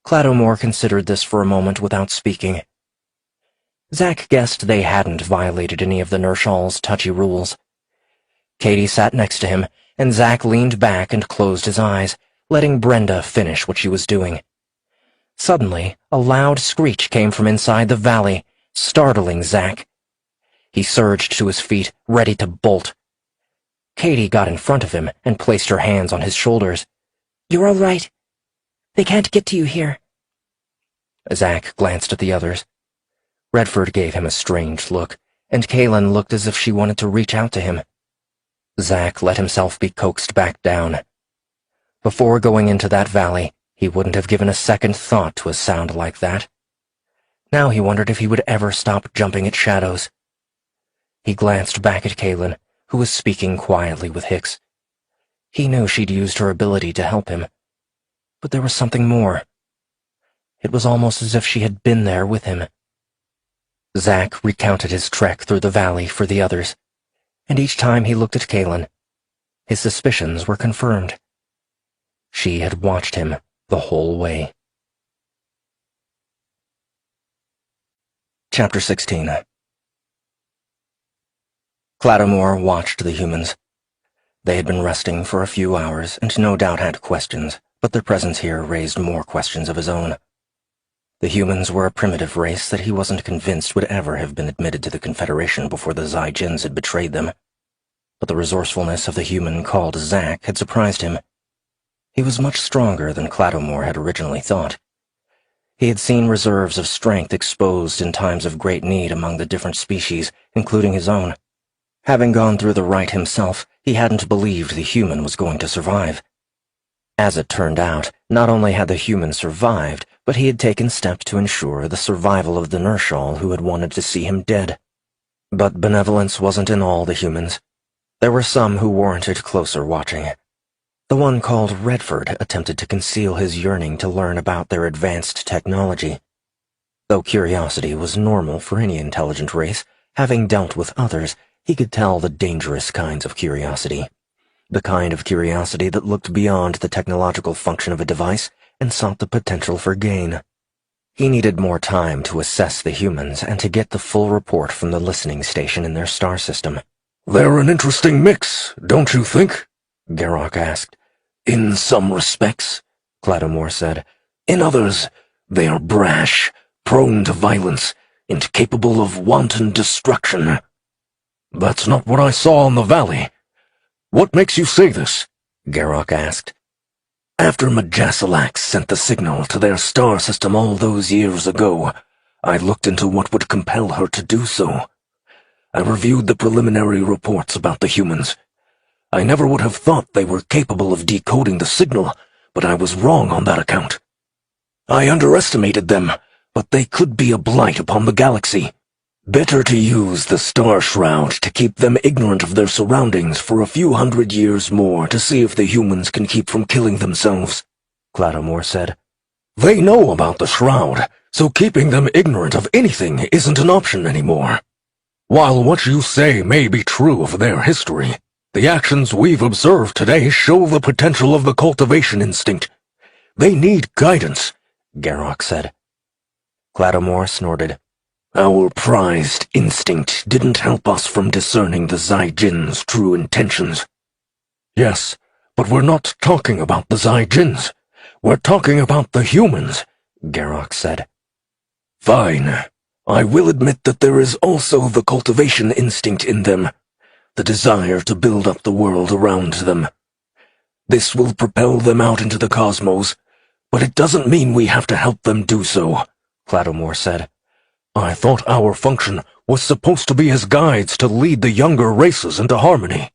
Cladomore considered this for a moment without speaking. Zack guessed they hadn't violated any of the Nershals' touchy rules. Katie sat next to him, and Zack leaned back and closed his eyes, letting Brenda finish what she was doing. Suddenly, a loud screech came from inside the valley, startling Zack. He surged to his feet, ready to bolt. Katie got in front of him and placed her hands on his shoulders. You're all right. They can't get to you here. Zack glanced at the others. Redford gave him a strange look, and Kalen looked as if she wanted to reach out to him. Zack let himself be coaxed back down. Before going into that valley, he wouldn't have given a second thought to a sound like that. Now he wondered if he would ever stop jumping at shadows. He glanced back at Kalen, who was speaking quietly with Hicks. He knew she'd used her ability to help him. But there was something more. It was almost as if she had been there with him. Zack recounted his trek through the valley for the others, and each time he looked at Kalen, his suspicions were confirmed. She had watched him the whole way. Chapter 16. Cladomore watched the humans. They had been resting for a few hours and no doubt had questions, but their presence here raised more questions of his own. The humans were a primitive race that he wasn't convinced would ever have been admitted to the Confederation before the Zyjins had betrayed them. But the resourcefulness of the human called Zack had surprised him. He was much stronger than Cladomore had originally thought. He had seen reserves of strength exposed in times of great need among the different species, including his own. Having gone through the rite himself, he hadn't believed the human was going to survive. As it turned out, not only had the human survived, but he had taken steps to ensure the survival of the Nershal who had wanted to see him dead. But benevolence wasn't in all the humans. There were some who warranted closer watching. The one called Redford attempted to conceal his yearning to learn about their advanced technology. Though curiosity was normal for any intelligent race, having dealt with others, he could tell the dangerous kinds of curiosity. The kind of curiosity that looked beyond the technological function of a device and sought the potential for gain. He needed more time to assess the humans and to get the full report from the listening station in their star system. They're an interesting mix, don't you think? Garrock asked. In some respects, Cladomore said. In others, they are brash, prone to violence, and capable of wanton destruction. That's not what I saw in the valley. What makes you say this? Garrock asked. After Majasilax sent the signal to their star system all those years ago, I looked into what would compel her to do so. I reviewed the preliminary reports about the humans. I never would have thought they were capable of decoding the signal, but I was wrong on that account. I underestimated them, but they could be a blight upon the galaxy. Better to use the Star Shroud to keep them ignorant of their surroundings for a few hundred years more to see if the humans can keep from killing themselves, Clattermore said. They know about the Shroud, so keeping them ignorant of anything isn't an option anymore. While what you say may be true of their history, the actions we've observed today show the potential of the cultivation instinct. They need guidance, Garrock said. Clattermore snorted. Our prized instinct didn't help us from discerning the Zai-Jin's true intentions. Yes, but we're not talking about the Zai-Jins. We're talking about the humans, Garrock said. Fine. I will admit that there is also the cultivation instinct in them, the desire to build up the world around them. This will propel them out into the cosmos, but it doesn't mean we have to help them do so, Clattermore said. I thought our function was supposed to be as guides to lead the younger races into harmony.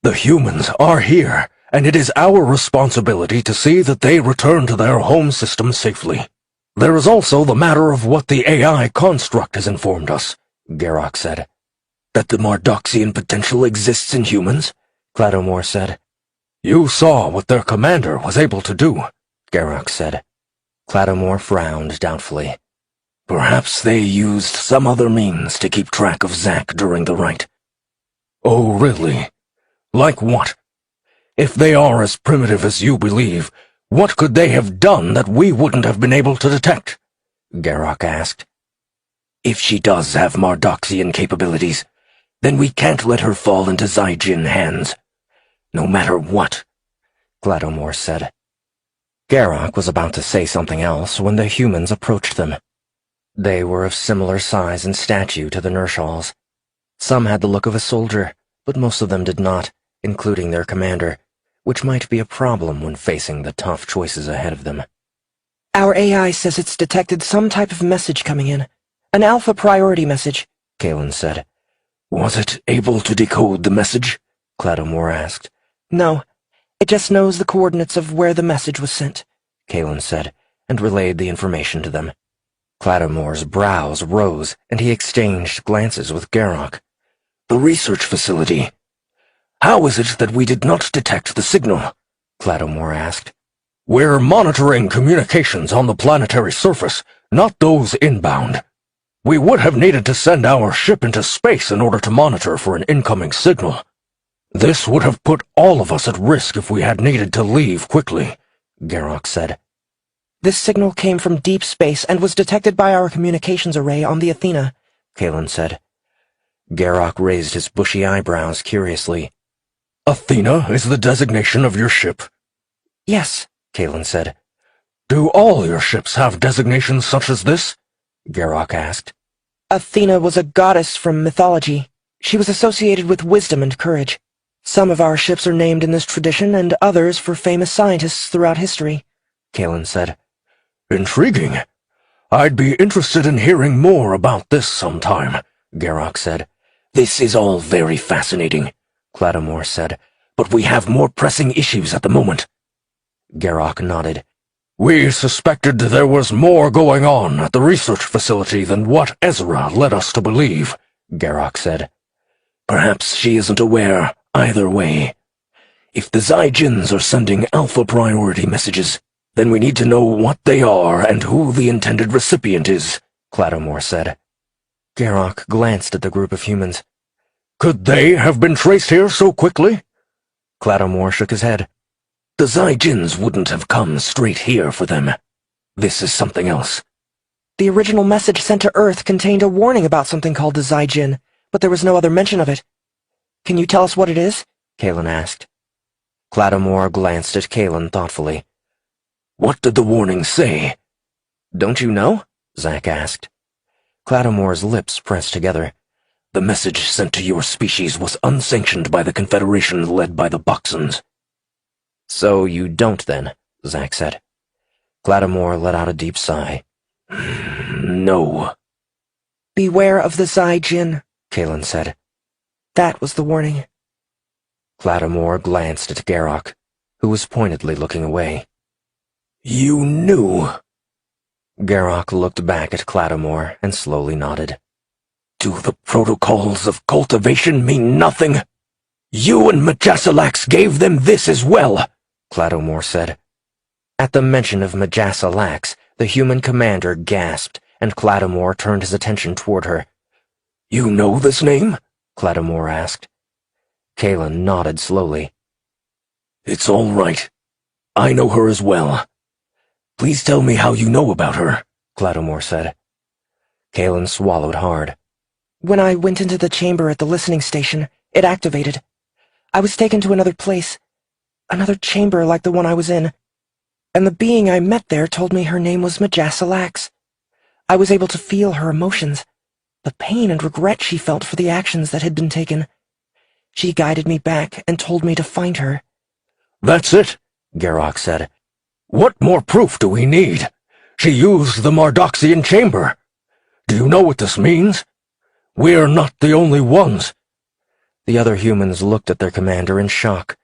The humans are here, and it is our responsibility to see that they return to their home system safely. There is also the matter of what the AI construct has informed us, Garrock said. That the Mardoxian potential exists in humans? Clattermore said. You saw what their commander was able to do, Garrock said. Clattermore frowned doubtfully. Perhaps they used some other means to keep track of Zack during the rite. Oh, really? Like what? If they are as primitive as you believe, what could they have done that we wouldn't have been able to detect? Garrock asked. If she does have Mardoxian capabilities, then we can't let her fall into Zai-Jin hands. No matter what, Clattermore said. Garrock was about to say something else when the humans approached them. They were of similar size and stature to the Nershals. Some had the look of a soldier, but most of them did not, including their commander, which might be a problem when facing the tough choices ahead of them. Our AI says it's detected some type of message coming in. An alpha priority message, Kalen said. Was it able to decode the message? Clattermore asked. No, it just knows the coordinates of where the message was sent, Kalen said, and relayed the information to them. Clattermore's brows rose, and he exchanged glances with Garrock. The research facility. How is it that we did not detect the signal? Clattermore asked. We're monitoring communications on the planetary surface, not those inbound. We would have needed to send our ship into space in order to monitor for an incoming signal. This would have put all of us at risk if we had needed to leave quickly, Garrock said. This signal came from deep space and was detected by our communications array on the Athena, Kalen said. Garrock raised his bushy eyebrows curiously. Athena is the designation of your ship? Yes, Kalen said. Do all your ships have designations such as this? Garrock asked. Athena was a goddess from mythology. She was associated with wisdom and courage. Some of our ships are named in this tradition and others for famous scientists throughout history, Kalen said. Intriguing. I'd be interested in hearing more about this sometime, Garrock said. This is all very fascinating, Clattermore said, but we have more pressing issues at the moment. Garrock nodded. We suspected there was more going on at the research facility than what Ezra led us to believe, Garrock said. Perhaps she isn't aware either way. If the Zai-Jins are sending alpha priority messages, then we need to know what they are and who the intended recipient is, Clattermore said. Garrock glanced at the group of humans. Could they have been traced here so quickly? Clattermore shook his head. The Zai-Jins wouldn't have come straight here for them. This is something else. The original message sent to Earth contained a warning about something called the Zai-Jin, but there was no other mention of it. Can you tell us what it is? Kalen asked. Clattermore glanced at Kalen thoughtfully. What did the warning say? Don't you know? Zack asked. Clattermore's lips pressed together. The message sent to your species was unsanctioned by the Confederation led by the Boxons. So you don't then, Zack said. Clattermore let out a deep sigh. No. Beware of the Zai-Jin, Kalen said. That was the warning. Clattamore glanced at Garrock, who was pointedly looking away. You knew. Garrock looked back at Clattamore and slowly nodded. Do the protocols of cultivation mean nothing? You and Majasalax gave them this as well, Clattamore said. At the mention of Majasalax, the human commander gasped, and Clattamore turned his attention toward her. You know this name? Clattamore asked. Kalen nodded slowly. It's all right. I know her as well. Please tell me how you know about her, Clattamore said. Kalen swallowed hard. When I went into the chamber at the listening station, it activated. I was taken to another place, another chamber like the one I was in, and the being I met there told me her name was Majasalax. I was able to feel her emotions, the pain and regret she felt for the actions that had been taken. She guided me back and told me to find her. That's it, Garrock said. What more proof do we need? She used the Mardoxian chamber. Do you know what this means? We're not the only ones. The other humans looked at their commander in shock.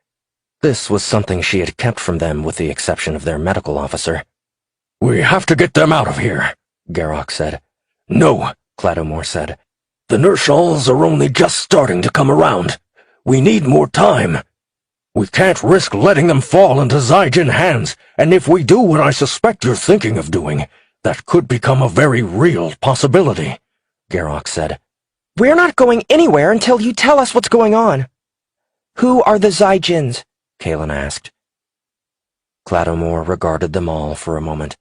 This was something she had kept from them with the exception of their medical officer. We have to get them out of here, Garrock said. No, Clattamore said. The Nershals are only just starting to come around. We need more time. We can't risk letting them fall into Zygen hands, and if we do what I suspect you're thinking of doing, that could become a very real possibility, Garrock said. We're not going anywhere until you tell us what's going on. Who are the Zygens? Kalen asked. Clattamore regarded them all for a moment.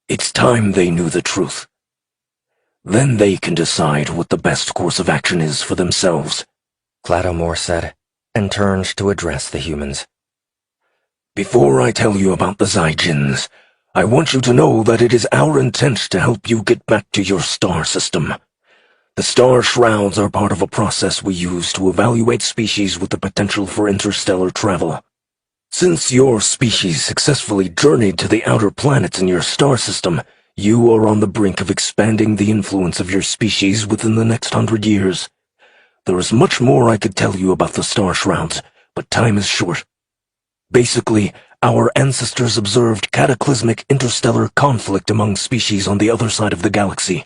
It's time they knew the truth. Then they can decide what the best course of action is for themselves, Clattamore said, and turned to address the humans. Before I tell you about the Zygens, I want you to know that it is our intent to help you get back to your star system. The star shrouds are part of a process we use to evaluate species with the potential for interstellar travel. Since your species successfully journeyed to the outer planets in your star system, you are on the brink of expanding the influence of your species within the next 100 years. There is much more I could tell you about the star shrouds, but time is short. Basically, our ancestors observed cataclysmic interstellar conflict among species on the other side of the galaxy.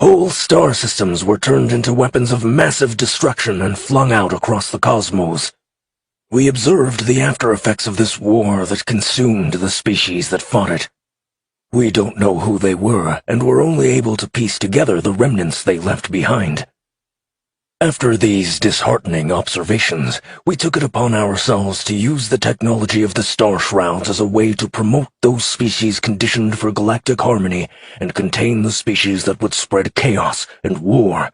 Whole star systems were turned into weapons of massive destruction and flung out across the cosmos. We observed the after effects of this war that consumed the species that fought it. We don't know who they were, and were only able to piece together the remnants they left behind. After these disheartening observations, we took it upon ourselves to use the technology of the star shrouds as a way to promote those species conditioned for galactic harmony and contain the species that would spread chaos and war.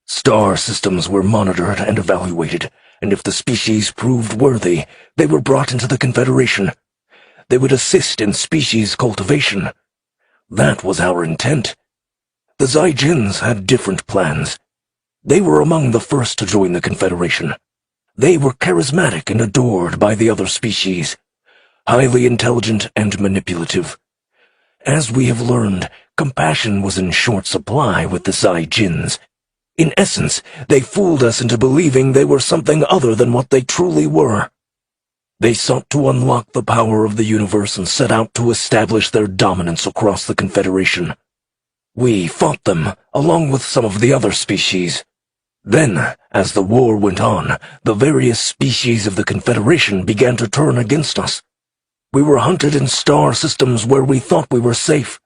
Star systems were monitored and evaluated, and if the species proved worthy, they were brought into the Confederation. They would assist in species cultivation. That was our intent. The Zygens had different plans. They were among the first to join the Confederation. They were charismatic and adored by the other species, highly intelligent and manipulative. As we have learned, compassion was in short supply with the Zygens. In essence, they fooled us into believing they were something other than what they truly were. They sought to unlock the power of the universe and set out to establish their dominance across the Confederation. We fought them, along with some of the other species. Then, as the war went on, the various species of the Confederation began to turn against us. We were hunted in star systems where we thought we were safe.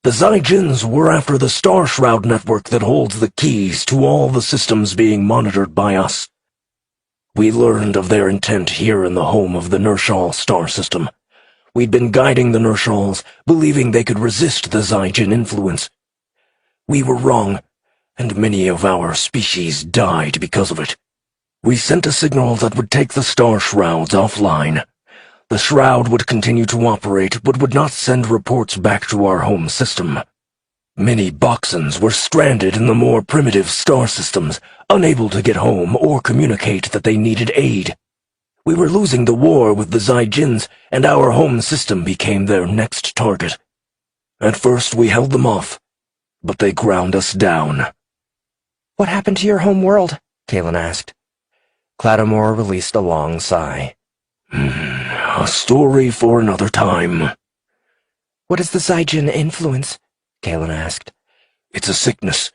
The Zygens were after the Star Shroud network that holds the keys to all the systems being monitored by us. We learned of their intent here in the home of the Nershal star system. We'd been guiding the Nershals, believing they could resist the Zygen influence. We were wrong, and many of our species died because of it. We sent a signal that would take the star shrouds offline. The shroud would continue to operate, but would not send reports back to our home system. Many Boxans were stranded in the more primitive star systems, unable to get home or communicate that they needed aid. We were losing the war with the Zygens, and our home system became their next target. At first we held them off, but they ground us down. What happened to your home world? Kalen asked. Clattamore released a long sigh. A story for another time. What is the Zygen influence? Kalen asked. It's a sickness.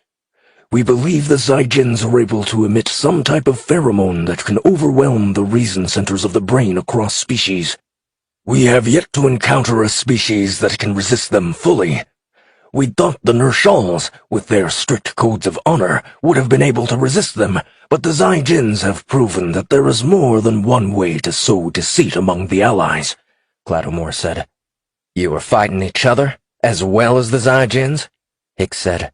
We believe the Zygens are able to emit some type of pheromone that can overwhelm the reason centers of the brain across species. We have yet to encounter a species that can resist them fully. We thought the Nershals, with their strict codes of honor, would have been able to resist them, but the Zygens have proven that there is more than one way to sow deceit among the allies, Clattamore said. You were fighting each other, as well as the Zygens? Hicks said.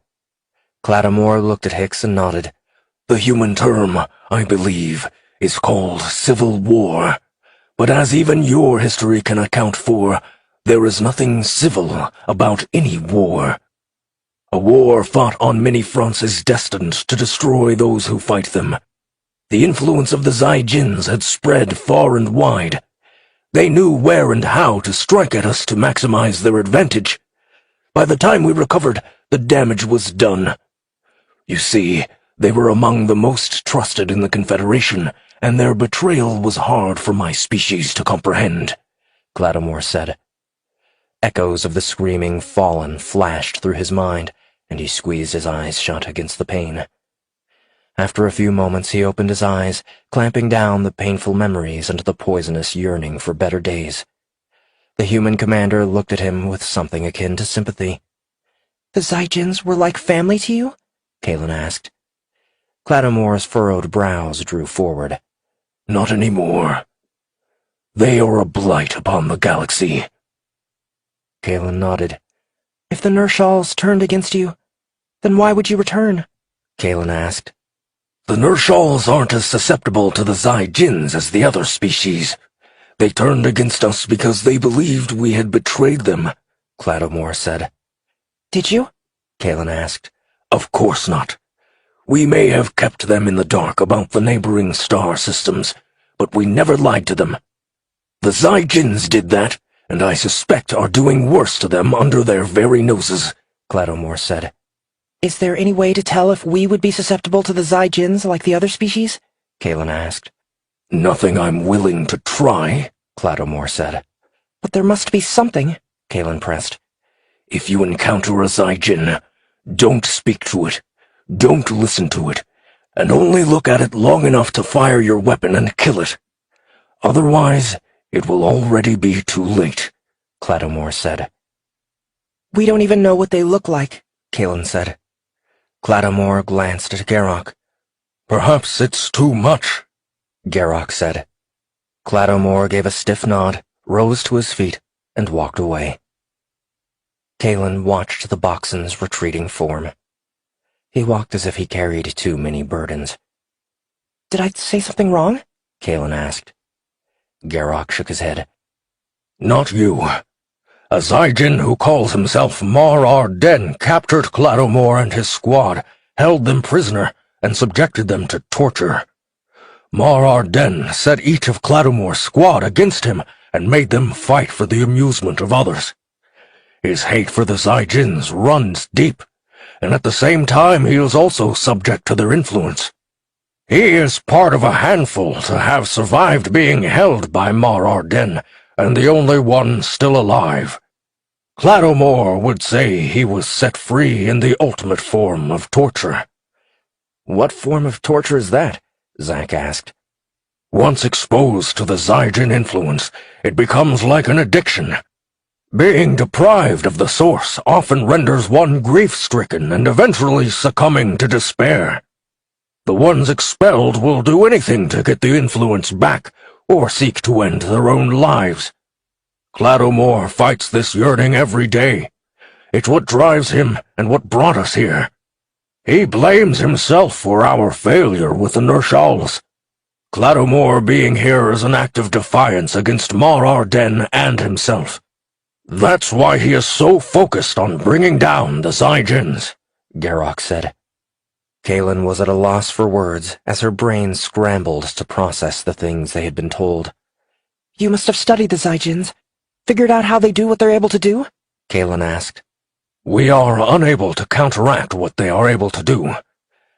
Clattamore looked at Hicks and nodded. The human term, I believe, is called civil war. But as even your history can account for, there is nothing civil about any war. A war fought on many fronts is destined to destroy those who fight them. The influence of the Zygens had spread far and wide. They knew where and how to strike at us to maximize their advantage. By the time we recovered, the damage was done. You see, they were among the most trusted in the Confederation, and their betrayal was hard for my species to comprehend, Clattamore said. Echoes of the screaming fallen flashed through his mind, and he squeezed his eyes shut against the pane. After a few moments he opened his eyes, clamping down the painful memories and the poisonous yearning for better days. The human commander looked at him with something akin to sympathy. The Zygens were like family to you? Kalen asked. Clattamore's furrowed brows drew forward. Not anymore. They are a blight upon the galaxy. Kalen nodded. If the Nershals turned against you, then why would you return? Kalen asked. The Nershals aren't as susceptible to the Zygens as the other species. They turned against us because they believed we had betrayed them, Clattamore said. Did you? Kalen asked. Of course not. We may have kept them in the dark about the neighboring star systems, but we never lied to them. The Zygens did that, and I suspect are doing worse to them under their very noses, Clattamore said. Is there any way to tell if we would be susceptible to the Zygens like the other species? Kalen asked. Nothing I'm willing to try, Clattamore said. But there must be something, Kalen pressed. If you encounter a Zygen, don't speak to it, don't listen to it, and only look at it long enough to fire your weapon and kill it. Otherwise, it will already be too late, Clattamore said. We don't even know what they look like, Kalen said. Clattamore glanced at Garrock. Perhaps it's too much, Garrock said. Clattamore gave a stiff nod, rose to his feet, and walked away. Kalen watched the Boxen's retreating form. He walked as if he carried too many burdens. Did I say something wrong? Kalen asked. Garrock shook his head. Not you. A Zygen who calls himself Mar Arden captured Clattamore and his squad, held them prisoner, and subjected them to torture. Mar Arden set each of Clattamore's squad against him and made them fight for the amusement of others. His hate for the Zygens runs deep, and at the same time he is also subject to their influence. He is part of a handful to have survived being held by Mar Arden, and the only one still alive. Clattamore would say he was set free in the ultimate form of torture. What form of torture is that? Zack asked. Once exposed to the Zygen influence, it becomes like an addiction. Being deprived of the source often renders one grief-stricken and eventually succumbing to despair. The ones expelled will do anything to get the influence back, or seek to end their own lives. Clattamore fights this yearning every day. It's what drives him and what brought us here. He blames himself for our failure with the Nershals. Clattamore being here is an act of defiance against Mar Arden and himself. That's why he is so focused on bringing down the Zygens, Garrock said. Kalen was at a loss for words as her brain scrambled to process the things they had been told. You must have studied the Zygens, figured out how they do what they're able to do? Kalen asked. We are unable to counteract what they are able to do.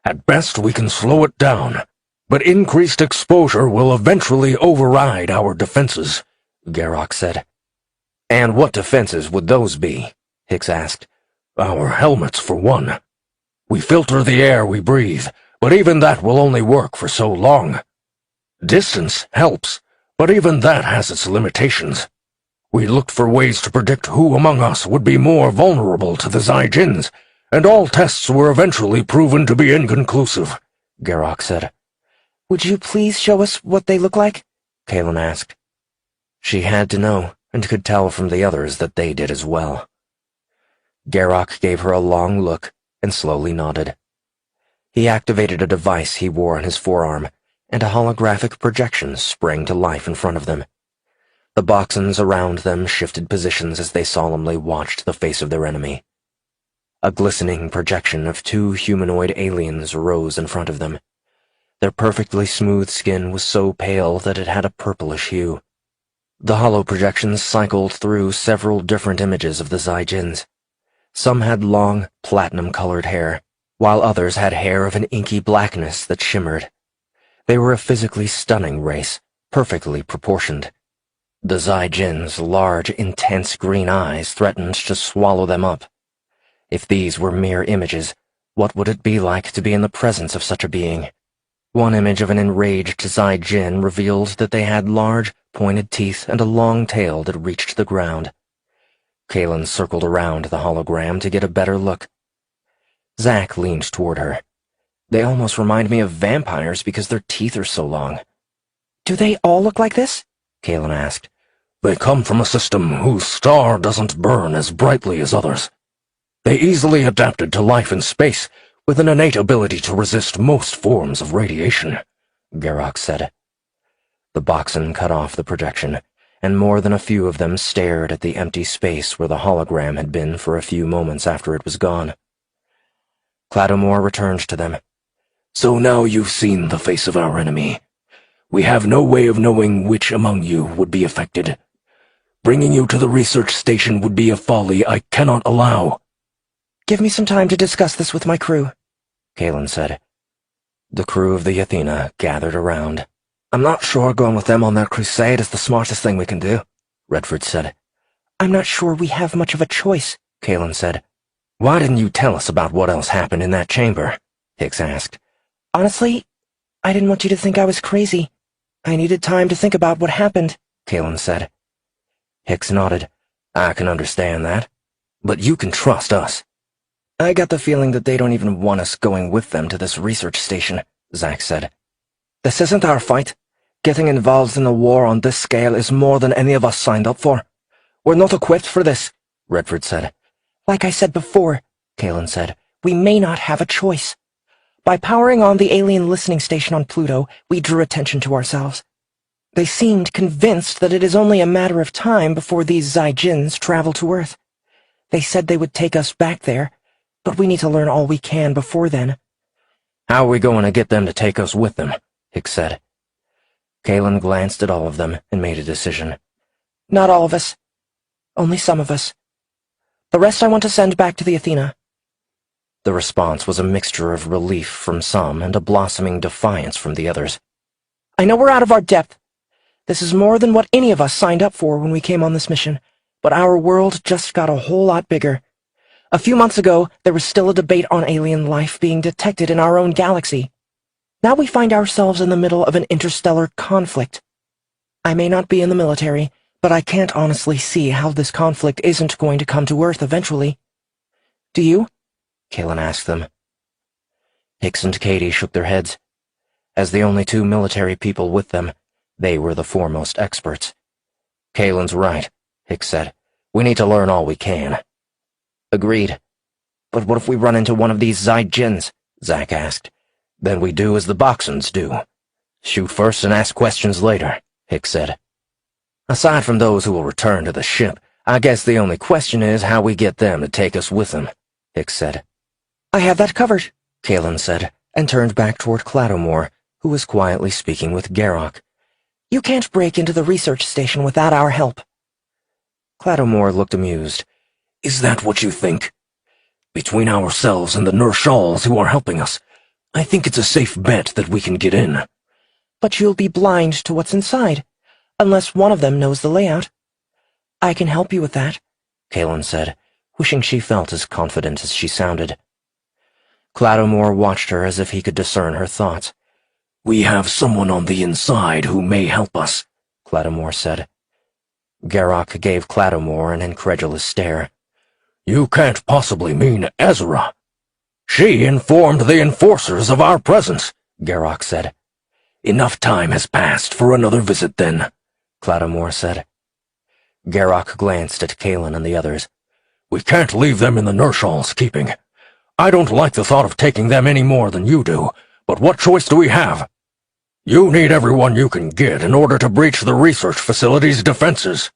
At best, we can slow it down. But increased exposure will eventually override our defenses, Garrock said. And what defenses would those be? Hicks asked. Our helmets, for one. We filter the air we breathe, but even that will only work for so long. Distance helps, but even that has its limitations. We looked for ways to predict who among us would be more vulnerable to the Zaijins, and all tests were eventually proven to be inconclusive, Garrock said. Would you please show us what they look like? Kalen asked. She had to know, and could tell from the others that they did as well. Garrock gave her a long look and slowly nodded. He activated a device he wore on his forearm, and a holographic projection sprang to life in front of them. The Boxons around them shifted positions as they solemnly watched the face of their enemy. A glistening projection of two humanoid aliens rose in front of them. Their perfectly smooth skin was so pale that it had a purplish hue. The hollow projections cycled through several different images of the Zaijins. Some had long, platinum-colored hair, while others had hair of an inky blackness that shimmered. They were a physically stunning race, perfectly proportioned. The Zaijins' large, intense green eyes threatened to swallow them up. If these were mere images, what would it be like to be in the presence of such a being? One image of an enraged Zaijin revealed that they had large, pointed teeth and a long tail that reached the ground. Kalen circled around the hologram to get a better look. Zack leaned toward her. They almost remind me of vampires because their teeth are so long. Do they all look like this? Kalen asked. They come from a system whose star doesn't burn as brightly as others. They easily adapted to life in space, with an innate ability to resist most forms of radiation, Garrock said. The Boxon cut off the projection, and more than a few of them stared at the empty space where the hologram had been for a few moments after it was gone. Clattermore returned to them. So now you've seen the face of our enemy. We have no way of knowing which among you would be affected. Bringing you to the research station would be a folly I cannot allow. Give me some time to discuss this with my crew, Kalen said. The crew of the Athena gathered around. I'm not sure going with them on that crusade is the smartest thing we can do, Redford said. I'm not sure we have much of a choice, Kalen said. Why didn't you tell us about what else happened in that chamber? Hicks asked. Honestly, I didn't want you to think I was crazy. I needed time to think about what happened, Kalen said. Hicks nodded. I can understand that. But you can trust us. I got the feeling that they don't even want us going with them to this research station, Zack said. This isn't our fight. Getting involved in a war on this scale is more than any of us signed up for. We're not equipped for this, Redford said. Like I said before, Kalen said, we may not have a choice. By powering on the alien listening station on Pluto, we drew attention to ourselves. They seemed convinced that it is only a matter of time before these Zaijins travel to Earth. They said they would take us back there, but we need to learn all we can before then. How are we going to get them to take us with them? Hicks said. Kalen glanced at all of them and made a decision. Not all of us. Only some of us. The rest I want to send back to the Athena. The response was a mixture of relief from some and a blossoming defiance from the others. I know we're out of our depth. This is more than what any of us signed up for when we came on this mission, but our world just got a whole lot bigger. A few months ago, there was still a debate on alien life being detected in our own galaxy. Now we find ourselves in the middle of an interstellar conflict. I may not be in the military, but I can't honestly see how this conflict isn't going to come to Earth eventually. Do you? Kalen asked them. Hicks and Katie shook their heads. As the only two military people with them, they were the foremost experts. Kalen's right, Hicks said. We need to learn all we can. Agreed. But what if we run into one of these Zaijins? Zack asked. Then we do as the Boxons do. Shoot first and ask questions later, Hicks said. Aside from those who will return to the ship, I guess the only question is how we get them to take us with them, Hicks said. I have that covered, Kalen said, and turned back toward Clattermore, who was quietly speaking with Garrock. You can't break into the research station without our help. Clattermore looked amused. Is that what you think? Between ourselves and the Nurshals who are helping us, I think it's a safe bet that we can get in. But you'll be blind to what's inside, unless one of them knows the layout. I can help you with that, Kalen said, wishing she felt as confident as she sounded. Clattomore watched her as if he could discern her thoughts. "We have someone on the inside who may help us," Clattomore said. Garrock gave Clattomore an incredulous stare. "You can't possibly mean Ezra." "She informed the enforcers of our presence," Garrock said. "Enough time has passed for another visit, then," Clattomore said. Garrock glanced at Kalen and the others. "We can't leave them in the Ner'shal's keeping. I don't like the thought of taking them any more than you do, but what choice do we have? You need everyone you can get in order to breach the research facility's defenses."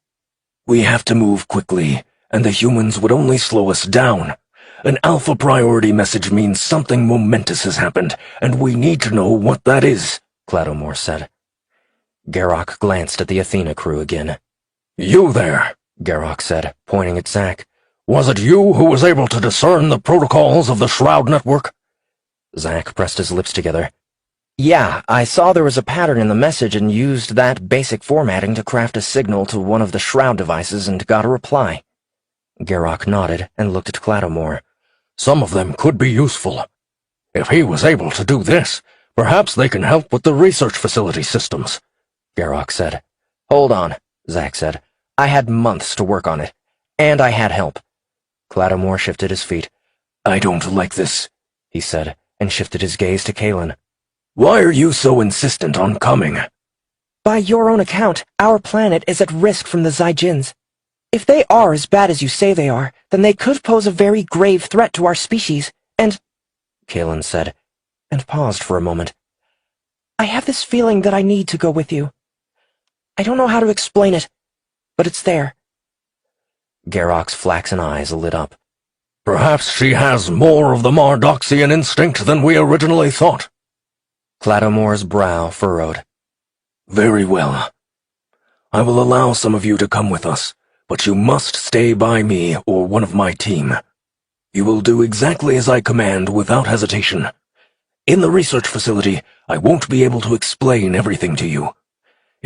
"We have to move quickly, and the humans would only slow us down. An Alpha priority message means something momentous has happened, and we need to know what that is," Clattomore said. Garrock glanced at the Athena crew again. "You there," Garrock said, pointing at Zack. "Was it you who was able to discern the protocols of the Shroud Network?" Zack pressed his lips together. "Yeah, I saw there was a pattern in the message and used that basic formatting to craft a signal to one of the Shroud devices and got a reply." Garrock nodded and looked at Clattomore. "Some of them could be useful. If he was able to do this, perhaps they can help with the research facility systems," Garrock said. "Hold on," Zack said. "I had months to work on it, and I had help." Clattomore shifted his feet. "I don't like this," he said, and shifted his gaze to Kalen. "Why are you so insistent on coming?" By your own account, our planet is at risk from the Zyjins. If they are as bad as you say they are, then they could pose a very grave threat to our species, and—" Kalen said, and paused for a moment. "I have this feeling that I need to go with you. I don't know how to explain it, but it's there." Garrock's flaxen eyes lit up. "Perhaps she has more of the Mardoxian instinct than we originally thought." Clattomore's brow furrowed. "Very well. I will allow some of you to come with us, but you must stay by me or one of my team. You will do exactly as I command without hesitation. In the research facility, I won't be able to explain everything to you.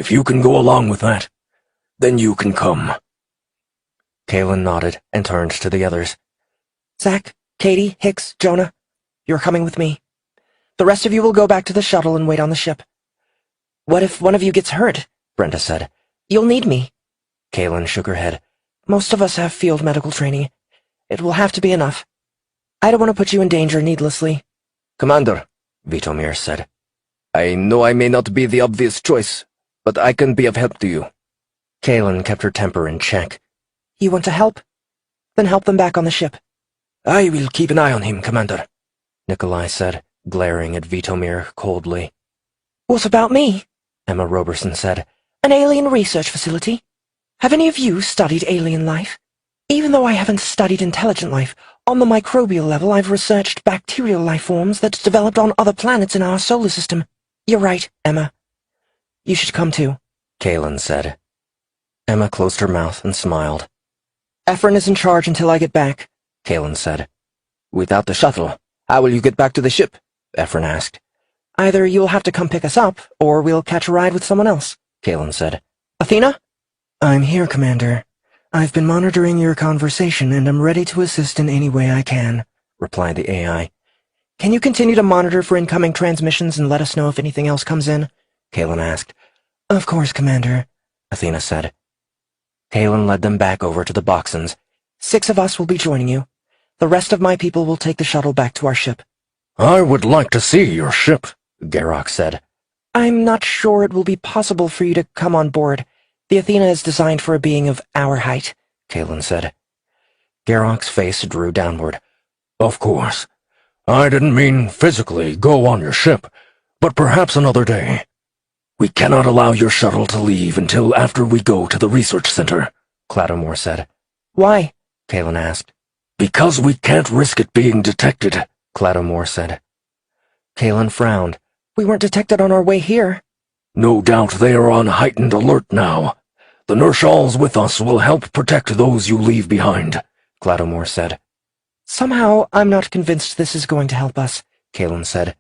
If you can go along with that, then you can come." Kalen nodded and turned to the others. "Zack, Katie, Hicks, Jonah, you're coming with me. The rest of you will go back to the shuttle and wait on the ship." "What if one of you gets hurt?" Brenda said. "You'll need me." Kalen shook her head. "Most of us have field medical training. It will have to be enough. I don't want to put you in danger needlessly." "Commander," Vitomir said, "I know I may not be the obvious choice, but I can be of help to you." Kalen kept her temper in check. "You want to help? Then help them back on the ship." "I will keep an eye on him, Commander," Nikolai said, glaring at Vitomir coldly. "What about me?" Emma Roberson said. "An alien research facility? Have any of you studied alien life? Even though I haven't studied intelligent life, on the microbial level I've researched bacterial life forms that developed on other planets in our solar system. You're right, Emma. You should come too," Kalen said. Emma closed her mouth and smiled. "Ephron is in charge until I get back," Kalen said. "Without the shuttle, how will you get back to the ship?" Ephron asked. "Either you'll have to come pick us up, or we'll catch a ride with someone else," Kalen said. "Athena?" "I'm here, Commander. I've been monitoring your conversation, and I'm ready to assist in any way I can," replied the AI. "Can you continue to monitor for incoming transmissions and let us know if anything else comes in?" Kalen asked. "Of course, Commander," Athena said. Kalen led them back over to the Boxons. 6 of us will be joining you. The rest of my people will take the shuttle back to our ship." "I would like to see your ship," Garrock said. "I'm not sure it will be possible for you to come on board. The Athena is designed for a being of our height," Kalen said. Garrock's face drew downward. "Of course. I didn't mean physically go on your ship, but perhaps another day. We cannot allow your shuttle to leave until after we go to the research center," Clattomore said. "Why?" Kalen asked. "Because we can't risk it being detected," Clattomore said. Kalen frowned. "We weren't detected on our way here." "No doubt they are on heightened alert now. The Ner'shals with us will help protect those you leave behind," Clattomore said. "Somehow I'm not convinced this is going to help us," Kalen said.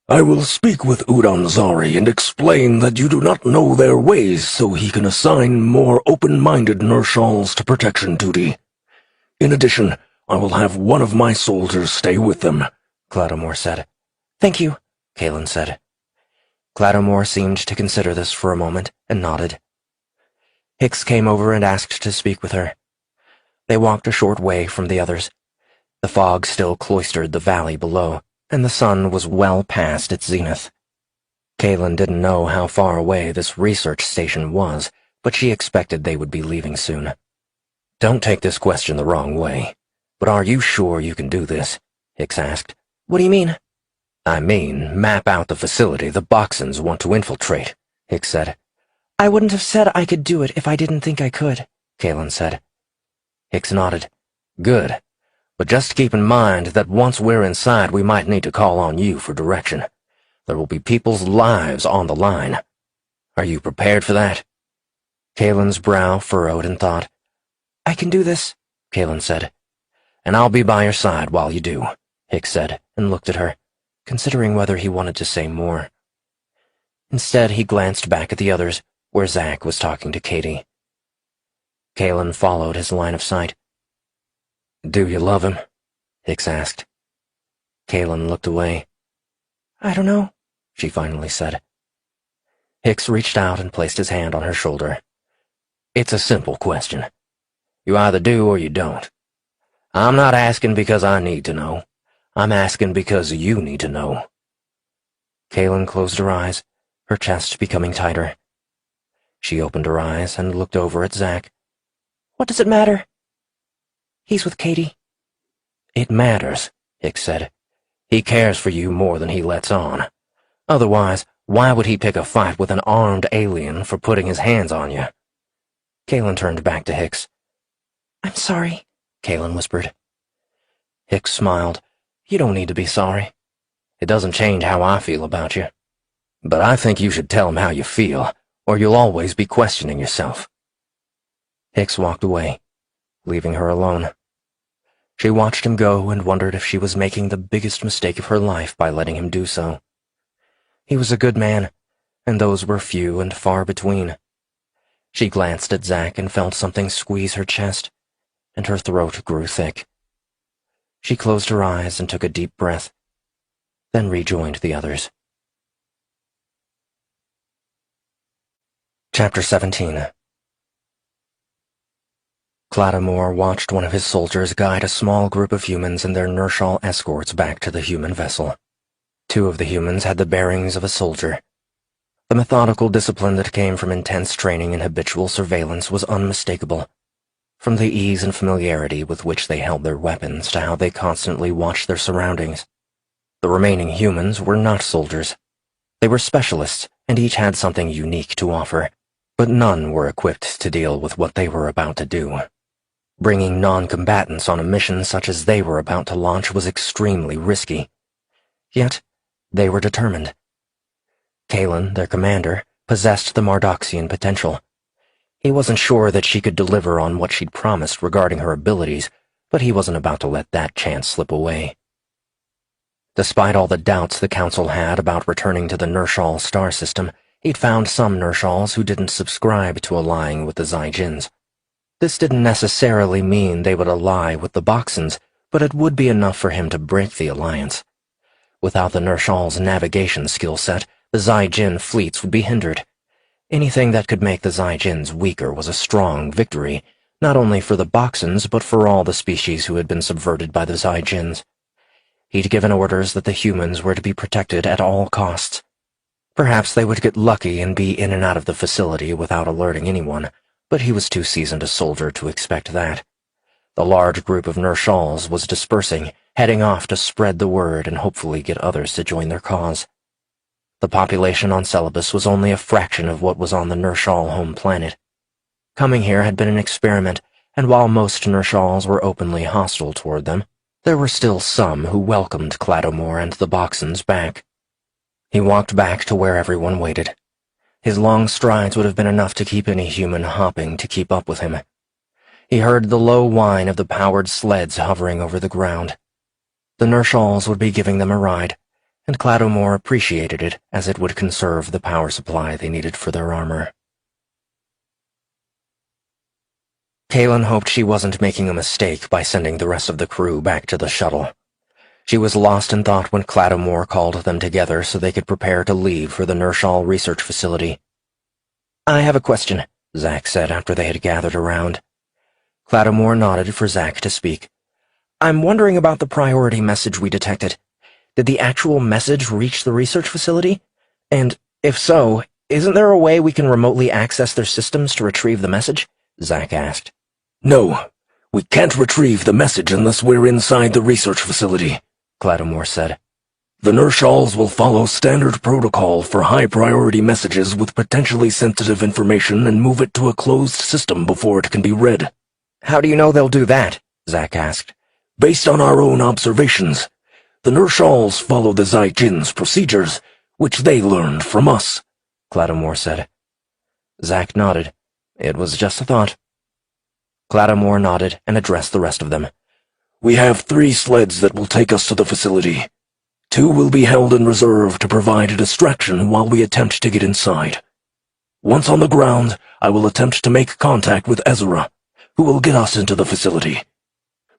I will speak with Udanzari and explain that you do not know their ways so he can assign more open-minded Nershals to protection duty. In addition, I will have one of my soldiers stay with them, Cloudomore said. Thank you, Kalen said. Cloudomore seemed to consider this for a moment and nodded. Hicks came over and asked to speak with her. They walked a short way from the others. The fog still cloistered the valley below, and the sun was well past its zenith. Kalen didn't know how far away this research station was, but she expected they would be leaving soon. "Don't take this question the wrong way, but are you sure you can do this?" Hicks asked. What do you mean? "I mean, map out the facility the Boxons want to infiltrate," Hicks said. I wouldn't have said I could do it if I didn't think I could, Kalen said. Hicks nodded. "Good. But just keep in mind that once we're inside, we might need to call on you for direction. There will be people's lives on the line. Are you prepared for that?" Kalen's brow furrowed in thought. I can do this, Kalen said. "And I'll be by your side while you do," Hicks said, and looked at her, considering whether he wanted to say more. Instead, he glanced back at the others, where Zack was talking to Katie. Kalen followed his line of sight. "Do you love him?" Hicks asked. Kalen looked away. I don't know, She finally said. Hicks reached out and placed his hand on her shoulder. "It's a simple question. You either do or you don't. I'm not asking because I need to know. I'm asking because you need to know." Kalen closed her eyes, her chest becoming tighter. She opened her eyes and looked over at Zack. What does it matter? He's with Katie. "It matters," Hicks said. "He cares for you more than he lets on. Otherwise, why would he pick a fight with an armed alien for putting his hands on you?" Kalen turned back to Hicks. I'm sorry, Kalen whispered. Hicks smiled. "You don't need to be sorry. It doesn't change how I feel about you. But I think you should tell him how you feel, or you'll always be questioning yourself." Hicks walked away, leaving her alone. She watched him go and wondered if she was making the biggest mistake of her life by letting him do so. He was a good man, and those were few and far between. She glanced at Zack and felt something squeeze her chest, and her throat grew thick. She closed her eyes and took a deep breath, then rejoined the others. Chapter 17. Cloudomore watched one of his soldiers guide a small group of humans and their Nershal escorts back to the human vessel. Two of the humans had the bearings of a soldier. The methodical discipline that came from intense training and habitual surveillance was unmistakable, from the ease and familiarity with which they held their weapons to how they constantly watched their surroundings. The remaining humans were not soldiers. They were specialists, and each had something unique to offer, but none were equipped to deal with what they were about to do. Bringing non-combatants on a mission such as they were about to launch was extremely risky. Yet, they were determined. Kalen, their commander, possessed the Mardoxian potential. He wasn't sure that she could deliver on what she'd promised regarding her abilities, but he wasn't about to let that chance slip away. Despite all the doubts the Council had about returning to the Nershal star system, he'd found some Nershals who didn't subscribe to allying with the Zyjins. This didn't necessarily mean they would ally with the Boxons, but it would be enough for him to break the alliance. Without the Nershal's navigation skill set, the Zyjin fleets would be hindered. Anything that could make the Zyjins weaker was a strong victory, not only for the Boxons but for all the species who had been subverted by the Zyjins. He'd given orders that the humans were to be protected at all costs. Perhaps they would get lucky and be in and out of the facility without alerting anyone, but he was too seasoned a soldier to expect that. The large group of Nershals was dispersing, heading off to spread the word and hopefully get others to join their cause. The population on Celebes was only a fraction of what was on the Nershal home planet. Coming here had been an experiment, and while most Nershals were openly hostile toward them, there were still some who welcomed Cloudomore and the Boxons back. He walked back to where everyone waited. His long strides would have been enough to keep any human hopping to keep up with him. He heard the low whine of the powered sleds hovering over the ground. The Nershals would be giving them a ride, and Cladomore appreciated it as it would conserve the power supply they needed for their armor. Kaylin hoped she wasn't making a mistake by sending the rest of the crew back to the shuttle. She was lost in thought when Cladomore called them together so they could prepare to leave for the Nershall research facility. "I have a question," Zack said after they had gathered around. Cladomore nodded for Zack to speak. "I'm wondering about the priority message we detected. Did the actual message reach the research facility? And if so, isn't there a way we can remotely access their systems to retrieve the message?" Zack asked. No, we can't retrieve the message unless we're inside the research facility, Cladomore said. The Nershalls will follow standard protocol for high-priority messages with potentially sensitive information and move it to a closed system before it can be read. "How do you know they'll do that?" Zack asked. Based on our own observations, the Nershalls follow the Zaijin's procedures, which they learned from us, Cladomore said. Zack nodded. It was just a thought. Cladomore nodded and addressed the rest of them. We have 3 sleds that will take us to the facility. 2 will be held in reserve to provide a distraction while we attempt to get inside. Once on the ground, I will attempt to make contact with Ezra, who will get us into the facility.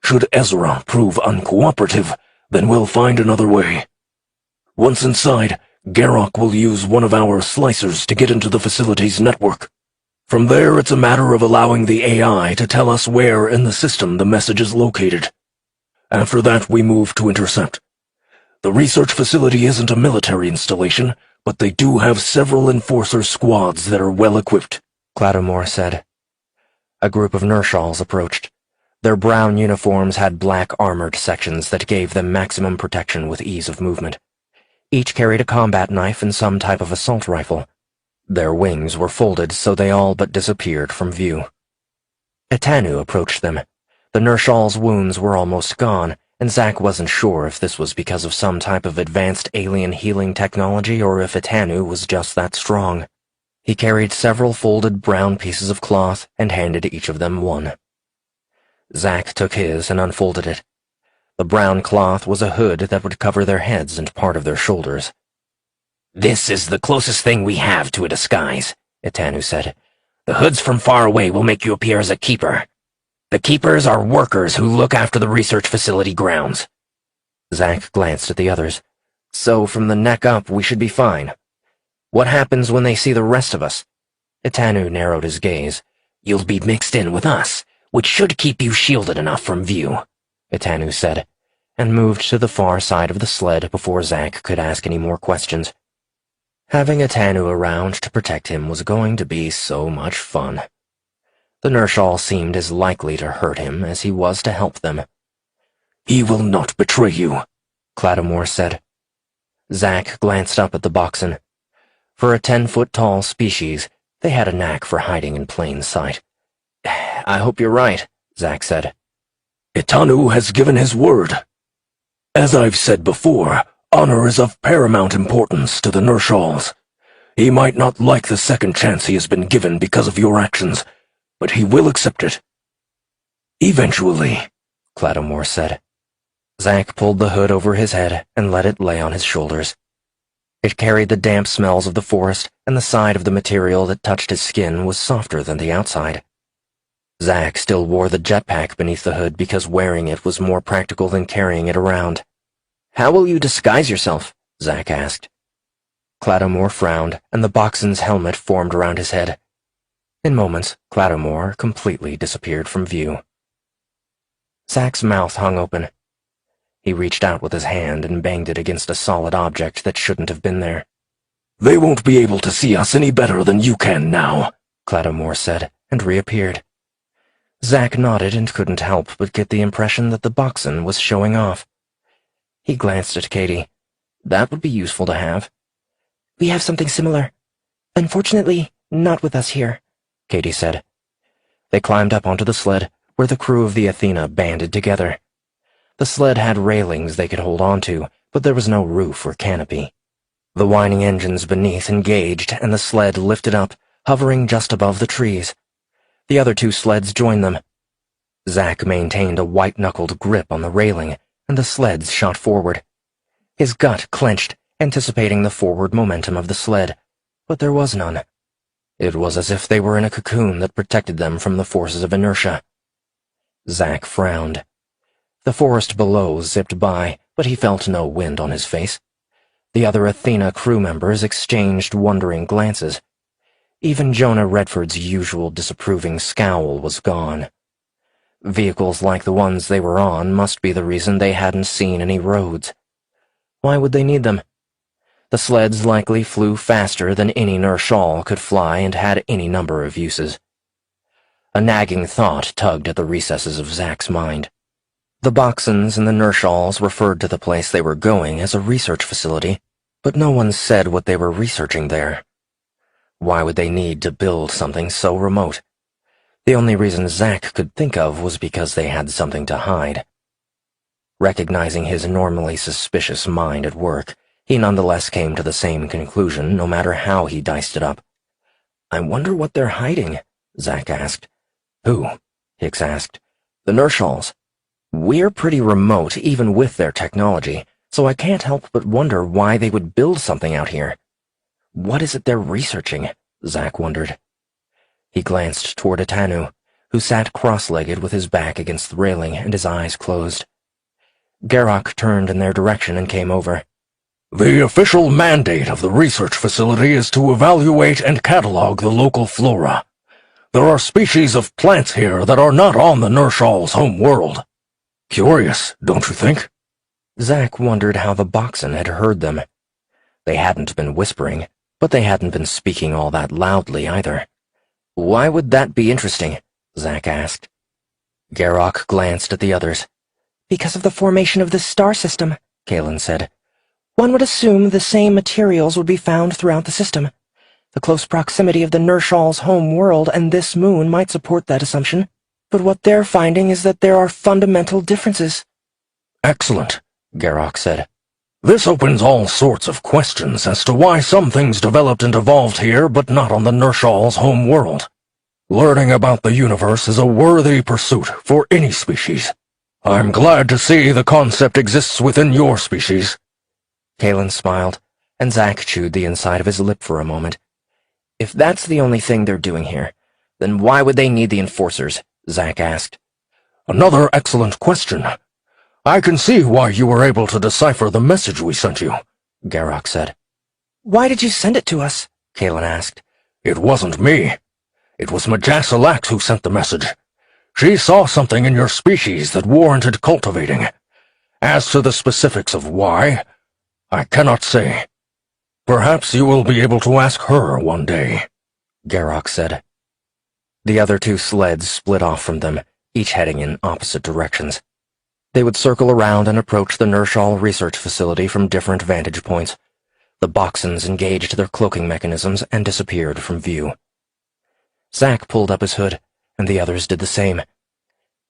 Should Ezra prove uncooperative, then we'll find another way. Once inside, Garrock will use one of our slicers to get into the facility's network. From there, it's a matter of allowing the AI to tell us where in the system the message is located. After that, we move to intercept. The research facility isn't a military installation, but they do have several enforcer squads that are well-equipped, Cladomore said. A group of Nershalls approached. Their brown uniforms had black armored sections that gave them maximum protection with ease of movement. Each carried a combat knife and some type of assault rifle. Their wings were folded so they all but disappeared from view. Etanu approached them. The Nershall's wounds were almost gone, and Zack wasn't sure if this was because of some type of advanced alien healing technology or if Etanu was just that strong. He carried several folded brown pieces of cloth and handed each of them one. Zack took his and unfolded it. The brown cloth was a hood that would cover their heads and part of their shoulders. "This is the closest thing we have to a disguise," Etanu said. "The hoods from far away will make you appear as a keeper. The keepers are workers who look after the research facility grounds." Zack glanced at the others. "So from the neck up, we should be fine. What happens when they see the rest of us?" Etanu narrowed his gaze. "You'll be mixed in with us, which should keep you shielded enough from view," Etanu said, and moved to the far side of the sled before Zack could ask any more questions. Having Etanu around to protect him was going to be so much fun. The Nershall seemed as likely to hurt him as he was to help them. "He will not betray you," Cladomore said. Zack glanced up at the Boxen. For a 10-foot-tall species, they had a knack for hiding in plain sight. "I hope you're right," Zack said. Etanu has given his word. As I've said before, honor is of paramount importance to the Nershalls. He might not like the second chance he has been given because of your actions, but he will accept it. Eventually, Cladomore said. Zack pulled the hood over his head and let it lay on his shoulders. It carried the damp smells of the forest, and the side of the material that touched his skin was softer than the outside. Zack still wore the jetpack beneath the hood because wearing it was more practical than carrying it around. "How will you disguise yourself?" Zack asked. Cladomore frowned, and the Boxen's helmet formed around his head. In moments, Cladomore completely disappeared from view. Zack's mouth hung open. He reached out with his hand and banged it against a solid object that shouldn't have been there. "They won't be able to see us any better than you can now," Cladomore said, and reappeared. Zack nodded and couldn't help but get the impression that the Boxen was showing off. He glanced at Katie. That would be useful to have. "We have something similar. Unfortunately, not with us here," Katie said. They climbed up onto the sled, where the crew of the Athena banded together. The sled had railings they could hold onto, but there was no roof or canopy. The whining engines beneath engaged, and the sled lifted up, hovering just above the trees. The other 2 sleds joined them. Zack maintained a white-knuckled grip on the railing, and the sleds shot forward. His gut clenched, anticipating the forward momentum of the sled, but there was none. It was as if they were in a cocoon that protected them from the forces of inertia. Zack frowned. The forest below zipped by, but he felt no wind on his face. The other Athena crew members exchanged wondering glances. Even Jonah Redford's usual disapproving scowl was gone. Vehicles like the ones they were on must be the reason they hadn't seen any roads. Why would they need them? The sleds likely flew faster than any Nershal could fly and had any number of uses. A nagging thought tugged at the recesses of Zack's mind. The Boxons and the Nershals referred to the place they were going as a research facility, but no one said what they were researching there. Why would they need to build something so remote? The only reason Zack could think of was because they had something to hide. Recognizing his normally suspicious mind at work, he nonetheless came to the same conclusion no matter how he diced it up. "I wonder what they're hiding," Zack asked. "Who?" Hicks asked. "The Nershals. We're pretty remote, even with their technology, so I can't help but wonder why they would build something out here. What is it they're researching?" Zack wondered. He glanced toward Atanu, who sat cross-legged with his back against the railing and his eyes closed. Garrock turned in their direction and came over. "The official mandate of the research facility is to evaluate and catalog the local flora. There are species of plants here that are not on the Nershal's home world. Curious, don't you think?" Zack wondered how the Boxen had heard them. They hadn't been whispering, but they hadn't been speaking all that loudly either. "Why would that be interesting?" Zack asked. Garrock glanced at the others. "Because of the formation of this star system," Kalen said. "One would assume the same materials would be found throughout the system. The close proximity of the Nershal's home world and this moon might support that assumption, but what they're finding is that there are fundamental differences." "Excellent," Garrock said. "This opens all sorts of questions as to why some things developed and evolved here but not on the Nershal's home world. Learning about the universe is a worthy pursuit for any species. I'm glad to see the concept exists within your species." Kalen smiled, and Zack chewed the inside of his lip for a moment. "If that's the only thing they're doing here, then why would they need the enforcers?" Zack asked. "Another excellent question. I can see why you were able to decipher the message we sent you," Garrock said. "Why did you send it to us?" Kalen asked. "It wasn't me. It was Majasa who sent the message. She saw something in your species that warranted cultivating. As to the specifics of why, I cannot say. Perhaps you will be able to ask her one day," Garrock said. The other two sleds split off from them, each heading in opposite directions. They would circle around and approach the Nershal research facility from different vantage points. The Boxens engaged their cloaking mechanisms and disappeared from view. Zack pulled up his hood, and the others did the same.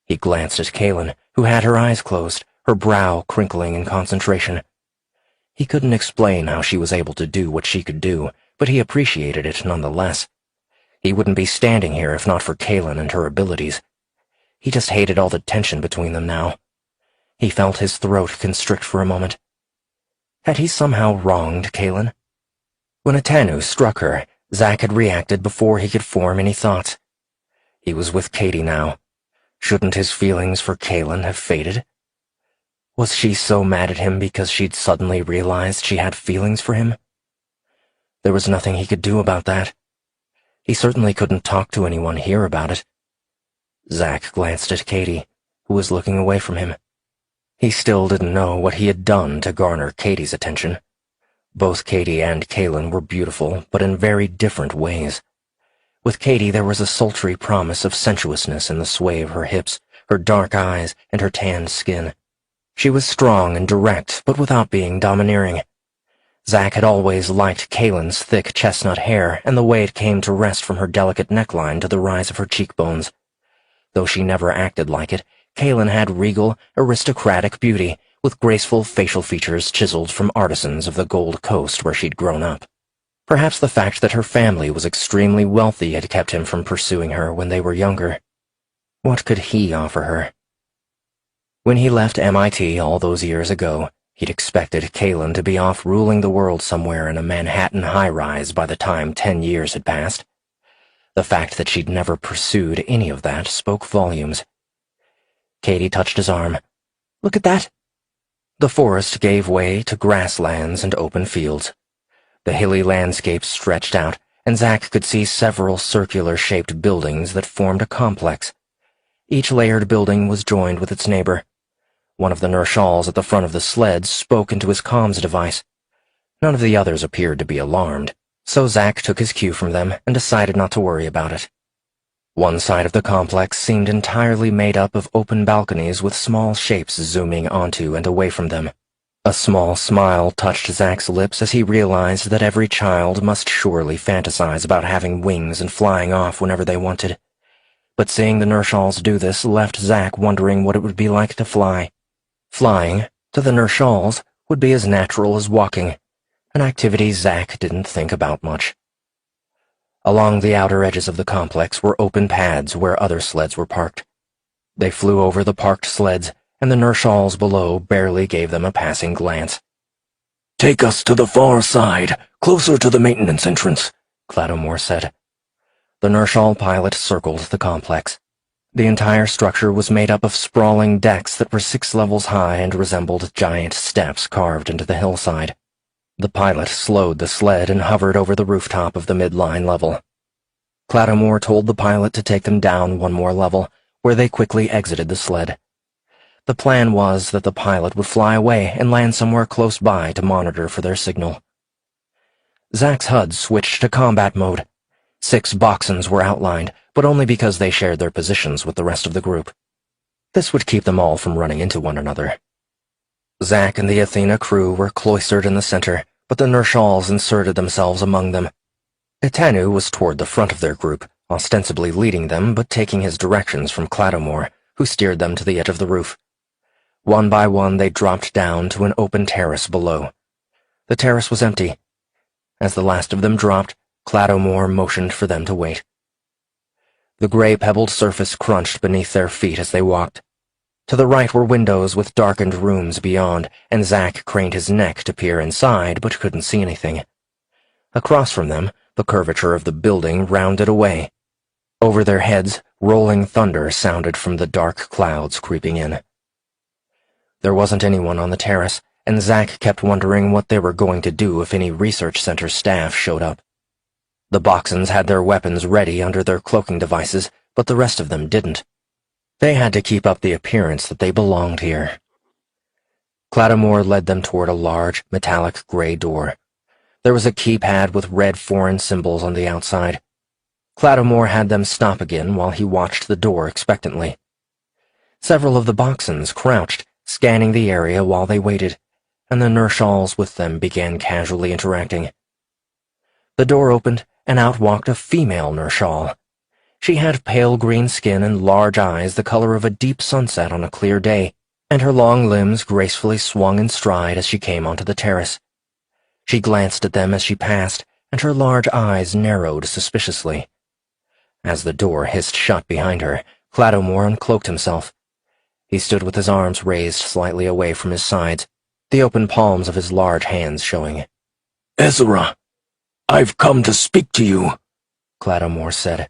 He glanced at Kalen, who had her eyes closed, her brow crinkling in concentration. He couldn't explain how she was able to do what she could do, but he appreciated it nonetheless. He wouldn't be standing here if not for Kalen and her abilities. He just hated all the tension between them now. He felt his throat constrict for a moment. Had he somehow wronged Kalen? When Atanu struck her, Zack had reacted before he could form any thoughts. He was with Katie now. Shouldn't his feelings for Kalen have faded? Was she so mad at him because she'd suddenly realized she had feelings for him? There was nothing he could do about that. He certainly couldn't talk to anyone here about it. Zack glanced at Katie, who was looking away from him. He still didn't know what he had done to garner Katie's attention. Both Katie and Kalen were beautiful, but in very different ways. With Katie there was a sultry promise of sensuousness in the sway of her hips, her dark eyes, and her tanned skin. She was strong and direct, but without being domineering. Zack had always liked Kalen's thick chestnut hair and the way it came to rest from her delicate neckline to the rise of her cheekbones. Though she never acted like it, Kalen had regal, aristocratic beauty, with graceful facial features chiseled from artisans of the Gold Coast where she'd grown up. Perhaps the fact that her family was extremely wealthy had kept him from pursuing her when they were younger. What could he offer her? When he left MIT all those years ago, He'd expected Kalen to be off ruling the world somewhere in a Manhattan high-rise by the time 10 years had passed. The fact that she'd never pursued any of that spoke volumes. Katie touched his arm. Look at that. The forest gave way to grasslands and open fields. The hilly landscape stretched out, and Zack could see several circular-shaped buildings that formed a complex. Each layered building was joined with its neighbor. One of the Nershals at the front of the sled spoke into his comms device. None of the others appeared to be alarmed, so Zack took his cue from them and decided not to worry about it. One side of the complex seemed entirely made up of open balconies with small shapes zooming onto and away from them. A small smile touched Zack's lips as he realized that every child must surely fantasize about having wings and flying off whenever they wanted. But seeing the Nershals do this left Zack wondering what it would be like to fly. Flying, to the Nershals, would be as natural as walking, an activity Zack didn't think about much. Along the outer edges of the complex were open pads where other sleds were parked. They flew over the parked sleds, and the Nershals below barely gave them a passing glance. "Take us to the far side, closer to the maintenance entrance," Clattomore said. The Nershal pilot circled the complex. The entire structure was made up of sprawling decks that were 6 levels high and resembled giant steps carved into the hillside. The pilot slowed the sled and hovered over the rooftop of the midline level. Clattomore told the pilot to take them down one more level, where they quickly exited the sled. The plan was that the pilot would fly away and land somewhere close by to monitor for their signal. Zack's HUD switched to combat mode. 6 Boxons were outlined, but only because they shared their positions with the rest of the group. This would keep them all from running into one another. Zack and the Athena crew were cloistered in the center, but the Nershals inserted themselves among them. Itanu was toward the front of their group, ostensibly leading them but taking his directions from Clattomore, who steered them to the edge of the roof. One by one they dropped down to an open terrace below. The terrace was empty. As the last of them dropped, Clattomore motioned for them to wait. The gray-pebbled surface crunched beneath their feet as they walked. To the right were windows with darkened rooms beyond, and Zack craned his neck to peer inside but couldn't see anything. Across from them, the curvature of the building rounded away. Over their heads, rolling thunder sounded from the dark clouds creeping in. There wasn't anyone on the terrace, and Zack kept wondering what they were going to do if any research center staff showed up. The Boxons had their weapons ready under their cloaking devices, but the rest of them didn't. They had to keep up the appearance that they belonged here. Clattomore led them toward a large, metallic gray door. There was a keypad with red foreign symbols on the outside. Clattomore had them stop again while he watched the door expectantly. Several of the Boxons crouched, scanning the area while they waited, and the Nershals with them began casually interacting. The door opened, and out walked a female Nershal. She had pale green skin and large eyes the color of a deep sunset on a clear day, and her long limbs gracefully swung in stride as she came onto the terrace. She glanced at them as she passed, and her large eyes narrowed suspiciously. As the door hissed shut behind her, Clattomore uncloaked himself. He stood with his arms raised slightly away from his sides, the open palms of his large hands showing. "Ezra, I've come to speak to you," Clattomore said.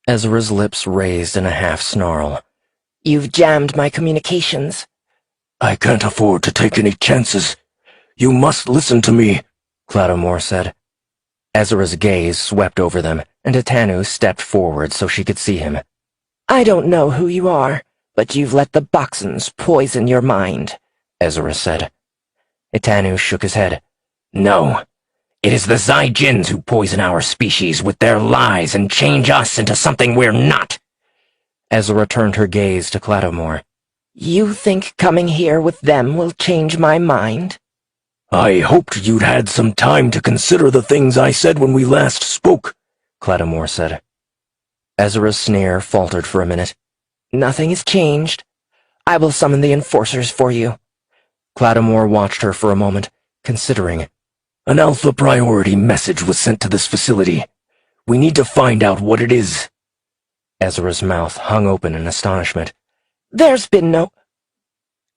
Ezra's lips raised in a half-snarl. You've jammed my communications. "I can't afford to take any chances. You must listen to me," Clattomore said. Ezra's gaze swept over them, and Itanu stepped forward so she could see him. I don't know who you are, but you've let the Boxons poison your mind, Ezra said. Itanu shook his head. No. It is the Zai-Jins who poison our species with their lies and change us into something we're not. Ezra turned her gaze to Clattomore. You think coming here with them will change my mind? "I hoped you'd had some time to consider the things I said when we last spoke," Clattomore said. Ezra's sneer faltered for a minute. Nothing has changed. I will summon the enforcers for you. Clattomore watched her for a moment, considering. "An Alpha priority message was sent to this facility. We need to find out what it is." Ezra's mouth hung open in astonishment. There's been no...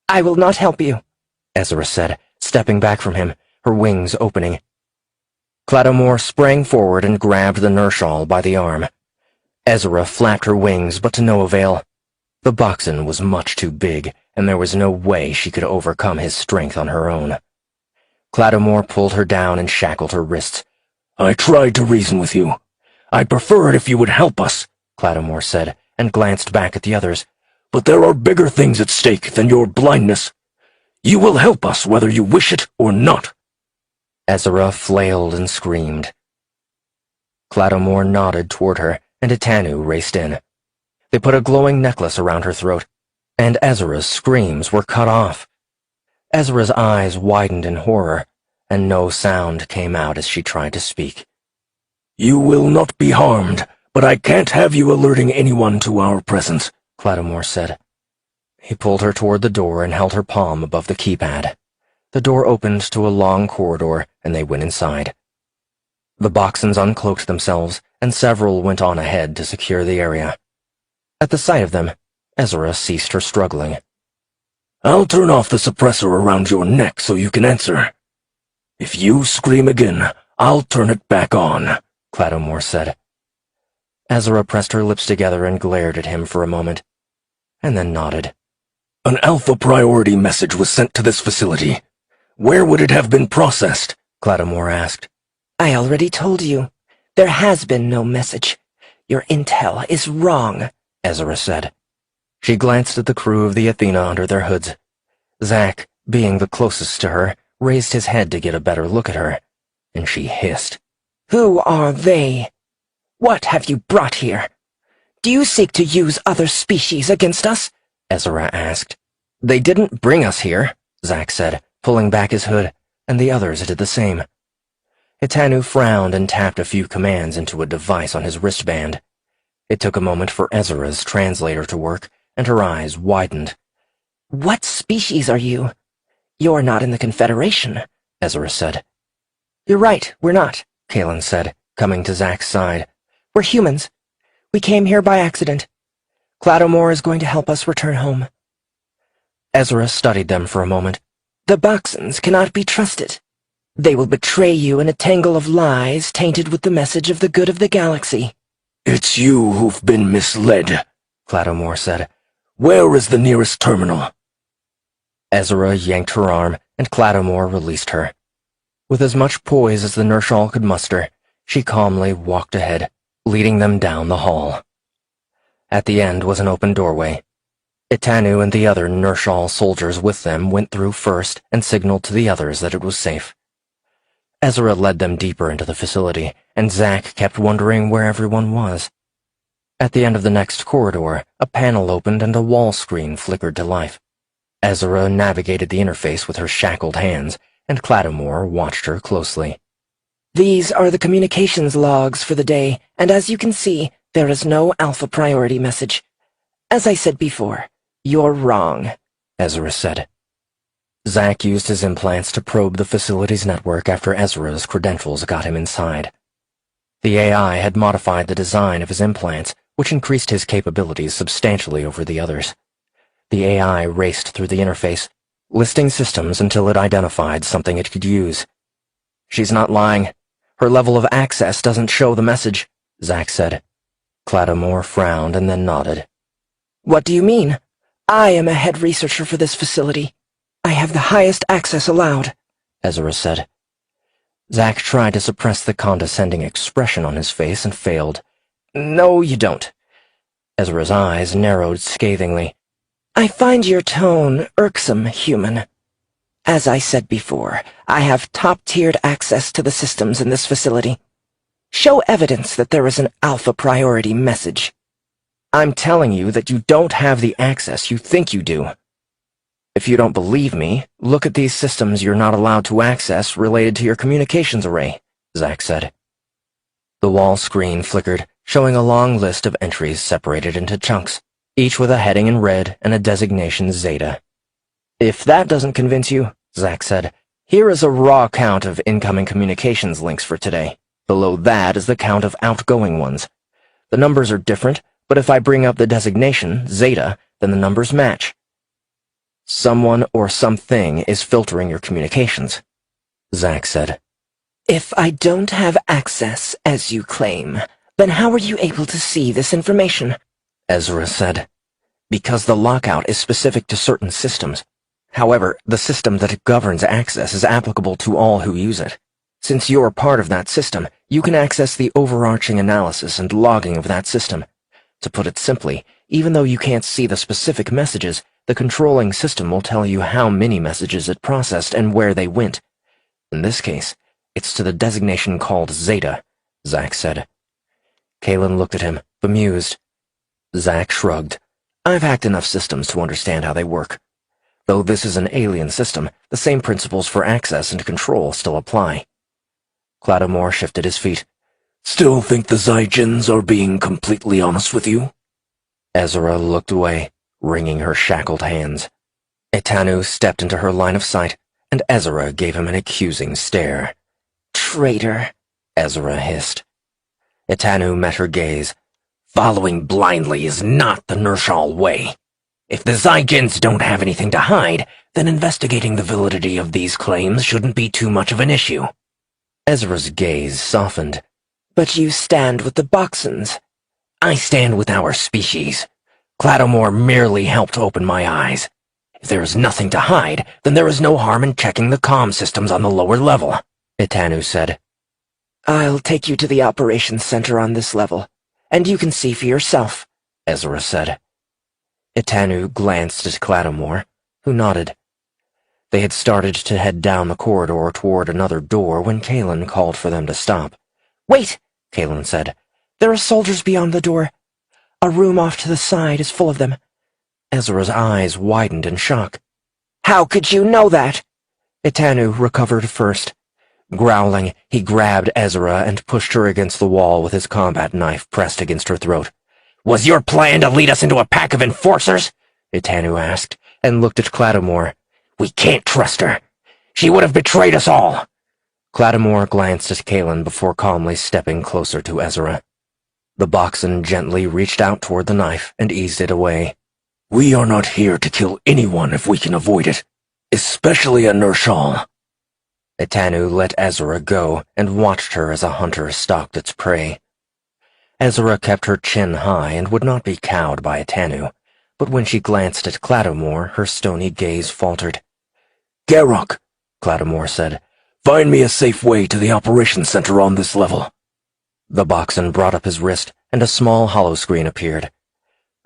I will not help you. Ezra said, stepping back from him, her wings opening. Clattomore sprang forward and grabbed the Nershal by the arm. Ezra flapped her wings, but to no avail. The Boxen was much too big, and there was no way she could overcome his strength on her own. Clattomore pulled her down and shackled her wrists. I tried to reason with you. I'd prefer it if you would help us, Clattomore said, and glanced back at the others. But there are bigger things at stake than your blindness. You will help us whether you wish it or not. Ezra flailed and screamed. Clattomore nodded toward her, and Etanu raced in. They put a glowing necklace around her throat, and Ezra's screams were cut off. Ezra's eyes widened in horror, and no sound came out as she tried to speak. You will not be harmed, but I can't have you alerting anyone to our presence, Clattomore said. He pulled her toward the door and held her palm above the keypad. The door opened to a long corridor, and they went inside. The Boxens uncloaked themselves, and several went on ahead to secure the area. At the sight of them, Ezra ceased her struggling. I'll turn off the suppressor around your neck so you can answer. If you scream again, I'll turn it back on, Clattomore said. Ezra pressed her lips together and glared at him for a moment, and then nodded. An Alpha priority message was sent to this facility. Where would it have been processed? Clattomore asked. I already told you. There has been no message. Your intel is wrong, Ezra said. She glanced at the crew of the Athena under their hoods. Zack, being the closest to her, raised his head to get a better look at her, and she hissed. Who are they? What have you brought here? Do you seek to use other species against us? Ezra asked. They didn't bring us here, Zack said, pulling back his hood, and the others did the same. Etanu frowned and tapped a few commands into a device on his wristband. It took a moment for Ezra's translator to work, and her eyes widened. What species are you? You're not in the Confederation, Ezra said. You're right, we're not, Kalen said, coming to Zack's side. We're humans. We came here by accident. Clattomore is going to help us return home. Ezra studied them for a moment. The Boxens cannot be trusted. They will betray you in a tangle of lies tainted with the message of the good of the galaxy. It's you who've been misled, Clattomore said. Where is the nearest terminal? Ezra yanked her arm, and Clattomore released her. With as much poise as the Nershal could muster, she calmly walked ahead, leading them down the hall. At the end was an open doorway. Etanu and the other Nershal soldiers with them went through first and signaled to the others that it was safe. Ezra led them deeper into the facility, and Zack kept wondering where everyone was. At the end of the next corridor, a panel opened and a wall screen flickered to life. Ezra navigated the interface with her shackled hands, and Clattomore watched her closely. These are the communications logs for the day, and as you can see, there is no Alpha priority message. As I said before, you're wrong, Ezra said. Zack used his implants to probe the facility's network after Ezra's credentials got him inside. The AI had modified the design of his implants, which increased his capabilities substantially over the others. The AI raced through the interface, listing systems until it identified something it could use. She's not lying. Her level of access doesn't show the message, Zack said. Clattomore frowned and then nodded. What do you mean? I am a head researcher for this facility. I have the highest access allowed, Ezra said. Zack tried to suppress the condescending expression on his face and failed. No, you don't. Ezra's eyes narrowed scathingly. I find your tone irksome, human. As I said before, I have top-tiered access to the systems in this facility. Show evidence that there is an Alpha priority message. I'm telling you that you don't have the access you think you do. If you don't believe me, look at these systems you're not allowed to access related to your communications array, Zack said. The wall screen flickered, showing a long list of entries separated into chunks, each with a heading in red and a designation Zeta. If that doesn't convince you, Zack said, here is a raw count of incoming communications links for today. Below that is the count of outgoing ones. The numbers are different, but if I bring up the designation, Zeta, then the numbers match. Someone or something is filtering your communications, Zack said. If I don't have access, as you claim, then how are you able to see this information? Ezra said. Because the lockout is specific to certain systems. However, the system that governs access is applicable to all who use it. Since you're part of that system, you can access the overarching analysis and logging of that system. To put it simply, even though you can't see the specific messages, the controlling system will tell you how many messages it processed and where they went. In this case, it's to the designation called Zeta, Zack said. Kalen looked at him, bemused. Zack shrugged. I've hacked enough systems to understand how they work. Though this is an alien system, the same principles for access and control still apply. Cloudomore shifted his feet. Still think the Zygens are being completely honest with you? Ezra looked away, wringing her shackled hands. Etanu stepped into her line of sight, and Ezra gave him an accusing stare. Traitor, Ezra hissed. Etanu met her gaze. Following blindly is not the Nershal way. If the Zygens don't have anything to hide, then investigating the validity of these claims shouldn't be too much of an issue. Ezra's gaze softened. But you stand with the Boxons. I stand with our species. Cloudomore merely helped open my eyes. If there is nothing to hide, then there is no harm in checking the comm systems on the lower level, Etanu said. I'll take you to the operations center on this level, and you can see for yourself, Ezra said. Etanu glanced at Cloudomore, who nodded. They had started to head down the corridor toward another door when Kalen called for them to stop. Wait, Kalen said. There are soldiers beyond the door. A room off to the side is full of them. Ezra's eyes widened in shock. How could you know that? Etanu recovered first. Growling, he grabbed Ezra and pushed her against the wall with his combat knife pressed against her throat. Was your plan to lead us into a pack of enforcers? Etanu asked, and looked at Cloudomore. We can't trust her. She would have betrayed us all. Cloudomore glanced at Kalen before calmly stepping closer to Ezra. The Boxon gently reached out toward the knife and eased it away. We are not here to kill anyone if we can avoid it, especially a Nershal. Etanu let Ezra go and watched her as a hunter stalked its prey. Ezra kept her chin high and would not be cowed by Etanu, but when she glanced at Cloudomore, her stony gaze faltered. Garrock, Cloudomore said, find me a safe way to the operations center on this level. The Boxon brought up his wrist, and a small holoscreen appeared.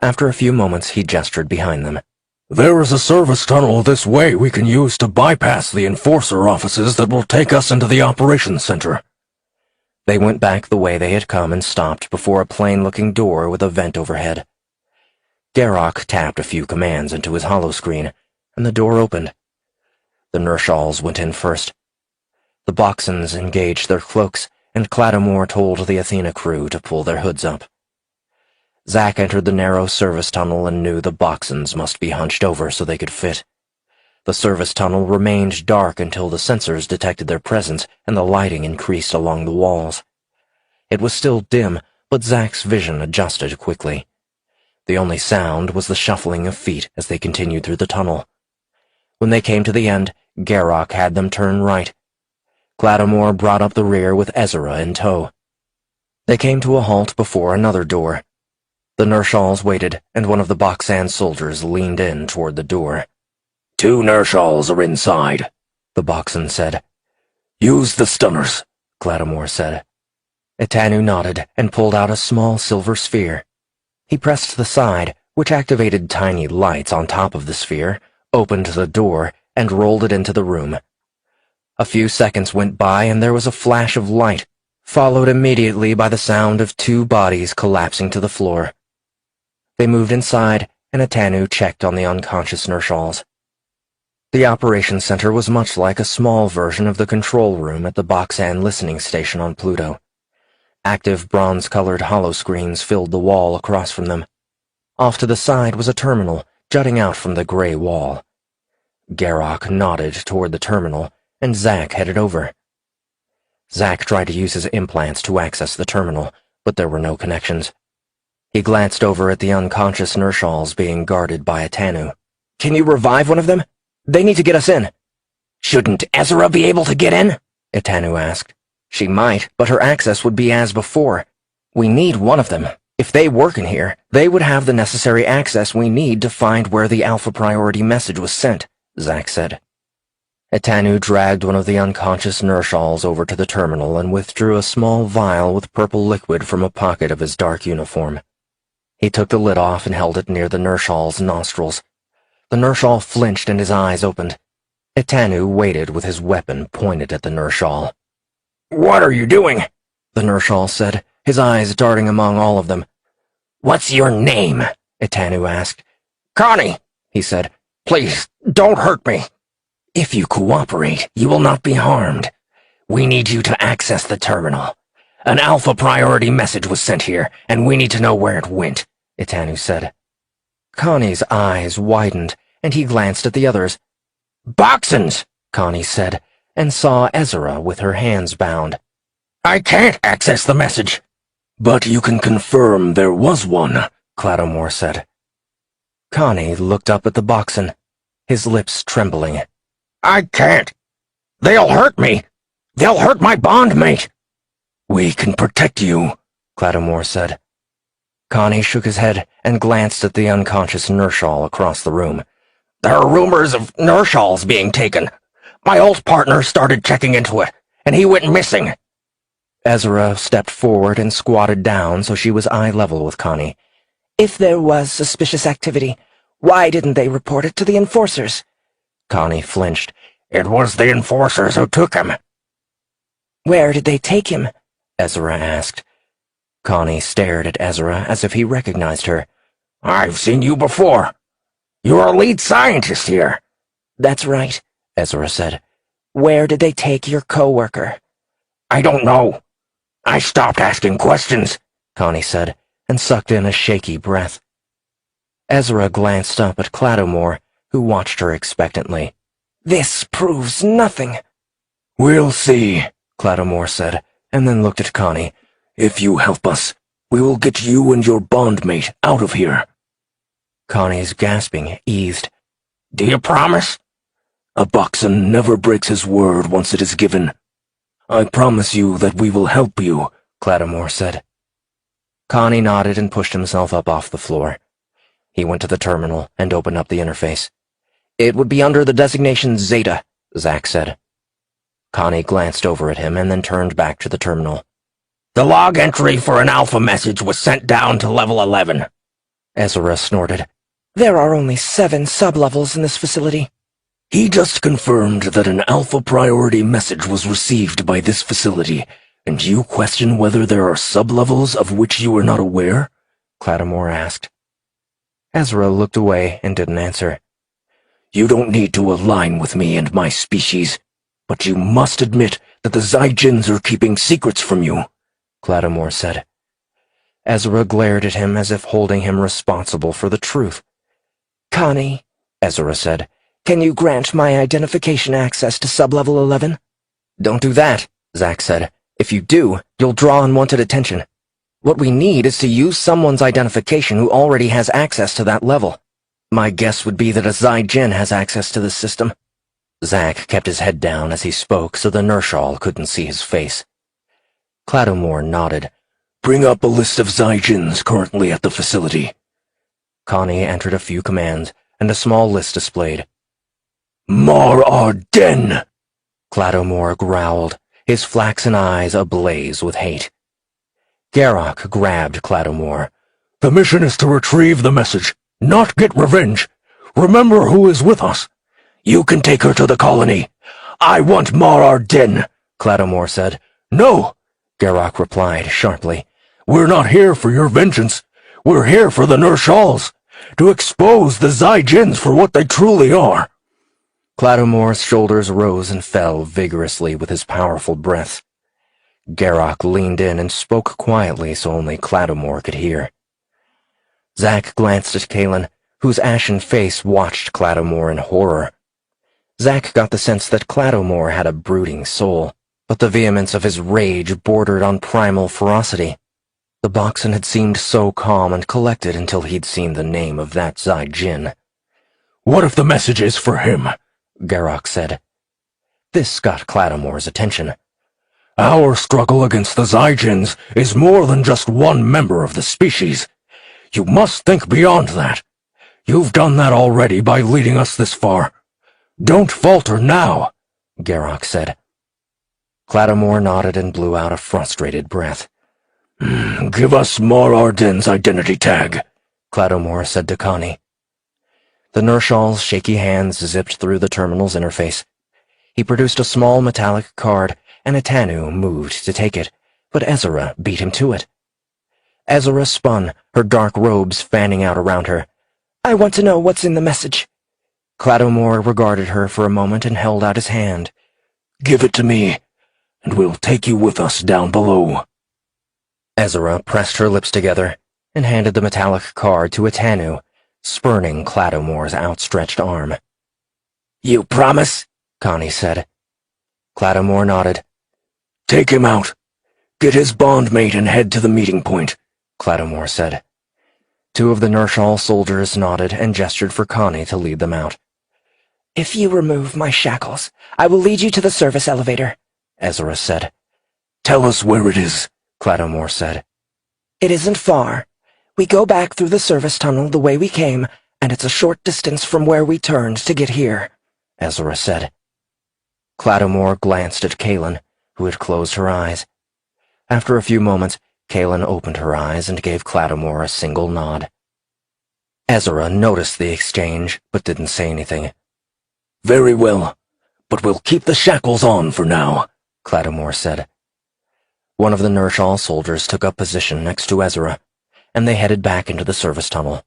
After a few moments, he gestured behind them. There is a service tunnel this way we can use to bypass the enforcer offices that will take us into the operations center. They went back the way they had come and stopped before a plain-looking door with a vent overhead. Garrock tapped a few commands into his holoscreen, and the door opened. The Nershals went in first. The Boxons engaged their cloaks, and Cloudomore told the Athena crew to pull their hoods up. Zack entered the narrow service tunnel and knew the Boxons must be hunched over so they could fit. The service tunnel remained dark until the sensors detected their presence and the lighting increased along the walls. It was still dim, but Zack's vision adjusted quickly. The only sound was the shuffling of feet as they continued through the tunnel. When they came to the end, Garrock had them turn right. Cloudomore brought up the rear with Ezra in tow. They came to a halt before another door. The Nershals waited, and one of the Boxan soldiers leaned in toward the door. 2 Nershals are inside, the Boxon said. Use the stunners, Cloudomore said. Etanu nodded and pulled out a small silver sphere. He pressed the side, which activated tiny lights on top of the sphere, opened the door, and rolled it into the room. A few seconds went by and there was a flash of light, followed immediately by the sound of 2 bodies collapsing to the floor. They moved inside, and Etanu checked on the unconscious Nershals. The operations center was much like a small version of the control room at the Boxan listening station on Pluto. Active bronze-colored holoscreens filled the wall across from them. Off to the side was a terminal, jutting out from the gray wall. Garrock nodded toward the terminal, and Zack headed over. Zack tried to use his implants to access the terminal, but there were no connections. He glanced over at the unconscious Nershals being guarded by Etanu. Can you revive one of them? They need to get us in. Shouldn't Ezra be able to get in? Etanu asked. She might, but her access would be as before. We need one of them. If they work in here, they would have the necessary access we need to find where the Alpha Priority message was sent, Zack said. Etanu dragged one of the unconscious Nershals over to the terminal and withdrew a small vial with purple liquid from a pocket of his dark uniform. He took the lid off and held it near the Nershal's nostrils. The Nershal flinched and his eyes opened. Etanu waited with his weapon pointed at the Nershal. "What are you doing?" the Nershal said, his eyes darting among all of them. "What's your name?" Etanu asked. "Connie," he said. "Please, don't hurt me. If you cooperate, you will not be harmed. We need you to access the terminal. An Alpha Priority message was sent here, and we need to know where it went," Etanu said. Connie's eyes widened, and he glanced at the others. "Boxons," Connie said, and saw Ezra with her hands bound. "I can't access the message." "But you can confirm there was one," Clattomore said. Connie looked up at the Boxon, his lips trembling. "I can't. They'll hurt me. They'll hurt my bondmate." "We can protect you," Clattomore said. Connie shook his head and glanced at the unconscious Nershal across the room. "There are rumors of Nershals being taken. My old partner started checking into it, and he went missing." Ezra stepped forward and squatted down so she was eye level with Connie. If there was suspicious activity, why didn't they report it to the enforcers? Connie flinched. "It was the enforcers who took him." Where did they take him? Ezra asked. Connie stared at Ezra as if he recognized her. "I've seen you before. You're a lead scientist here." That's right, Ezra said. Where did they take your co-worker? "I don't know. I stopped asking questions," Connie said, and sucked in a shaky breath. Ezra glanced up at Clattomore, who watched her expectantly. This proves nothing. "We'll see," Clattomore said, and then looked at Connie. "If you help us, we will get you and your bondmate out of here." Connie's gasping eased. "Do you promise?" "A Boxon never breaks his word once it is given. I promise you that we will help you," Clattomore said. Connie nodded and pushed himself up off the floor. He went to the terminal and opened up the interface. It would be under the designation Zeta, Zack said. Connie glanced over at him and then turned back to the terminal. "The log entry for an Alpha message was sent down to level 11. Ezra snorted. There are only 7 sublevels in this facility. "He just confirmed that an Alpha Priority message was received by this facility, and you question whether there are sublevels of which you are not aware?" Clattomore asked. Ezra looked away and didn't answer. "You don't need to align with me and my species, but you must admit that the Zygens are keeping secrets from you," Clattomore said. Ezra glared at him as if holding him responsible for the truth. Connie, Ezra said. Can you grant my identification access to sublevel 11? Don't do that, Zack said. If you do, you'll draw unwanted attention. What we need is to use someone's identification who already has access to that level. My guess would be that a Zygen has access to the system. Zack kept his head down as he spoke so the Nershal couldn't see his face. Clattomore nodded. "Bring up a list of Zygens currently at the facility." Connie entered a few commands, and a small list displayed. "Mar Arden!" Clattomore growled, his flaxen eyes ablaze with hate. Garrock grabbed Clattomore. "The mission is to retrieve the message, not get revenge. Remember who is with us. You can take her to the colony. I want Mar Arden," Clattomore said. "No," Garrock replied sharply. "We're not here for your vengeance. We're here for the Nershals, to expose the Zygens for what they truly are." Clattomore's shoulders rose and fell vigorously with his powerful breath. Garrock leaned in and spoke quietly so only Clattomore could hear. Zack glanced at Kalen, whose ashen face watched Clattomore in horror. Zack got the sense that Clattomore had a brooding soul, but the vehemence of his rage bordered on primal ferocity. The Boxon had seemed so calm and collected until he'd seen the name of that Zygen. What if the message is for him? Garrock said. This got Clattamore's attention. Our struggle against the Zygens is more than just one member of the species. You must think beyond that. You've done that already by leading us this far. Don't falter now, Garrock said. Clattamore nodded and blew out a frustrated breath. Give us Mar Arden's identity tag, Clattamore said to Connie. The Ner'shal's shaky hands zipped through the terminal's interface. He produced a small metallic card, and Etanu moved to take it, but Ezra beat him to it. Ezra spun, her dark robes fanning out around her. I want to know what's in the message. Clattamore regarded her for a moment and held out his hand. Give it to me, and we'll take you with us down below. Ezra pressed her lips together and handed the metallic card to Etanu, spurning Clattamore's outstretched arm. You promise? Connie said. Clattamore nodded. Take him out. Get his bondmate and head to the meeting point, Clattamore said. Two of the Ner'shal soldiers nodded and gestured for Connie to lead them out. If you remove my shackles, I will lead you to the service elevator, Ezra said. Tell us where it is, Clattamore said. It isn't far. We go back through the service tunnel the way we came, and it's a short distance from where we turned to get here, Ezra said. Clattamore glanced at Kaelin, who had closed her eyes. After a few moments, Kaelin opened her eyes and gave Clattamore a single nod. Ezra noticed the exchange, but didn't say anything. Very well, but we'll keep the shackles on for now, Clattamore said. One of the Ner'shal soldiers took up position next to Ezra, and they headed back into the service tunnel.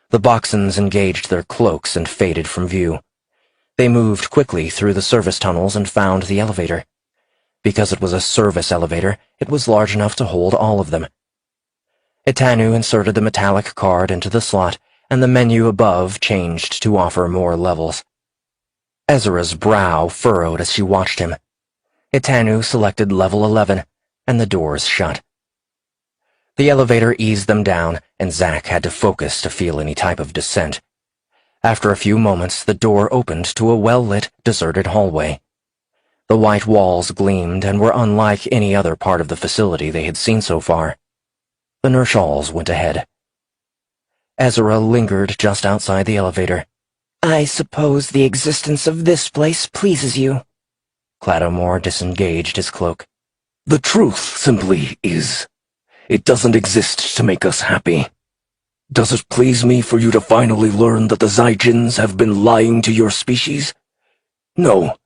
The Boxons engaged their cloaks and faded from view. They moved quickly through the service tunnels and found the elevator. Because it was a service elevator, it was large enough to hold all of them. Etanu inserted the metallic card into the slot, and the menu above changed to offer more levels. Ezra's brow furrowed as she watched him. Etanu selected level 11, and the doors shut. The elevator eased them down, and Zack had to focus to feel any type of descent. After a few moments, the door opened to a well-lit, deserted hallway. The white walls gleamed and were unlike any other part of the facility they had seen so far. The Ner'shals went ahead. Ezra lingered just outside the elevator. I suppose the existence of this place pleases you. Clattamore disengaged his cloak. The truth simply is, it doesn't exist to make us happy. Does it please me for you to finally learn that the Zygens have been lying to your species? No.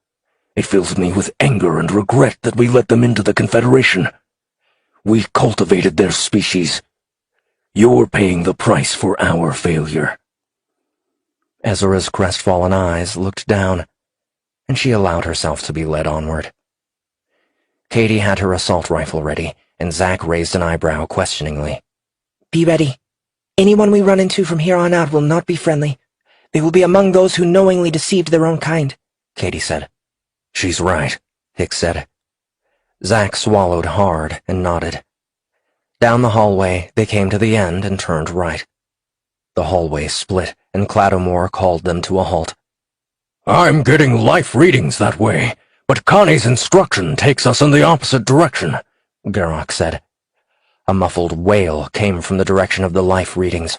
It fills me with anger and regret that we let them into the Confederation. We cultivated their species. You're paying the price for our failure. Ezra's crestfallen eyes looked down, and she allowed herself to be led onward. Katie had her assault rifle ready, and Zack raised an eyebrow questioningly. Be ready. Anyone we run into from here on out will not be friendly. They will be among those who knowingly deceived their own kind, Katie said. She's right, Hicks said. Zack swallowed hard and nodded. Down the hallway, they came to the end and turned right. The hallway split, and Clattamore called them to a halt. I'm getting life readings that way, but Connie's instruction takes us in the opposite direction, Garrock said. A muffled wail came from the direction of the life readings.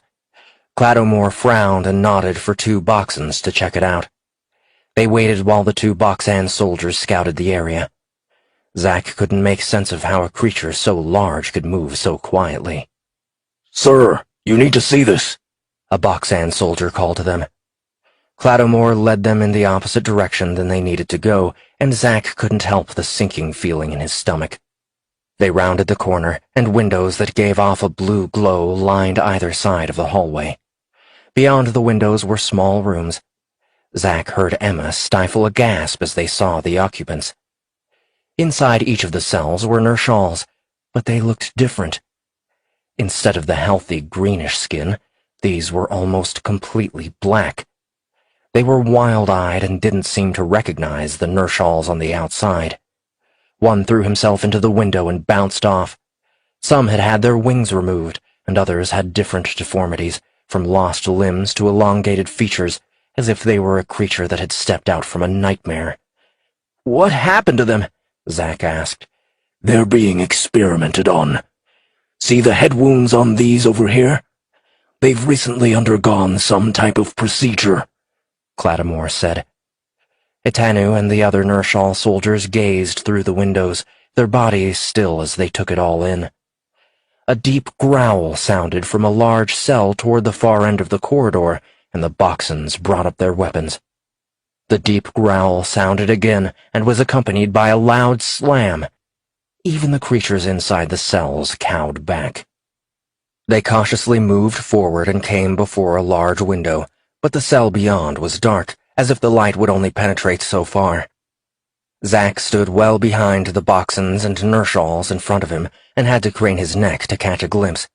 Clattamore frowned and nodded for two Boxons to check it out. They waited while the two Boxan soldiers scouted the area. Zack couldn't make sense of how a creature so large could move so quietly. Sir, you need to see this, a Boxan soldier called to them. Clattamore led them in the opposite direction than they needed to go, and Zack couldn't help the sinking feeling in his stomach. They rounded the corner, and windows that gave off a blue glow lined either side of the hallway. Beyond the windows were small rooms. Zack heard Emma stifle a gasp as they saw the occupants. Inside each of the cells were Ner'shals, but they looked different. Instead of the healthy greenish skin, these were almost completely black. They were wild-eyed and didn't seem to recognize the Ner'shals on the outside. One threw himself into the window and bounced off. Some had had their wings removed, and others had different deformities, from lost limbs to elongated features, as if they were a creature that had stepped out from a nightmare. "What happened to them?" Zack asked. "They're being experimented on. See the head wounds on these over here? They've recently undergone some type of procedure," Clattamore said. Etanu and the other Nershal soldiers gazed through the windows, their bodies still as they took it all in. A deep growl sounded from a large cell toward the far end of the corridor, and the Boxons brought up their weapons. The deep growl sounded again and was accompanied by a loud slam. Even the creatures inside the cells cowed back. They cautiously moved forward and came before a large window, but the cell beyond was dark, as if the light would only penetrate so far. Zack stood well behind the Boxons and Nershals in front of him and had to crane his neck to catch a glimpse.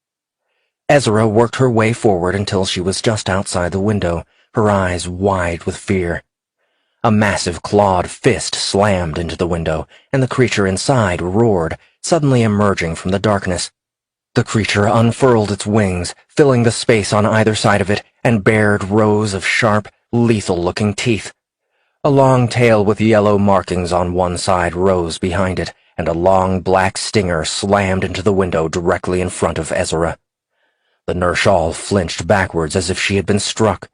Ezra worked her way forward until she was just outside the window, her eyes wide with fear. A massive clawed fist slammed into the window, and the creature inside roared, suddenly emerging from the darkness. The creature unfurled its wings, filling the space on either side of it, and bared rows of sharp, lethal-looking teeth. A long tail with yellow markings on one side rose behind it, and a long black stinger slammed into the window directly in front of Ezra. The Nershal flinched backwards as if she had been struck.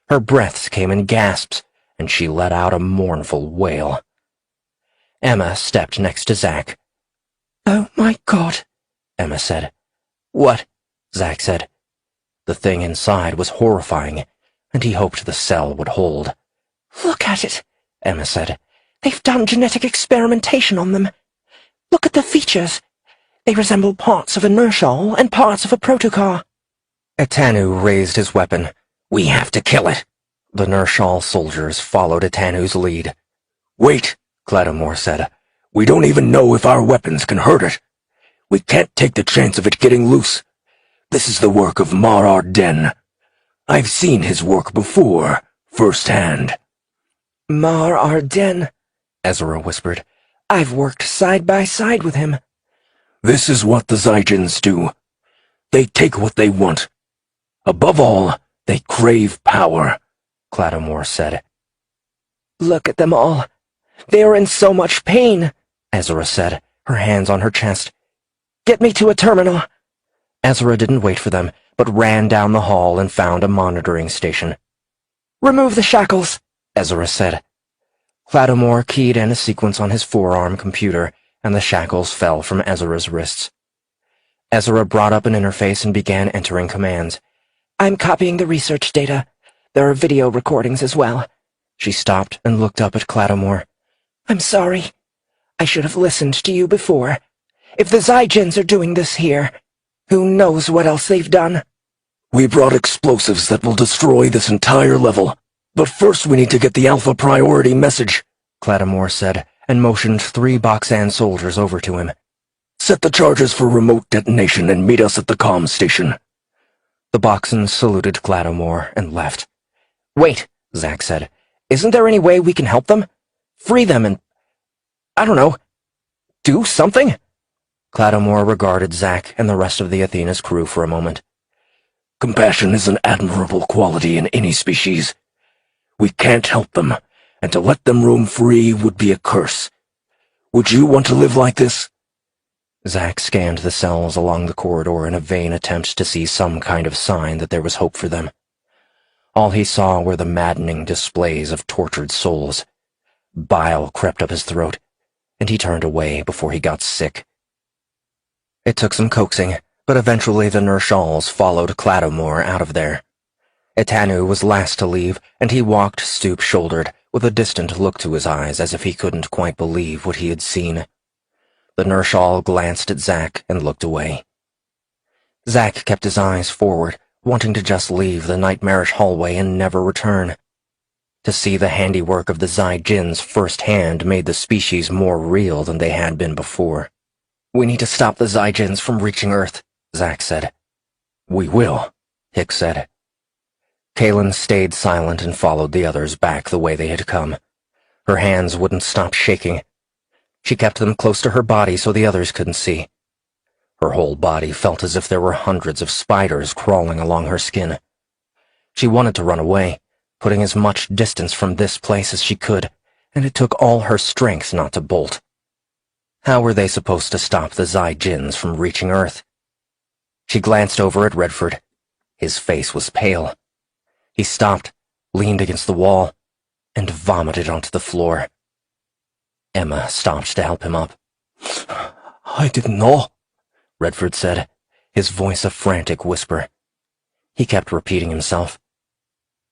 Her breaths came in gasps, and she let out a mournful wail. Emma stepped next to Zack. "Oh my God," Emma said. "What?" Zack said. The thing inside was horrifying, and he hoped the cell would hold. "Look at it," Emma said. "They've done genetic experimentation on them. Look at the features. They resemble parts of a Nershal and parts of a Protocar." Etanu raised his weapon. "We have to kill it." The Nershal soldiers followed Etanu's lead. "Wait," Clattamore said. "We don't even know if our weapons can hurt it. We can't take the chance of it getting loose. This is the work of Mar Arden. I've seen his work before, firsthand." "Mar Arden," Ezra whispered. "I've worked side by side with him." "This is what the Zygens do. They take what they want. Above all, they crave power," Clattamore said. "Look at them all. They're in so much pain," Ezra said, her hands on her chest. "Get me to a terminal." Ezra didn't wait for them, but ran down the hall and found a monitoring station. "Remove the shackles," Ezra said. Clattamore keyed in a sequence on his forearm computer, and the shackles fell from Ezra's wrists. Ezra brought up an interface and began entering commands. "I'm copying the research data. There are video recordings as well." She stopped and looked up at Clattamore. "I'm sorry. I should have listened to you before. If the Zygens are doing this here, who knows what else they've done?" "We brought explosives that will destroy this entire level. But first we need to get the Alpha priority message," Clattamore said, and motioned 3 Boxan soldiers over to him. "Set the charges for remote detonation and meet us at the comm station." The Boxans saluted Clattamore and left. "Wait," Zack said. "Isn't there any way we can help them? Free them and, I don't know, do something?" Clattamore regarded Zack and the rest of the Athena's crew for a moment. "Compassion is an admirable quality in any species. We can't help them, and to let them roam free would be a curse. Would you want to live like this?" Zack scanned the cells along the corridor in a vain attempt to see some kind of sign that there was hope for them. All he saw were the maddening displays of tortured souls. Bile crept up his throat, and he turned away before he got sick. It took some coaxing, but eventually the Nershals followed Clattamore out of there. Etanu was last to leave, and he walked stoop-shouldered, with a distant look to his eyes as if he couldn't quite believe what he had seen. The Nershal glanced at Zack and looked away. Zack kept his eyes forward, wanting to just leave the nightmarish hallway and never return. To see the handiwork of the Zygens firsthand made the species more real than they had been before. "We need to stop the Zygens from reaching Earth," Zack said. "We will," Hicks said. Kaelin stayed silent and followed the others back the way they had come. Her hands wouldn't stop shaking. She kept them close to her body so the others couldn't see. Her whole body felt as if there were hundreds of spiders crawling along her skin. She wanted to run away, putting as much distance from this place as she could, and it took all her strength not to bolt. How were they supposed to stop the Zai-Jins from reaching Earth? She glanced over at Redford. His face was pale. He stopped, leaned against the wall, and vomited onto the floor. Emma stopped to help him up. I didn't know, Redford said, his voice a frantic whisper. He kept repeating himself.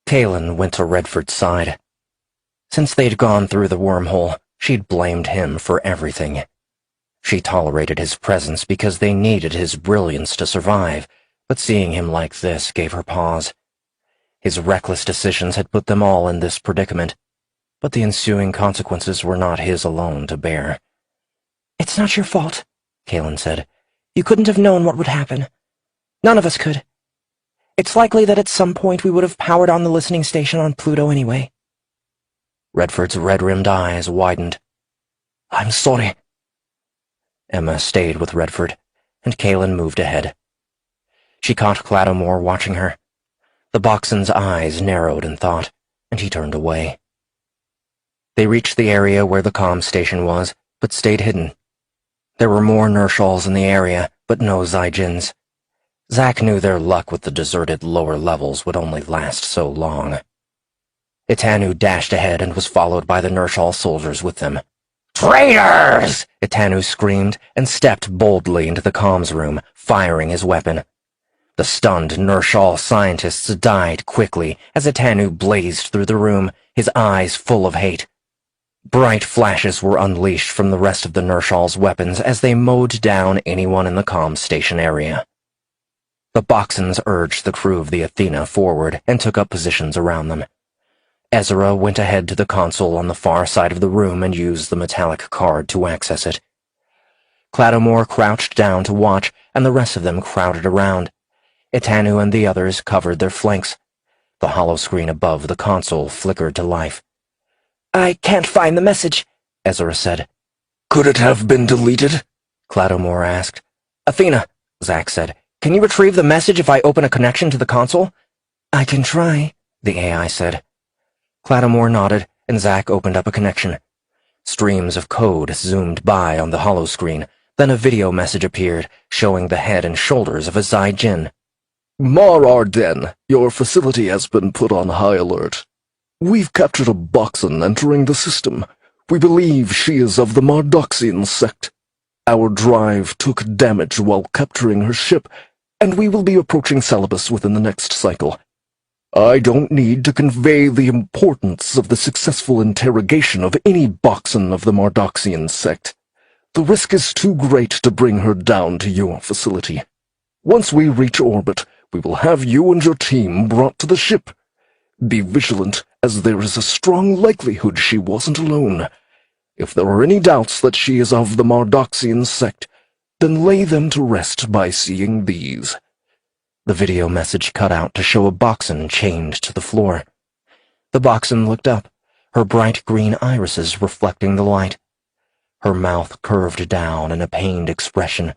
Kaelin went to Redford's side. Since they'd gone through the wormhole, she'd blamed him for everything. She tolerated his presence because they needed his brilliance to survive, but seeing him like this gave her pause. His reckless decisions had put them all in this predicament, but the ensuing consequences were not his alone to bear. "It's not your fault," Kaelin said. "You couldn't have known what would happen. None of us could. It's likely that at some point we would have powered on the listening station on Pluto anyway." Redford's red-rimmed eyes widened. I'm sorry. Emma stayed with Redford, and Kaelin moved ahead. She caught Clattomore watching her. The Boxen's eyes narrowed in thought, and he turned away. They reached the area where the comm station was, but stayed hidden. There were more Nershals in the area, but no Zai-Jins. Zack knew their luck with the deserted lower levels would only last so long. Itanu dashed ahead and was followed by the Nershal soldiers with them. "Traitors!" Itanu screamed and stepped boldly into the comms room, firing his weapon. The stunned Nershal scientists died quickly as Itanu blazed through the room, his eyes full of hate. Bright flashes were unleashed from the rest of the Nershal's weapons as they mowed down anyone in the comm station area. The Boxens urged the crew of the Athena forward and took up positions around them. Ezra went ahead to the console on the far side of the room and used the metallic card to access it. Clattomore crouched down to watch, and the rest of them crowded around. Itanu and the others covered their flanks. The holoscreen above the console flickered to life. "I can't find the message," Ezra said. Could it have been deleted? Clattomore asked. "Athena," Zack said, "can you retrieve the message if I open a connection to the console?" "I can try," the AI said. Clattomore nodded, and Zack opened up a connection. Streams of code zoomed by on the holoscreen, then a video message appeared, showing the head and shoulders of a Zai-Jin. Mar Arden, your facility has been put on high alert. We've captured a Boxen entering the system. We believe she is of the Mardoxian sect. Our drive took damage while capturing her ship, and we will be approaching Celebes within the next cycle. I don't need to convey the importance of the successful interrogation of any Boxen of the Mardoxian sect. The risk is too great to bring her down to your facility. Once we reach orbit, we will have you and your team brought to the ship. Be vigilant, as there is a strong likelihood she wasn't alone. If there are any doubts that she is of the Mardoxian sect, then lay them to rest by seeing these. The video message cut out to show a Boxen chained to the floor. The Boxen looked up, her bright green irises reflecting the light. Her mouth curved down in a pained expression,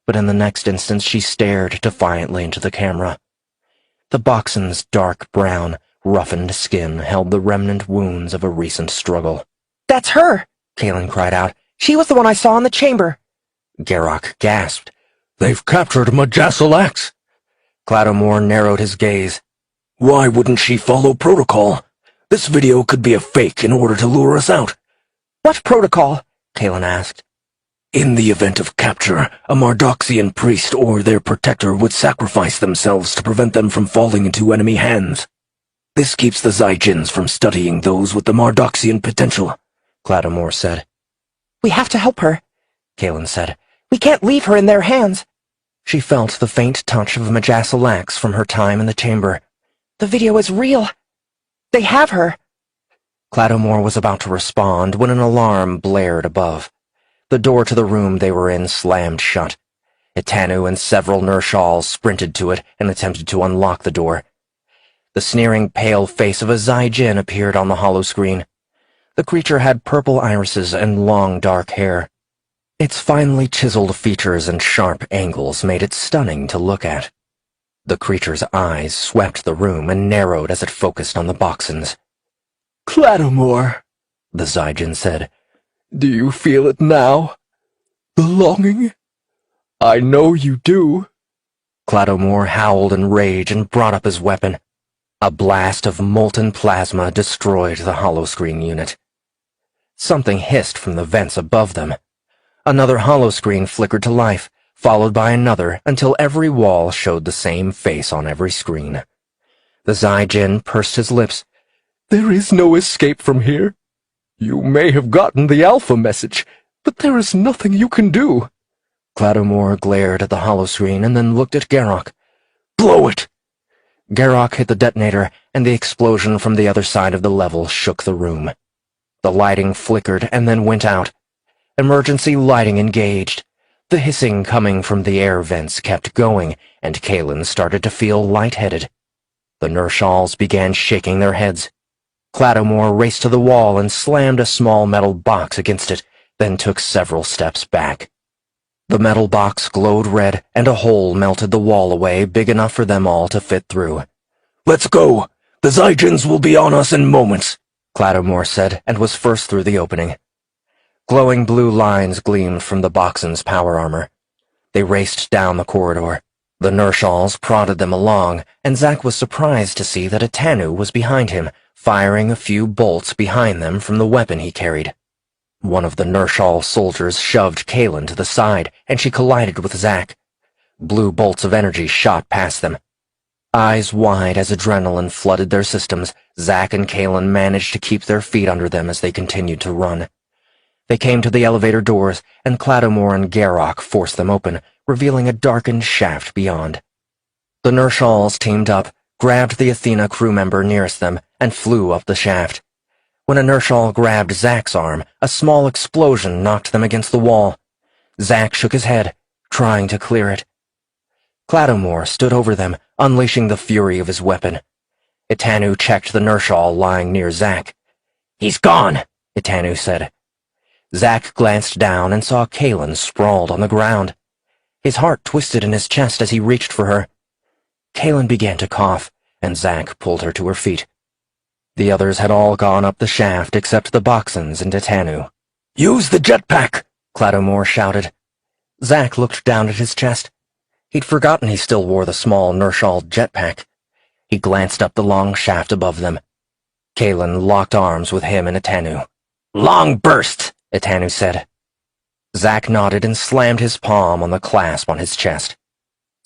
but in the next instant she stared defiantly into the camera. The Boxen's dark brown, roughened skin held the remnant wounds of a recent struggle. "That's her!" Kaelin cried out. "She was the one I saw in the chamber." Garrock gasped. They've captured Majasalax. Clattomore narrowed his gaze. Why wouldn't she follow protocol? This video could be a fake in order to lure us out. "What protocol?" Kaelin asked. In the event of capture, a Mardoxian priest or their protector would sacrifice themselves to prevent them from falling into enemy hands. This keeps the Zai-Jins from studying those with the Mardoxian potential, Clattomore said. "We have to help her," Kaelin said. "We can't leave her in their hands." She felt the faint touch of Majasalax from her time in the chamber. "The video is real. They have her." Clattomore was about to respond when an alarm blared above. The door to the room they were in slammed shut. Itanu and several Nershals sprinted to it and attempted to unlock the door. The sneering pale face of a Zai-Jin appeared on the holoscreen. The creature had purple irises and long dark hair. Its finely chiseled features and sharp angles made it stunning to look at. The creature's eyes swept the room and narrowed as it focused on the Boxons. Clattermore, the Zygen said, do you feel it now? The longing? I know you do. Clattermore howled in rage and brought up his weapon. A blast of molten plasma destroyed the holoscreen unit. Something hissed from the vents above them. Another holoscreen flickered to life, followed by another until every wall showed the same face on every screen. The Zygen pursed his lips. There is no escape from here. You may have gotten the Alpha message, but there is nothing you can do. Clattermore glared at the holoscreen and then looked at Garrock. Blow it! Garrock hit the detonator, and the explosion from the other side of the level shook the room. The lighting flickered and then went out. Emergency lighting engaged. The hissing coming from the air vents kept going, and Kalen started to feel lightheaded. The Nershals began shaking their heads. Clattermore raced to the wall and slammed a small metal box against it, then took several steps back. The metal box glowed red, and a hole melted the wall away big enough for them all to fit through. Let's go! The Zygens will be on us in moments, Clattermore said, and was first through the opening. Glowing blue lines gleamed from the Boxon's power armor. They raced down the corridor. The Nershals prodded them along, and Zack was surprised to see that Atanu was behind him, firing a few bolts behind them from the weapon he carried. One of the Nershal soldiers shoved Kalen to the side, and she collided with Zack. Blue bolts of energy shot past them. Eyes wide as adrenaline flooded their systems, Zack and Kalen managed to keep their feet under them as they continued to run. They came to the elevator doors, and Clattermore and Garrock forced them open, revealing a darkened shaft beyond. The Nershals teamed up, grabbed the Athena crew member nearest them, and flew up the shaft. When a Nershal grabbed Zack's arm, a small explosion knocked them against the wall. Zack shook his head, trying to clear it. Clattermore stood over them, unleashing the fury of his weapon. Itanu checked the Nershal lying near Zack. He's gone, Itanu said. Zack glanced down and saw Kalen sprawled on the ground. His heart twisted in his chest as he reached for her. Kalen began to cough, and Zack pulled her to her feet. The others had all gone up the shaft except the Boxons and Itanu. Use the jetpack, Clattermore shouted. Zack looked down at his chest. He'd forgotten he still wore the small Nershal jetpack. He glanced up the long shaft above them. Kalen locked arms with him and Itanu. Long burst, Itanu said. Zack nodded and slammed his palm on the clasp on his chest.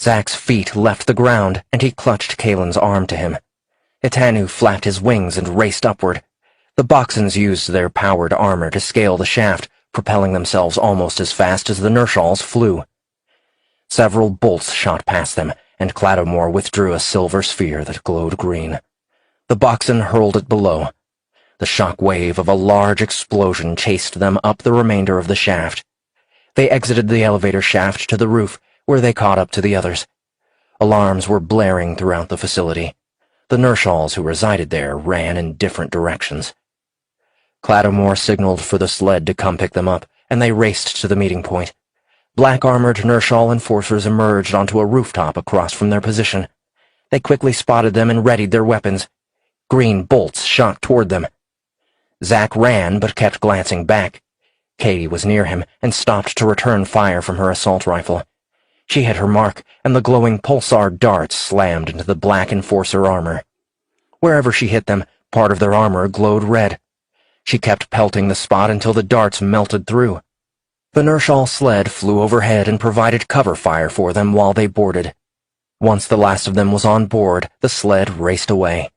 Zack's feet left the ground, and he clutched Kalen's arm to him. Itanu flapped his wings and raced upward. The Boxons used their powered armor to scale the shaft, propelling themselves almost as fast as the Nershals flew. Several bolts shot past them, and Clattermore withdrew a silver sphere that glowed green. The Boxon hurled it below. The shock wave of a large explosion chased them up the remainder of the shaft. They exited the elevator shaft to the roof, where they caught up to the others. Alarms were blaring throughout the facility. The Nershals who resided there ran in different directions. Clattermore signaled for the sled to come pick them up, and they raced to the meeting point. Black-armored Nershal enforcers emerged onto a rooftop across from their position. They quickly spotted them and readied their weapons. Green bolts shot toward them. Zack ran, but kept glancing back. Katie was near him and stopped to return fire from her assault rifle. She hit her mark, and the glowing pulsar darts slammed into the black enforcer armor. Wherever she hit them, part of their armor glowed red. She kept pelting the spot until the darts melted through. The Nershal sled flew overhead and provided cover fire for them while they boarded. Once the last of them was on board, the sled raced away.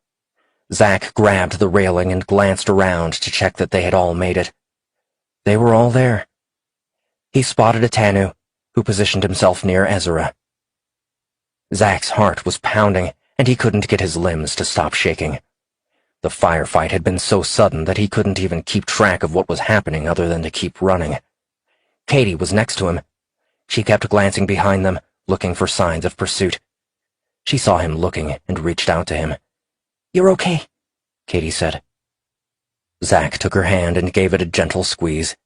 Zack grabbed the railing and glanced around to check that they had all made it. They were all there. He spotted Itanu, who positioned himself near Ezra. Zack's heart was pounding, and he couldn't get his limbs to stop shaking. The firefight had been so sudden that he couldn't even keep track of what was happening other than to keep running. Katie was next to him. She kept glancing behind them, looking for signs of pursuit. She saw him looking and reached out to him. "You're okay," Katie said. Zack took her hand and gave it a gentle squeeze.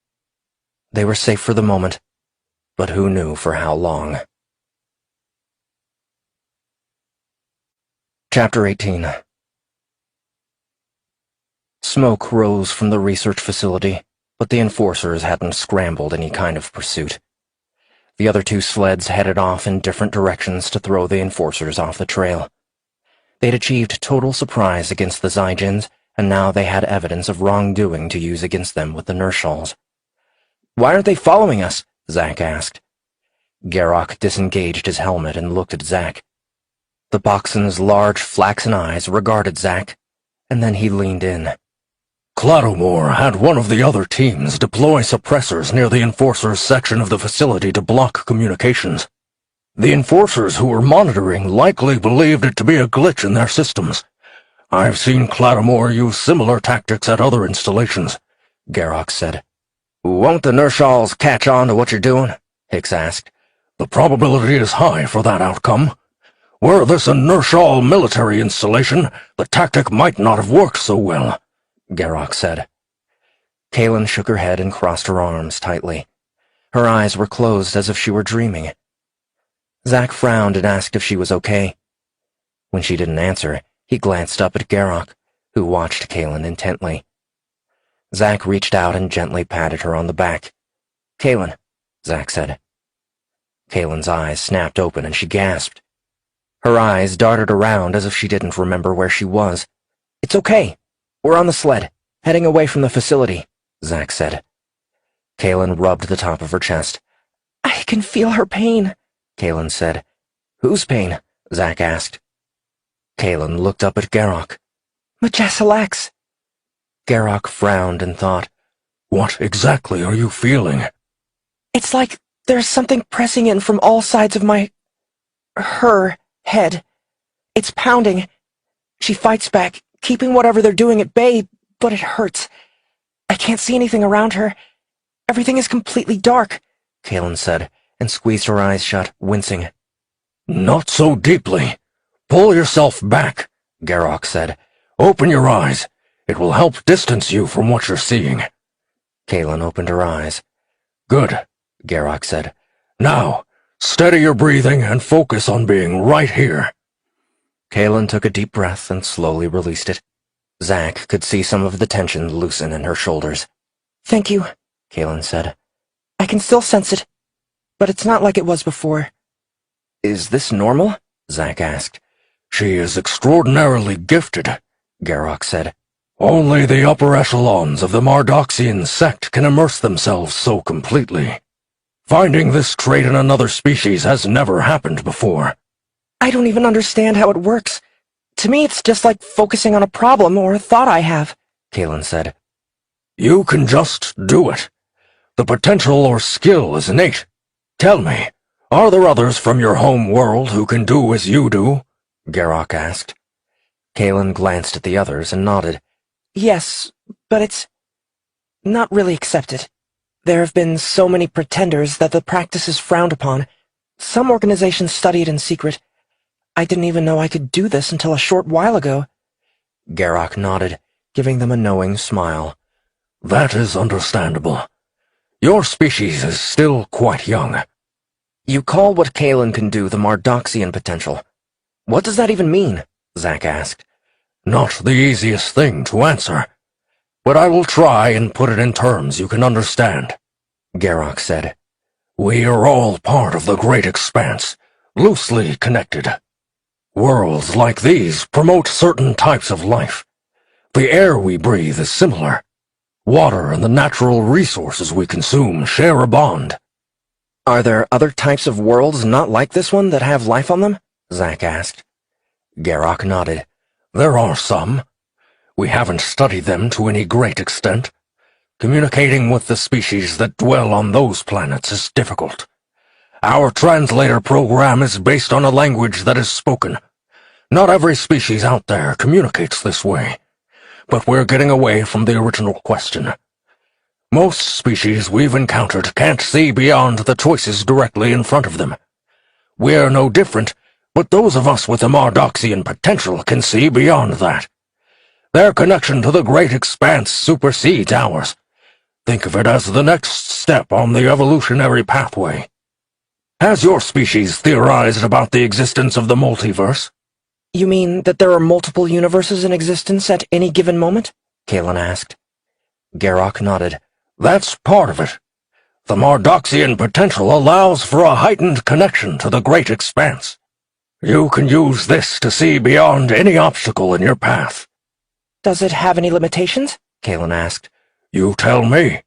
They were safe for the moment, but who knew for how long? Chapter 18. Smoke rose from the research facility, but the enforcers hadn't scrambled any kind of pursuit. The other two sleds headed off in different directions to throw the enforcers off the trail. They'd achieved total surprise against the Zygens, and now they had evidence of wrongdoing to use against them with the Nershals. "Why aren't they following us?" Zack asked. Garrock disengaged his helmet and looked at Zack. The Boxen's large flaxen eyes regarded Zack, and then he leaned in. Clattomore had one of the other teams deploy suppressors near the Enforcers section of the facility to block communications. The Enforcers who were monitoring likely believed it to be a glitch in their systems. I've seen Clattomore use similar tactics at other installations, Garrock said. "Won't the Nershals catch on to what you're doing?" Hicks asked. The probability is high for that outcome. Were this a Nershal military installation, the tactic might not have worked so well, Garrock said. Kaelin shook her head and crossed her arms tightly. Her eyes were closed as if she were dreaming. Zack frowned and asked if she was okay. When she didn't answer, he glanced up at Garrock, who watched Kaelin intently. Zack reached out and gently patted her on the back. "Kaelin," Zack said. Kaelin's eyes snapped open and she gasped. Her eyes darted around as if she didn't remember where she was. "It's okay. We're on the sled, heading away from the facility," Zack said. Kaelin rubbed the top of her chest. "I can feel her pain," Kaelin said. "Whose pain?" Zack asked. Kaelin looked up at Garrock. "Majasilax." Garrock frowned and thought, What exactly are you feeling? "It's like there's something pressing in from all sides of her head. It's pounding. She fights back, keeping whatever they're doing at bay, but it hurts. I can't see anything around her. Everything is completely dark," Kaelin said, and squeezed her eyes shut, wincing. Not so deeply. Pull yourself back, Garrock said. Open your eyes. It will help distance you from what you're seeing. Kaelin opened her eyes. Good, Garrock said. Now, steady your breathing and focus on being right here. Kaelin took a deep breath and slowly released it. Zack could see some of the tension loosen in her shoulders. "Thank you," Kaelin said. "I can still sense it, but it's not like it was before." "Is this normal?" Zack asked. She is extraordinarily gifted, Garrock said. Only the upper echelons of the Mardoxian sect can immerse themselves so completely. Finding this trait in another species has never happened before. "I don't even understand how it works. To me, it's just like focusing on a problem or a thought I have," Kaelin said. You can just do it. The potential or skill is innate. Tell me, are there others from your home world who can do as you do? Garrock asked. Kaelin glanced at the others and nodded. "Yes, but it's not really accepted. There have been so many pretenders that the practice is frowned upon. Some organizations study it in secret. I didn't even know I could do this until a short while ago." Garrock nodded, giving them a knowing smile. That is understandable. Your species is still quite young. You call what Kaelin can do the Mardoxian potential. What does that even mean? Zack asked. Not the easiest thing to answer, but I will try and put it in terms you can understand, Garrock said. We are all part of the Great Expanse, loosely connected. Worlds like these promote certain types of life. The air we breathe is similar. Water and the natural resources we consume share a bond. Are there other types of worlds not like this one that have life on them? Zack asked. Garrock nodded. There are some. We haven't studied them to any great extent. Communicating with the species that dwell on those planets is difficult. Our translator program is based on a language that is spoken. Not every species out there communicates this way. But we're getting away from the original question. Most species we've encountered can't see beyond the choices directly in front of them. We're no different, but those of us with the Mardoxian potential can see beyond that. Their connection to the Great Expanse supersedes ours. Think of it as the next step on the evolutionary pathway. Has your species theorized about the existence of the multiverse? You mean that there are multiple universes in existence at any given moment? Kalen asked. Garrock nodded. That's part of it. The Mardoxian potential allows for a heightened connection to the great expanse. You can use this to see beyond any obstacle in your path. Does it have any limitations? Kalen asked. You tell me.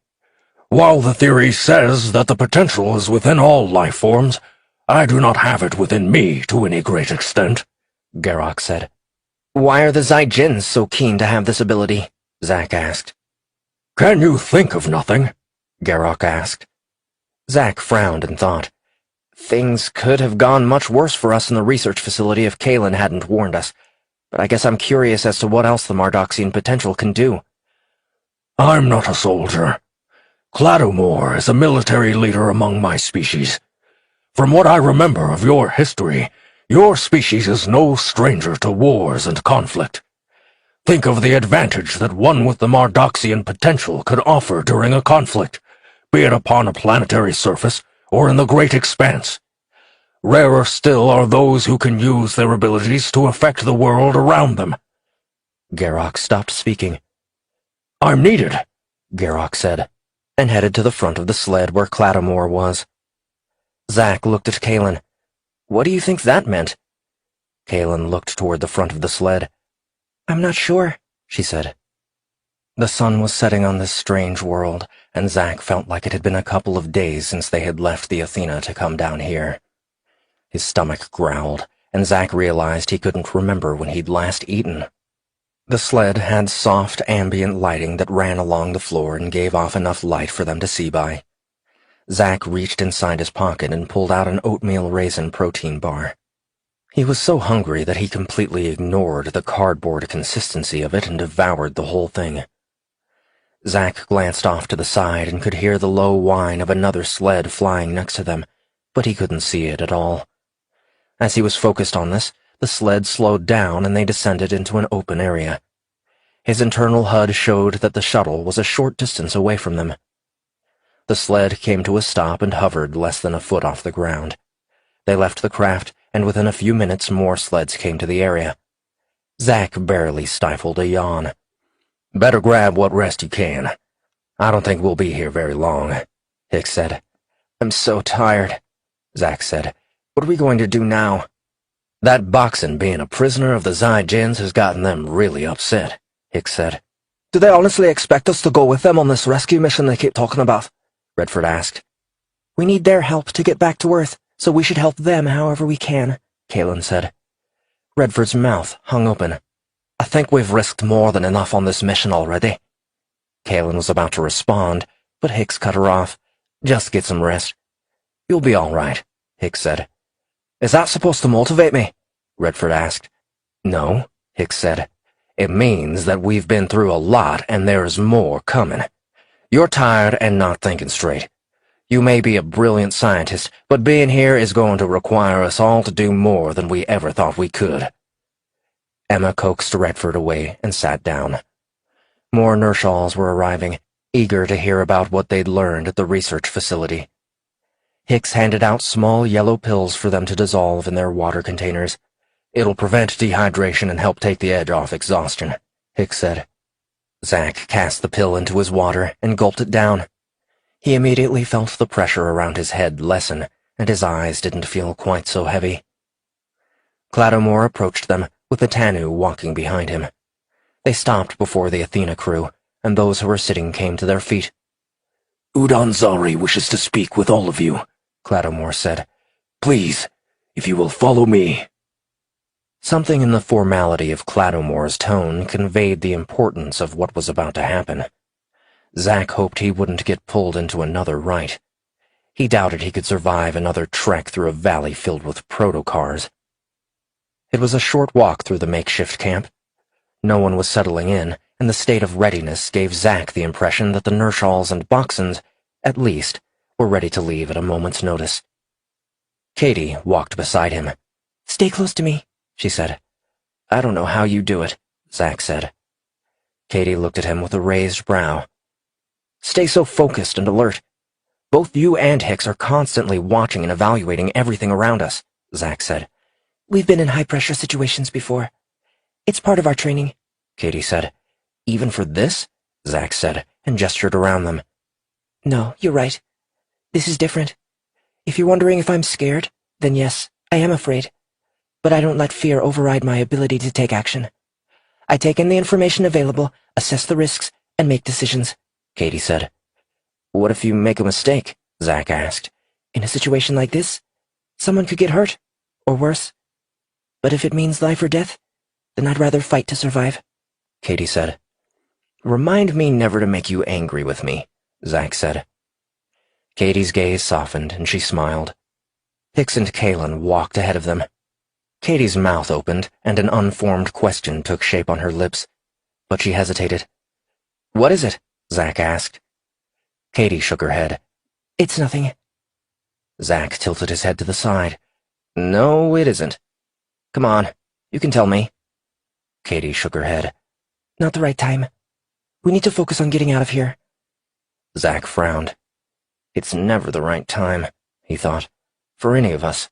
While the theory says that the potential is within all life forms, I do not have it within me to any great extent, Garrock said. Why are the Zai-Jins so keen to have this ability? Zack asked. Can you think of nothing? Garrock asked. Zack frowned and thought. Things could have gone much worse for us in the research facility if Kalen hadn't warned us, but I guess I'm curious as to what else the Mardoxian potential can do. I'm not a soldier. Cladomore is a military leader among my species. From what I remember of your history, your species is no stranger to wars and conflict. Think of the advantage that one with the Mardoxian potential could offer during a conflict, be it upon a planetary surface or in the great expanse. Rarer still are those who can use their abilities to affect the world around them. Garrock stopped speaking. I'm needed, Garrock said, and headed to the front of the sled where Cladomore was. Zack looked at Kalen. What do you think that meant? Kalen looked toward the front of the sled. I'm not sure, she said. The sun was setting on this strange world, and Zack felt like it had been a couple of days since they had left the Athena to come down here. His stomach growled, and Zack realized he couldn't remember when he'd last eaten. The sled had soft, ambient lighting that ran along the floor and gave off enough light for them to see by. Zack reached inside his pocket and pulled out an oatmeal raisin protein bar. He was so hungry that he completely ignored the cardboard consistency of it and devoured the whole thing. Zack glanced off to the side and could hear the low whine of another sled flying next to them, but he couldn't see it at all. As he was focused on this, the sled slowed down and they descended into an open area. His internal HUD showed that the shuttle was a short distance away from them. The sled came to a stop and hovered less than a foot off the ground. They left the craft, and within a few minutes more sleds came to the area. Zack barely stifled a yawn. Better grab what rest you can. I don't think we'll be here very long, Hicks said. I'm so tired, Zack said. What are we going to do now? That boxing being a prisoner of the Zai-Jins has gotten them really upset, Hicks said. Do they honestly expect us to go with them on this rescue mission they keep talking about? Redford asked. We need their help to get back to Earth, so we should help them however we can, Kalen said. Redford's mouth hung open. I think we've risked more than enough on this mission already. Kalen was about to respond, but Hicks cut her off. Just get some rest. You'll be all right, Hicks said. Is that supposed to motivate me? Redford asked. No, Hicks said. It means that we've been through a lot and there's more coming. You're tired and not thinking straight. You may be a brilliant scientist, but being here is going to require us all to do more than we ever thought we could. Emma coaxed Redford away and sat down. More Nershals were arriving, eager to hear about what they'd learned at the research facility. Hicks handed out small yellow pills for them to dissolve in their water containers. It'll prevent dehydration and help take the edge off exhaustion, Hicks said. Zack cast the pill into his water and gulped it down. He immediately felt the pressure around his head lessen, and his eyes didn't feel quite so heavy. Cladomore approached them, with the Tanu walking behind him. They stopped before the Athena crew, and those who were sitting came to their feet. Udanzari wishes to speak with all of you, Cladomore said. Please, if you will follow me. Something in the formality of Cladomore's tone conveyed the importance of what was about to happen. Zack hoped he wouldn't get pulled into another rite. He doubted he could survive another trek through a valley filled with protocars. It was a short walk through the makeshift camp. No one was settling in, and the state of readiness gave Zack the impression that the Nershals and Boxons, at least, were ready to leave at a moment's notice. Katie walked beside him. Stay close to me, she said. I don't know how you do it, Zack said. Katie looked at him with a raised brow. Stay so focused and alert. Both you and Hicks are constantly watching and evaluating everything around us, Zack said. We've been in high-pressure situations before. It's part of our training, Katie said. Even for this? Zack said, and gestured around them. No, you're right. This is different. If you're wondering if I'm scared, then yes, I am afraid. But I don't let fear override my ability to take action. I take in the information available, assess the risks, and make decisions, Katie said. What if you make a mistake? Zack asked. In a situation like this, someone could get hurt, or worse. But if it means life or death, then I'd rather fight to survive, Katie said. Remind me never to make you angry with me, Zack said. Katie's gaze softened, and she smiled. Hicks and Kalen walked ahead of them. Katie's mouth opened, and an unformed question took shape on her lips, but she hesitated. What is it? Zack asked. Katie shook her head. It's nothing. Zack tilted his head to the side. No, it isn't. Come on, you can tell me. Katie shook her head. Not the right time. We need to focus on getting out of here. Zack frowned. It's never the right time, he thought, for any of us.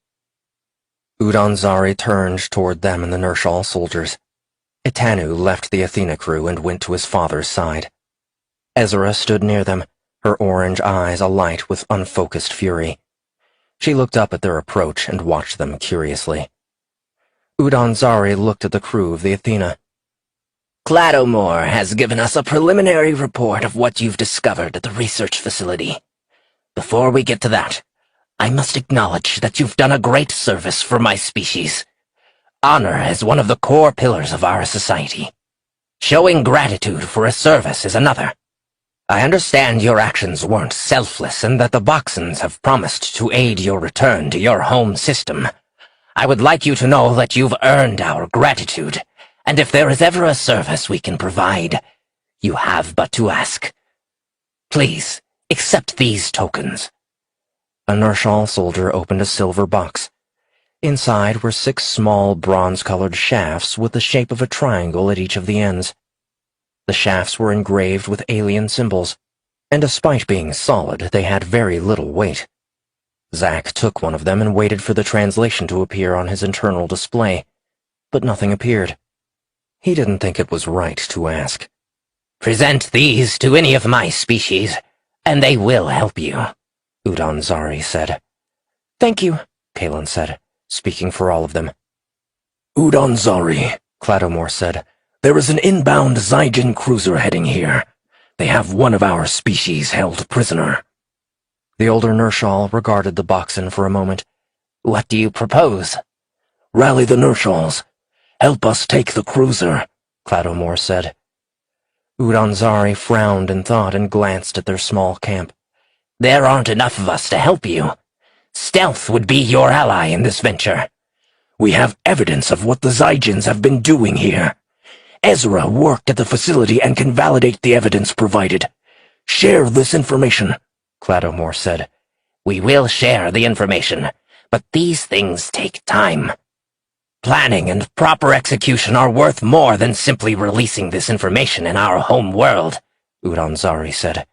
Udon-Zari turned toward them and the Nershal soldiers. Itanu left the Athena crew and went to his father's side. Ezra stood near them, her orange eyes alight with unfocused fury. She looked up at their approach and watched them curiously. Udon-Zari looked at the crew of the Athena. Cladomore has given us a preliminary report of what you've discovered at the research facility. Before we get to that, I must acknowledge that you've done a great service for my species. Honor is one of the core pillars of our society. Showing gratitude for a service is another. I understand your actions weren't selfless and that the Boxons have promised to aid your return to your home system. I would like you to know that you've earned our gratitude, and if there is ever a service we can provide, you have but to ask. Please, accept these tokens. A Nershal soldier opened a silver box. Inside were 6 small bronze-colored shafts with the shape of a triangle at each of the ends. The shafts were engraved with alien symbols, and despite being solid, they had very little weight. Zack took one of them and waited for the translation to appear on his internal display, but nothing appeared. He didn't think it was right to ask. Present these to any of my species, and they will help you, Udon-Zari said. Thank you, Kalen said, speaking for all of them. Udon-Zari, Cladomore said. There is an inbound Zygen cruiser heading here. They have one of our species held prisoner. The older Nershal regarded the Boxen for a moment. What do you propose? Rally the Nershals. Help us take the cruiser, Cladomore said. Udon-Zari frowned in thought and glanced at their small camp. There aren't enough of us to help you. Stealth would be your ally in this venture. We have evidence of what the Zygens have been doing here. Ezra worked at the facility and can validate the evidence provided. Share this information, Cladomore said. We will share the information, but these things take time. Planning and proper execution are worth more than simply releasing this information in our home world, Udon-Zari said.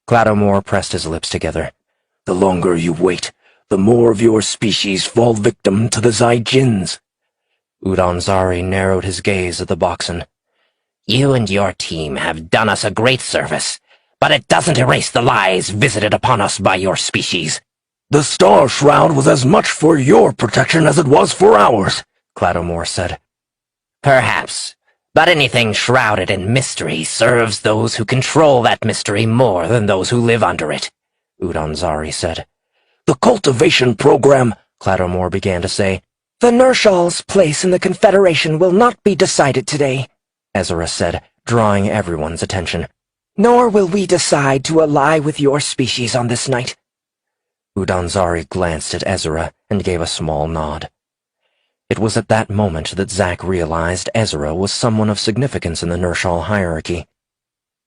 Cladomore pressed his lips together. The longer you wait, the more of your species fall victim to the Zygens. Udon-Zari narrowed his gaze at the Boxen. You and your team have done us a great service, but it doesn't erase the lies visited upon us by your species. The Star Shroud was as much for your protection as it was for ours, Cladomore said. Perhaps, but anything shrouded in mystery serves those who control that mystery more than those who live under it, Udon-Zari said. The cultivation program, Cladomore began to say. The Nershal's place in the Confederation will not be decided today, Ezra said, drawing everyone's attention. Nor will we decide to ally with your species on this night. Udon-Zari glanced at Ezra and gave a small nod. It was at that moment that Zack realized Ezra was someone of significance in the Nershal hierarchy.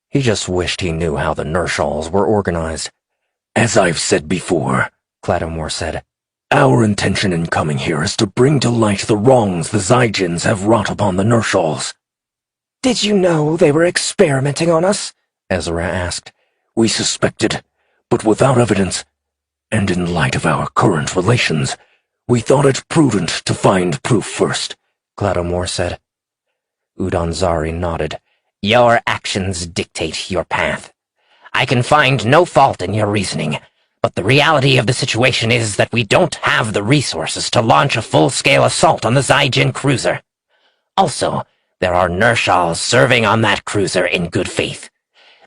He just wished he knew how the Nershals were organized. As I've said before, Cladomore said, our intention in coming here is to bring to light the wrongs the Zygens have wrought upon the Nershals. Did you know they were experimenting on us? Ezra asked. We suspected, but without evidence, and in light of our current relations, We thought it prudent to find proof first, Cladomore said. Udon-Zari nodded. Your actions dictate your path. I can find no fault in your reasoning, but the reality of the situation is that we don't have the resources to launch a full-scale assault on the Zaijin cruiser. Also, there are Nershals serving on that cruiser in good faith.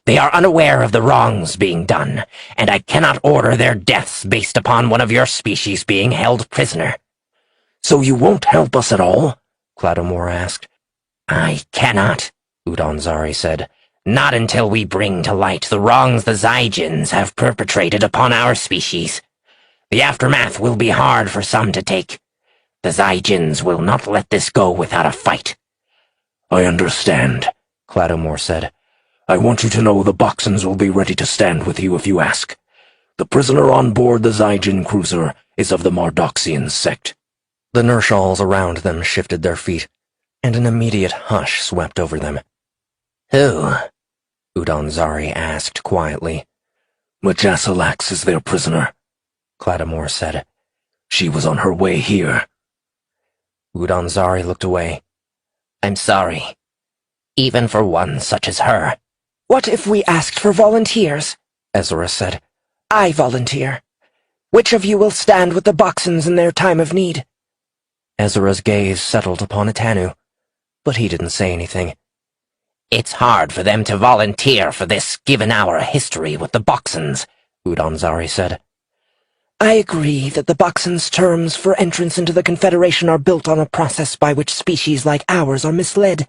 They are unaware of the wrongs being done, and I cannot order their deaths based upon one of your species being held prisoner. So you won't help us at all? Cladomore asked. I cannot, Udon-Zari said. Not until we bring to light the wrongs the Zaijins have perpetrated upon our species. The aftermath will be hard for some to take. The Zaijins will not let this go without a fight. I understand, Cladomore said. I want you to know the Boxons will be ready to stand with you if you ask. The prisoner on board the Zaijin cruiser is of the Mardoxian sect. The Nershals around them shifted their feet, and an immediate hush swept over them. Who? Udon-Zari asked quietly. Majasalax is their prisoner, Cladomore said. She was on her way here. Udon-Zari looked away. I'm sorry. Even for one such as her. What if we asked for volunteers? Ezra said. I volunteer. Which of you will stand with the Boxons in their time of need? Ezra's gaze settled upon Etanu, but he didn't say anything. It's hard for them to volunteer for this, given our history with the Boxons, Udon-Zari said. I agree that the Boxons' terms for entrance into the Confederation are built on a process by which species like ours are misled.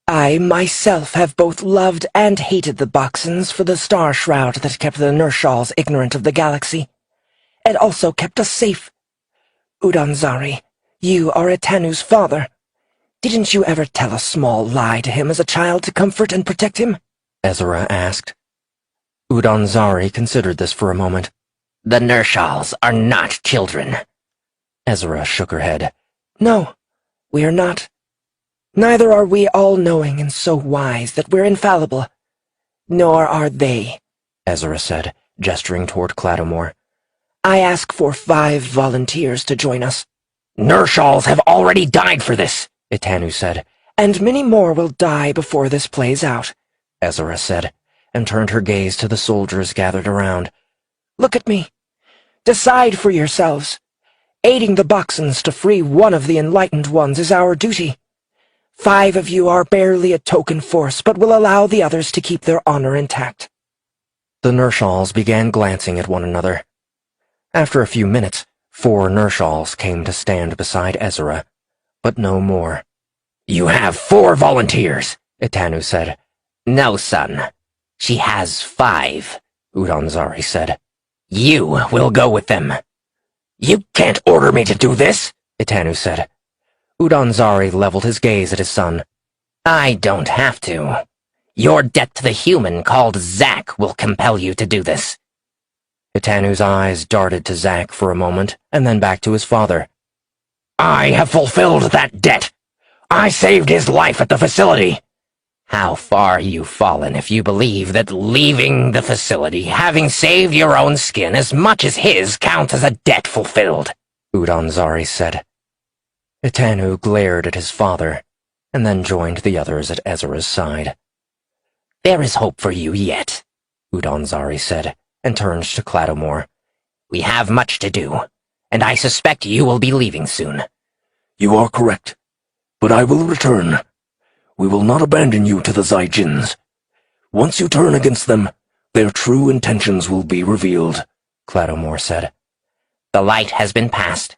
I, myself, have both loved and hated the Boxons for the star shroud that kept the Nershals ignorant of the galaxy, and also kept us safe. Udon-Zari, you are Etanu's father. Didn't you ever tell a small lie to him as a child to comfort and protect him? Ezra asked. Udon-Zari considered this for a moment. The Nershals are not children. Ezra shook her head. No, we are not. Neither are we all-knowing and so wise that we're infallible. Nor are they, Ezra said, gesturing toward Cladomore. I ask for 5 volunteers to join us. Nershals have already died for this, Etanu said. And many more will die before this plays out, Ezra said, and turned her gaze to the soldiers gathered around. Look at me. Decide for yourselves. Aiding the Boxons to free one of the enlightened ones is our duty. 5 of you are barely a token force, but will allow the others to keep their honor intact. The Nershals began glancing at one another. After a few minutes, 4 Nershals came to stand beside Ezra, but no more. You have 4 volunteers, Etanu said. No, son. She has 5, Udon-Zari said. You will go with them. You can't order me to do this, Etanu said. Udon-Zari leveled his gaze at his son. I don't have to. Your debt to the human called Zack will compel you to do this. Etanu's eyes darted to Zack for a moment, and then back to his father. I have fulfilled that debt. I saved his life at the facility. How far you've fallen if you believe that leaving the facility, having saved your own skin as much as his, counts as a debt fulfilled, Udon-Zari said. Etanu glared at his father, and then joined the others at Ezra's side. There is hope for you yet, Udon-Zari said, and turned to Cladomore. We have much to do, and I suspect you will be leaving soon. You are correct, but I will return. We will not abandon you to the Zaijins. Once you turn against them, their true intentions will be revealed, Cladomore said. The light has been passed.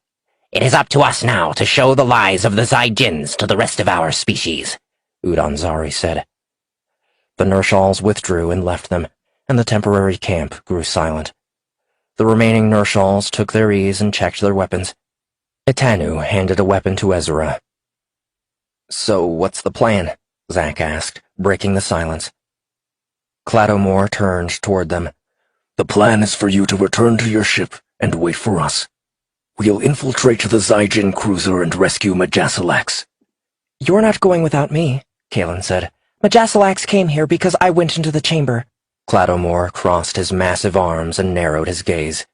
It is up to us now to show the lies of the Zaijins to the rest of our species, Udon-Zari said. The Nershals withdrew and left them, and the temporary camp grew silent. The remaining Nershals took their ease and checked their weapons. Etanu handed a weapon to Ezra. So what's the plan? Zack asked, breaking the silence. Cladomore turned toward them. The plan is for you to return to your ship and wait for us. We'll infiltrate the Zaijin cruiser and rescue Majasalax. You're not going without me, Kalen said. Majasalax came here because I went into the chamber. Cladomore crossed his massive arms and narrowed his gaze.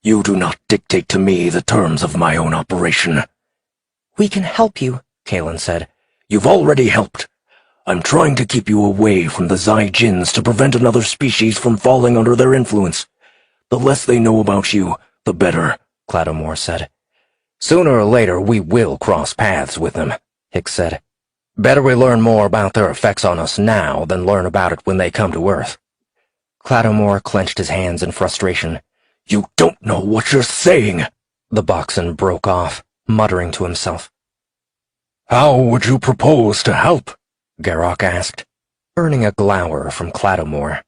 You do not dictate to me the terms of my own operation. We can help you, Kalen said. You've already helped. I'm trying to keep you away from the Zai-Jins to prevent another species from falling under their influence. The less they know about you, the better, Clattermore said. Sooner or later we will cross paths with them, Hicks said. Better we learn more about their effects on us now than learn about it when they come to Earth. Clattermore clenched his hands in frustration. You don't know what you're saying, the Boxen broke off, muttering to himself. How would you propose to help? Garrock asked, earning a glower from Clattermore.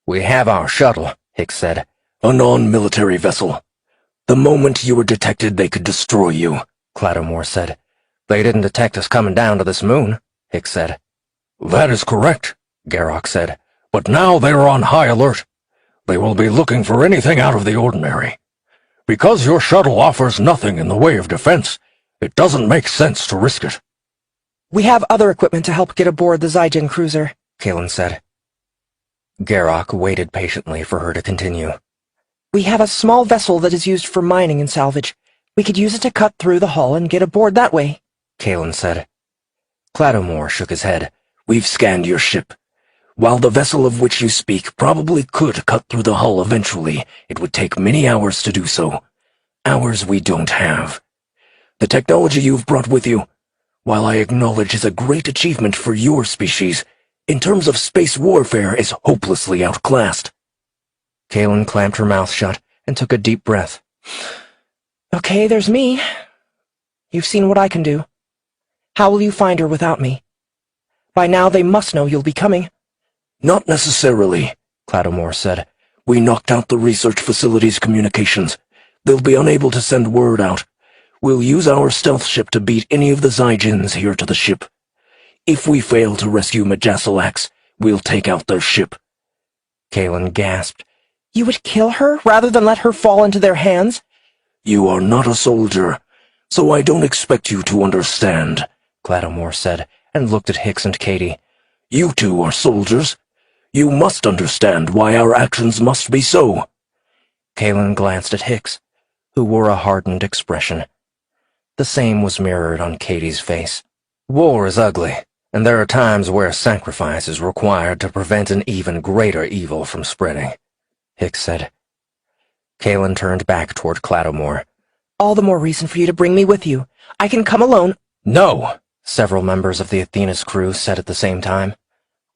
We have our shuttle, Hicks said. A non-military vessel. The moment you were detected, they could destroy you, Clattermore said. They didn't detect us coming down to this moon, Hicks said. That is correct, Garrock said. But now they are on high alert. They will be looking for anything out of the ordinary. Because your shuttle offers nothing in the way of defense, it doesn't make sense to risk it. We have other equipment to help get aboard the Zai-Jin cruiser, Kalen said. Garrock waited patiently for her to continue. We have a small vessel that is used for mining and salvage. We could use it to cut through the hull and get aboard that way, Kalen said. Clattermore shook his head. We've scanned your ship. While the vessel of which you speak probably could cut through the hull eventually, it would take many hours to do so. Hours we don't have. The technology you've brought with you, while I acknowledge is a great achievement for your species, in terms of space warfare is hopelessly outclassed. Kalen clamped her mouth shut and took a deep breath. Okay, there's me. You've seen what I can do. How will you find her without me? By now they must know you'll be coming. Not necessarily, Clattermore said. We knocked out the research facility's communications. They'll be unable to send word out. We'll use our stealth ship to beat any of the Zai-Jins here to the ship. If we fail to rescue Majassalax, we'll take out their ship. Kalen gasped. You would kill her rather than let her fall into their hands? You are not a soldier, so I don't expect you to understand, Clattermore said, and looked at Hicks and Katie. You two are soldiers. You must understand why our actions must be so. Kalen glanced at Hicks, who wore a hardened expression. The same was mirrored on Katie's face. War is ugly, and there are times where sacrifice is required to prevent an even greater evil from spreading, Hicks said. Kalen turned back toward Clattermore. All the more reason for you to bring me with you. I can come alone. No, several members of the Athena's crew said at the same time.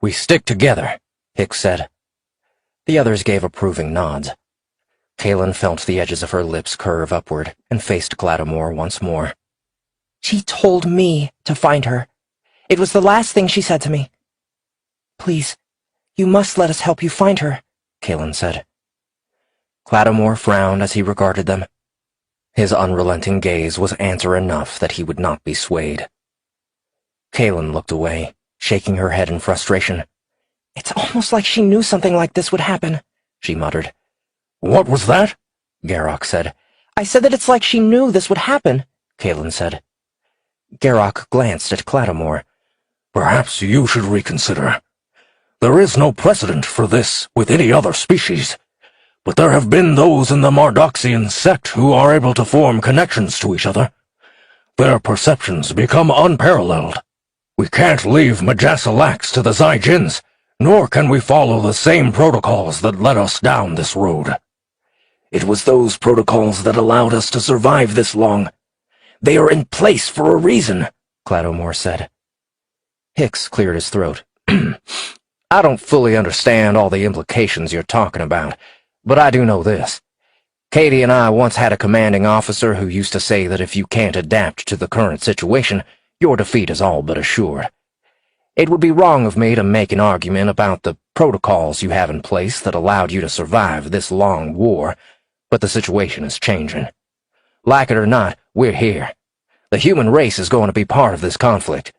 We stick together, Hicks said. The others gave approving nods. Kalen felt the edges of her lips curve upward and faced Clattermore once more. She told me to find her. It was the last thing she said to me. Please, you must let us help you find her, Kalen said. Clattermore frowned as he regarded them. His unrelenting gaze was answer enough that he would not be swayed. Kalen looked away, shaking her head in frustration. It's almost like she knew something like this would happen, she muttered. What was that? Garrock said. I said that it's like she knew this would happen, Kalen said. Garrock glanced at Clattermore. Perhaps you should reconsider. There is no precedent for this with any other species, but there have been those in the Mardoxian sect who are able to form connections to each other. Their perceptions become unparalleled. We can't leave Majassalax to the Zai-Jins, nor can we follow the same protocols that led us down this road. It was those protocols that allowed us to survive this long. They are in place for a reason, Clattermore said. Hicks cleared his throat. I don't fully understand all the implications you're talking about, but I do know this. Katie and I once had a commanding officer who used to say that if you can't adapt to the current situation, your defeat is all but assured. It would be wrong of me to make an argument about the protocols you have in place that allowed you to survive this long war, but the situation is changing. Like it or not, we're here. The human race is going to be part of this conflict.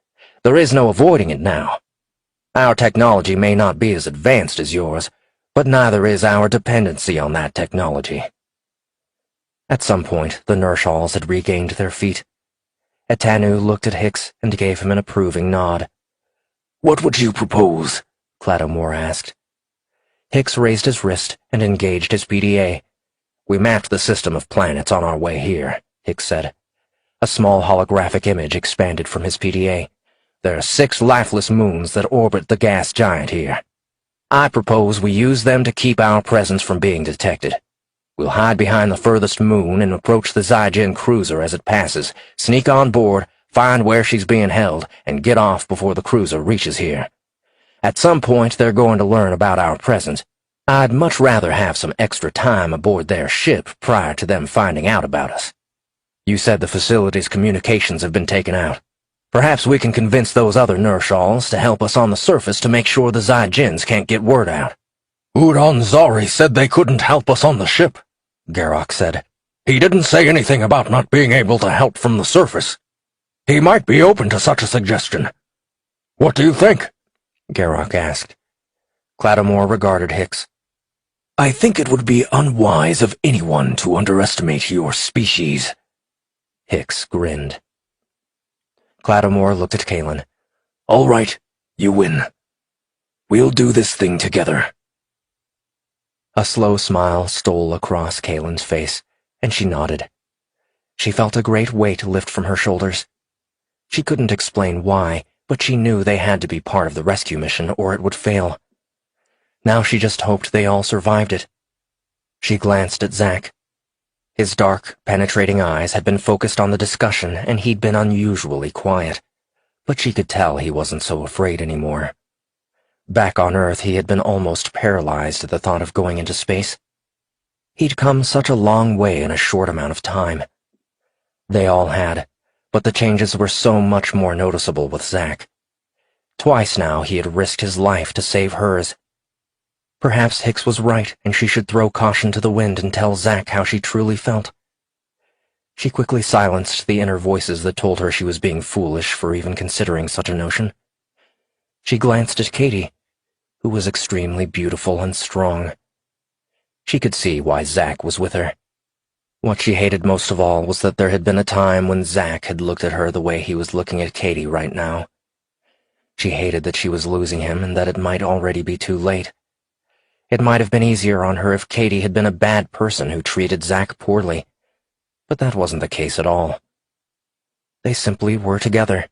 There is no avoiding it now. Our technology may not be as advanced as yours, but neither is our dependency on that technology. At some point, the Nershals had regained their feet. Etanu looked at Hicks and gave him an approving nod. What would you propose? Clattermore asked. Hicks raised his wrist and engaged his PDA. We mapped the system of planets on our way here, Hicks said. A small holographic image expanded from his PDA. There are 6 lifeless moons that orbit the gas giant here. I propose we use them to keep our presence from being detected. We'll hide behind the furthest moon and approach the Zygen cruiser as it passes, sneak on board, find where she's being held, and get off before the cruiser reaches here. At some point, they're going to learn about our presence. I'd much rather have some extra time aboard their ship prior to them finding out about us. You said the facility's communications have been taken out. Perhaps we can convince those other Nershals to help us on the surface to make sure the Zygens can't get word out. Uranzari said they couldn't help us on the ship, Garrock said. He didn't say anything about not being able to help from the surface. He might be open to such a suggestion. What do you think? Garrock asked. Clattermore regarded Hicks. I think it would be unwise of anyone to underestimate your species. Hicks grinned. Clattermore looked at Kalen. All right, you win. We'll do this thing together. A slow smile stole across Kalen's face, and she nodded. She felt a great weight lift from her shoulders. She couldn't explain why, but she knew they had to be part of the rescue mission or it would fail. Now she just hoped they all survived it. She glanced at Zack. His dark, penetrating eyes had been focused on the discussion, and he'd been unusually quiet. But she could tell he wasn't so afraid anymore. Back on Earth, he had been almost paralyzed at the thought of going into space. He'd come such a long way in a short amount of time. They all had, but the changes were so much more noticeable with Zack. Twice now he had risked his life to save hers. Perhaps Hicks was right, and she should throw caution to the wind and tell Zack how she truly felt. She quickly silenced the inner voices that told her she was being foolish for even considering such a notion. She glanced at Katie, who was extremely beautiful and strong. She could see why Zack was with her. What she hated most of all was that there had been a time when Zack had looked at her the way he was looking at Katie right now. She hated that she was losing him and that it might already be too late. It might have been easier on her if Katie had been a bad person who treated Zack poorly, but that wasn't the case at all. They simply were together.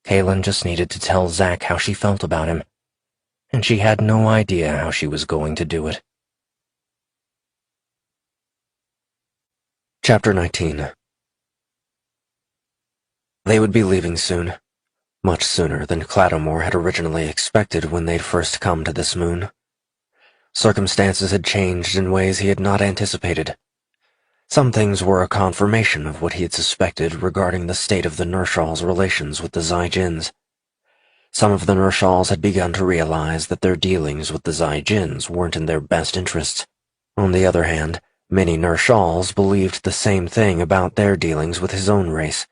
Kalen just needed to tell Zack how she felt about him, and she had no idea how she was going to do it. Chapter 19. They would be leaving soon, much sooner than Clattermore had originally expected when they'd first come to this moon. Circumstances had changed in ways he had not anticipated. Some things were a confirmation of what he had suspected regarding the state of the Nershals' relations with the Zygens. Some of the Nershals had begun to realize that their dealings with the Zygens weren't in their best interests. On the other hand, many Nershals believed the same thing about their dealings with his own race.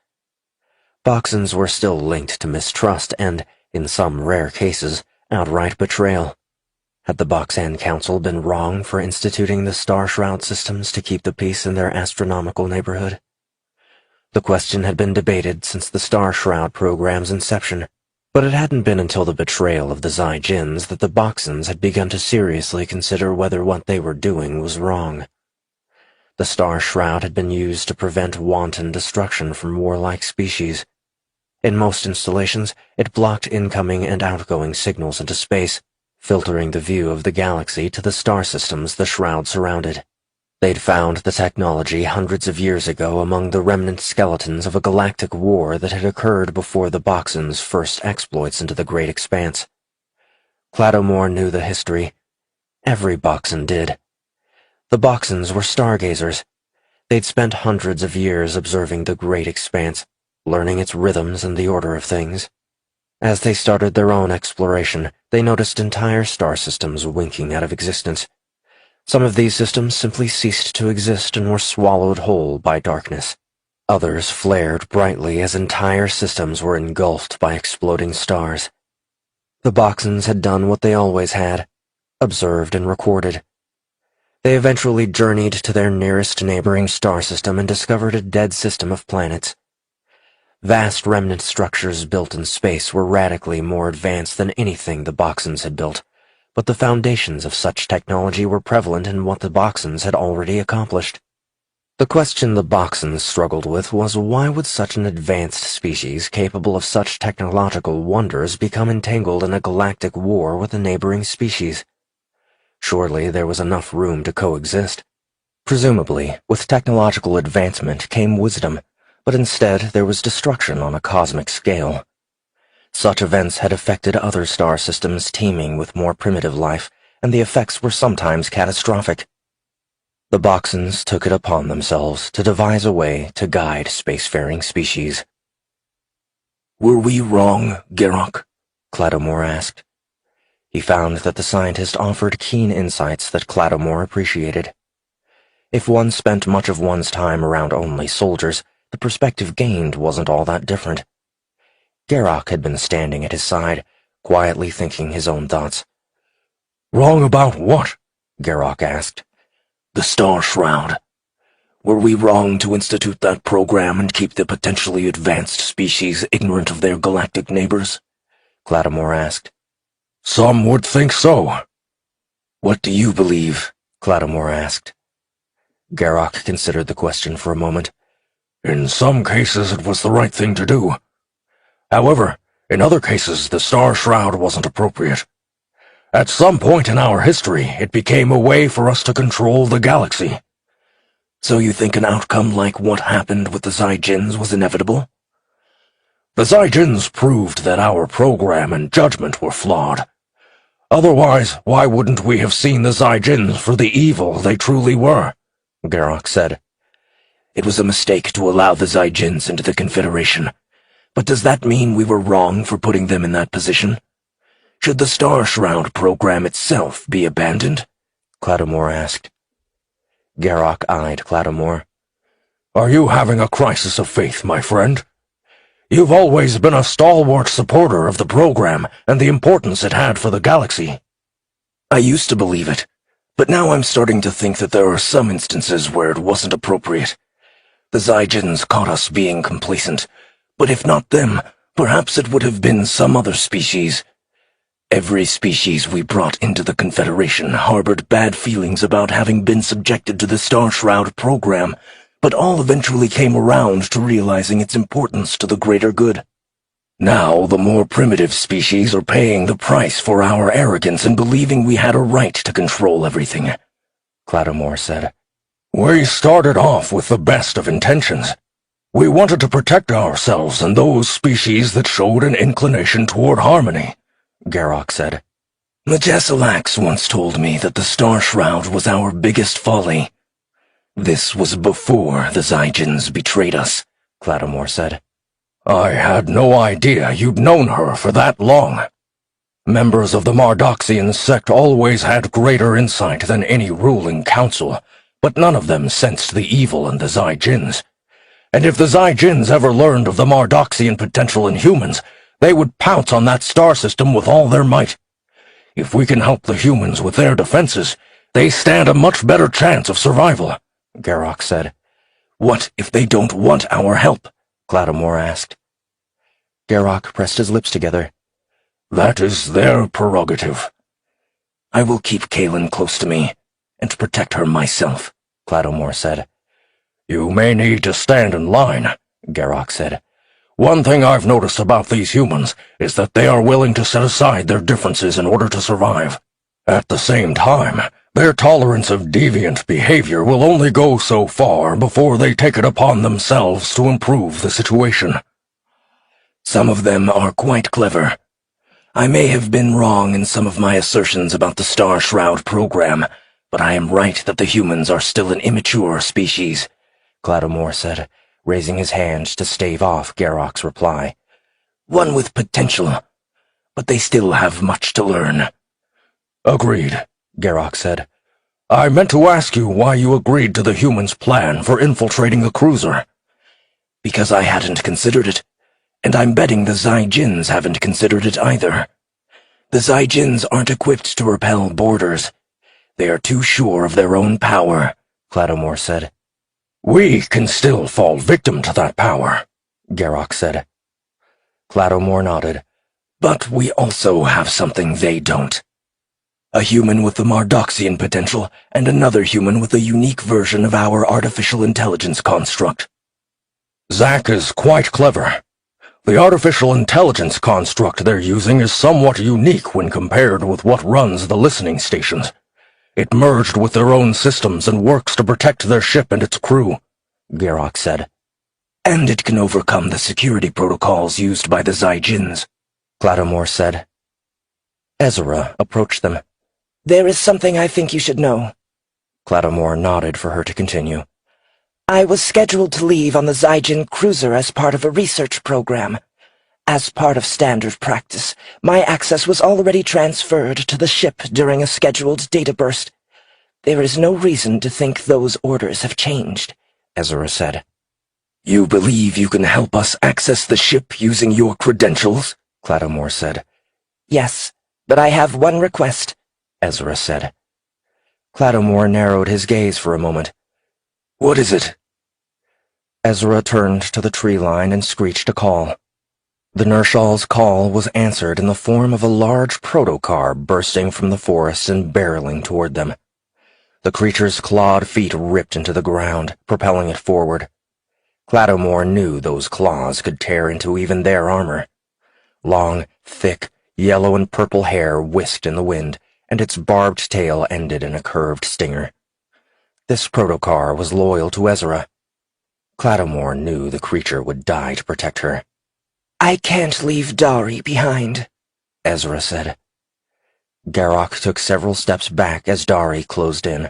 Boxons were still linked to mistrust and, in some rare cases, outright betrayal. Had the Boxan Council been wrong for instituting the Star Shroud systems to keep the peace in their astronomical neighborhood? The question had been debated since the Star Shroud program's inception, but it hadn't been until the betrayal of the Zygens that the Boxons had begun to seriously consider whether what they were doing was wrong. The Star Shroud had been used to prevent wanton destruction from warlike species. In most installations, it blocked incoming and outgoing signals into space, filtering the view of the galaxy to the star systems the Shroud surrounded. They'd found the technology hundreds of years ago among the remnant skeletons of a galactic war that had occurred before the Boxons' first exploits into the Great Expanse. Clattermore knew the history. Every Boxon did. The Boxons were stargazers. They'd spent hundreds of years observing the Great Expanse, learning its rhythms and the order of things. As they started their own exploration, they noticed entire star systems winking out of existence. Some of these systems simply ceased to exist and were swallowed whole by darkness. Others flared brightly as entire systems were engulfed by exploding stars. The Boxons had done what they always had, observed and recorded. They eventually journeyed to their nearest neighboring star system and discovered a dead system of planets. Vast remnant structures built in space were radically more advanced than anything the Boxons had built, but the foundations of such technology were prevalent in what the Boxons had already accomplished. The question the Boxons struggled with was, why would such an advanced species capable of such technological wonders become entangled in a galactic war with a neighboring species? Surely there was enough room to coexist. Presumably, with technological advancement came wisdom, but instead there was destruction on a cosmic scale. Such events had affected other star systems teeming with more primitive life, and the effects were sometimes catastrophic. The Boxons took it upon themselves to devise a way to guide spacefaring species. "Were we wrong, Garrock?" Clattomore asked. He found that the scientist offered keen insights that Clattomore appreciated. If one spent much of one's time around only soldiers, the perspective gained wasn't all that different. Garrock had been standing at his side, quietly thinking his own thoughts. "Wrong about what?" Garrock asked. "The Star Shroud. Were we wrong to institute that program and keep the potentially advanced species ignorant of their galactic neighbors?" Clattomore asked. "Some would think so." "What do you believe?" Clattomore asked. Garrock considered the question for a moment. "In some cases it was the right thing to do. However, in other cases the Star Shroud wasn't appropriate. At some point in our history, it became a way for us to control the galaxy." "So you think an outcome like what happened with the Zygens was inevitable?" "The Zygens proved that our program and judgment were flawed. Otherwise, why wouldn't we have seen the Zygens for the evil they truly were?" Garrock said. "It was a mistake to allow the Zygens into the Confederation. But does that mean we were wrong for putting them in that position? Should the Star Shroud program itself be abandoned?" Clattomore asked. Garrock eyed Clattomore. "Are you having a crisis of faith, my friend? You've always been a stalwart supporter of the program and the importance it had for the galaxy." "I used to believe it, but now I'm starting to think that there are some instances where it wasn't appropriate. The Zygens caught us being complacent, but if not them, perhaps it would have been some other species. Every species we brought into the Confederation harbored bad feelings about having been subjected to the Star Shroud program, but all eventually came around to realizing its importance to the greater good. Now the more primitive species are paying the price for our arrogance in believing we had a right to control everything," Clattomore said. "We started off with the best of intentions. We wanted to protect ourselves and those species that showed an inclination toward harmony," Garrock said. "Majesilax once told me that the Star Shroud was our biggest folly. This was before the Zygens betrayed us," Clattomore said. "I had no idea you'd known her for that long. Members of the Mardoxian sect always had greater insight than any ruling council, but none of them sensed the evil in the Zygens. And if the Zygens ever learned of the Mardoxian potential in humans, they would pounce on that star system with all their might. If we can help the humans with their defenses, they stand a much better chance of survival," Garrock said. "What if they don't want our help?" Clattomore asked. Garrock pressed his lips together. "That is their prerogative." "I will keep Kaelin close to me, and protect her myself," Clattomore said. "You may need to stand in line," Garrock said. "One thing I've noticed about these humans is that they are willing to set aside their differences in order to survive. At the same time, their tolerance of deviant behavior will only go so far before they take it upon themselves to improve the situation." "Some of them are quite clever. I may have been wrong in some of my assertions about the Star Shroud program, but I am right that the humans are still an immature species," Clattomore said, raising his hand to stave off Garrock's reply. "One with potential, but they still have much to learn." "Agreed," Garrock said. "I meant to ask you why you agreed to the humans' plan for infiltrating the cruiser." "Because I hadn't considered it, and I'm betting the Zygens haven't considered it either. The Zygens aren't equipped to repel borders. They are too sure of their own power," Clattomore said. "We can still fall victim to that power," Garrock said. Clattomore nodded. "But we also have something they don't." A human with the Mardoxian potential, and another human with a unique version of our artificial intelligence construct. Zack is quite clever. The artificial intelligence construct they're using is somewhat unique when compared with what runs the listening stations. It merged with their own systems and works to protect their ship and its crew, Garrock said. And it can overcome the security protocols used by the Zyjins, Clattermore said. Ezra approached them. There is something I think you should know. Clattermore nodded for her to continue. I was scheduled to leave on the Zyjin cruiser as part of a research program. As part of standard practice, my access was already transferred to the ship during a scheduled data burst. There is no reason to think those orders have changed, Ezra said. You believe you can help us access the ship using your credentials? Clattermore said. Yes, but I have one request, Ezra said. Clattermore narrowed his gaze for a moment. What is it? Ezra turned to the tree line and screeched a call. The Nershall's call was answered in the form of a large protocar bursting from the forest and barreling toward them. The creature's clawed feet ripped into the ground, propelling it forward. Clattermore knew those claws could tear into even their armor. Long, thick, yellow and purple hair whisked in the wind, and its barbed tail ended in a curved stinger. This protocar was loyal to Ezra. Clattermore knew the creature would die to protect her. I can't leave Dari behind, Ezra said. Garrock took several steps back as Dari closed in.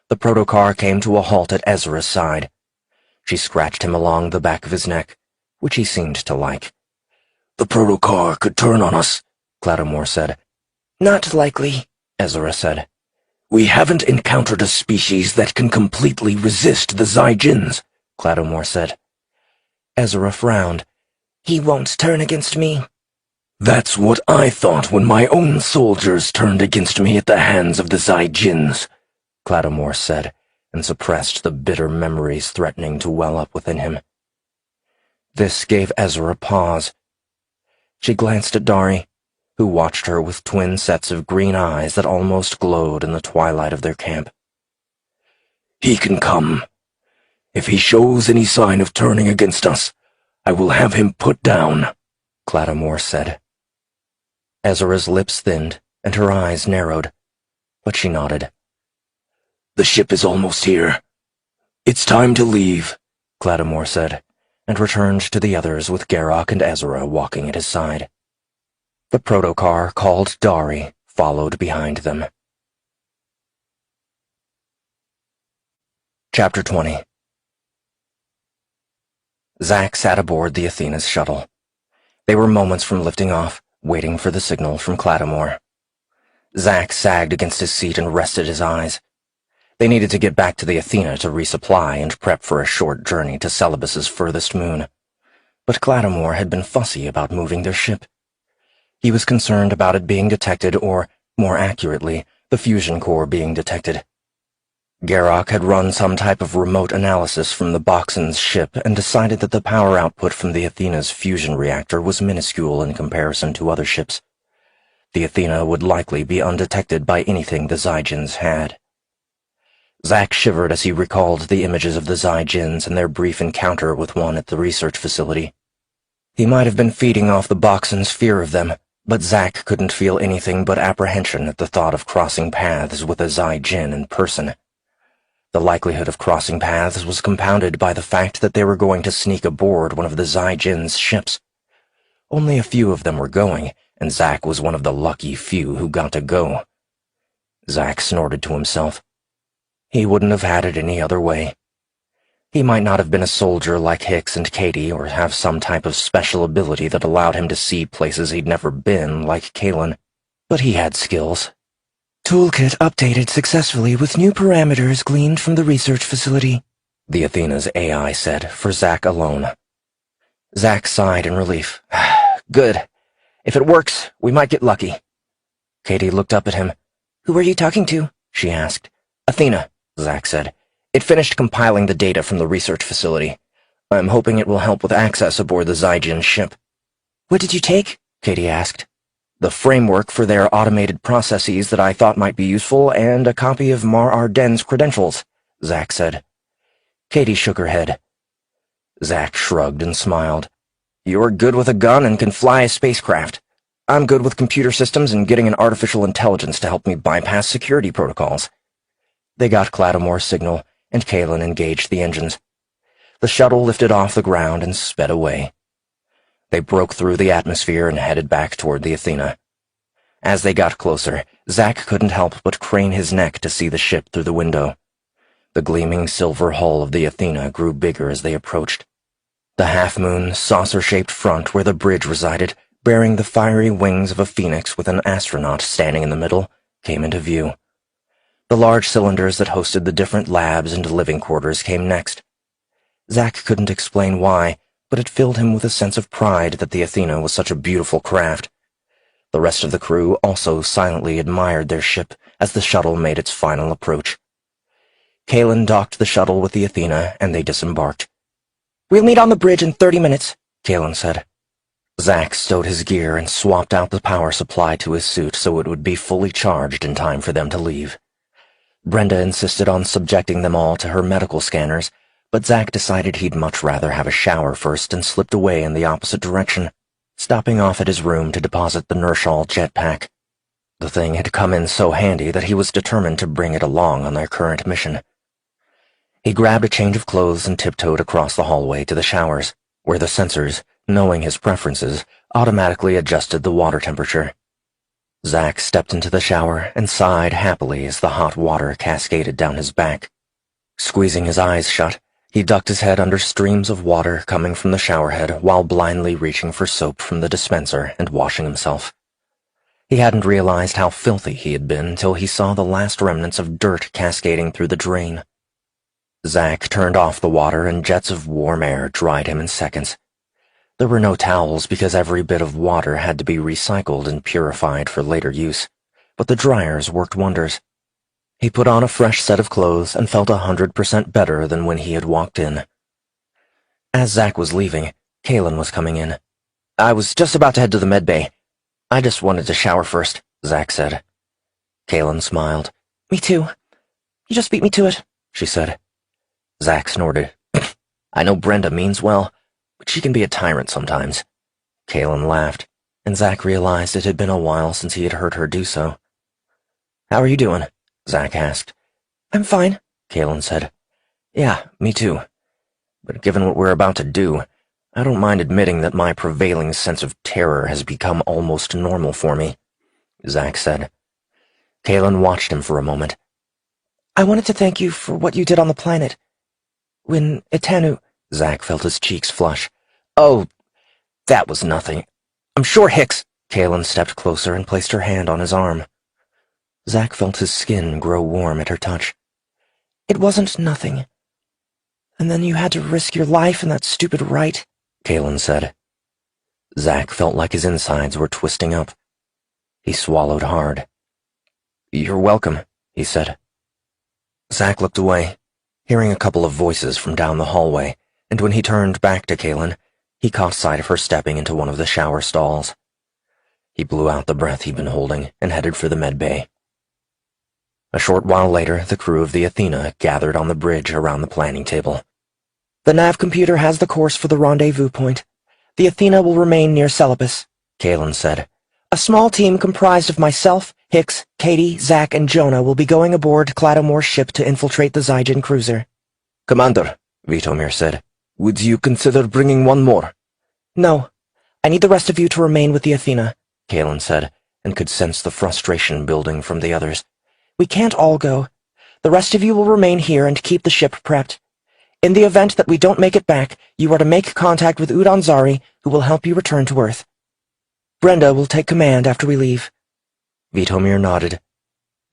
The protocar came to a halt at Ezra's side. She scratched him along the back of his neck, which he seemed to like. The protocar could turn on us, Clattermore said. Not likely, Ezra said. We haven't encountered a species that can completely resist the Zyjins, Clattermore said. Ezra frowned. He won't turn against me. That's what I thought when my own soldiers turned against me at the hands of the Zyjins, Clattermore said, and suppressed the bitter memories threatening to well up within him. This gave Ezra pause. She glanced at Dari, who watched her with twin sets of green eyes that almost glowed in the twilight of their camp. He can come. If he shows any sign of turning against us, I will have him put down, Clattermore said. Ezra's lips thinned, and her eyes narrowed, but she nodded. The ship is almost here. It's time to leave, Clattermore said, and returned to the others with Garrock and Ezra walking at his side. The protocar, called Dari, followed behind them. Chapter 20. Zack sat aboard the Athena's shuttle. They were moments from lifting off, waiting for the signal from Clattermore. Zack sagged against his seat and rested his eyes. They needed to get back to the Athena to resupply and prep for a short journey to Celebus's furthest moon. But Clattermore had been fussy about moving their ship. He was concerned about it being detected, or, more accurately, the fusion core being detected. Garrock had run some type of remote analysis from the Boxen's ship and decided that the power output from the Athena's fusion reactor was minuscule in comparison to other ships. The Athena would likely be undetected by anything the Zyjins had. Zack shivered as he recalled the images of the Zyjins and their brief encounter with one at the research facility. He might have been feeding off the Boxen's fear of them, but Zack couldn't feel anything but apprehension at the thought of crossing paths with a Zyjin in person. The likelihood of crossing paths was compounded by the fact that they were going to sneak aboard one of the Zyjin's ships. Only a few of them were going, and Zack was one of the lucky few who got to go. Zack snorted to himself. He wouldn't have had it any other way. He might not have been a soldier like Hicks and Katie, or have some type of special ability that allowed him to see places he'd never been, like Kalen, but he had skills. Toolkit updated successfully with new parameters gleaned from the research facility, the Athena's AI said, for Zack alone. Zack sighed in relief. Good. If it works, we might get lucky. Katie looked up at him. Who are you talking to? She asked. Athena, Zack said. It finished compiling the data from the research facility. I'm hoping it will help with access aboard the Zyjin ship. What did you take? Katie asked. The framework for their automated processes that I thought might be useful, and a copy of Mar Arden's credentials, Zack said. Katie shook her head. Zack shrugged and smiled. You're good with a gun and can fly a spacecraft. I'm good with computer systems and getting an artificial intelligence to help me bypass security protocols. They got Clattamore's signal, and Kalen engaged the engines. The shuttle lifted off the ground and sped away. They broke through the atmosphere and headed back toward the Athena. As they got closer, Zack couldn't help but crane his neck to see the ship through the window. The gleaming silver hull of the Athena grew bigger as they approached. The half-moon, saucer-shaped front where the bridge resided, bearing the fiery wings of a phoenix with an astronaut standing in the middle, came into view. The large cylinders that hosted the different labs and living quarters came next. Zack couldn't explain why, but it filled him with a sense of pride that the Athena was such a beautiful craft. The rest of the crew also silently admired their ship as the shuttle made its final approach. Kalen docked the shuttle with the Athena, and they disembarked. We'll meet on the bridge in 30 minutes, Kalen said. Zack stowed his gear and swapped out the power supply to his suit so it would be fully charged in time for them to leave. Brenda insisted on subjecting them all to her medical scanners, but Zack decided he'd much rather have a shower first and slipped away in the opposite direction, stopping off at his room to deposit the Nershall jetpack. The thing had come in so handy that he was determined to bring it along on their current mission. He grabbed a change of clothes and tiptoed across the hallway to the showers, where the sensors, knowing his preferences, automatically adjusted the water temperature. Zack stepped into the shower and sighed happily as the hot water cascaded down his back. Squeezing his eyes shut, he ducked his head under streams of water coming from the showerhead while blindly reaching for soap from the dispenser and washing himself. He hadn't realized how filthy he had been until he saw the last remnants of dirt cascading through the drain. Zack turned off the water and jets of warm air dried him in seconds. There were no towels because every bit of water had to be recycled and purified for later use, but the dryers worked wonders. He put on a fresh set of clothes and felt 100% better than when he had walked in. As Zack was leaving, Kalen was coming in. I was just about to head to the medbay. I just wanted to shower first, Zack said. Kalen smiled. Me too. You just beat me to it, she said. Zack snorted. I know Brenda means well, but she can be a tyrant sometimes. Kalen laughed, and Zack realized it had been a while since he had heard her do so. How are you doing? Zack asked. I'm fine, Kalen said. Yeah, me too. But given what we're about to do, I don't mind admitting that my prevailing sense of terror has become almost normal for me, Zack said. Kalen watched him for a moment. I wanted to thank you for what you did on the planet. When Etanu... Zack felt his cheeks flush. Oh, that was nothing. I'm sure Hicks... Kalen stepped closer and placed her hand on his arm. Zack felt his skin grow warm at her touch. It wasn't nothing. And then you had to risk your life in that stupid rite, Kalen said. Zack felt like his insides were twisting up. He swallowed hard. You're welcome, he said. Zack looked away, hearing a couple of voices from down the hallway, and when he turned back to Kalen, he caught sight of her stepping into one of the shower stalls. He blew out the breath he'd been holding and headed for the medbay. A short while later, the crew of the Athena gathered on the bridge around the planning table. The nav computer has the course for the rendezvous point. The Athena will remain near Celebes, Kalen said. A small team comprised of myself, Hicks, Katie, Zack, and Jonah will be going aboard Clattamore's ship to infiltrate the Zygen cruiser. Commander, Vitomir said, would you consider bringing one more? No. I need the rest of you to remain with the Athena, Kalen said, and could sense the frustration building from the others. We can't all go. The rest of you will remain here and keep the ship prepped. In the event that we don't make it back, you are to make contact with Udanzari, who will help you return to Earth. Brenda will take command after we leave. Vitomir nodded.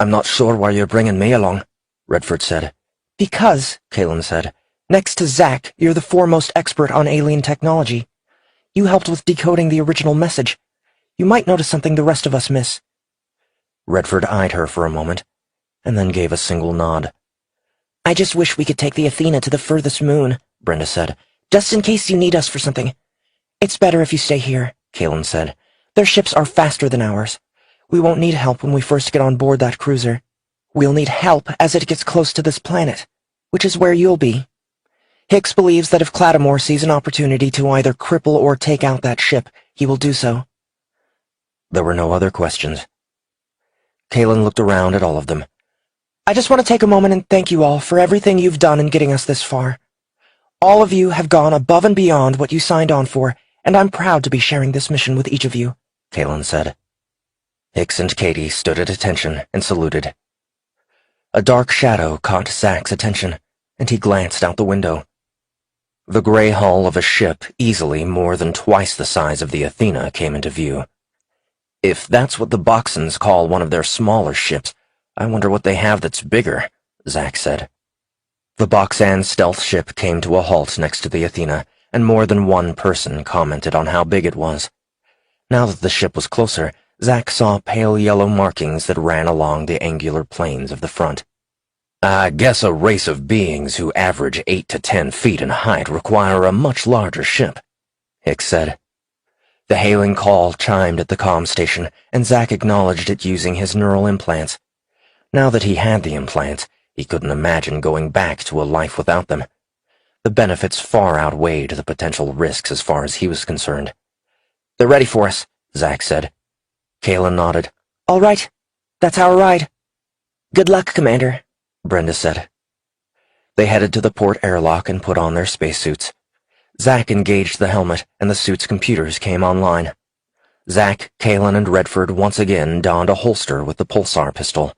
I'm not sure why you're bringing me along, Redford said. Because, Kalen said, next to Zack, you're the foremost expert on alien technology. You helped with decoding the original message. You might notice something the rest of us miss. Redford eyed her for a moment, and then gave a single nod. I just wish we could take the Athena to the furthest moon, Brenda said, just in case you need us for something. It's better if you stay here, Kalen said. Their ships are faster than ours. We won't need help when we first get on board that cruiser. We'll need help as it gets close to this planet, which is where you'll be. Hicks believes that if Clattamore sees an opportunity to either cripple or take out that ship, he will do so. There were no other questions. Kalen looked around at all of them. I just want to take a moment and thank you all for everything you've done in getting us this far. All of you have gone above and beyond what you signed on for, and I'm proud to be sharing this mission with each of you, Kalen said. Hicks and Katie stood at attention and saluted. A dark shadow caught Zach's attention, and he glanced out the window. The gray hull of a ship easily more than twice the size of the Athena came into view. If that's what the Boxons call one of their smaller ships, I wonder what they have that's bigger, Zach said. The Boxan stealth ship came to a halt next to the Athena, and more than one person commented on how big it was. Now that the ship was closer, Zach saw pale yellow markings that ran along the angular planes of the front. I guess a race of beings who average 8 to 10 feet in height require a much larger ship, Hicks said. The hailing call chimed at the comm station, and Zach acknowledged it using his neural implants. Now that he had the implants, he couldn't imagine going back to a life without them. The benefits far outweighed the potential risks as far as he was concerned. They're ready for us, Zach said. Kalen nodded. All right, that's our ride. Good luck, Commander, Brenda said. They headed to the port airlock and put on their spacesuits. Zach engaged the helmet, and the suit's computers came online. Zach, Kalen, and Redford once again donned a holster with the pulsar pistol.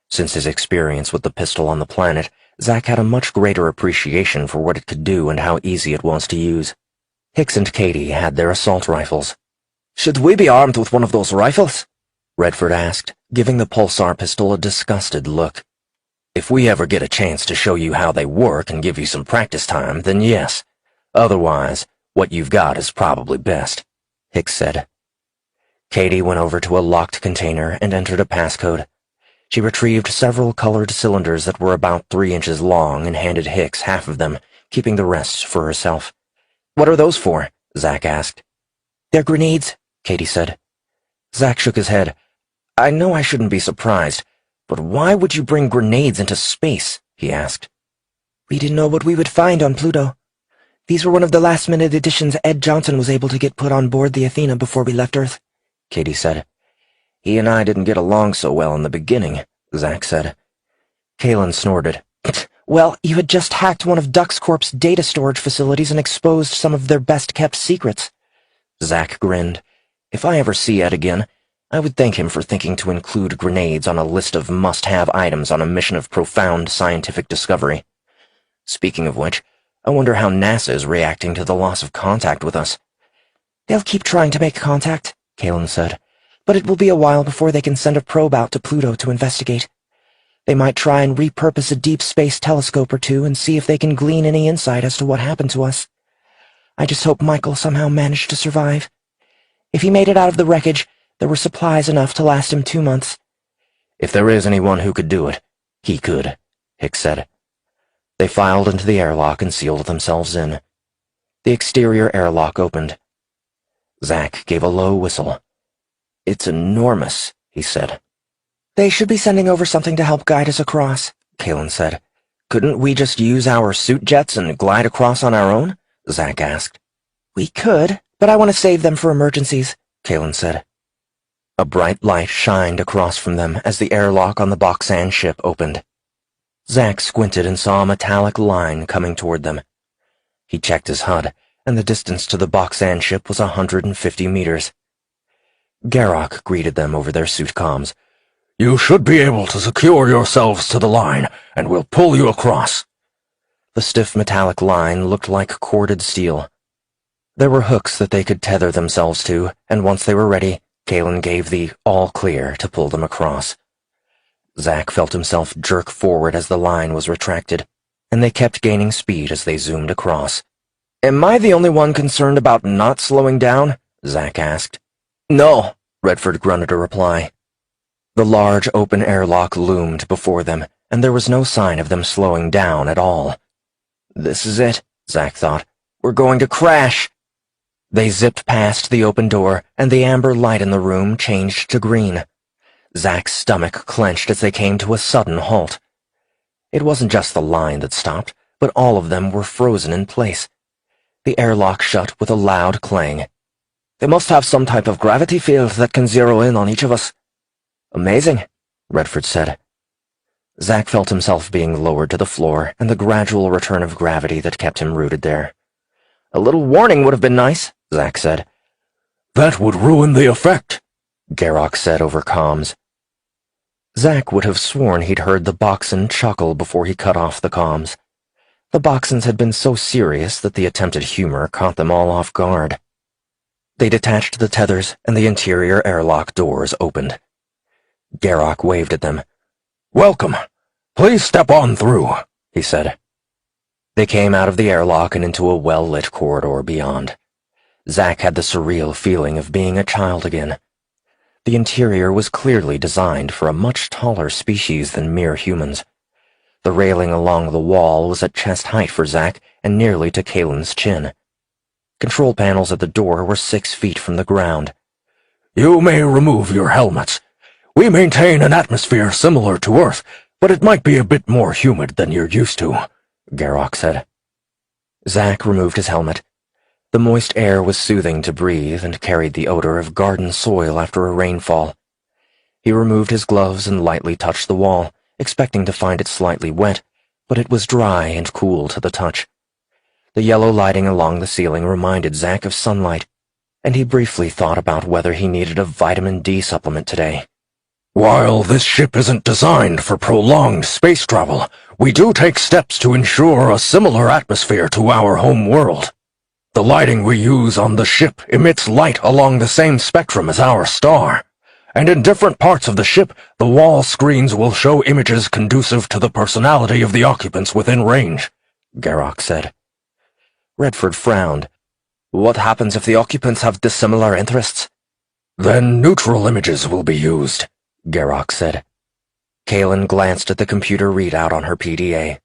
Since his experience with the pistol on the planet, Zach had a much greater appreciation for what it could do and how easy it was to use. Hicks and Katie had their assault rifles. Should we be armed with one of those rifles? Redford asked, giving the pulsar pistol a disgusted look. If we ever get a chance to show you how they work and give you some practice time, then yes. Otherwise, what you've got is probably best, Hicks said. Katie went over to a locked container and entered a passcode. She retrieved several colored cylinders that were about 3 inches long and handed Hicks half of them, keeping the rest for herself. What are those for? Zach asked. They're grenades, Katie said. Zach shook his head. I know I shouldn't be surprised, but why would you bring grenades into space? He asked. We didn't know what we would find on Pluto. These were one of the last-minute additions Ed Johnson was able to get put on board the Athena before we left Earth, Katie said. He and I didn't get along so well in the beginning, Zach said. Kalen snorted. Well, you had just hacked one of Dux Corp's data storage facilities and exposed some of their best-kept secrets. Zach grinned. If I ever see Ed again, I would thank him for thinking to include grenades on a list of must-have items on a mission of profound scientific discovery. Speaking of which, I wonder how NASA is reacting to the loss of contact with us. They'll keep trying to make contact, Kalen said, but it will be a while before they can send a probe out to Pluto to investigate. They might try and repurpose a deep space telescope or two and see if they can glean any insight as to what happened to us. I just hope Michael somehow managed to survive. If he made it out of the wreckage, there were supplies enough to last him 2 months. If there is anyone who could do it, he could, Hicks said. They filed into the airlock and sealed themselves in. The exterior airlock opened. Zach gave a low whistle. It's enormous, he said. They should be sending over something to help guide us across, Kalen said. Couldn't we just use our suit jets and glide across on our own? Zach asked. We could, but I want to save them for emergencies, Kalen said. A bright light shined across from them as the airlock on the Boxan ship opened. Zach squinted and saw a metallic line coming toward them. He checked his HUD, and the distance to the Boxan ship was 150 meters. Garrock greeted them over their suit comms. You should be able to secure yourselves to the line, and we'll pull you across. The stiff metallic line looked like corded steel. There were hooks that they could tether themselves to, and once they were ready, Kalen gave the all clear to pull them across. Zach felt himself jerk forward as the line was retracted, and they kept gaining speed as they zoomed across. Am I the only one concerned about not slowing down? Zach asked. No, Redford grunted a reply. The large open airlock loomed before them, and there was no sign of them slowing down at all. This is it, Zach thought. We're going to crash. They zipped past the open door, and the amber light in the room changed to green. Zack's stomach clenched as they came to a sudden halt. It wasn't just the line that stopped, but all of them were frozen in place. The airlock shut with a loud clang. They must have some type of gravity field that can zero in on each of us. Amazing, Redford said. Zack felt himself being lowered to the floor and the gradual return of gravity that kept him rooted there. A little warning would have been nice, Zack said. That would ruin the effect, Garrock said over comms. Zack would have sworn he'd heard the Boxen chuckle before he cut off the comms. The Boxens had been so serious that the attempted humor caught them all off guard. They detached the tethers, and the interior airlock doors opened. Garrock waved at them. "Welcome. Please step on through," he said. They came out of the airlock and into a well-lit corridor beyond. Zack had the surreal feeling of being a child again. The interior was clearly designed for a much taller species than mere humans. The railing along the wall was at chest height for Zack and nearly to Kalen's chin. Control panels at the door were 6 feet from the ground. "You may remove your helmets. We maintain an atmosphere similar to Earth, but it might be a bit more humid than you're used to," Garrock said. Zack removed his helmet. The moist air was soothing to breathe and carried the odor of garden soil after a rainfall. He removed his gloves and lightly touched the wall, expecting to find it slightly wet, but it was dry and cool to the touch. The yellow lighting along the ceiling reminded Zack of sunlight, and he briefly thought about whether he needed a vitamin D supplement today. "While this ship isn't designed for prolonged space travel, we do take steps to ensure a similar atmosphere to our home world. The lighting we use on the ship emits light along the same spectrum as our star, and in different parts of the ship, the wall screens will show images conducive to the personality of the occupants within range," Garrock said. Redford frowned. What happens if the occupants have dissimilar interests? "Then neutral images will be used," Garrock said. Kalen glanced at the computer readout on her PDA.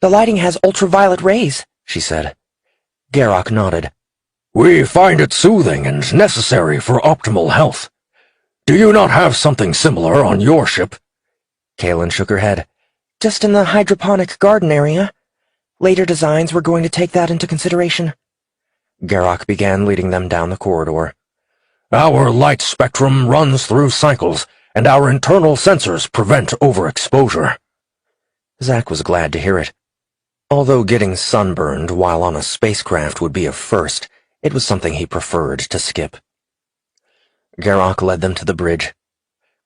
The lighting has ultraviolet rays, she said. Garrock nodded. "We find it soothing and necessary for optimal health. Do you not have something similar on your ship?" Kalen shook her head. Just in the hydroponic garden area. Later designs were going to take that into consideration. Garrock began leading them down the corridor. "Our light spectrum runs through cycles, and our internal sensors prevent overexposure." Zack was glad to hear it. Although getting sunburned while on a spacecraft would be a first, it was something he preferred to skip. Garrock led them to the bridge.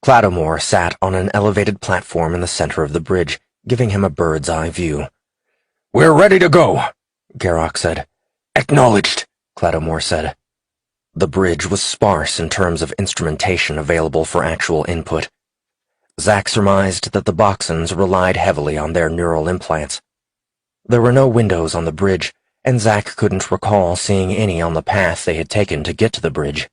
Clattermore sat on an elevated platform in the center of the bridge, giving him a bird's-eye view. "We're ready to go," Garrock said. "Acknowledged," Clattermore said. The bridge was sparse in terms of instrumentation available for actual input. Zack surmised that the Boxens relied heavily on their neural implants. There were no windows on the bridge, and Zack couldn't recall seeing any on the path they had taken to get to the bridge.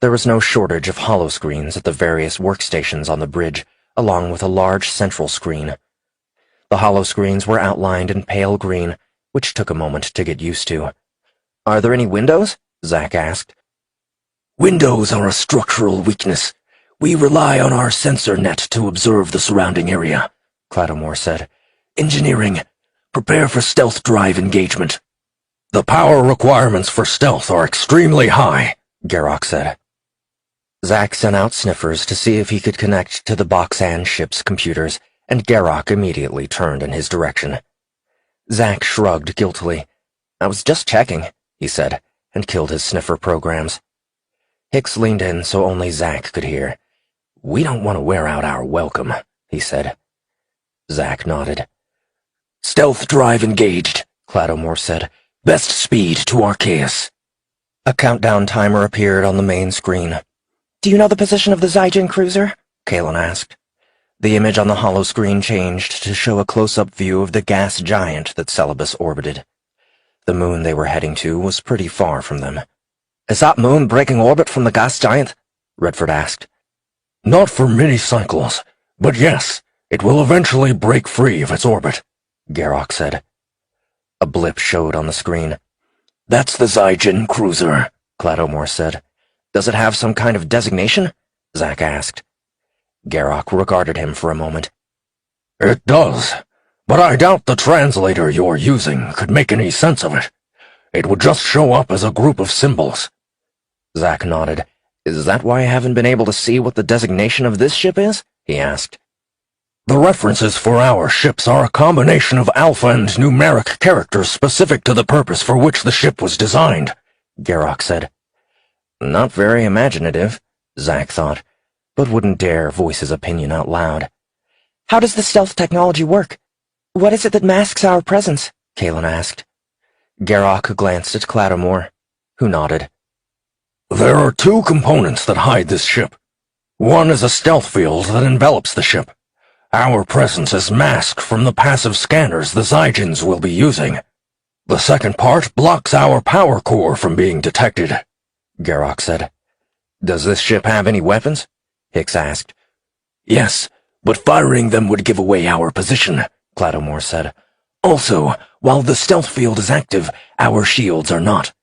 There was no shortage of holoscreens at the various workstations on the bridge, along with a large central screen. The holoscreens were outlined in pale green, which took a moment to get used to. Are there any windows? Zack asked. "Windows are a structural weakness. We rely on our sensor net to observe the surrounding area," Clattermore said. "Engineering, prepare for stealth drive engagement." "The power requirements for stealth are extremely high," Garrock said. Zack sent out sniffers to see if he could connect to the Boxan ship's computers, and Garrock immediately turned in his direction. Zack shrugged guiltily. I was just checking, he said, and killed his sniffer programs. Hicks leaned in so only Zack could hear. "We don't want to wear out our welcome," he said. Zack nodded. "Stealth drive engaged," Clattermore said. "Best speed to Arceus." A countdown timer appeared on the main screen. Do you know the position of the Zygen cruiser? Kalen asked. The image on the holoscreen changed to show a close-up view of the gas giant that Celebus orbited. The moon they were heading to was pretty far from them. Is that moon breaking orbit from the gas giant? Redford asked. "Not for many cycles, but yes, it will eventually break free of its orbit," Garrock said. A blip showed on the screen. "That's the Zygen cruiser," Clattomore said. Does it have some kind of designation? Zack asked. Garrock regarded him for a moment. It does, but I doubt the translator you're using could make any sense of it. It would just show up as a group of symbols. Zack nodded. Is that why I haven't been able to see what the designation of this ship is? He asked. The references for our ships are a combination of alpha and numeric characters specific to the purpose for which the ship was designed, Garrock said. Not very imaginative, Zack thought, but wouldn't dare voice his opinion out loud. How does the stealth technology work? What is it that masks our presence? Kalen asked. Garrock glanced at Clattomore, who nodded. There are two components that hide this ship. One is a stealth field that envelops the ship. Our presence is masked from the passive scanners the Zygens will be using. The second part blocks our power core from being detected, Garrock said. Does this ship have any weapons? Hicks asked. Yes, but firing them would give away our position, Clattomore said. Also, while the stealth field is active, our shields are not.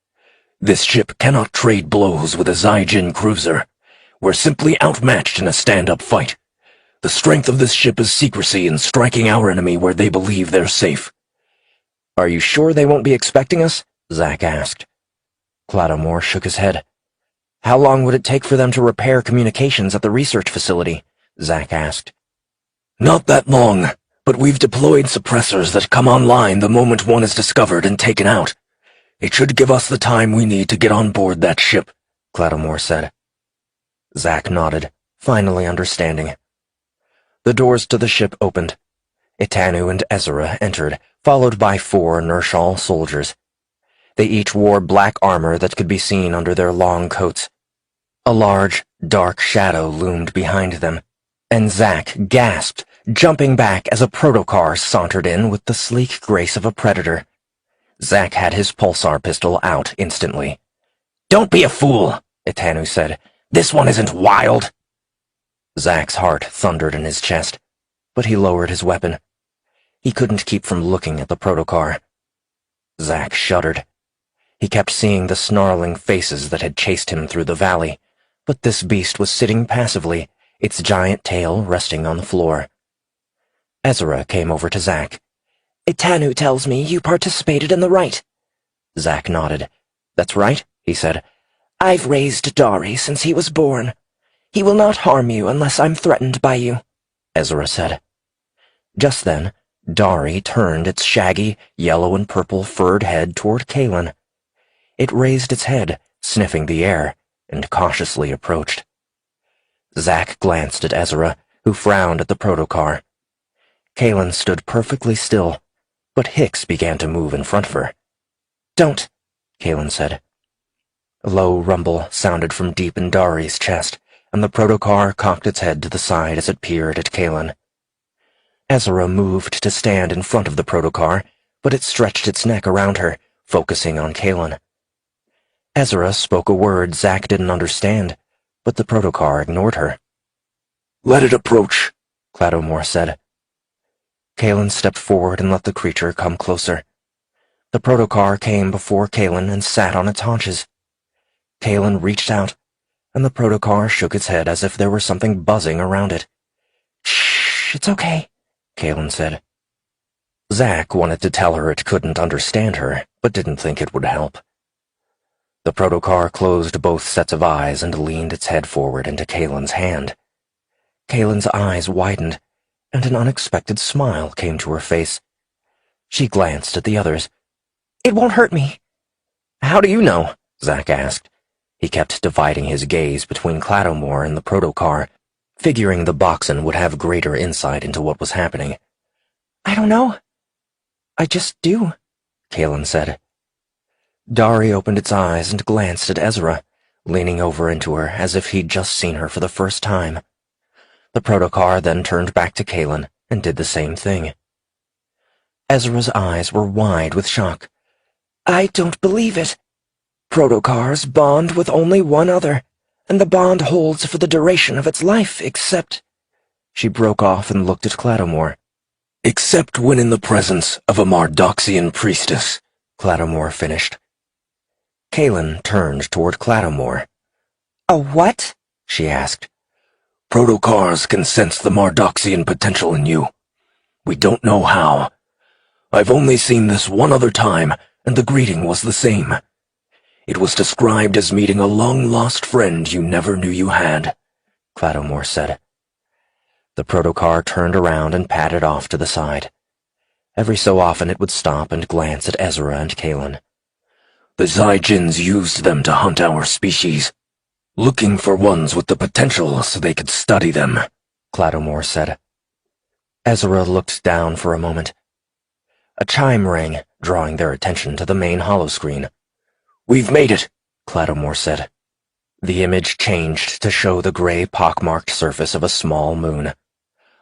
This ship cannot trade blows with a Zygen cruiser. We're simply outmatched in a stand-up fight. The strength of this ship is secrecy in striking our enemy where they believe they're safe. Are you sure they won't be expecting us? Zack asked. Clattomore shook his head. How long would it take for them to repair communications at the research facility? Zack asked. Not that long, but we've deployed suppressors that come online the moment one is discovered and taken out. It should give us the time we need to get on board that ship, Clattomore said. Zack nodded, finally understanding. The doors to the ship opened. Itanu and Ezra entered, followed by 4 Nershal soldiers. They each wore black armor that could be seen under their long coats. A large, dark shadow loomed behind them, and Zack gasped, jumping back as a protocar sauntered in with the sleek grace of a predator. Zack had his pulsar pistol out instantly. Don't be a fool, Itanu said. This one isn't wild. Zack's heart thundered in his chest, but he lowered his weapon. He couldn't keep from looking at the protocar. Zack shuddered. He kept seeing the snarling faces that had chased him through the valley, but this beast was sitting passively, its giant tail resting on the floor. Ezra came over to Zack. Itanu tells me you participated in the rite. Zack nodded. That's right, he said. I've raised Dari since he was born. He will not harm you unless I'm threatened by you, Ezra said. Just then, Dari turned its shaggy, yellow and purple furred head toward Kalen. It raised its head, sniffing the air, and cautiously approached. Zack glanced at Ezra, who frowned at the protocar. Kalen stood perfectly still, but Hicks began to move in front of her. Don't, Kalen said. A low rumble sounded from deep in Dari's chest, and the protocar cocked its head to the side as it peered at Kalen. Ezra moved to stand in front of the protocar, but it stretched its neck around her, focusing on Kalen. Ezra spoke a word Zack didn't understand, but the protocar ignored her. Let it approach, Clattomore said. Kalen stepped forward and let the creature come closer. The protocar came before Kalen and sat on its haunches. Kalen reached out, and the protocar shook its head as if there were something buzzing around it. Shh, it's okay, Kalen said. Zack wanted to tell her it couldn't understand her, but didn't think it would help. The protocar closed both sets of eyes and leaned its head forward into Kalen's hand. Kalen's eyes widened, and an unexpected smile came to her face. She glanced at the others. It won't hurt me. How do you know? Zack asked. He kept dividing his gaze between Clattomore and the protocar, figuring the Boxen would have greater insight into what was happening. I don't know. I just do, Kalen said. Dari opened its eyes and glanced at Ezra, leaning over into her as if he'd just seen her for the first time. The protocar then turned back to Kalen and did the same thing. Ezra's eyes were wide with shock. I don't believe it. Protocars bond with only one other, and the bond holds for the duration of its life, except— She broke off and looked at Clattomore. Except when in the presence of a Mardoxian priestess, Clattomore finished. Kaelin turned toward Clattomore. "A what?" she asked. Protocars can sense the Mardoxian potential in you. We don't know how. I've only seen this one other time, and the greeting was the same. It was described as meeting a long-lost friend you never knew you had," Clattomore said. The protocar turned around and padded off to the side. Every so often it would stop and glance at Ezra and Kaelin. "The Zygens used them to hunt our species, looking for ones with the potential so they could study them," Clattomore said. Ezra looked down for a moment. A chime rang, drawing their attention to the main holoscreen. "We've made it," Clattomore said. The image changed to show the gray pockmarked surface of a small moon.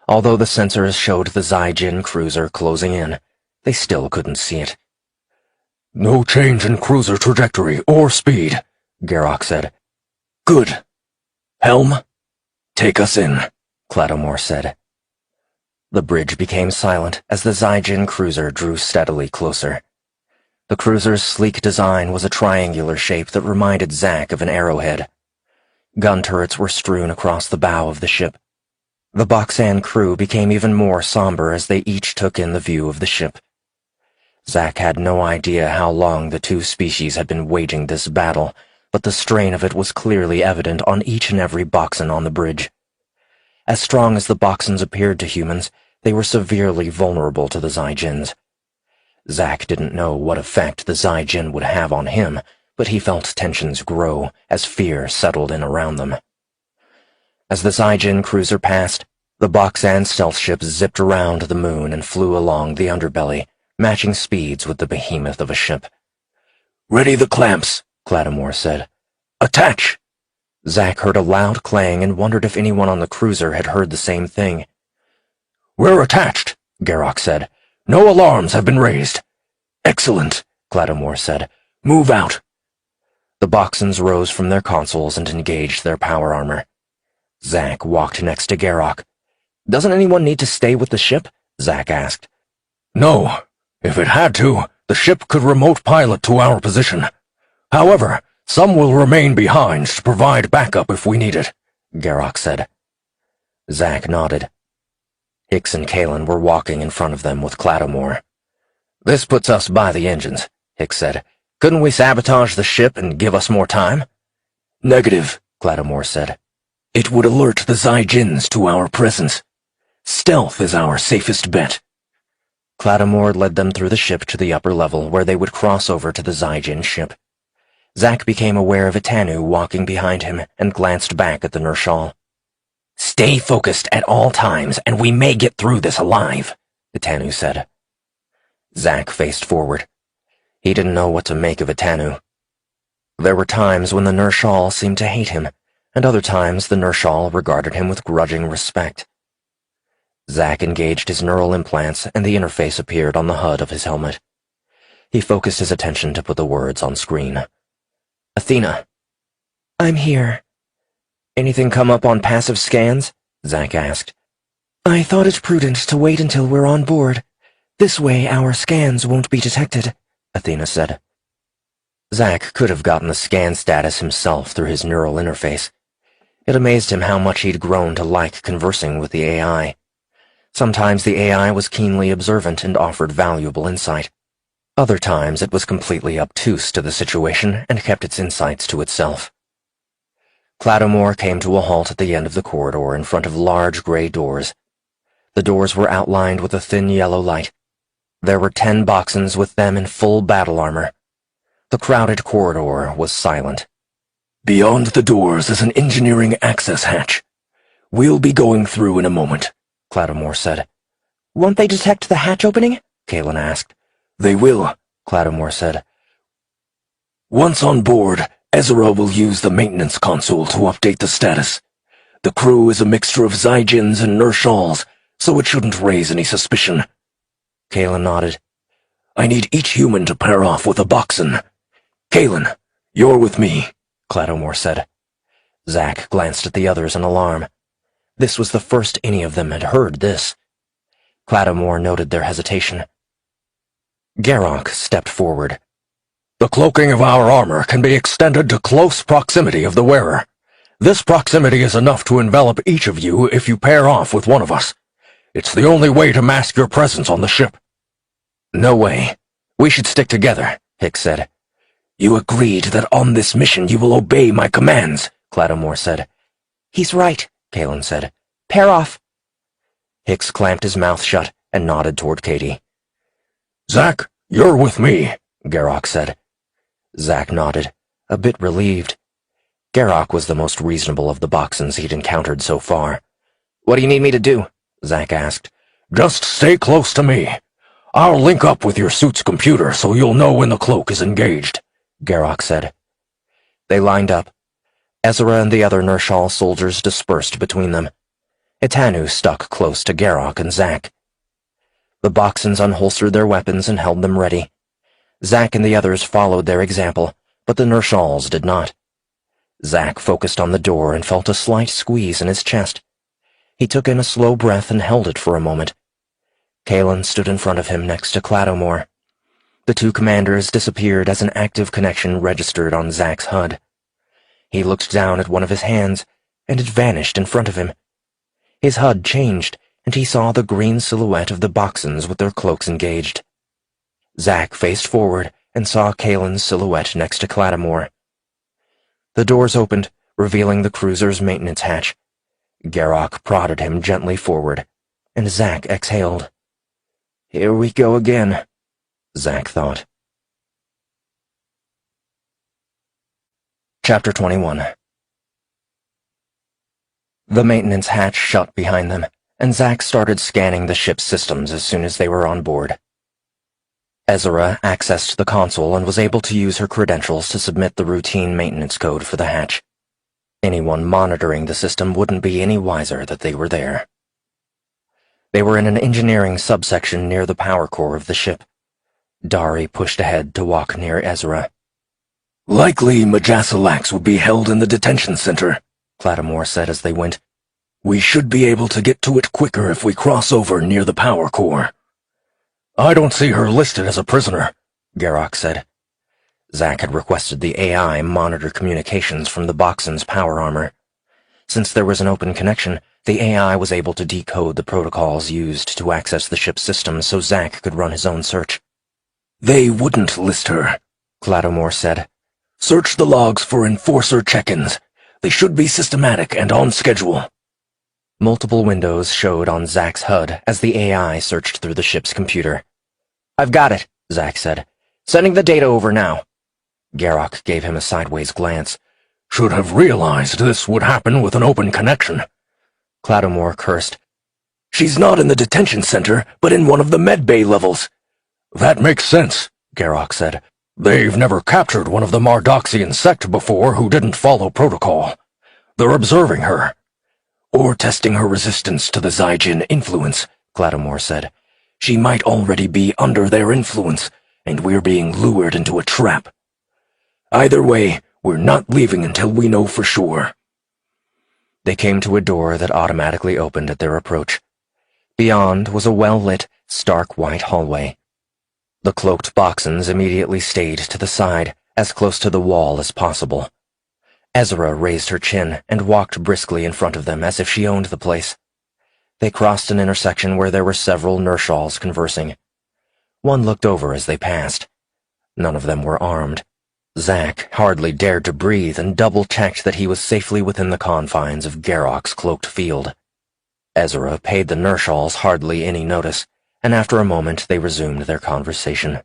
Although the sensors showed the Zygen cruiser closing in, they still couldn't see it. "No change in cruiser trajectory or speed," Garrock said. "Good. Helm, take us in," Clattomore said. The bridge became silent as the Zygen cruiser drew steadily closer. The cruiser's sleek design was a triangular shape that reminded Zack of an arrowhead. Gun turrets were strewn across the bow of the ship. The Boxan crew became even more somber as they each took in the view of the ship. Zack had no idea how long the two species had been waging this battle, but the strain of it was clearly evident on each and every Boxan on the bridge. As strong as the Boxans appeared to humans, they were severely vulnerable to the Zygens. Zack didn't know what effect the Zygen would have on him, but he felt tensions grow as fear settled in around them. As the Zygen cruiser passed, the Boxan stealth ship zipped around the moon and flew along the underbelly, matching speeds with the behemoth of a ship. "Ready the clamps," Clattomore said. "Attach!" Zack heard a loud clang and wondered if anyone on the cruiser had heard the same thing. "We're attached," Garrock said. "No alarms have been raised." "Excellent," Clattomore said. "Move out." The Boxans rose from their consoles and engaged their power armor. Zack walked next to Garrock. "Doesn't anyone need to stay with the ship?" Zack asked. "No. If it had to, the ship could remote pilot to our position. However, some will remain behind to provide backup if we need it," Garrock said. Zack nodded. Hicks and Kaelin were walking in front of them with Clattomore. "This puts us by the engines," Hicks said. "Couldn't we sabotage the ship and give us more time?" "Negative," Clattomore said. "It would alert the Zygens to our presence. Stealth is our safest bet." Clattomore led them through the ship to the upper level where they would cross over to the Zygen ship. Zack became aware of Itanu walking behind him and glanced back at the Nershal. "Stay focused at all times, and we may get through this alive," Itanu said. Zack faced forward. He didn't know what to make of Itanu. There were times when the Nershal seemed to hate him, and other times the Nershal regarded him with grudging respect. Zack engaged his neural implants, and the interface appeared on the HUD of his helmet. He focused his attention to put the words on screen. "Athena." "I'm here." "Anything come up on passive scans?" Zack asked. "I thought it prudent to wait until we're on board. This way our scans won't be detected," Athena said. Zack could have gotten the scan status himself through his neural interface. It amazed him how much he'd grown to like conversing with the AI. Sometimes the AI was keenly observant and offered valuable insight. Other times it was completely obtuse to the situation and kept its insights to itself. Clattomore came to a halt at the end of the corridor in front of large gray doors. The doors were outlined with a thin yellow light. There were 10 Boxans with them in full battle armor. The crowded corridor was silent. "Beyond the doors is an engineering access hatch. We'll be going through in a moment," Clattomore said. "Won't they detect the hatch opening?" Kaelin asked. "They will," Clattomore said. "Once on board, Ezra will use the maintenance console to update the status. The crew is a mixture of Zygens and Nershals, so it shouldn't raise any suspicion." Kaelin nodded. "I need each human to pair off with a Boxan. Kaelin, you're with me," Clattomore said. Zack glanced at the others in alarm. This was the first any of them had heard this. Clattomore noted their hesitation. Garrock stepped forward. The cloaking of our armor can be extended to close proximity of the wearer. This proximity is enough to envelop each of you if you pair off with one of us. It's the only way to mask your presence on the ship. No way. We should stick together, Hicks said. You agreed that on this mission you will obey my commands, Clattermore said. He's right, Kalen said. Pair off. Hicks clamped his mouth shut and nodded toward Katie. Zack, you're with me, Garrock said. Zack nodded, a bit relieved. Garrock was the most reasonable of the Boxons he'd encountered so far. What do you need me to do? Zack asked. Just stay close to me. I'll link up with your suit's computer so you'll know when the cloak is engaged, Garrock said. They lined up. Ezra and the other Nershal soldiers dispersed between them. Itanu stuck close to Garrock and Zack. The Boxons unholstered their weapons and held them ready. Zack and the others followed their example, but the Nershals did not. Zack focused on the door and felt a slight squeeze in his chest. He took in a slow breath and held it for a moment. Kalen stood in front of him next to Clattermore. The two commanders disappeared as an active connection registered on Zack's HUD. He looked down at one of his hands, and it vanished in front of him. His HUD changed, and he saw the green silhouette of the Boxons with their cloaks engaged. Zack faced forward and saw Kalen's silhouette next to Clattermore. The doors opened, revealing the cruiser's maintenance hatch. Garrock prodded him gently forward, and Zack exhaled. Here we go again, Zack thought. Chapter 21. The maintenance hatch shut behind them, and Zack started scanning the ship's systems as soon as they were on board. Ezra accessed the console and was able to use her credentials to submit the routine maintenance code for the hatch. Anyone monitoring the system wouldn't be any wiser that they were there. They were in an engineering subsection near the power core of the ship. Dari pushed ahead to walk near Ezra. Likely Majasilax will be held in the detention center, Clattermore said as they went. We should be able to get to it quicker if we cross over near the power core. I don't see her listed as a prisoner, Garrock said. Zack had requested the AI monitor communications from the Boxon's power armor. Since there was an open connection, the AI was able to decode the protocols used to access the ship's system so Zack could run his own search. They wouldn't list her, Clattermore said. Search the logs for enforcer check-ins. They should be systematic and on schedule. Multiple windows showed on Zack's HUD as the AI searched through the ship's computer. I've got it, Zack said. Sending the data over now. Garrock gave him a sideways glance. Should have realized this would happen with an open connection. Clattermore cursed. She's not in the detention center, but in one of the medbay levels. That makes sense, Garrock said. They've never captured one of the Mardoxian sect before who didn't follow protocol. They're observing her. Or testing her resistance to the Zygen influence, Clattermore said. She might already be under their influence, and we're being lured into a trap. Either way, we're not leaving until we know for sure. They came to a door that automatically opened at their approach. Beyond was a well-lit, stark white hallway. The cloaked Boxons immediately stayed to the side, as close to the wall as possible. Ezra raised her chin and walked briskly in front of them as if she owned the place. They crossed an intersection where there were several Nershals conversing. One looked over as they passed. None of them were armed. Zack hardly dared to breathe and double-checked that he was safely within the confines of Garrock's cloaked field. Ezra paid the Nershals hardly any notice, and after a moment they resumed their conversation.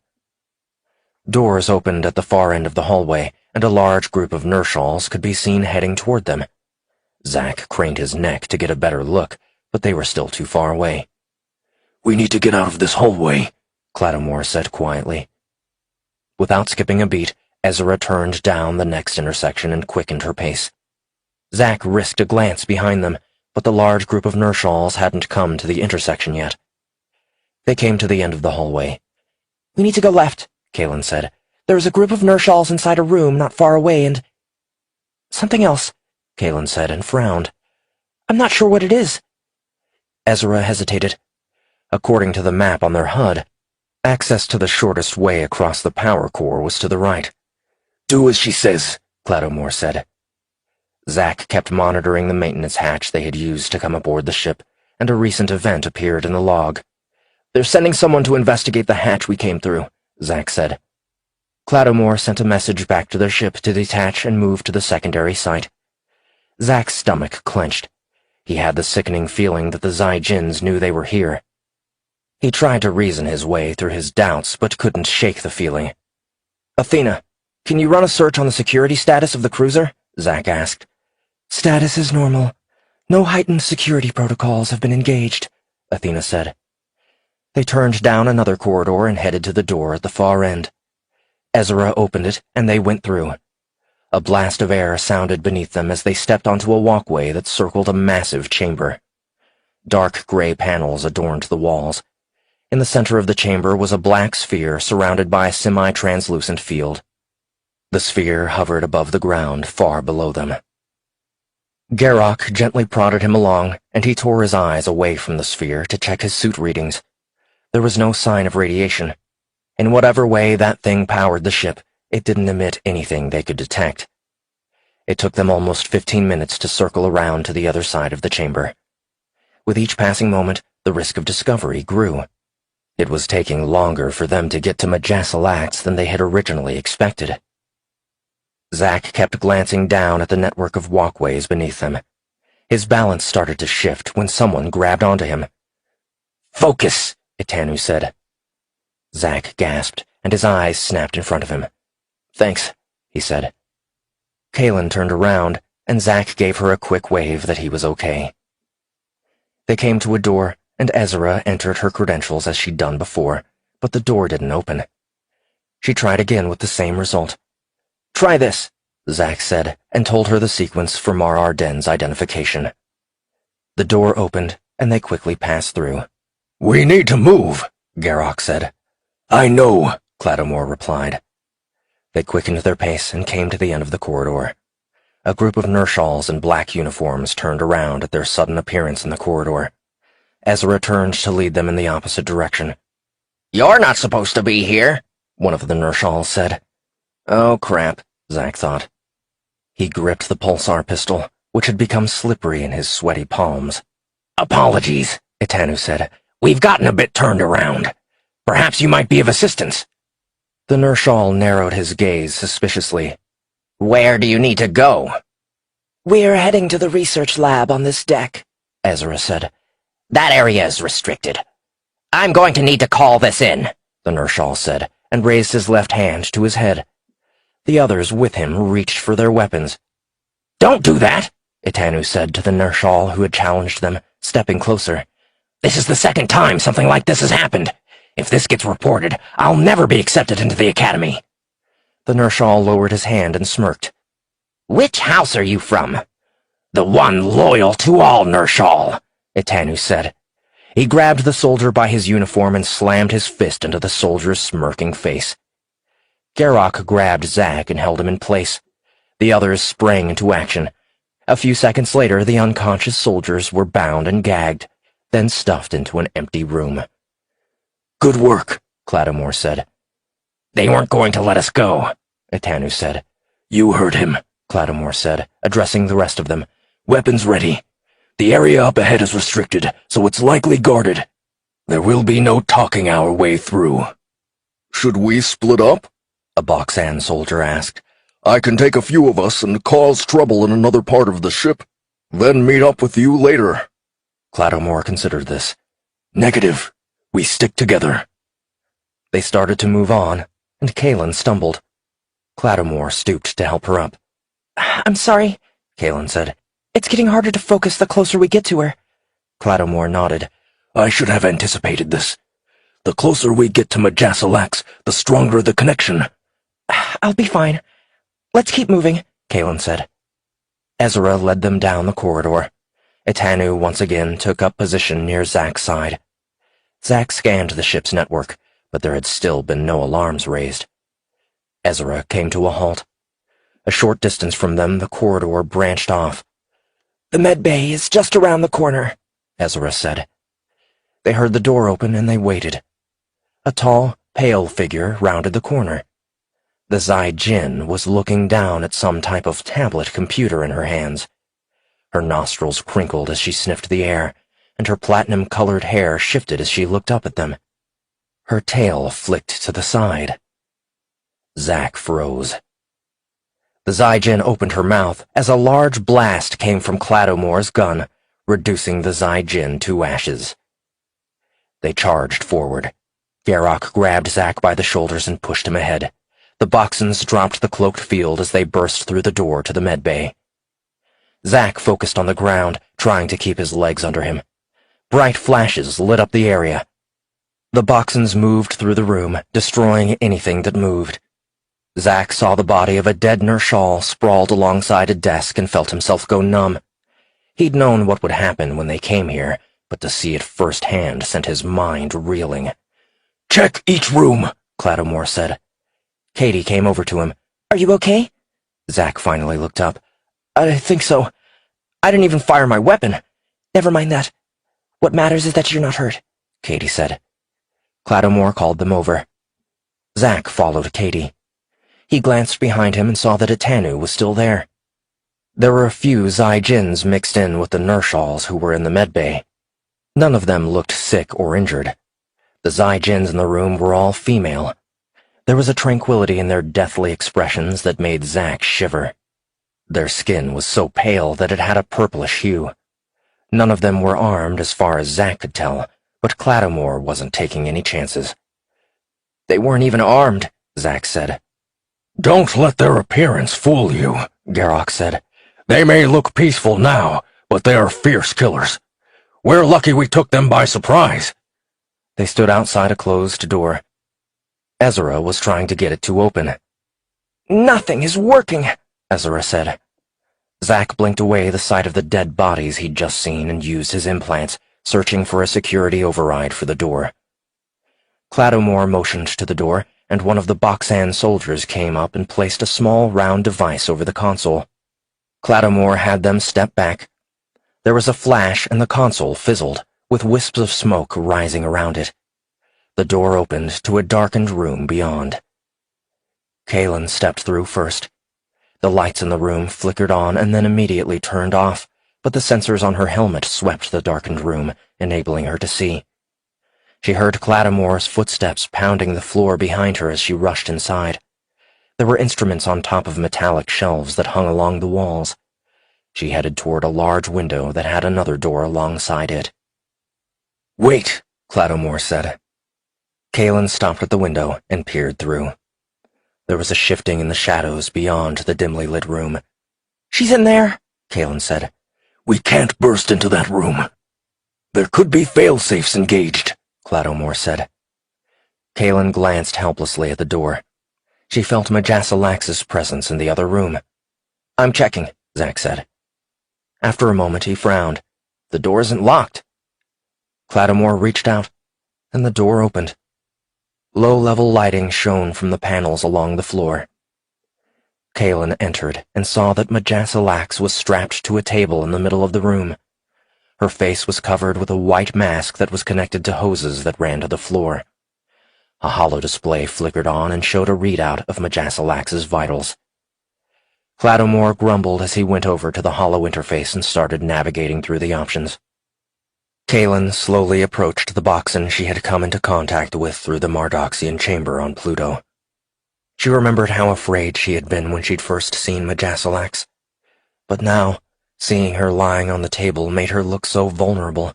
Doors opened at the far end of the hallway, and a large group of Nershals could be seen heading toward them. Zack craned his neck to get a better look, but they were still too far away. We need to get out of this hallway, Clattermore said quietly. Without skipping a beat, Ezra turned down the next intersection and quickened her pace. Zack risked a glance behind them, but the large group of Nershals hadn't come to the intersection yet. They came to the end of the hallway. We need to go left, Kalen said. There's a group of Nershals inside a room not far away and... something else, Kalen said and frowned. I'm not sure what it is. Ezra hesitated. According to the map on their HUD, Access to the shortest way across the power core was to the right. "Do as she says," Clattomore said. Zack kept monitoring the maintenance hatch they had used to come aboard the ship, and a recent event appeared in the log. "They're sending someone to investigate the hatch we came through," Zack said. Clattomore sent a message back to their ship to detach and move to the secondary site. Zack's stomach clenched. He had the sickening feeling that the Zai-Jins knew they were here. He tried to reason his way through his doubts, but couldn't shake the feeling. "Athena, can you run a search on the security status of the cruiser?" Zack asked. "Status is normal. No heightened security protocols have been engaged," Athena said. They turned down another corridor and headed to the door at the far end. Ezra opened it, and they went through. A blast of air sounded beneath them as they stepped onto a walkway that circled a massive chamber. Dark gray panels adorned the walls. In the center of the chamber was a black sphere surrounded by a semi-translucent field. The sphere hovered above the ground, far below them. Garrock gently prodded him along, and he tore his eyes away from the sphere to check his suit readings. There was no sign of radiation. In whatever way that thing powered the ship, it didn't emit anything they could detect. It took them almost 15 minutes to circle around to the other side of the chamber. With each passing moment, the risk of discovery grew. It was taking longer for them to get to Majassalax than they had originally expected. Zack kept glancing down at the network of walkways beneath them. His balance started to shift when someone grabbed onto him. "Focus," Itanu said. Zack gasped, and his eyes snapped in front of him. "Thanks," he said. Kaylin turned around, and Zack gave her a quick wave that he was okay. They came to a door, and Ezra entered her credentials as she'd done before, but the door didn't open. She tried again with the same result. "Try this," Zack said, and told her the sequence for Mar Arden's identification. The door opened, and they quickly passed through. "We need to move," Garrock said. "I know," Clattomore replied. They quickened their pace and came to the end of the corridor. A group of Nershals in black uniforms turned around at their sudden appearance in the corridor. Ezra turned to lead them in the opposite direction. "You're not supposed to be here," one of the Nershals said. Oh, crap, Zack thought. He gripped the pulsar pistol, which had become slippery in his sweaty palms. "Apologies," Itanu said. "We've gotten a bit turned around. Perhaps you might be of assistance." The Nershal narrowed his gaze suspiciously. "Where do you need to go?" "We're heading to the research lab on this deck," Ezra said. "That area is restricted. I'm going to need to call this in," the Nershal said, and raised his left hand to his head. The others with him reached for their weapons. "Don't do that," Itanu said to the Nershal who had challenged them, stepping closer. "This is the second time something like this has happened. If this gets reported, I'll never be accepted into the academy." The Nershal lowered his hand and smirked. "Which house are you from?" "The one loyal to all, Nershal," Itanu said. He grabbed the soldier by his uniform and slammed his fist into the soldier's smirking face. Garrock grabbed Zack and held him in place. The others sprang into action. A few seconds later, the unconscious soldiers were bound and gagged, then stuffed into an empty room. "Good work," Clattomore said. "They weren't going to let us go," Itanu said. "You heard him," Clattomore said, addressing the rest of them. "Weapons ready. The area up ahead is restricted, so it's likely guarded. There will be no talking our way through." "Should we split up?" a Boxan soldier asked. "I can take a few of us and cause trouble in another part of the ship, then meet up with you later." Clattomore considered this. "Negative. We stick together." They started to move on, and Kaylin stumbled. Clattomore stooped to help her up. "I'm sorry," Kaylin said. "It's getting harder to focus the closer we get to her." Clattomore nodded. "I should have anticipated this. The closer we get to Majassalax, the stronger the connection." "I'll be fine. Let's keep moving," Kaylin said. Ezra led them down the corridor. Itanu once again took up position near Zack's side. Zack scanned the ship's network, but there had still been no alarms raised. Ezra came to a halt. A short distance from them, the corridor branched off. "The med bay is just around the corner," Ezra said. They heard the door open and they waited. A tall, pale figure rounded the corner. The Zai Jin was looking down at some type of tablet computer in her hands. Her nostrils crinkled as she sniffed the air, and her platinum-colored hair shifted as she looked up at them. Her tail flicked to the side. Zack froze. The Zai Jin opened her mouth as a large blast came from Cladomore's gun, reducing the Zai Jin to ashes. They charged forward. Garrock grabbed Zack by the shoulders and pushed him ahead. The Boxons dropped the cloaked field as they burst through the door to the medbay. Zack focused on the ground, trying to keep his legs under him. Bright flashes lit up the area. The Boxons moved through the room, destroying anything that moved. Zack saw the body of a dead Nershal sprawled alongside a desk and felt himself go numb. He'd known what would happen when they came here, but to see it firsthand sent his mind reeling. "Check each room," Claddomore said. Katie came over to him. "Are you okay?" Zack finally looked up. "I think so. I didn't even fire my weapon. Never mind that. What matters is that you're not hurt," Katie said. Claddomore called them over. Zack followed Katie. He glanced behind him and saw that Atanu was still there. There were a few Zai Jins mixed in with the Nershals who were in the medbay. None of them looked sick or injured. The Zai Jins in the room were all female. There was a tranquility in their deathly expressions that made Zack shiver. Their skin was so pale that it had a purplish hue. None of them were armed as far as Zack could tell, but Claddomore wasn't taking any chances. "They weren't even armed," Zack said. "Don't let their appearance fool you," Garrock said. "They may look peaceful now, but they are fierce killers. We're lucky we took them by surprise." They stood outside a closed door. Ezra was trying to get it to open. "Nothing is working," Ezra said. Zack blinked away the sight of the dead bodies he'd just seen and used his implants, searching for a security override for the door. Claddomore motioned to the door, and one of the Boxan soldiers came up and placed a small round device over the console. Claddomore had them step back. There was a flash and the console fizzled, with wisps of smoke rising around it. The door opened to a darkened room beyond. Kalen stepped through first. The lights in the room flickered on and then immediately turned off, but the sensors on her helmet swept the darkened room, enabling her to see. She heard Claddomore's footsteps pounding the floor behind her as she rushed inside. There were instruments on top of metallic shelves that hung along the walls. She headed toward a large window that had another door alongside it. "Wait," Claddomore said. Kalen stopped at the window and peered through. There was a shifting in the shadows beyond the dimly lit room. "She's in there," Kalen said. "We can't burst into that room. There could be fail-safes engaged," Claddomore said. Kalen glanced helplessly at the door. She felt Majasalax's presence in the other room. "I'm checking," Zack said. After a moment, he frowned. "The door isn't locked." Claddomore reached out, and the door opened. Low-level lighting shone from the panels along the floor. Kalen entered and saw that Majasalax was strapped to a table in the middle of the room. Her face was covered with a white mask that was connected to hoses that ran to the floor. A hollow display flickered on and showed a readout of Majasalax's vitals. Claddomore grumbled as he went over to the hollow interface and started navigating through the options. Kalen slowly approached the Boxan she had come into contact with through the Mardoxian chamber on Pluto. She remembered how afraid she had been when she'd first seen Majasalax. But now, seeing her lying on the table made her look so vulnerable.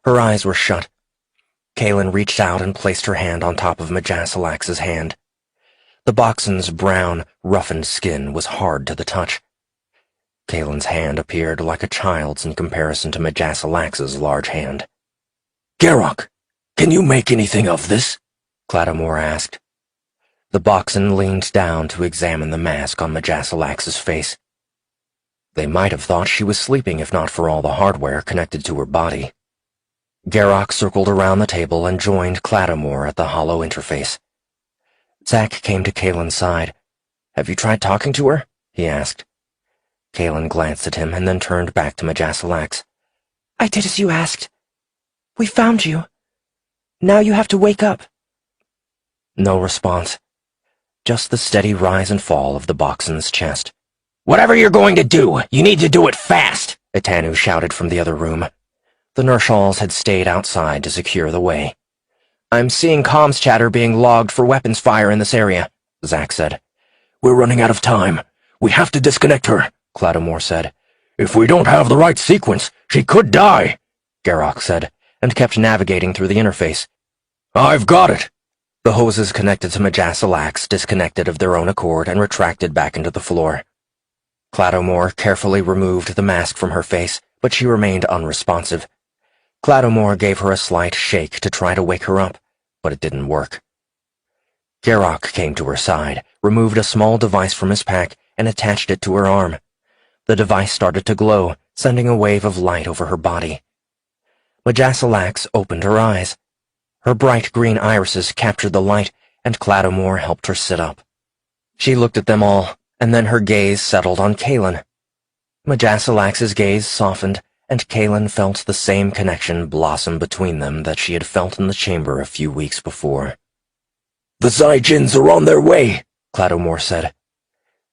Her eyes were shut. Kalen reached out and placed her hand on top of Majasalax's hand. The Boxan's brown, roughened skin was hard to the touch. Kalen's hand appeared like a child's in comparison to Majasalax's large hand. "Garrock, can you make anything of this?" Claddomore asked. The Boxan leaned down to examine the mask on Majasalax's face. They might have thought she was sleeping if not for all the hardware connected to her body. Garrock circled around the table and joined Claddomore at the hollow interface. Zack came to Kalen's side. "Have you tried talking to her?" he asked. Kalen glanced at him and then turned back to Majasalax. "I did as you asked. We found you. Now you have to wake up." No response. Just the steady rise and fall of the boxen's chest. "Whatever you're going to do, you need to do it fast," Etanu shouted from the other room. The Nershals had stayed outside to secure the way. "I'm seeing comms chatter being logged for weapons fire in this area," Zack said. "We're running out of time. We have to disconnect her," Cloudomore said. "If we don't have the right sequence, she could die," Garrock said, and kept navigating through the interface. "I've got it." The hoses connected to Majasalak's disconnected of their own accord and retracted back into the floor. Cloudomore carefully removed the mask from her face, but she remained unresponsive. Cloudomore gave her a slight shake to try to wake her up, but it didn't work. Garrock came to her side, removed a small device from his pack, and attached it to her arm. The device started to glow, sending a wave of light over her body. Majasalak's opened her eyes. Her bright green irises captured the light, and Cloudomore helped her sit up. She looked at them all, and then her gaze settled on Kalen. Majasalak's gaze softened, and Kalen felt the same connection blossom between them that she had felt in the chamber a few weeks before. "The Zyjins are on their way," Cloudomore said.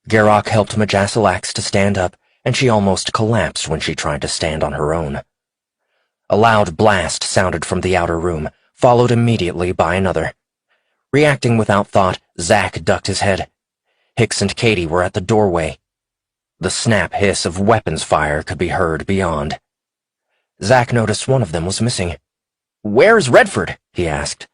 Garrock helped Majasalak's to stand up, and she almost collapsed when she tried to stand on her own. A loud blast sounded from the outer room, followed immediately by another. Reacting without thought, Zack ducked his head. Hicks and Katie were at the doorway. The snap hiss of weapons fire could be heard beyond. Zack noticed one of them was missing. "Where's Redford?" he asked.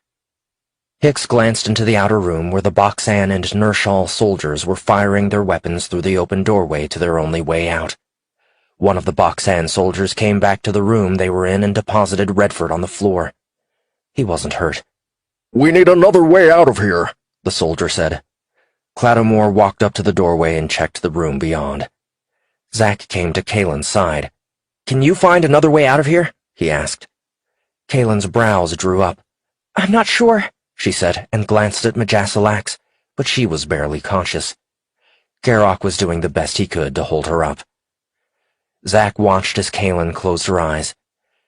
Hicks glanced into the outer room where the Boxan and Nershal soldiers were firing their weapons through the open doorway to their only way out. One of the Boxan soldiers came back to the room they were in and deposited Redford on the floor. He wasn't hurt. "We need another way out of here," the soldier said. Cloudomore walked up to the doorway and checked the room beyond. Zack came to Kalen's side. "Can you find another way out of here?" he asked. Kalen's brows drew up. "I'm not sure," she said, and glanced at Majasalak's, but she was barely conscious. Garrock was doing the best he could to hold her up. Zack watched as Kalen closed her eyes.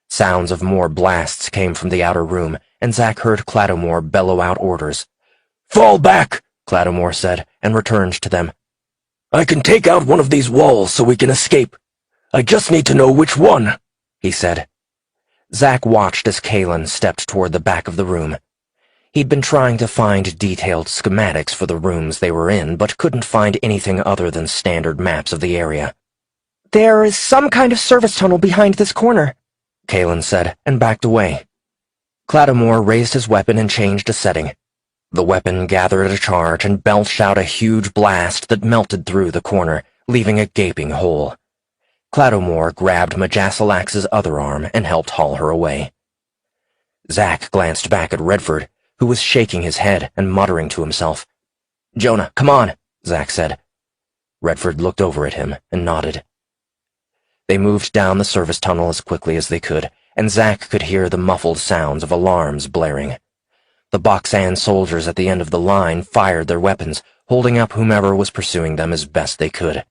Sounds of more blasts came from the outer room, and Zack heard Cloudomore bellow out orders. "Fall back," Cloudomore said, and returned to them. "I can take out one of these walls so we can escape. I just need to know which one," he said. Zack watched as Kalen stepped toward the back of the room. He'd been trying to find detailed schematics for the rooms they were in, but couldn't find anything other than standard maps of the area. "There is some kind of service tunnel behind this corner," Kalen said, and backed away. Cloudomore raised his weapon and changed a setting. The weapon gathered a charge and belched out a huge blast that melted through the corner, leaving a gaping hole. Cloudomore grabbed Majasalak's other arm and helped haul her away. Zack glanced back at Redford, who was shaking his head and muttering to himself. "Jonah, come on," Zack said. Redford looked over at him and nodded. They moved down the service tunnel as quickly as they could, and Zack could hear the muffled sounds of alarms blaring. The Boxan soldiers at the end of the line fired their weapons, holding up whomever was pursuing them as best they could.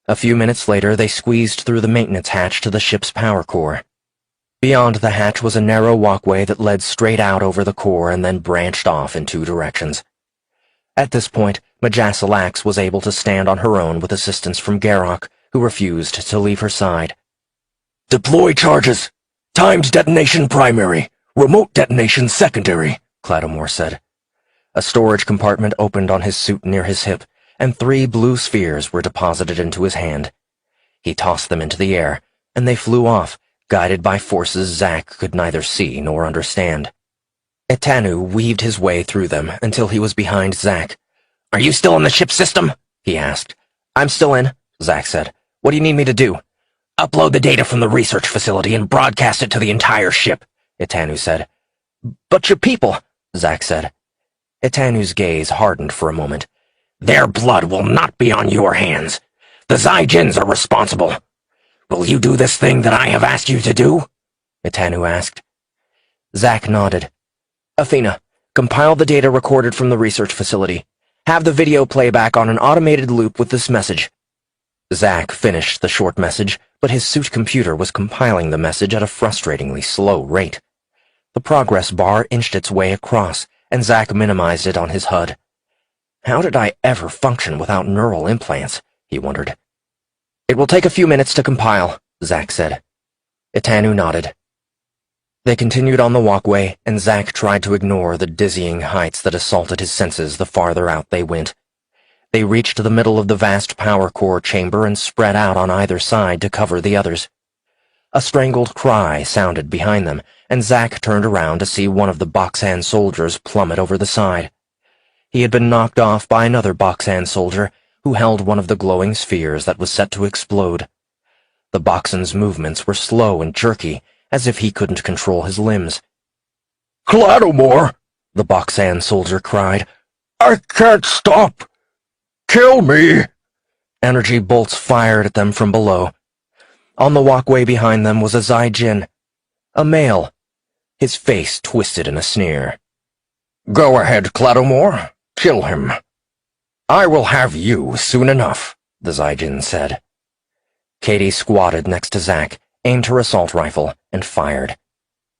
A few minutes later, they squeezed through the maintenance hatch to the ship's power core. Beyond the hatch was a narrow walkway that led straight out over the core and then branched off in two directions. At this point, Majasalak's was able to stand on her own with assistance from Garrock, who refused to leave her side. "Deploy charges. Timed detonation primary. Remote detonation secondary," Cloudomore said. A storage compartment opened on his suit near his hip, and 3 blue spheres were deposited into his hand. He tossed them into the air, and they flew off, guided by forces Zack could neither see nor understand. Etanu weaved his way through them until he was behind Zack. "Are you still in the ship system?" he asked. "I'm still in," Zack said. "What do you need me to do?" "Upload the data from the research facility and broadcast it to the entire ship," Etanu said. "But your people," Zack said. Etanu's gaze hardened for a moment. "Their blood will not be on your hands. The Zyjins are responsible. Will you do this thing that I have asked you to do?" Etanu asked. Zack nodded. "Athena, compile the data recorded from the research facility. Have the video playback on an automated loop with this message." Zack finished the short message, but his suit computer was compiling the message at a frustratingly slow rate. The progress bar inched its way across, and Zack minimized it on his HUD. How did I ever function without neural implants? He wondered. It will take a few minutes to compile, Zack said. Itanu nodded. They continued on the walkway, and Zack tried to ignore the dizzying heights that assaulted his senses the farther out they went. They reached the middle of the vast power core chamber and spread out on either side to cover the others. A strangled cry sounded behind them, and Zack turned around to see one of the Boxan soldiers plummet over the side. He had been knocked off by another Boxan soldier, who held one of the glowing spheres that was set to explode. The Boxan's movements were slow and jerky, as if he couldn't control his limbs. "Cladomore!" the Boxan soldier cried. "I can't stop! Kill me!" Energy bolts fired at them from below. On the walkway behind them was a Zai-Jin, a male, his face twisted in a sneer. "Go ahead, Cladomore. Kill him. I will have you soon enough," the Zai-Jin said. Katie squatted next to Zack, aimed her assault rifle, and fired.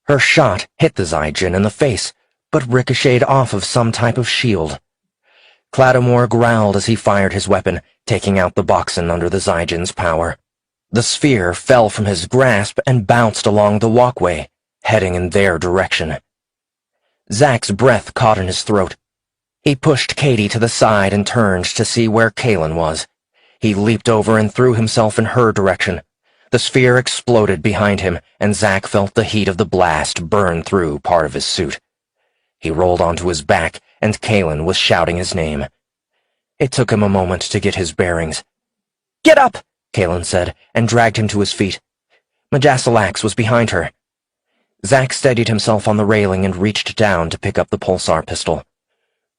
Her shot hit the Zai-Jin in the face, but ricocheted off of some type of shield. Cladomore growled as he fired his weapon, taking out the Boxan under the Zai-Jin's power. The sphere fell from his grasp and bounced along the walkway, heading in their direction. Zack's breath caught in his throat. He pushed Katie to the side and turned to see where Kalen was. He leaped over and threw himself in her direction. The sphere exploded behind him, and Zack felt the heat of the blast burn through part of his suit. He rolled onto his back, and Kalen was shouting his name. It took him a moment to get his bearings. "Get up!" Kalen said, and dragged him to his feet. Majasalax was behind her. Zack steadied himself on the railing and reached down to pick up the pulsar pistol.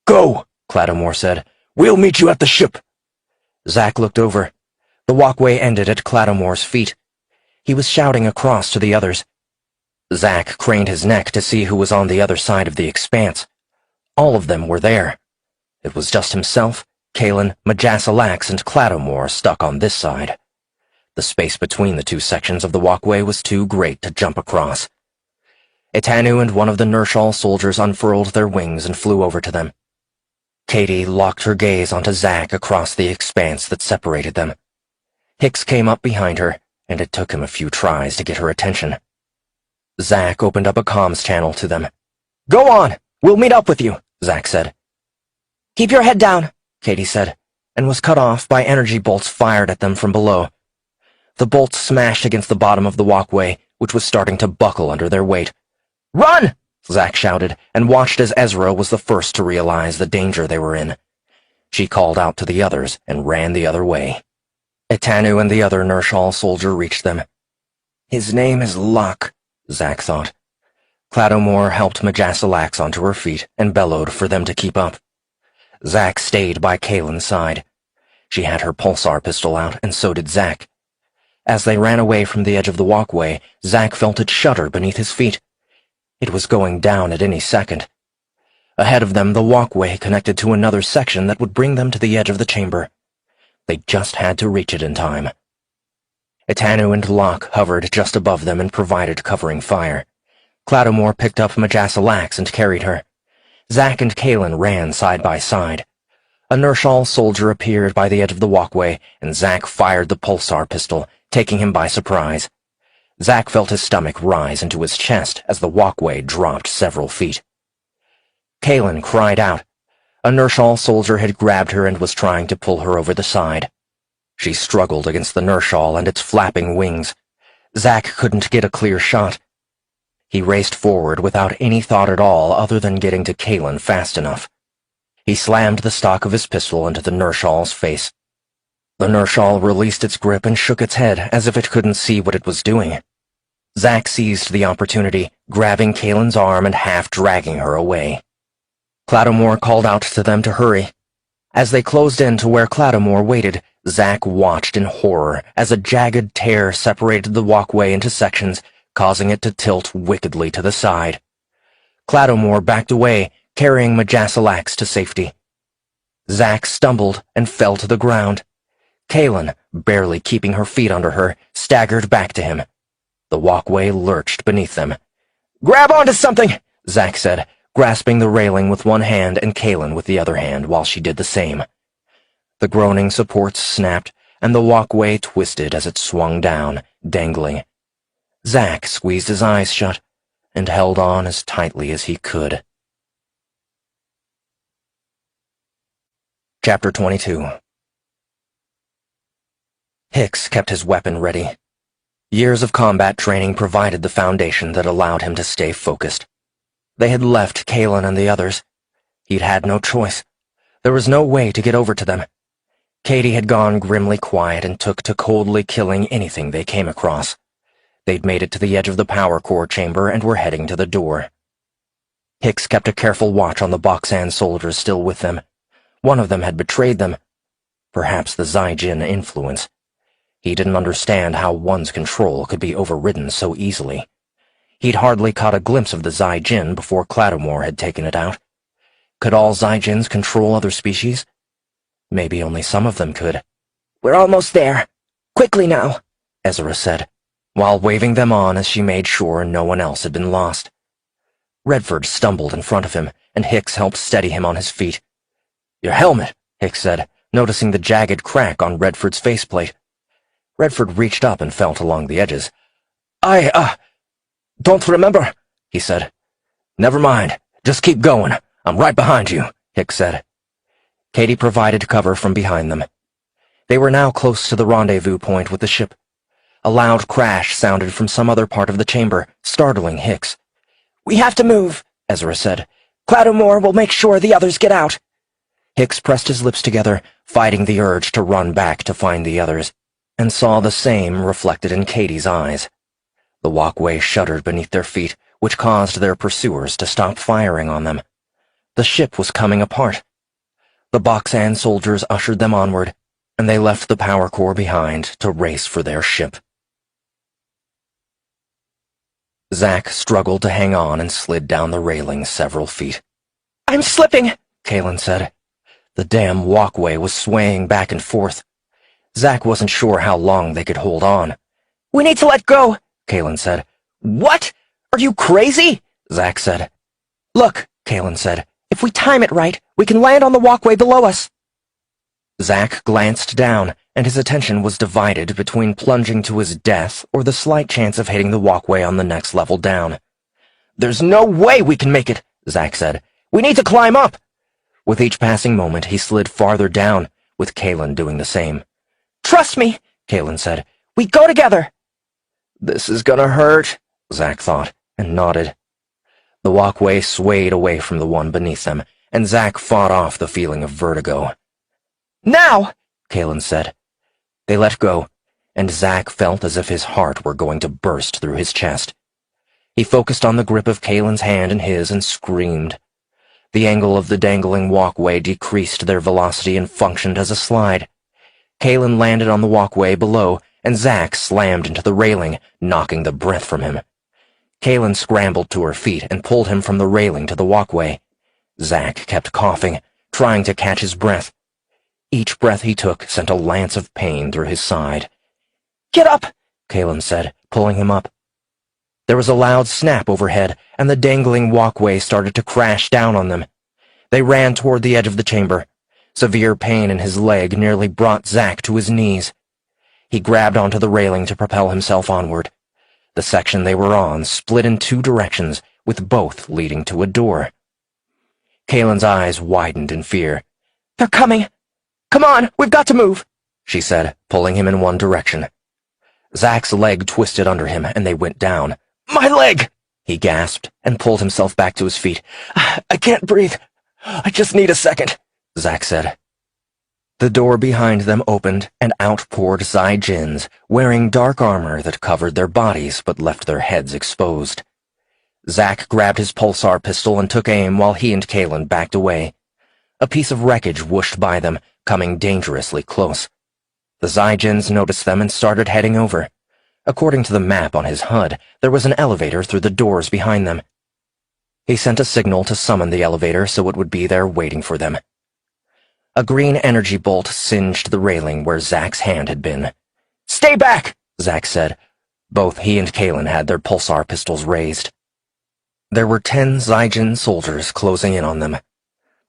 "Go," Cladomore said. "We'll meet you at the ship." Zack looked over. The walkway ended at Cladomore's feet. He was shouting across to the others. Zack craned his neck to see who was on the other side of the expanse. All of them were there. It was just himself, Kalen, Majasalax, and Cladomore stuck on this side. The space between the two sections of the walkway was too great to jump across. Itanu and one of the Nershal soldiers unfurled their wings and flew over to them. Katie locked her gaze onto Zack across the expanse that separated them. Hicks came up behind her, and it took him a few tries to get her attention. Zack opened up a comms channel to them. "Go on! We'll meet up with you," Zack said. "Keep your head down," Katie said, and was cut off by energy bolts fired at them from below. The bolts smashed against the bottom of the walkway, which was starting to buckle under their weight. "Run!" Zack shouted, and watched as Ezra was the first to realize the danger they were in. She called out to the others and ran the other way. Itanu and the other Nershal soldier reached them. His name is Luck, Zack thought. Cladomore helped Majasalax onto her feet and bellowed for them to keep up. Zack stayed by Kalen's side. She had her pulsar pistol out, and so did Zack. As they ran away from the edge of the walkway, Zack felt it shudder beneath his feet. It was going down at any second. Ahead of them, the walkway connected to another section that would bring them to the edge of the chamber. They just had to reach it in time. Itanu and Locke hovered just above them and provided covering fire. Cladomore picked up Majasalax and carried her. Zack and Kalen ran side by side. A Nershal soldier appeared by the edge of the walkway, and Zack fired the pulsar pistol, taking him by surprise. Zack felt his stomach rise into his chest as the walkway dropped several feet. Kalen cried out. A Nershal soldier had grabbed her and was trying to pull her over the side. She struggled against the Nershal and its flapping wings. Zack couldn't get a clear shot. He raced forward without any thought at all other than getting to Kalen fast enough. He slammed the stock of his pistol into the Nershal's face. The Nershal released its grip and shook its head as if it couldn't see what it was doing. Zack seized the opportunity, grabbing Kalen's arm and half-dragging her away. Cladomore called out to them to hurry. As they closed in to where Cladomore waited, Zack watched in horror as a jagged tear separated the walkway into sections, causing it to tilt wickedly to the side. Cladomore backed away, carrying Majasalax to safety. Zack stumbled and fell to the ground. Kalen, barely keeping her feet under her, staggered back to him. The walkway lurched beneath them. "Grab onto something!" Zack said, grasping the railing with one hand and Kalen with the other hand while she did the same. The groaning supports snapped, and the walkway twisted as it swung down, dangling. Zack squeezed his eyes shut and held on as tightly as he could. Chapter 22. Hicks kept his weapon ready. Years of combat training provided the foundation that allowed him to stay focused. They had left Kalen and the others. He'd had no choice. There was no way to get over to them. Katie had gone grimly quiet and took to coldly killing anything they came across. They'd made it to the edge of the power core chamber and were heading to the door. Hicks kept a careful watch on the Boxan soldiers still with them. One of them had betrayed them. Perhaps the Zai-Jin influence. He didn't understand how one's control could be overridden so easily. He'd hardly caught a glimpse of the Zai-Jin before Clattermore had taken it out. Could all Zai-Jins control other species? Maybe only some of them could. "We're almost there. Quickly now," Ezra said, while waving them on as she made sure no one else had been lost. Redford stumbled in front of him, and Hicks helped steady him on his feet. "Your helmet," Hicks said, noticing the jagged crack on Redford's faceplate. Redford reached up and felt along the edges. "I don't remember," he said. "Never mind. Just keep going. I'm right behind you," Hicks said. Katie provided cover from behind them. They were now close to the rendezvous point with the ship. A loud crash sounded from some other part of the chamber, startling Hicks. "We have to move," Ezra said. "Clattermore will make sure the others get out." Hicks pressed his lips together, fighting the urge to run back to find the others, and saw the same reflected in Katie's eyes. The walkway shuddered beneath their feet, which caused their pursuers to stop firing on them. The ship was coming apart. The Boxan soldiers ushered them onward, and they left the power core behind to race for their ship. Zack struggled to hang on and slid down the railing several feet. "I'm slipping," Kalen said. The damn walkway was swaying back and forth. Zack wasn't sure how long they could hold on. "We need to let go," Kalen said. "What? Are you crazy?" Zack said. "Look," Kalen said. "if we time it right, we can land on the walkway below us." Zack glanced down, and his attention was divided between plunging to his death or the slight chance of hitting the walkway on the next level down. "There's no way we can make it," Zack said. "We need to climb up." With each passing moment, he slid farther down, with Kalen doing the same. "Trust me," Kalen said. "we go together." "This is gonna hurt," Zack thought, and nodded. The walkway swayed away from the one beneath them, and Zack fought off the feeling of vertigo. "Now," Kalen said. They let go, and Zack felt as if his heart were going to burst through his chest. He focused on the grip of Kalen's hand in his and screamed. The angle of the dangling walkway decreased their velocity and functioned as a slide. Kalen landed on the walkway below, and Zack slammed into the railing, knocking the breath from him. Kalen scrambled to her feet and pulled him from the railing to the walkway. Zack kept coughing, trying to catch his breath. Each breath he took sent a lance of pain through his side. "Get up," Kalen said, pulling him up. There was a loud snap overhead, and the dangling walkway started to crash down on them. They ran toward the edge of the chamber. Severe pain in his leg nearly brought Zack to his knees. He grabbed onto the railing to propel himself onward. The section they were on split in two directions, with both leading to a door. Kalen's eyes widened in fear. "They're coming. Come on, we've got to move," she said, pulling him in one direction. Zack's leg twisted under him, and they went down. "My leg!" he gasped, and pulled himself back to his feet. "I can't breathe. I just need a second," Zack said. The door behind them opened, and out poured Zai-Jins, wearing dark armor that covered their bodies but left their heads exposed. Zack grabbed his pulsar pistol and took aim while he and Kalen backed away. A piece of wreckage whooshed by them, coming dangerously close. The Zai-Jins noticed them and started heading over. According to the map on his HUD, there was an elevator through the doors behind them. He sent a signal to summon the elevator so it would be there waiting for them. A green energy bolt singed the railing where Zack's hand had been. "Stay back," Zack said. Both he and Kalen had their pulsar pistols raised. There were 10 Zygen soldiers closing in on them.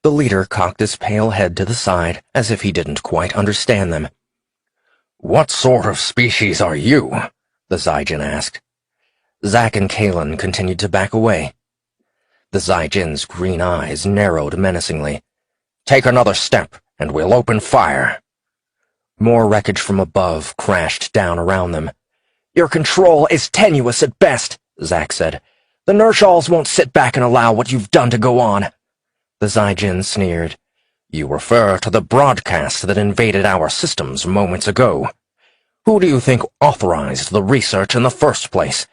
The leader cocked his pale head to the side, as if he didn't quite understand them. "What sort of species are you?" the Zygen asked. Zack and Kalen continued to back away. The Zygen's green eyes narrowed menacingly. "Take another step, and we'll open fire." More wreckage from above crashed down around them. "Your control is tenuous at best," Zack said. "The Nershals won't sit back and allow what you've done to go on." The Zygen sneered. "You refer to the broadcast that invaded our systems moments ago. Who do you think authorized the research in the first place?"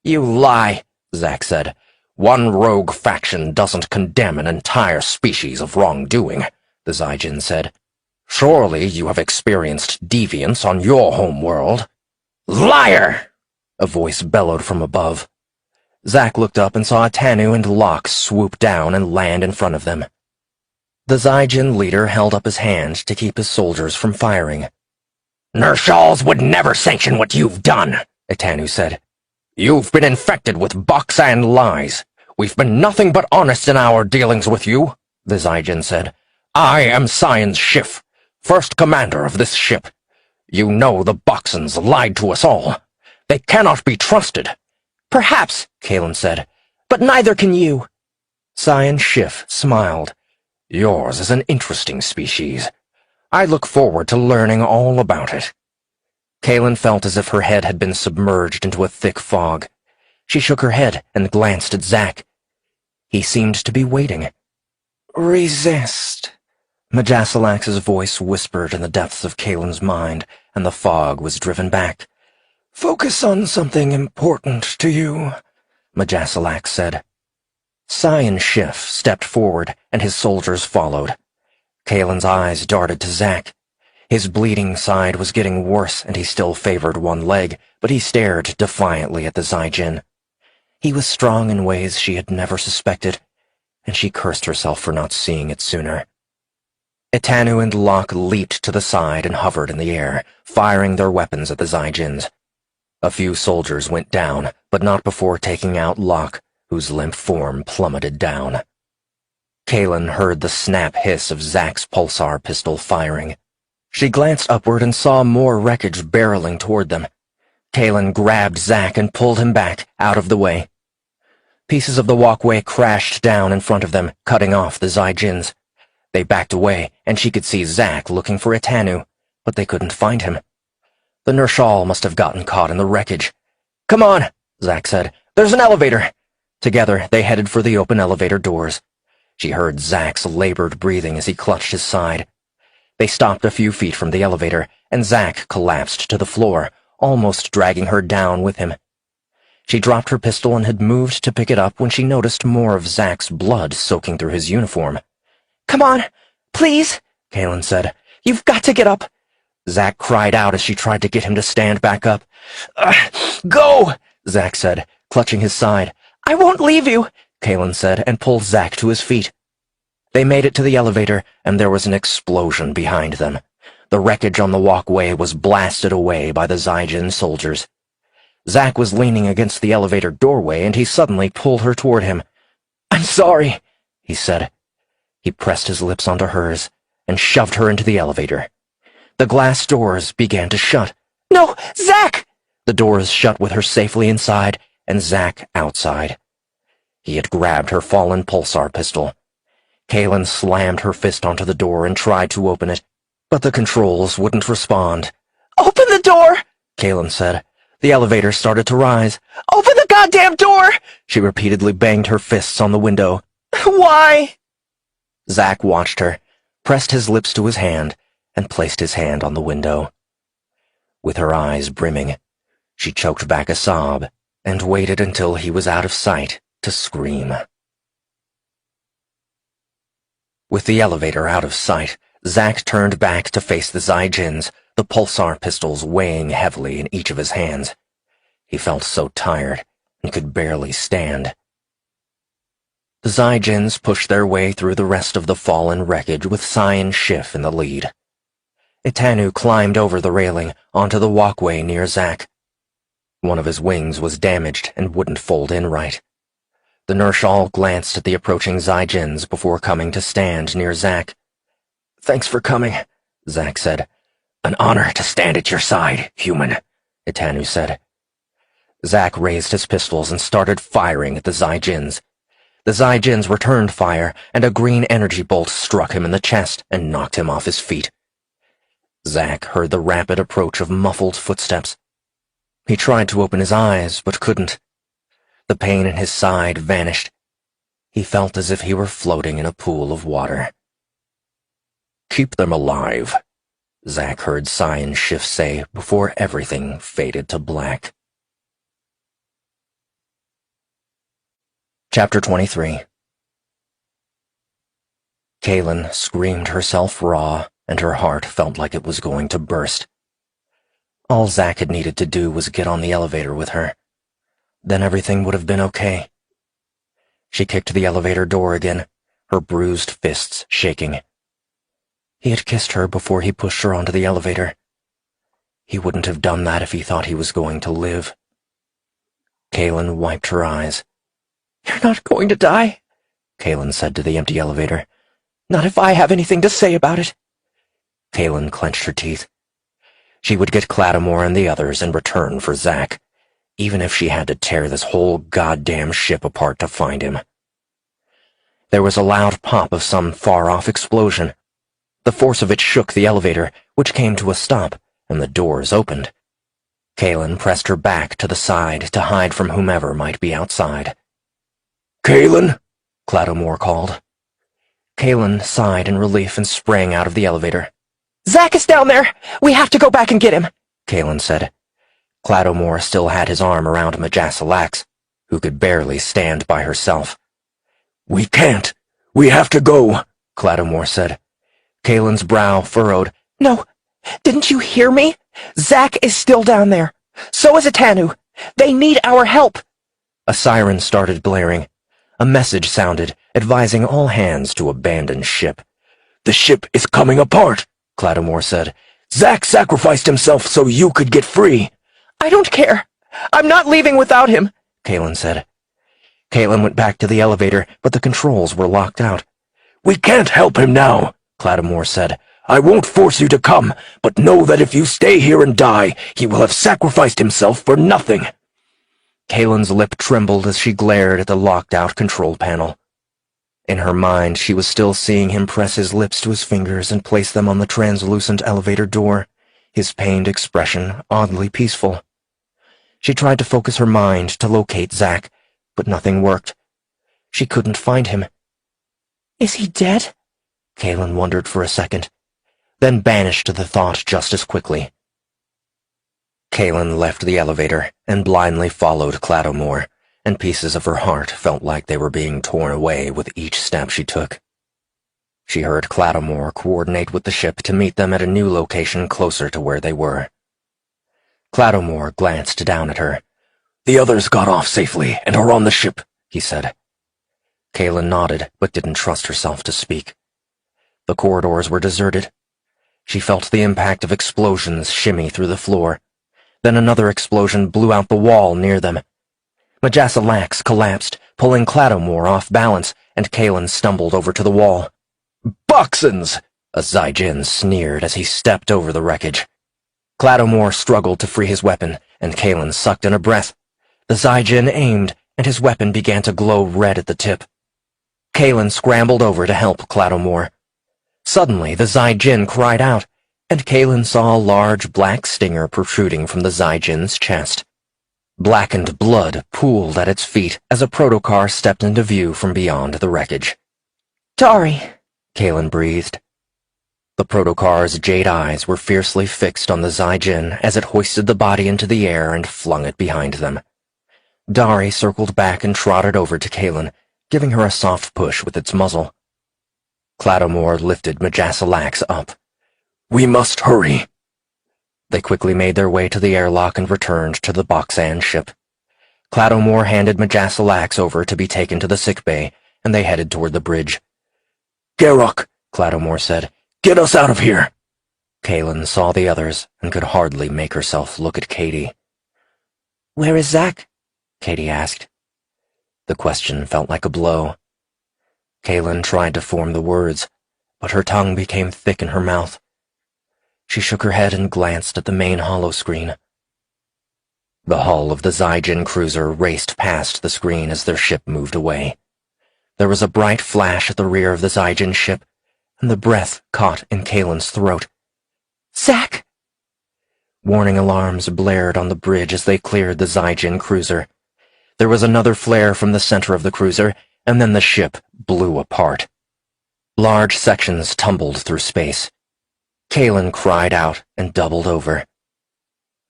"You lie," Zack said. "One rogue faction doesn't condemn an entire species of wrongdoing," the Zygen said. "Surely you have experienced deviance on your home world." "Liar!" a voice bellowed from above. Zack looked up and saw Tanu and Locke swoop down and land in front of them. The Zygen leader held up his hand to keep his soldiers from firing. "Nershals would never sanction what you've done," Tanu said. "You've been infected with bucks and lies. We've been nothing but honest in our dealings with you," the Zygen said. "I am Science Schiff, first commander of this ship. You know the Boxons lied to us all. They cannot be trusted." "Perhaps," Kalen said, "but neither can you." Science Schiff smiled. "Yours is an interesting species. I look forward to learning all about it." Kalen felt as if her head had been submerged into a thick fog. She shook her head and glanced at Zack. He seemed to be waiting. "Resist," Majasilax's voice whispered in the depths of Kalen's mind, and the fog was driven back. "Focus on something important to you," Majasilax said. Science Schiff stepped forward, and his soldiers followed. Kalen's eyes darted to Zack. His bleeding side was getting worse, and he still favored one leg, but he stared defiantly at the Zygen. He was strong in ways she had never suspected, and she cursed herself for not seeing it sooner. Etanu and Locke leaped to the side and hovered in the air, firing their weapons at the Zygens. A few soldiers went down, but not before taking out Locke, whose limp form plummeted down. Kalen heard the snap hiss of Zack's pulsar pistol firing. She glanced upward and saw more wreckage barreling toward them. Kalen grabbed Zack and pulled him back, out of the way. Pieces of the walkway crashed down in front of them, cutting off the Zygens. They backed away, and she could see Zack looking for Etanu, but they couldn't find him. The Nershal must have gotten caught in the wreckage. "Come on," Zack said. "There's an elevator." Together, they headed for the open elevator doors. She heard Zack's labored breathing as he clutched his side. They stopped a few feet from the elevator, and Zack collapsed to the floor, almost dragging her down with him. She dropped her pistol and had moved to pick it up when she noticed more of Zack's blood soaking through his uniform. "Come on, please," Kalen said. "You've got to get up." Zack cried out as she tried to get him to stand back up. "Go," Zack said, clutching his side. "I won't leave you," Kalen said, and pulled Zack to his feet. They made it to the elevator, and there was an explosion behind them. The wreckage on the walkway was blasted away by the Zygen soldiers. Zack was leaning against the elevator doorway, and he suddenly pulled her toward him. "I'm sorry," he said. He pressed his lips onto hers and shoved her into the elevator. The glass doors began to shut. "No, Zack!" The doors shut with her safely inside and Zack outside. He had grabbed her fallen pulsar pistol. Kalen slammed her fist onto the door and tried to open it, but the controls wouldn't respond. "Open the door!" Kalen said. The elevator started to rise. "Open the goddamn door!" She repeatedly banged her fists on the window. "Why?" Zack watched her, pressed his lips to his hand, and placed his hand on the window. With her eyes brimming, she choked back a sob and waited until he was out of sight to scream. With the elevator out of sight, Zack turned back to face the Zygens, the pulsar pistols weighing heavily in each of his hands. He felt so tired and could barely stand. The Zygens pushed their way through the rest of the fallen wreckage with Science Schiff in the lead. Etanu climbed over the railing onto the walkway near Zack. One of his wings was damaged and wouldn't fold in right. The Nershal glanced at the approaching Zijins before coming to stand near Zack. "Thanks for coming," Zack said. "An honor to stand at your side, human," Itanu said. Zack raised his pistols and started firing at the Zijins. The Zijins returned fire, and a green energy bolt struck him in the chest and knocked him off his feet. Zack heard the rapid approach of muffled footsteps. He tried to open his eyes, but couldn't. The pain in his side vanished. He felt as if he were floating in a pool of water. "Keep them alive," Zack heard Cyan Schiff say before everything faded to black. Chapter 23. Kaylin screamed herself raw, and her heart felt like it was going to burst. All Zack had needed to do was get on the elevator with her. Then everything would have been okay. She kicked the elevator door again, her bruised fists shaking. He had kissed her before he pushed her onto the elevator. He wouldn't have done that if he thought he was going to live. Kaylin wiped her eyes. "You're not going to die," Kaylin said to the empty elevator. "Not if I have anything to say about it." Kaylin clenched her teeth. She would get Clattamore and the others in return for Zack, even if she had to tear this whole goddamn ship apart to find him. There was a loud pop of some far-off explosion. The force of it shook the elevator, which came to a stop, and the doors opened. Kaylin pressed her back to the side to hide from whomever might be outside. "Kaylin?" Clattamore called. Kaylin sighed in relief and sprang out of the elevator. "Zack is down there! We have to go back and get him!" Kaylin said. Clattamore still had his arm around Majasalax, who could barely stand by herself. "We can't. We have to go," Clattamore said. Kaylin's brow furrowed. "No, didn't you hear me? Zack is still down there. So is Itanu. They need our help." A siren started blaring. A message sounded, advising all hands to abandon ship. "The ship is coming apart," Clattamore said. "Zack sacrificed himself so you could get free." "I don't care. I'm not leaving without him," Kaylin said. Kaylin went back to the elevator, but the controls were locked out. "We can't help him now," Clattamore said. "I won't force you to come, but know that if you stay here and die, he will have sacrificed himself for nothing." Kaylin's lip trembled as she glared at the locked-out control panel. In her mind, she was still seeing him press his lips to his fingers and place them on the translucent elevator door, his pained expression oddly peaceful. She tried to focus her mind to locate Zack, but nothing worked. She couldn't find him. "Is he dead?" Kaylin wondered for a second, then banished the thought just as quickly. Kaylin left the elevator and blindly followed Clattamore, and pieces of her heart felt like they were being torn away with each step she took. She heard Clattamore coordinate with the ship to meet them at a new location closer to where they were. Clattamore glanced down at her. "The others got off safely and are on the ship," he said. Kaylin nodded, but didn't trust herself to speak. The corridors were deserted. She felt the impact of explosions shimmy through the floor. Then another explosion blew out the wall near them. Majasalax collapsed, pulling Clattamore off balance, and Kaylin stumbled over to the wall. "Boxins!" A Zijin sneered as he stepped over the wreckage. Clattamore struggled to free his weapon, and Kaylin sucked in a breath. The Zijin aimed, and his weapon began to glow red at the tip. Kaylin scrambled over to help Clattamore. Suddenly, the Zijin cried out, and Kaylin saw a large black stinger protruding from the Zijin's chest. Blackened blood pooled at its feet as a protocar stepped into view from beyond the wreckage. "Dari," Kaylin breathed. The protocar's jade eyes were fiercely fixed on the Zijin as it hoisted the body into the air and flung it behind them. Dari circled back and trotted over to Kaylin, giving her a soft push with its muzzle. Clattamore lifted Majasalax up. "We must hurry." They quickly made their way to the airlock and returned to the Boxan ship. Clattamore handed Majasalax over to be taken to the sickbay, and they headed toward the bridge. "Garrock," Clattamore said. "Get us out of here." Kaylin saw the others and could hardly make herself look at Katie. "Where is Zack?" Katie asked. The question felt like a blow. Kaylin tried to form the words, but her tongue became thick in her mouth. She shook her head and glanced at the main holoscreen. The hull of the Zygen cruiser raced past the screen as their ship moved away. There was a bright flash at the rear of the Zygen ship, and the breath caught in Kaylin's throat. Zack! Warning alarms blared on the bridge as they cleared the Zygen cruiser. There was another flare from the center of the cruiser, and then the ship blew apart. Large sections tumbled through space. Kaylin cried out and doubled over.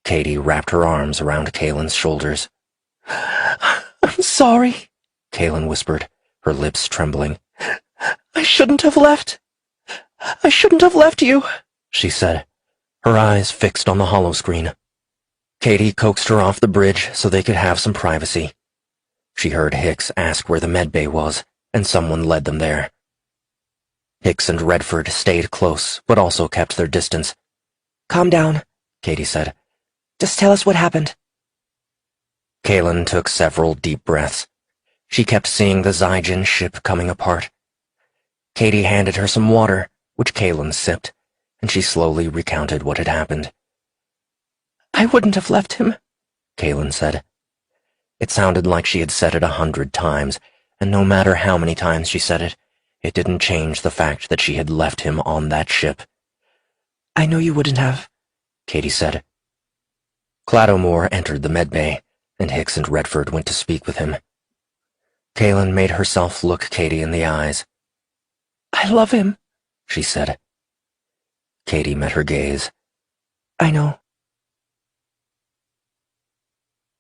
Katie wrapped her arms around Kaylin's shoulders. I'm sorry, Kaylin whispered, her lips trembling. I shouldn't have left. I shouldn't have left you, she said, her eyes fixed on the holoscreen. Katie coaxed her off the bridge so they could have some privacy. She heard Hicks ask where the medbay was, and someone led them there. Hicks and Redford stayed close, but also kept their distance. Calm down, Katie said. Just tell us what happened. Kaylin took several deep breaths. She kept seeing the Zygen ship coming apart. Katie handed her some water, which Kaylin sipped, and she slowly recounted what had happened. I wouldn't have left him, Kaylin said. It sounded like she had said it 100 times, and no matter how many times she said it, it didn't change the fact that she had left him on that ship. I know you wouldn't have, Katie said. Cladomore entered the medbay, and Hicks and Redford went to speak with him. Kaylin made herself look Katie in the eyes. I love him, she said. Katie met her gaze. I know.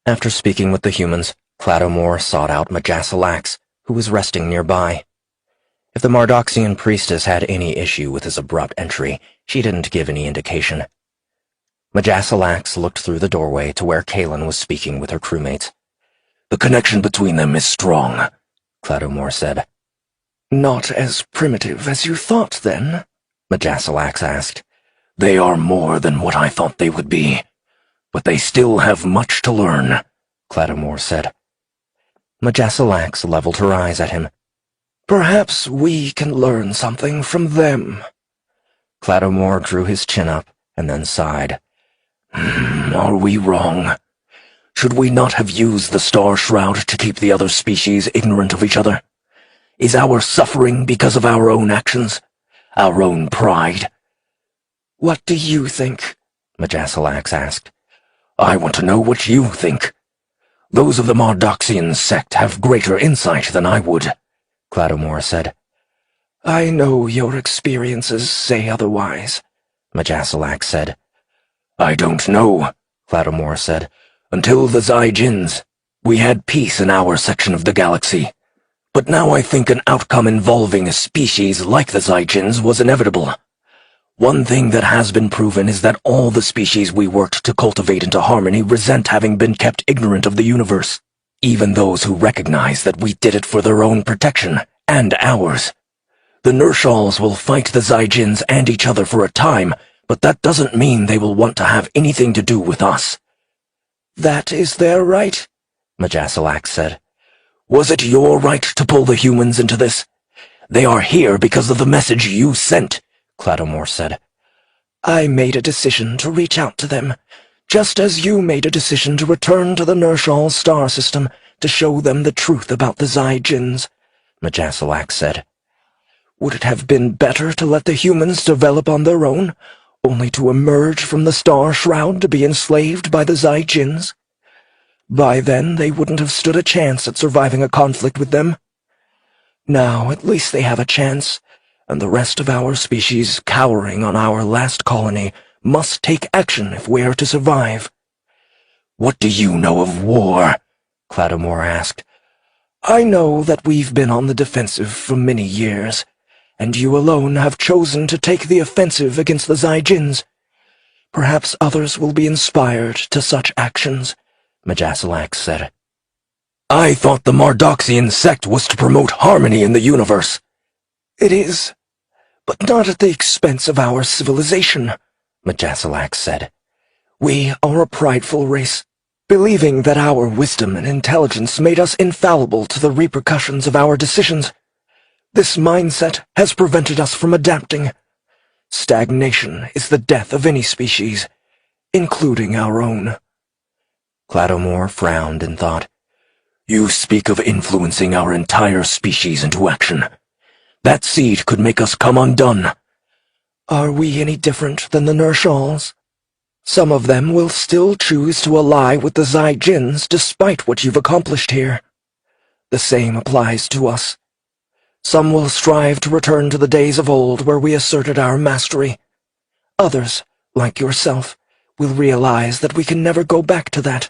After speaking with the humans, Cladomore sought out Majasilax, who was resting nearby. If the Mardoxian priestess had any issue with his abrupt entry, she didn't give any indication. Majasilax looked through the doorway to where Kaylin was speaking with her crewmates. The connection between them is strong, Cladomore said. Not as primitive as you thought, then? Majasilax asked. They are more than what I thought they would be, but they still have much to learn, Cladomore said. Majasilax leveled her eyes at him. Perhaps we can learn something from them. Cladomore drew his chin up and then sighed. Are we wrong? Should we not have used the Star Shroud to keep the other species ignorant of each other? Is our suffering because of our own actions? Our own pride? What do you think? Majasilax asked. I want to know what you think. Those of the Mardoxian sect have greater insight than I would, Cladomore said. I know your experiences say otherwise, Majasilax said. I don't know, Cladomore said. Until the Zygens, we had peace in our section of the galaxy. But now I think an outcome involving a species like the Zygens was inevitable. One thing that has been proven is that all the species we worked to cultivate into harmony resent having been kept ignorant of the universe, even those who recognize that we did it for their own protection, and ours. The Nershals will fight the Zygens and each other for a time, but that doesn't mean they will want to have anything to do with us. That is their right, Majasilax said. Was it your right to pull the humans into this? They are here because of the message you sent, Cladomore said. I made a decision to reach out to them, just as you made a decision to return to the Nershal star system to show them the truth about the Zygens, Majasilax said. Would it have been better to let the humans develop on their own, only to emerge from the Star Shroud to be enslaved by the Zygens? By then, they wouldn't have stood a chance at surviving a conflict with them. Now, at least they have a chance, and the rest of our species cowering on our last colony must take action if we're to survive. What do you know of war? Cladomore asked. I know that we've been on the defensive for many years, and you alone have chosen to take the offensive against the Zygens. Perhaps others will be inspired to such actions, Majasilax said. I thought the Mardoxian sect was to promote harmony in the universe. It is, but not at the expense of our civilization, Majasilax said. We are a prideful race. believing that our wisdom and intelligence made us infallible to the repercussions of our decisions. This mindset has prevented us from adapting. Stagnation is the death of any species, including our own. Cladomore frowned in thought. You speak of influencing our entire species into action. That seed could make us come undone. Are we any different than the Nershals? Some of them will still choose to ally with the Zai-Jins despite what you've accomplished here. The same applies to us. Some will strive to return to the days of old where we asserted our mastery. Others, like yourself, will realize that we can never go back to that,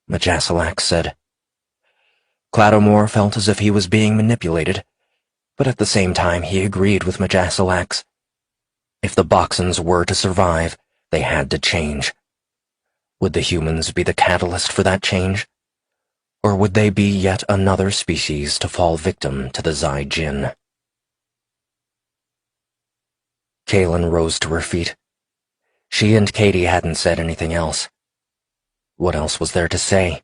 Majasilax said. Cladomore felt as if he was being manipulated, but at the same time he agreed with Majasilax. If the Boxons were to survive, they had to change. Would the humans be the catalyst for that change? Or would they be yet another species to fall victim to the Zai-Jin? Kaylin rose to her feet. She and Katie hadn't said anything else. What else was there to say?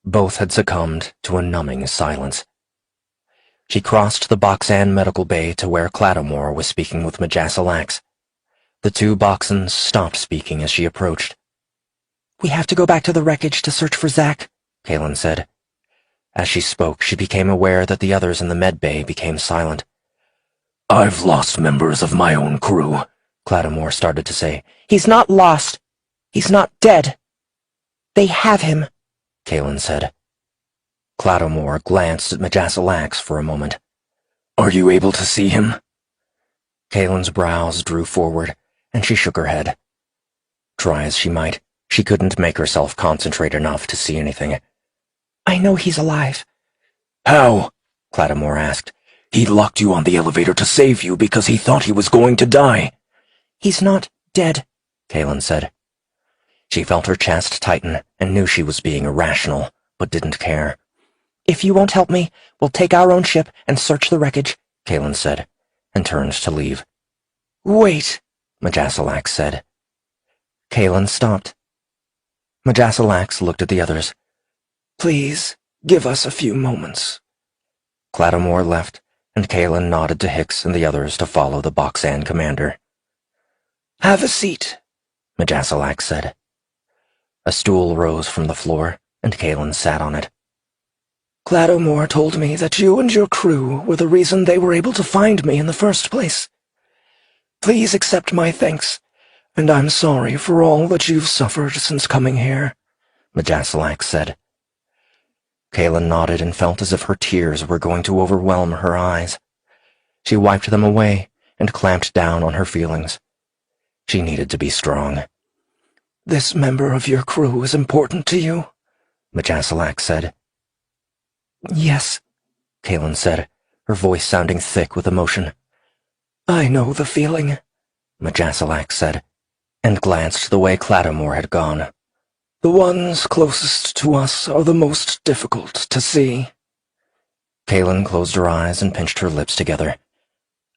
Both had succumbed to a numbing silence. She crossed the Boxan medical bay to where Cladomore was speaking with Majasilax. The two Boxons stopped speaking as she approached. "We have to go back to the wreckage to search for Zack," Kaylin said. As she spoke, she became aware that the others in the med bay became silent. I've lost members of my own crew, Cladomore started to say. "He's not lost. He's not dead. They have him," Kaylin said. Cladomore glanced at Majasilax for a moment. Are you able to see him? Kaylin's brows drew forward, and she shook her head. Try as she might, she couldn't make herself concentrate enough to see anything. "I know he's alive." How? Cladomore asked. He locked you on the elevator to save you because he thought he was going to die. "He's not dead," Kaylin said. She felt her chest tighten and knew she was being irrational, but didn't care. "If you won't help me, we'll take our own ship and search the wreckage," Kaylin said, and turned to leave. Wait, Majasilax said. Kaylin stopped. Majasilax looked at the others. please, give us a few moments. Cladomore left, and Kaylin nodded to Hicks and the others to follow the Boxan commander. Have a seat, Majasilax said. A stool rose from the floor, and Kaylin sat on it. Cladomore told me that you and your crew were the reason they were able to find me in the first place. Please accept my thanks, and I'm sorry for all that you've suffered since coming here, Majasilax said. Kaylin nodded and felt as if her tears were going to overwhelm her eyes. She wiped them away and clamped down on her feelings. She needed to be strong. This member of your crew is important to you, Majasilax said. "Yes," Kaylin said, her voice sounding thick with emotion. I know the feeling, Majasilax said, and glanced the way Cladomore had gone. The ones closest to us are the most difficult to see. Kaylin closed her eyes and pinched her lips together.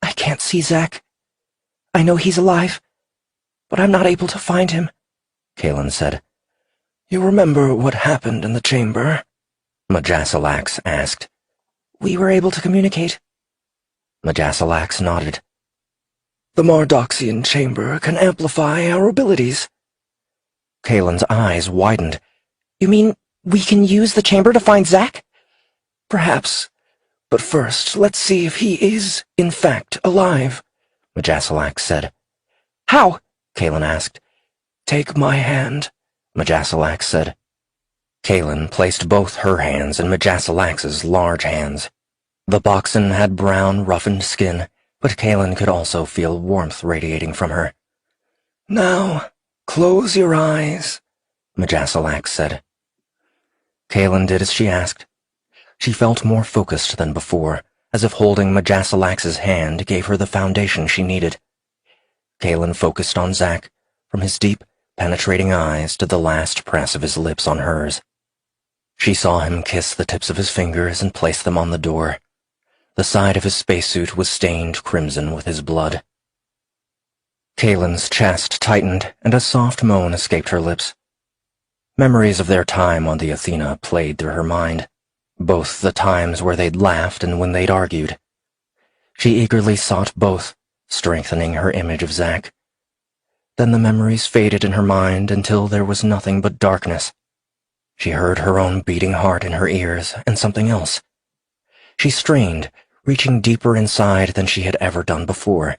"I can't see Zack. I know he's alive, but I'm not able to find him," Kaylin said. You remember what happened in the chamber? Majasilax asked. "We were able to communicate." Majasilax nodded. The Mardoxian chamber can amplify our abilities. Kaylin's eyes widened. "You mean we can use the chamber to find Zack?" Perhaps. But first, let's see if he is, in fact, alive, Majasilax said. "How?" Kaylin asked. Take my hand, Majasilax said. Kaylin placed both her hands in Majasilax's large hands. The Boxan had brown, roughened skin, but Kaylin could also feel warmth radiating from her. Now, close your eyes, Majasilax said. Kaylin did as she asked. She felt more focused than before, as if holding Majasilax's hand gave her the foundation she needed. Kaylin focused on Zack, from his deep, penetrating eyes to the last press of his lips on hers. She saw him kiss the tips of his fingers and place them on the door. The side of his spacesuit was stained crimson with his blood. Kaylin's chest tightened, and a soft moan escaped her lips. Memories of their time on the Athena played through her mind, both the times where they'd laughed and when they'd argued. She eagerly sought both, strengthening her image of Zack. Then the memories faded in her mind until there was nothing but darkness. She heard her own beating heart in her ears and something else. She strained, reaching deeper inside than she had ever done before.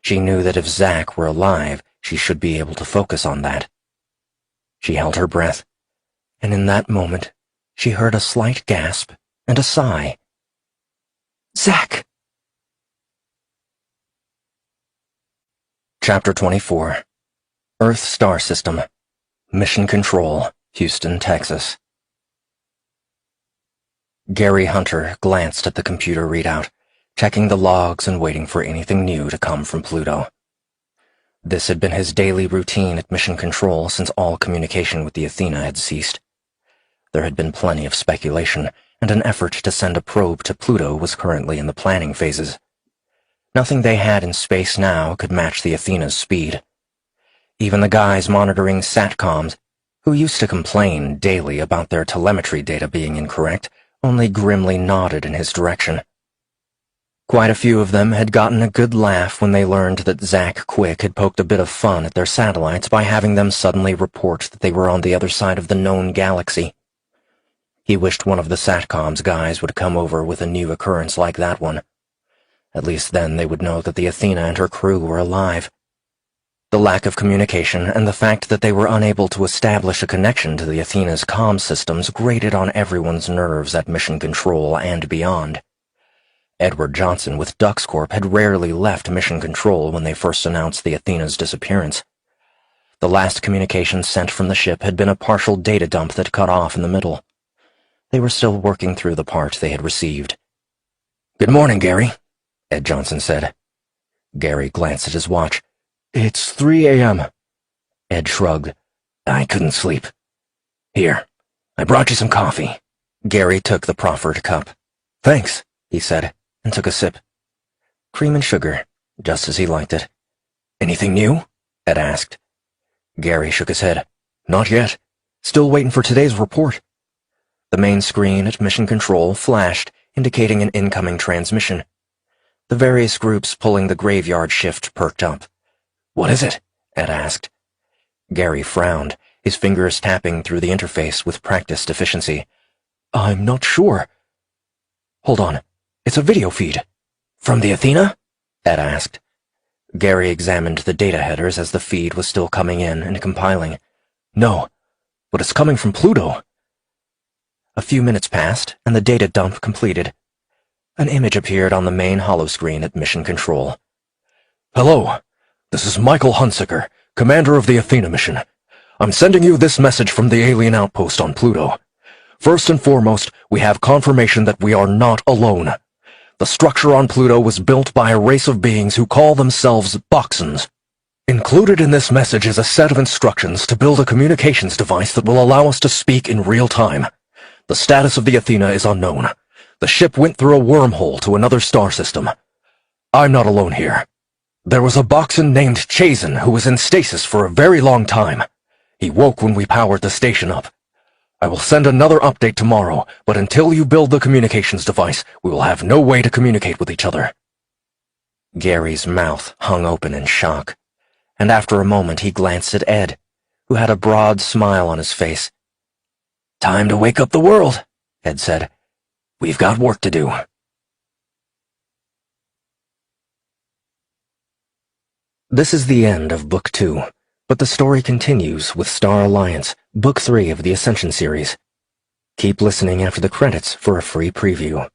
She knew that if Zack were alive, she should be able to focus on that. She held her breath, and in that moment, she heard a slight gasp and a sigh. Zack! Chapter 24. Earth Star System. Mission Control, Houston, Texas. Gary Hunter glanced at the computer readout, checking the logs and waiting for anything new to come from Pluto. This had been his daily routine at Mission Control since all communication with the Athena had ceased. There had been plenty of speculation, and an effort to send a probe to Pluto was currently in the planning phases. Nothing they had in space now could match the Athena's speed. Even the guys monitoring SATCOMs, who used to complain daily about their telemetry data being incorrect, only grimly nodded in his direction. Quite a few of them had gotten a good laugh when they learned that Zack Quick had poked a bit of fun at their satellites by having them suddenly report that they were on the other side of the known galaxy. He wished one of the SATCOM's guys would come over with a new occurrence like that one. At least then they would know that the Athena and her crew were alive. The lack of communication and the fact that they were unable to establish a connection to the Athena's comm systems grated on everyone's nerves at Mission Control and beyond. Edward Johnson with DuxCorp had rarely left Mission Control when they first announced the Athena's disappearance. The last communication sent from the ship had been a partial data dump that cut off in the middle. They were still working through the part they had received. "Good morning, Gary," Ed Johnson said. Gary glanced at his watch. "It's 3 a.m. Ed shrugged. "I couldn't sleep. Here, I brought you some coffee." Gary took the proffered cup. "Thanks," he said, and took a sip. Cream and sugar, just as he liked it. "Anything new?" Ed asked. Gary shook his head. "Not yet. Still waiting for today's report." The main screen at Mission Control flashed, indicating an incoming transmission. The various groups pulling the graveyard shift perked up. "What is it?" Ed asked. Gary frowned, his fingers tapping through the interface with practiced efficiency. "I'm not sure." "Hold on. It's a video feed." "From the Athena?" Ed asked. Gary examined the data headers as the feed was still coming in and compiling. "No, but it's coming from Pluto." A few minutes passed, and the data dump completed. An image appeared on the main holoscreen at Mission Control. "Hello. This is Michael Hunsaker, commander of the Athena mission. I'm sending you this message from the alien outpost on Pluto. First and foremost, we have confirmation that we are not alone. The structure on Pluto was built by a race of beings who call themselves Boxons. Included in this message is a set of instructions to build a communications device that will allow us to speak in real time. The status of the Athena is unknown. The ship went through a wormhole to another star system. I'm not alone here. There was a Boxon named Chazen who was in stasis for a very long time. He woke when we powered the station up. I will send another update tomorrow, but until you build the communications device, we will have no way to communicate with each other." Gary's mouth hung open in shock, and after a moment he glanced at Ed, who had a broad smile on his face. "Time to wake up the world," Ed said. "We've got work to do." This is the end of Book 2, but the story continues with Star Alliance, Book 3 of the Ascension series. Keep listening after the credits for a free preview.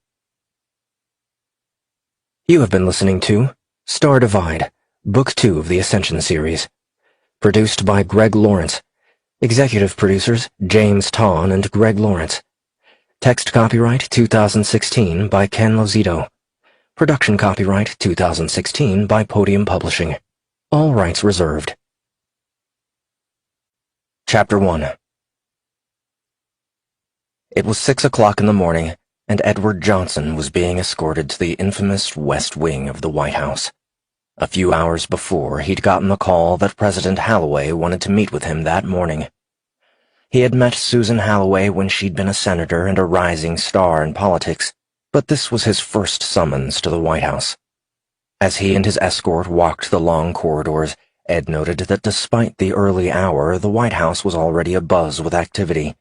You have been listening to Star Divide, Book 2 of the Ascension series. Produced by Greg Lawrence. Executive producers James Tawn and Greg Lawrence. Text copyright 2016 by Ken Lozito. Production copyright 2016 by Podium Publishing. All rights reserved. Chapter 1. It was 6 o'clock in the morning, and Edward Johnson was being escorted to the infamous West Wing of the White House. A few hours before, he'd gotten the call that President Holloway wanted to meet with him that morning. He had met Susan Holloway when she'd been a senator and a rising star in politics, but this was his first summons to the White House. As he and his escort walked the long corridors, Ed noted that despite the early hour, the White House was already abuzz with activity,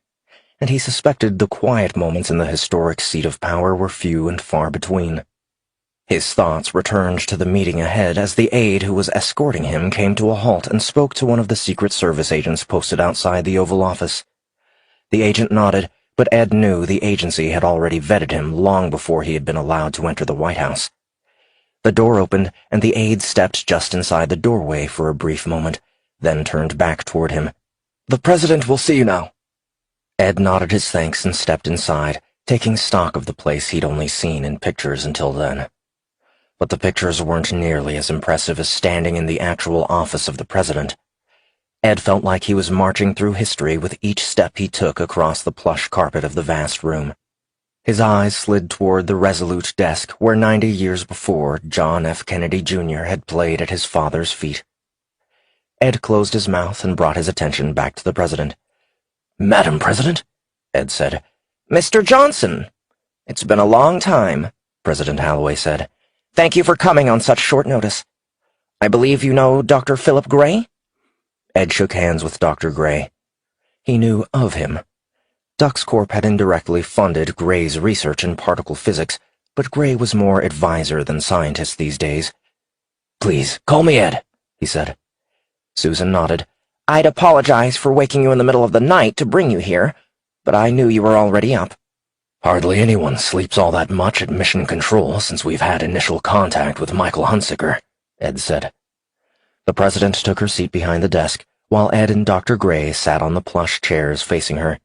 and he suspected the quiet moments in the historic seat of power were few and far between. His thoughts returned to the meeting ahead as the aide who was escorting him came to a halt and spoke to one of the Secret Service agents posted outside the Oval Office. The agent nodded, but Ed knew the agency had already vetted him long before he had been allowed to enter the White House. The door opened, and the aide stepped just inside the doorway for a brief moment, then turned back toward him. "The President will see you now." Ed nodded his thanks and stepped inside, taking stock of the place he'd only seen in pictures until then. But the pictures weren't nearly as impressive as standing in the actual office of the President. Ed felt like he was marching through history with each step he took across the plush carpet of the vast room. His eyes slid toward the resolute desk where 90 years before John F. Kennedy, Jr. had played at his father's feet. Ed closed his mouth and brought his attention back to the President. "Madam President," Ed said. "Mr. Johnson, it's been a long time," President Holloway said. "Thank you for coming on such short notice. I believe you know Dr. Philip Gray?" Ed shook hands with Dr. Gray. He knew of him. DuxCorp had indirectly funded Gray's research in particle physics, but Gray was more advisor than scientist these days. "Please, call me Ed," he said. Susan nodded. "I'd apologize for waking you in the middle of the night to bring you here, but I knew you were already up." "Hardly anyone sleeps all that much at Mission Control since we've had initial contact with Michael Hunsicker," Ed said. The President took her seat behind the desk, while Ed and Dr. Gray sat on the plush chairs facing her.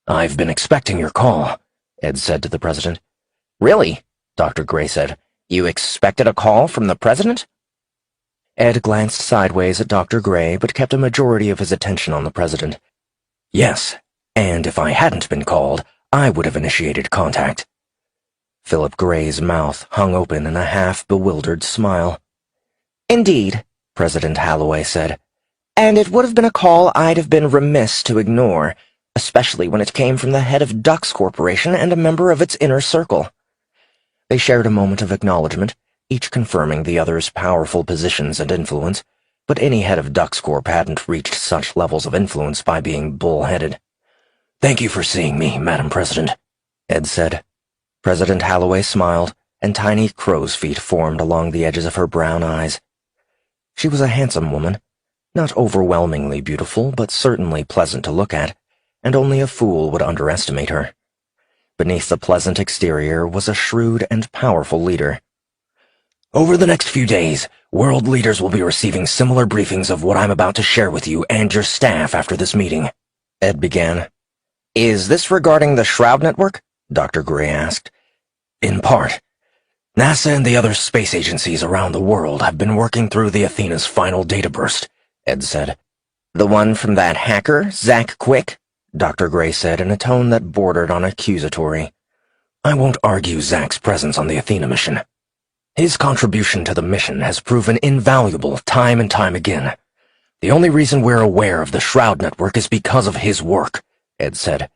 "I've been expecting your call," Ed said to the President. "Really?" Dr. Gray said. "You expected a call from the President?" Ed glanced sideways at Dr. Gray, but kept a majority of his attention on the President. "Yes, and if I hadn't been called, I would have initiated contact." Philip Gray's mouth hung open in a half-bewildered smile. "Indeed," President Holloway said. "And it would have been a call I'd have been remiss to ignore, especially when it came from the head of Dux Corporation and a member of its inner circle." They shared a moment of acknowledgement, each confirming the other's powerful positions and influence, but any head of DuxCorp hadn't reached such levels of influence by being bull-headed. "Thank you for seeing me, Madam President," Ed said. President Holloway smiled, and tiny crow's feet formed along the edges of her brown eyes. She was a handsome woman, not overwhelmingly beautiful, but certainly pleasant to look at, and only a fool would underestimate her. Beneath the pleasant exterior was a shrewd and powerful leader. "Over the next few days, world leaders will be receiving similar briefings of what I'm about to share with you and your staff after this meeting," Ed began. "Is this regarding the Shroud Network?" Dr. Gray asked. "In part. NASA and the other space agencies around the world have been working through the Athena's final data burst," Ed said. "The one from that hacker, Zach Quick?" Dr. Gray said in a tone that bordered on accusatory. "I won't argue Zach's presence on the Athena mission. His contribution to the mission has proven invaluable time and time again. The only reason we're aware of the Shroud Network is because of his work," Ed said.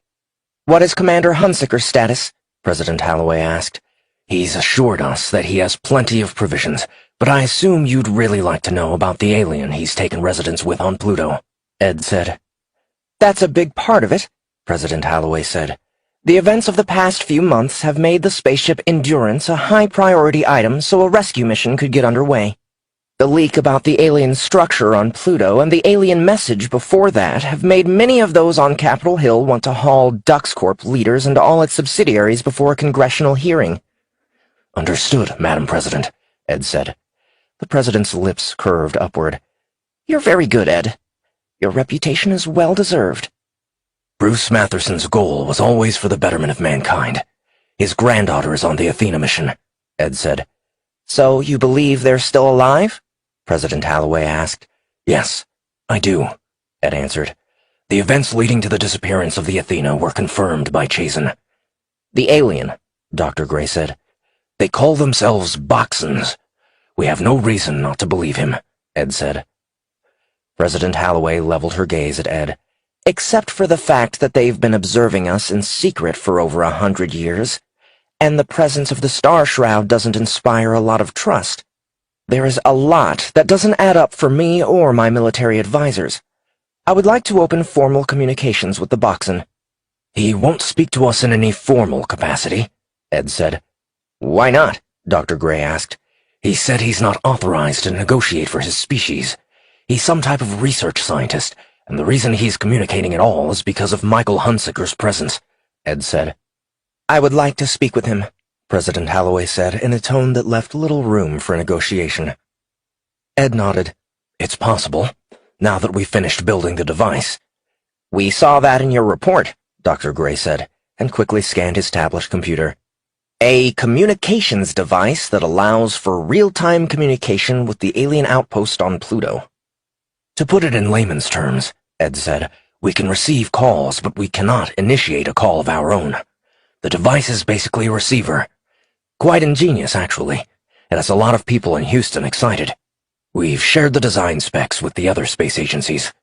"What is Commander Hunsicker's status?" President Holloway asked. "He's assured us that he has plenty of provisions, but I assume you'd really like to know about the alien he's taken residence with on Pluto," Ed said. "That's a big part of it," President Holloway said. "The events of the past few months have made the spaceship Endurance a high-priority item so a rescue mission could get underway. The leak about the alien structure on Pluto and the alien message before that have made many of those on Capitol Hill want to haul DuxCorp leaders and all its subsidiaries before a congressional hearing." "Understood, Madam President," Ed said. The President's lips curved upward. "You're very good, Ed. Your reputation is well-deserved." "Bruce Matherson's goal was always for the betterment of mankind. His granddaughter is on the Athena mission," Ed said. "So you believe they're still alive?" President Holloway asked. "Yes, I do," Ed answered. "The events leading to the disappearance of the Athena were confirmed by Chazen." "The alien," Dr. Gray said. "They call themselves Boxons. We have no reason not to believe him," Ed said. President Holloway leveled her gaze at Ed. except for the fact that they've been observing us in secret for over 100 years, and the presence of the Star Shroud doesn't inspire a lot of trust. There is a lot that doesn't add up for me or my military advisors. I would like to open formal communications with the Boxen." "He won't speak to us in any formal capacity," Ed said. "Why not?" Dr. Gray asked. "He said he's not authorized to negotiate for his species. He's some type of research scientist, and the reason he's communicating at all is because of Michael Hunsicker's presence," Ed said. "I would like to speak with him," President Holloway said in a tone that left little room for negotiation. Ed nodded. "It's possible, now that we've finished building the device." "We saw that in your report," Dr. Gray said, and quickly scanned his tablet computer. "A communications device that allows for real-time communication with the alien outpost on Pluto." "To put it in layman's terms," Ed said, "we can receive calls, but we cannot initiate a call of our own. The device is basically a receiver. Quite ingenious, actually. It has a lot of people in Houston excited. We've shared the design specs with the other space agencies."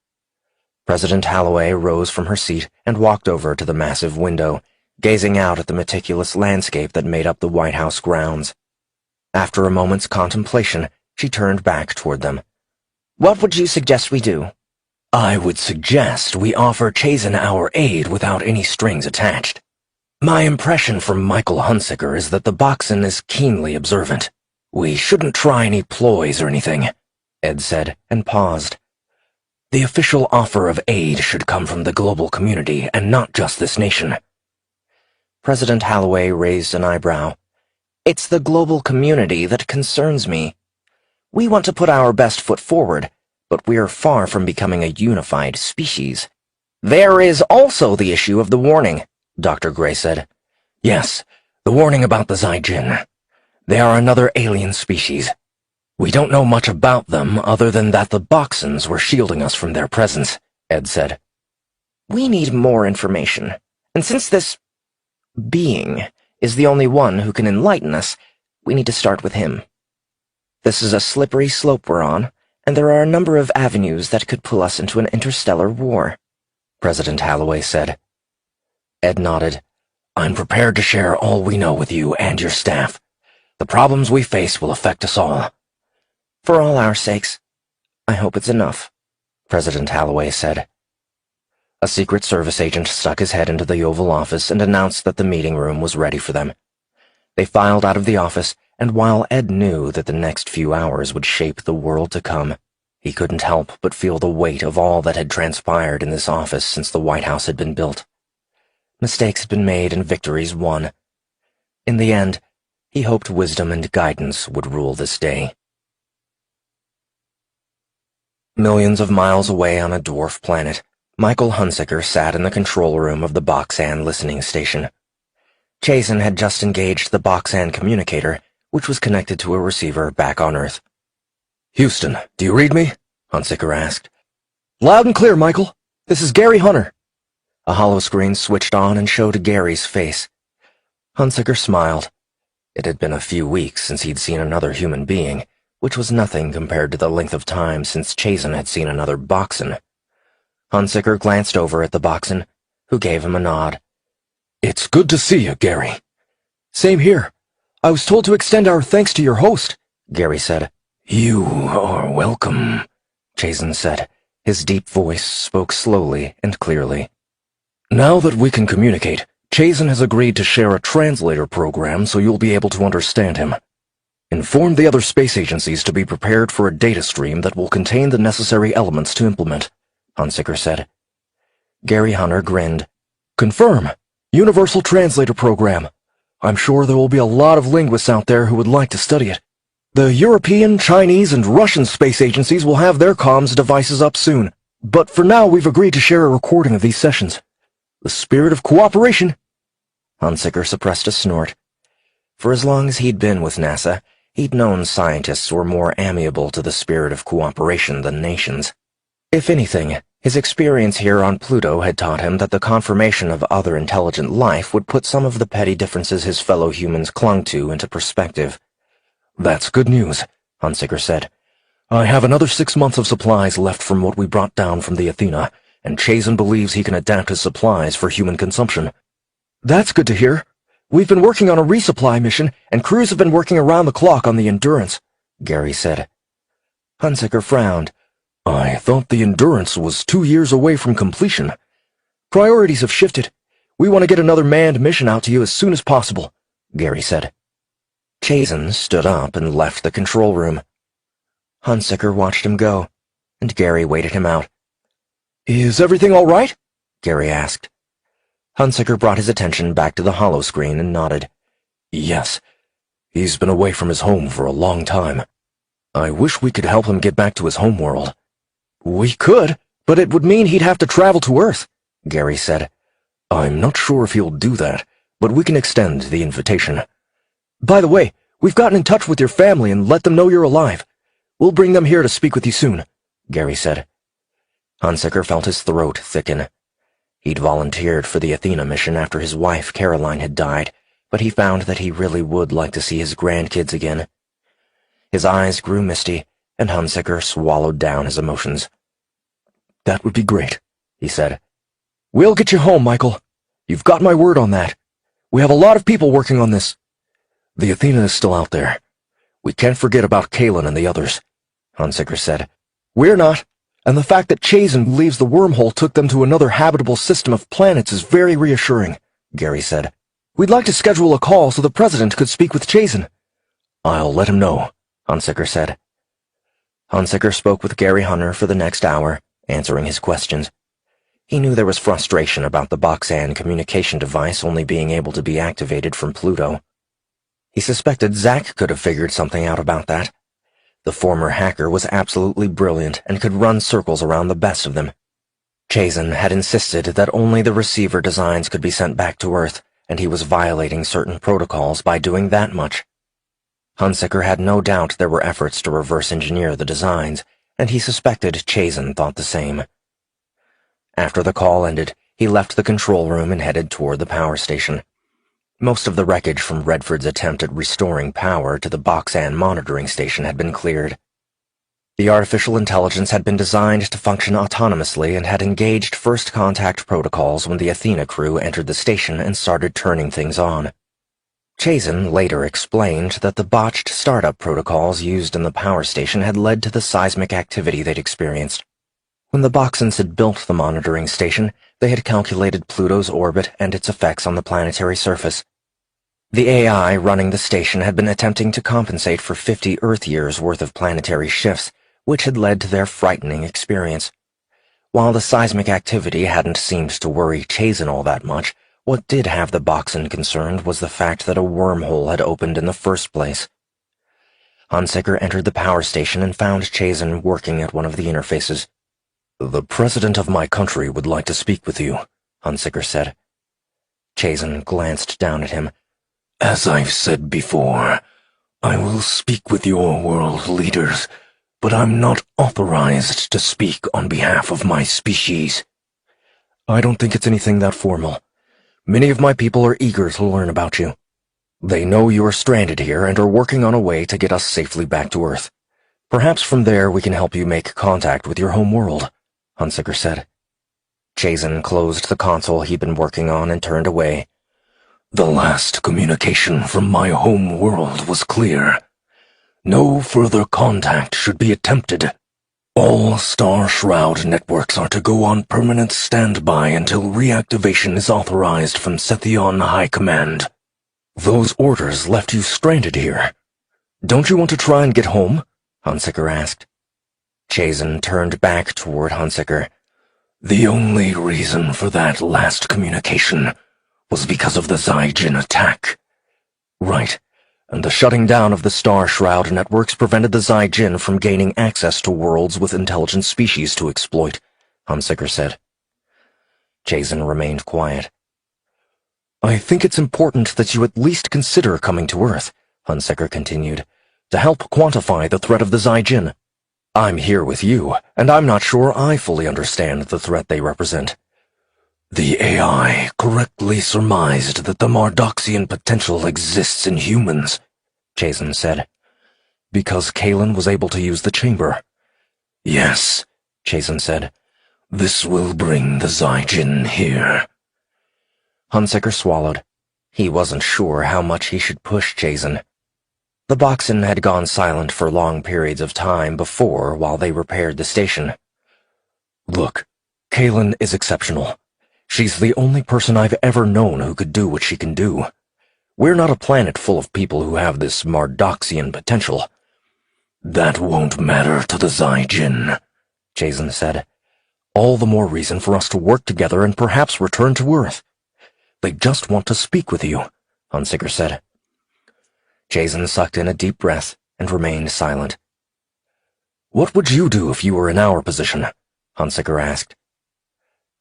President Holloway rose from her seat and walked over to the massive window, gazing out at the meticulous landscape that made up the White House grounds. After a moment's contemplation, she turned back toward them. "What would you suggest we do?" "I would suggest we offer Chazen our aid without any strings attached. My impression from Michael Hunsicker is that the Boxen is keenly observant. We shouldn't try any ploys or anything," Ed said, and paused. "The official offer of aid should come from the global community and not just this nation." President Holloway raised an eyebrow. "It's the global community that concerns me. We want to put our best foot forward, but we're far from becoming a unified species." "There is also the issue of the warning," Dr. Gray said. "Yes, the warning about the Zijin. They are another alien species. We don't know much about them other than that the Boxens were shielding us from their presence," Ed said. "We need more information, and since this being is the only one who can enlighten us, we need to start with him. This is a slippery slope we're on, and there are a number of avenues that could pull us into an interstellar war," President Holloway said. Ed nodded. "I'm prepared to share all we know with you and your staff. The problems we face will affect us all." "For all our sakes, I hope it's enough," President Holloway said. A Secret Service agent stuck his head into the Oval Office and announced that the meeting room was ready for them. They filed out of the office, and while Ed knew that the next few hours would shape the world to come, he couldn't help but feel the weight of all that had transpired in this office since the White House had been built. Mistakes had been made and victories won. In the end, he hoped wisdom and guidance would rule this day. Millions of miles away on a dwarf planet, Michael Hunsicker sat in the control room of the Boxan listening station. Chazen had just engaged the Boxan communicator, which was connected to a receiver back on Earth. "Houston, do you read me?" Hunsicker asked. "Loud and clear, Michael. This is Gary Hunter." A holoscreen switched on and showed Gary's face. Hunsicker smiled. It had been a few weeks since he'd seen another human being, which was nothing compared to the length of time since Chazen had seen another Boxen. Hunsicker glanced over at the Boxen, who gave him a nod. "It's good to see you, Gary." "Same here. I was told to extend our thanks to your host," Gary said. "You are welcome," Chazen said. His deep voice spoke slowly and clearly. "Now that we can communicate, Chazen has agreed to share a translator program so you'll be able to understand him. Inform the other space agencies to be prepared for a data stream that will contain the necessary elements to implement," Hunsicker said. Gary Hunter grinned. "Confirm. Universal Translator Program. I'm sure there will be a lot of linguists out there who would like to study it. The European, Chinese, and Russian space agencies will have their comms devices up soon, but for now we've agreed to share a recording of these sessions. The spirit of cooperation." Hunsicker suppressed a snort. For as long as he'd been with NASA, he'd known scientists were more amiable to the spirit of cooperation than nations. If anything, his experience here on Pluto had taught him that the confirmation of other intelligent life would put some of the petty differences his fellow humans clung to into perspective. "That's good news," Hunsicker said. "I have another 6 months of supplies left from what we brought down from the Athena, and Chazen believes he can adapt his supplies for human consumption. That's good to hear. We've been working on a resupply mission, and crews have been working around the clock on the Endurance, Gary said. Hunsaker frowned. I thought the Endurance was 2 years away from completion. Priorities have shifted. We want to get another manned mission out to you as soon as possible, Gary said. Chazen stood up and left the control room. Hunsaker watched him go, and Gary waited him out. Is everything all right? Gary asked. Hunsaker brought his attention back to the holoscreen and nodded. Yes, he's been away from his home for a long time. I wish we could help him get back to his homeworld. We could, but it would mean he'd have to travel to Earth, Gary said. I'm not sure if he'll do that, but we can extend the invitation. By the way, we've gotten in touch with your family and let them know you're alive. We'll bring them here to speak with you soon, Gary said. Hunsaker felt his throat thicken. He'd volunteered for the Athena mission after his wife Caroline had died, but he found that he really would like to see his grandkids again. His eyes grew misty, and Hunsaker swallowed down his emotions. That would be great, he said. We'll get you home, Michael. You've got my word on that. We have a lot of people working on this. The Athena is still out there. We can't forget about Kalen and the others, Hunsaker said. We're not, and the fact that Chazen believes the wormhole took them to another habitable system of planets is very reassuring, Gary said. We'd like to schedule a call so the President could speak with Chazen. I'll let him know, Hunsaker said. Hunsaker spoke with Gary Hunter for the next hour, answering his questions. He knew there was frustration about the Boxan communication device only being able to be activated from Pluto. He suspected Zack could have figured something out about that. The former hacker was absolutely brilliant and could run circles around the best of them. Chazen had insisted that only the receiver designs could be sent back to Earth, and he was violating certain protocols by doing that much. Hunsaker had no doubt there were efforts to reverse engineer the designs, and he suspected Chazen thought the same. After the call ended, he left the control room and headed toward the power station. Most of the wreckage from Redford's attempt at restoring power to the Boxan monitoring station had been cleared. The artificial intelligence had been designed to function autonomously and had engaged first contact protocols when the Athena crew entered the station and started turning things on. Chazen later explained that the botched startup protocols used in the power station had led to the seismic activity they'd experienced. When the Boxans had built the monitoring station, they had calculated Pluto's orbit and its effects on the planetary surface. The AI running the station had been attempting to compensate for 50 Earth years worth of planetary shifts, which had led to their frightening experience. While the seismic activity hadn't seemed to worry Chazen all that much, what did have the Boxan concerned was the fact that a wormhole had opened in the first place. Hunsaker entered the power station and found Chazen working at one of the interfaces. The President of my country would like to speak with you, Hunsaker said. Chazen glanced down at him. As I've said before, I will speak with your world leaders, but I'm not authorized to speak on behalf of my species. I don't think it's anything that formal. Many of my people are eager to learn about you. They know you are stranded here and are working on a way to get us safely back to Earth. Perhaps from there we can help you make contact with your home world, Hunsaker said. Chazen closed the console he'd been working on and turned away. The last communication from my home world was clear. No further contact should be attempted. All Star Shroud networks are to go on permanent standby until reactivation is authorized from Sethion High Command. Those orders left you stranded here. Don't you want to try and get home? Hunsaker asked. Chazen turned back toward Hunsaker. The only reason for that last communication was because of the Zygen attack. Right, and the shutting down of the Star Shroud networks prevented the Zygen from gaining access to worlds with intelligent species to exploit, Hunsaker said. Chazen remained quiet. I think it's important that you at least consider coming to Earth, Hunsaker continued, to help quantify the threat of the Zygen. I'm here with you, and I'm not sure I fully understand the threat they represent. The AI correctly surmised that the Mardoxian potential exists in humans, Chazen said. Because Kalen was able to use the chamber. Yes, Chazen said. This will bring the Zaijin here. Hunsaker swallowed. He wasn't sure how much he should push Jason. The Boxen had gone silent for long periods of time before while they repaired the station. Look, Kaylin is exceptional. She's the only person I've ever known who could do what she can do. We're not a planet full of people who have this Mardoxian potential. That won't matter to the Zaijin, Jason said. All the more reason for us to work together and perhaps return to Earth. They just want to speak with you, Hunsaker said. Jason sucked in a deep breath and remained silent. What would you do if you were in our position? Hunsaker asked.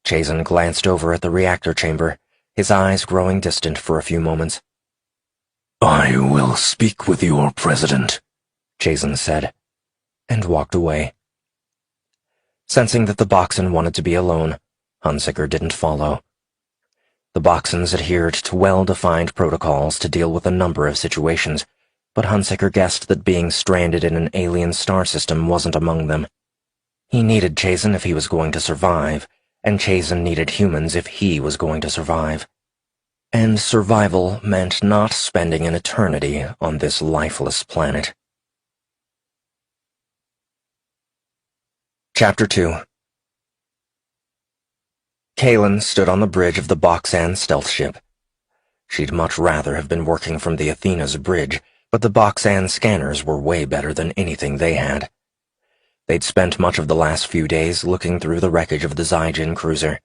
Jason glanced over at the reactor chamber, his eyes growing distant for a few moments. I will speak with your president, Jason said, and walked away. Sensing that the Boxen wanted to be alone, Hunsaker didn't follow. The Boxens adhered to well-defined protocols to deal with a number of situations, but Hunsaker guessed that being stranded in an alien star system wasn't among them. He needed Jason if he was going to survive, and Jason needed humans if he was going to survive. And survival meant not spending an eternity on this lifeless planet. Chapter 2. Kaylin stood on the bridge of the Boxan stealth ship. She'd much rather have been working from the Athena's bridge, but the Boxan scanners were way better than anything they had. They'd spent much of the last few days looking through the wreckage of the Zaijin cruiser.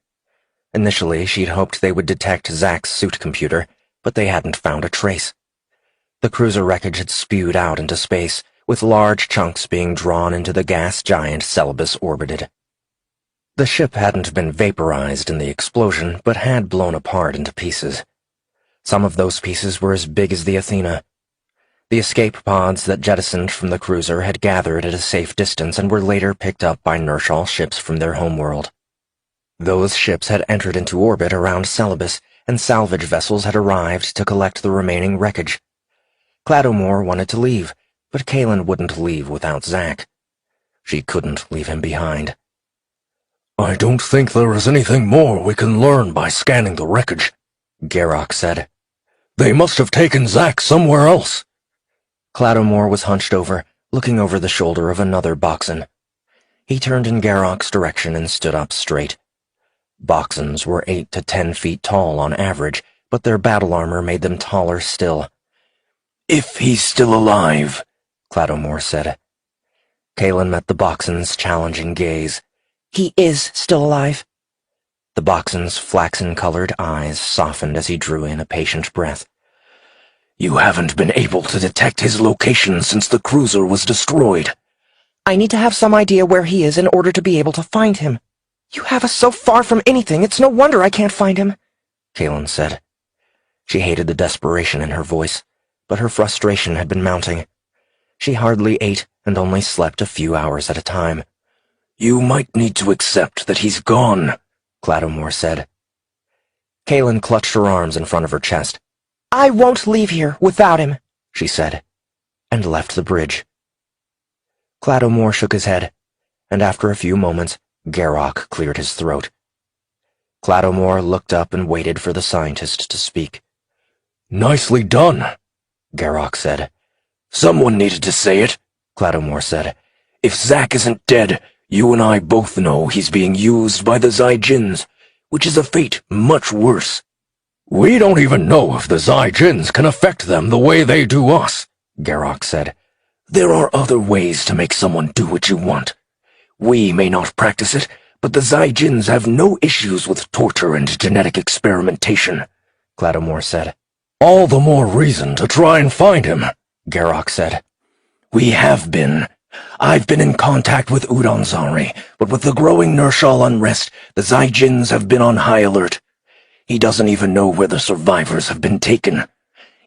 Initially, she'd hoped they would detect Zack's suit computer, but they hadn't found a trace. The cruiser wreckage had spewed out into space, with large chunks being drawn into the gas giant Celebes orbited. The ship hadn't been vaporized in the explosion, but had blown apart into pieces. Some of those pieces were as big as the Athena. The escape pods that jettisoned from the cruiser had gathered at a safe distance and were later picked up by Nershal ships from their homeworld. Those ships had entered into orbit around Celebes, and salvage vessels had arrived to collect the remaining wreckage. Cladomore wanted to leave, but Kaylin wouldn't leave without Zack. She couldn't leave him behind. I don't think there is anything more we can learn by scanning the wreckage, Garrock said. They must have taken Zack somewhere else. Cladomore was hunched over, looking over the shoulder of another Boxen. He turned in Garrock's direction and stood up straight. Boxens were 8 to 10 feet tall on average, but their battle armor made them taller still. If he's still alive, Cladomore said. Kaylin met the Boxen's challenging gaze. He is still alive. The Boxen's flaxen-colored eyes softened as he drew in a patient breath. You haven't been able to detect his location since the cruiser was destroyed. I need to have some idea where he is in order to be able to find him. You have us so far from anything, it's no wonder I can't find him, Kaylin said. She hated the desperation in her voice, but her frustration had been mounting. She hardly ate and only slept a few hours at a time. You might need to accept that he's gone, Cladomore said. Kaylin clutched her arms in front of her chest. I won't leave here without him, she said, and left the bridge. Cladomore shook his head, and after a few moments, Garrock cleared his throat. Cladomore looked up and waited for the scientist to speak. Nicely done, Garrock said. Someone needed to say it, Cladomore said. If Zack isn't dead, you and I both know he's being used by the Zaijins, which is a fate much worse. We don't even know if the Zaijins can affect them the way they do us, Garrock said. There are other ways to make someone do what you want. We may not practice it, but the Zaijins have no issues with torture and genetic experimentation, Cladomore said. All the more reason to try and find him, Garrock said. We have been. I've been in contact with Udonzari, but with the growing Nershal unrest, the Zaijins have been on high alert. He doesn't even know where the survivors have been taken.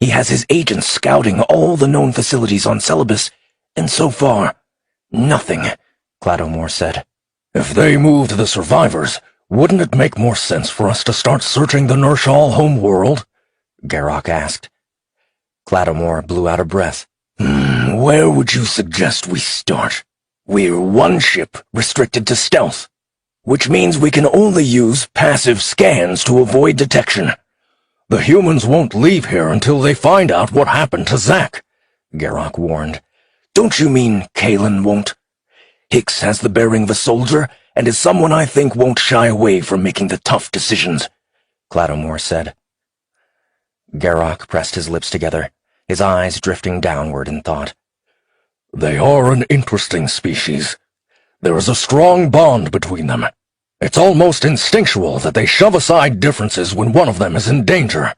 He has his agents scouting all the known facilities on Celebes, and so far, nothing, Cladomore said. If they moved the survivors, wouldn't it make more sense for us to start searching the Nershal homeworld? Garrock asked. Cladomore blew out a breath. Where would you suggest we start? We're one ship, restricted to stealth. which means we can only use passive scans to avoid detection. The humans won't leave here until they find out what happened to Zack, Garrock warned. Don't you mean Kalen won't? Hicks has the bearing of a soldier and is someone I think won't shy away from making the tough decisions, Clattermore said. Garrock pressed his lips together, his eyes drifting downward in thought. They are an interesting species. There is a strong bond between them. It's almost instinctual that they shove aside differences when one of them is in danger.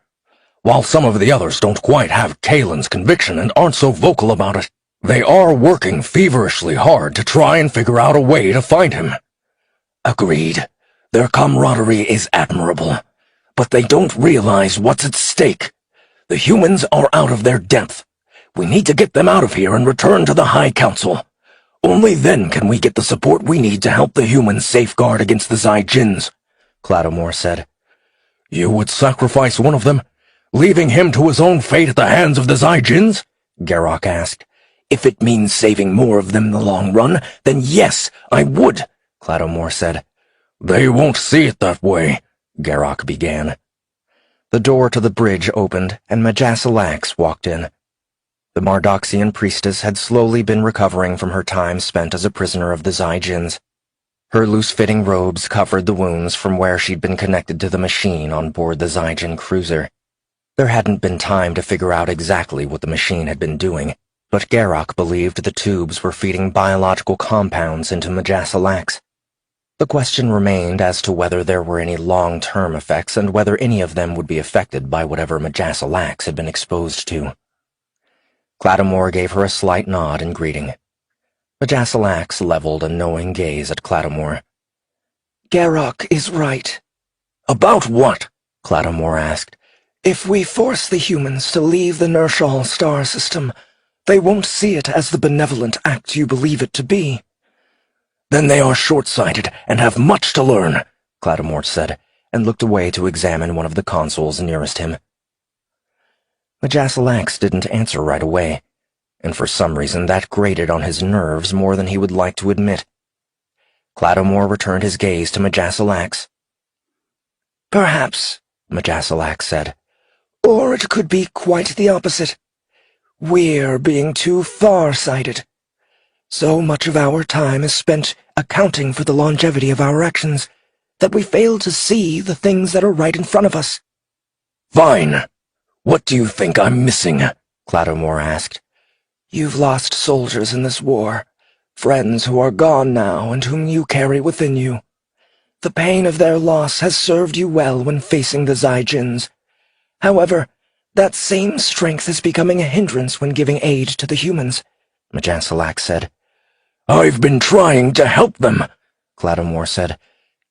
While some of the others don't quite have Kalen's conviction and aren't so vocal about it, they are working feverishly hard to try and figure out a way to find him. Agreed. Their camaraderie is admirable, but they don't realize what's at stake. The humans are out of their depth. We need to get them out of here and return to the High Council. Only then can we get the support we need to help the humans safeguard against the Zai-Jins, Clattermore said. You would sacrifice one of them, leaving him to his own fate at the hands of the Zai-Jins? Garrock asked. If it means saving more of them in the long run, then yes, I would, Clattermore said. They won't see it that way, Garrock began. The door to the bridge opened, and Majasalax walked in. The Mardoxian priestess had slowly been recovering from her time spent as a prisoner of the Zai-Jins. Her loose-fitting robes covered the wounds from where she'd been connected to the machine on board the Zai-Jin cruiser. There hadn't been time to figure out exactly what the machine had been doing, but Garrock believed the tubes were feeding biological compounds into Majasalax. The question remained as to whether there were any long-term effects and whether any of them would be affected by whatever Majasalax had been exposed to. Clattermore gave her a slight nod in greeting. Majasalax leveled a knowing gaze at Clattermore. Garrock is right. About what? Clattermore asked. If we force the humans to leave the Nershal star system, they won't see it as the benevolent act you believe it to be. Then they are short-sighted and have much to learn, Clattermore said, and looked away to examine one of the consoles nearest him. Majasalax didn't answer right away, and for some reason that grated on his nerves more than he would like to admit. Clattermore returned his gaze to Majasalax. Perhaps, Majasalax said. Or it could be quite the opposite. We're being too far-sighted. So much of our time is spent accounting for the longevity of our actions that we fail to see the things that are right in front of us. Fine. What do you think I'm missing? Clattermore asked. You've lost soldiers in this war, friends who are gone now and whom you carry within you. The pain of their loss has served you well when facing the Zai-Jins. However, that same strength is becoming a hindrance when giving aid to the humans, Majasalax said. I've been trying to help them, Clattermore said.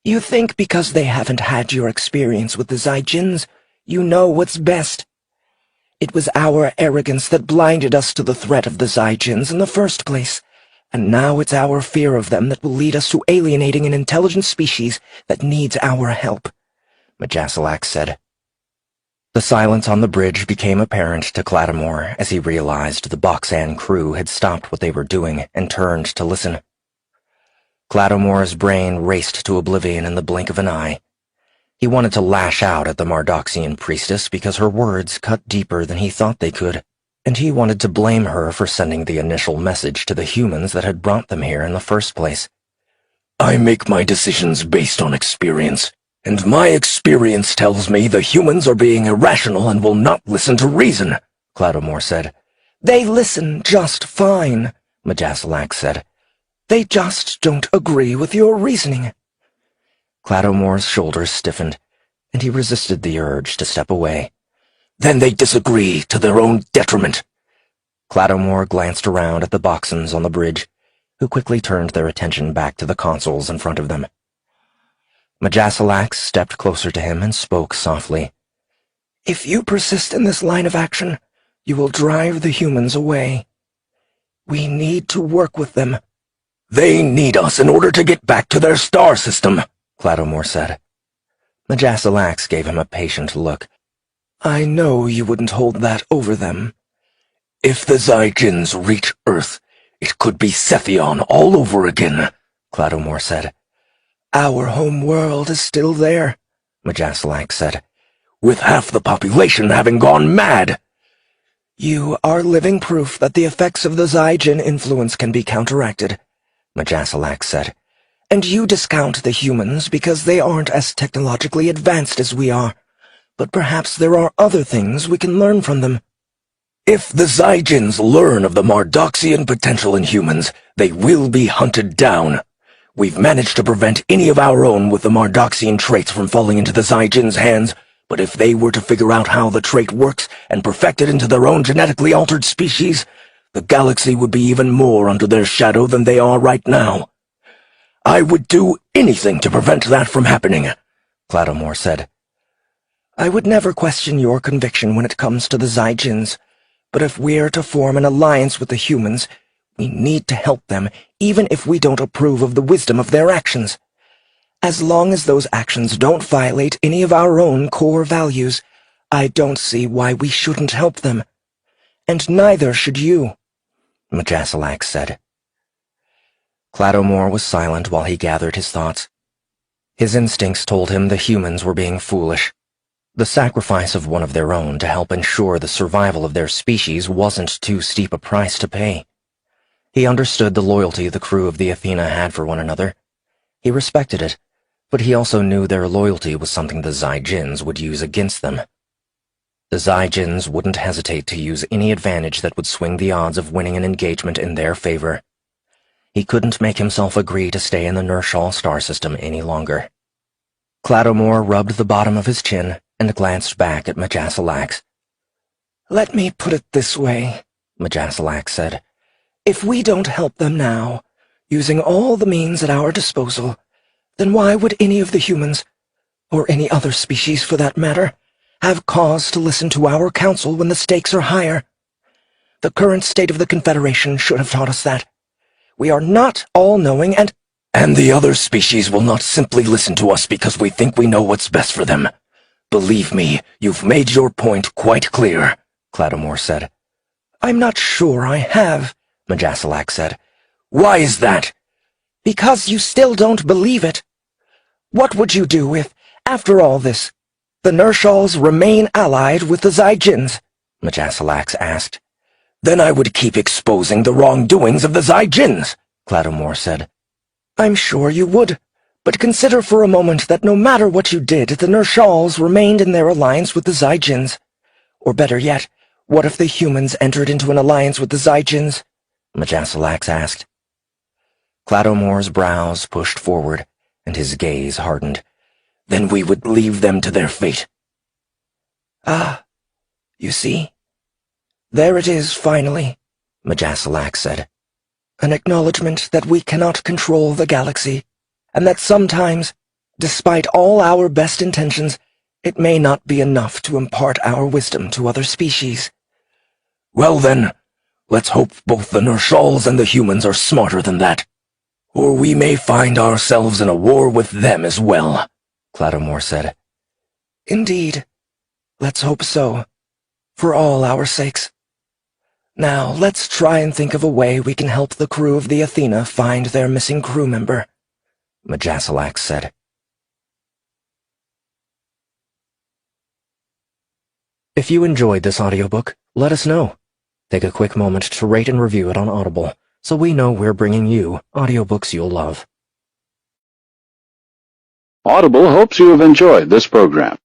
You think because they haven't had your experience with the Zai-Jins, you know what's best. It was our arrogance that blinded us to the threat of the Zai-Jins in the first place, and now it's our fear of them that will lead us to alienating an intelligent species that needs our help, Majasalax said. The silence on the bridge became apparent to Clattermore as he realized the Boxan crew had stopped what they were doing and turned to listen. Clattermore's brain raced to oblivion in the blink of an eye. He wanted to lash out at the Mardoxian priestess because her words cut deeper than he thought they could, and he wanted to blame her for sending the initial message to the humans that had brought them here in the first place. I make my decisions based on experience, and my experience tells me the humans are being irrational and will not listen to reason, Clattermore said. They listen just fine, Majasalax said. They just don't agree with your reasoning. Clattermore's shoulders stiffened, and he resisted the urge to step away. Then they disagree to their own detriment. Clattermore glanced around at the Boxans on the bridge, who quickly turned their attention back to the consoles in front of them. Majasalax stepped closer to him and spoke softly. If you persist in this line of action, you will drive the humans away. We need to work with them. They need us in order to get back to their star system, Clattermore said. Majasalax gave him a patient look. I know you wouldn't hold that over them. If the Zai-Jins reach Earth, it could be Sethion all over again, Clattermore said. Our home world is still there, Majasalak said, with half the population having gone mad. You are living proof that the effects of the Zygen influence can be counteracted, Majasalak said. And you discount the humans because they aren't as technologically advanced as we are. But perhaps there are other things we can learn from them. If the Zygens learn of the Mardoxian potential in humans, they will be hunted down. We've managed to prevent any of our own with the Mardoxian traits from falling into the Zygens' hands, but if they were to figure out how the trait works and perfect it into their own genetically altered species, the galaxy would be even more under their shadow than they are right now. I would do anything to prevent that from happening, Clattermore said. I would never question your conviction when it comes to the Zygens, but if we're to form an alliance with the humans, we need to help them, even if we don't approve of the wisdom of their actions. As long as those actions don't violate any of our own core values, I don't see why we shouldn't help them. And neither should you, Majasalak said. Clattermore was silent while he gathered his thoughts. His instincts told him the humans were being foolish. The sacrifice of one of their own to help ensure the survival of their species wasn't too steep a price to pay. He understood the loyalty the crew of the Athena had for one another. He respected it, but he also knew their loyalty was something the Zygens would use against them. The Zygens wouldn't hesitate to use any advantage that would swing the odds of winning an engagement in their favor. He couldn't make himself agree to stay in the Nershal star system any longer. Clattermore rubbed the bottom of his chin and glanced back at Majasalak. Let me put it this way, Majasalak said. If we don't help them now, using all the means at our disposal, then why would any of the humans, or any other species for that matter, have cause to listen to our counsel when the stakes are higher? The current state of the Confederation should have taught us that. We are not all-knowing And the other species will not simply listen to us because we think we know what's best for them. Believe me, you've made your point quite clear, Clattermore said. I'm not sure I have, Majasalak said. Why is that? Because you still don't believe it. What would you do if, after all this, the Nershals remain allied with the Zygens? Majasalak asked. Then I would keep exposing the wrongdoings of the Zygens, Clattermore said. I'm sure you would, but consider for a moment that no matter what you did, the Nershals remained in their alliance with the Zygens. Or better yet, what if the humans entered into an alliance with the Zygens? Majasalak asked. Clattermore's brows pushed forward, and his gaze hardened. Then we would leave them to their fate. Ah, you see? There it is, finally, Majasalak said. An acknowledgement that we cannot control the galaxy, and that sometimes, despite all our best intentions, it may not be enough to impart our wisdom to other species. Well then, let's hope both the Nershals and the humans are smarter than that. Or we may find ourselves in a war with them as well, Clattermore said. Indeed. Let's hope so, for all our sakes. Now, let's try and think of a way we can help the crew of the Athena find their missing crew member, Majasalak said. If you enjoyed this audiobook, let us know. Take a quick moment to rate and review it on Audible, so we know we're bringing you audiobooks you'll love. Audible hopes you have enjoyed this program.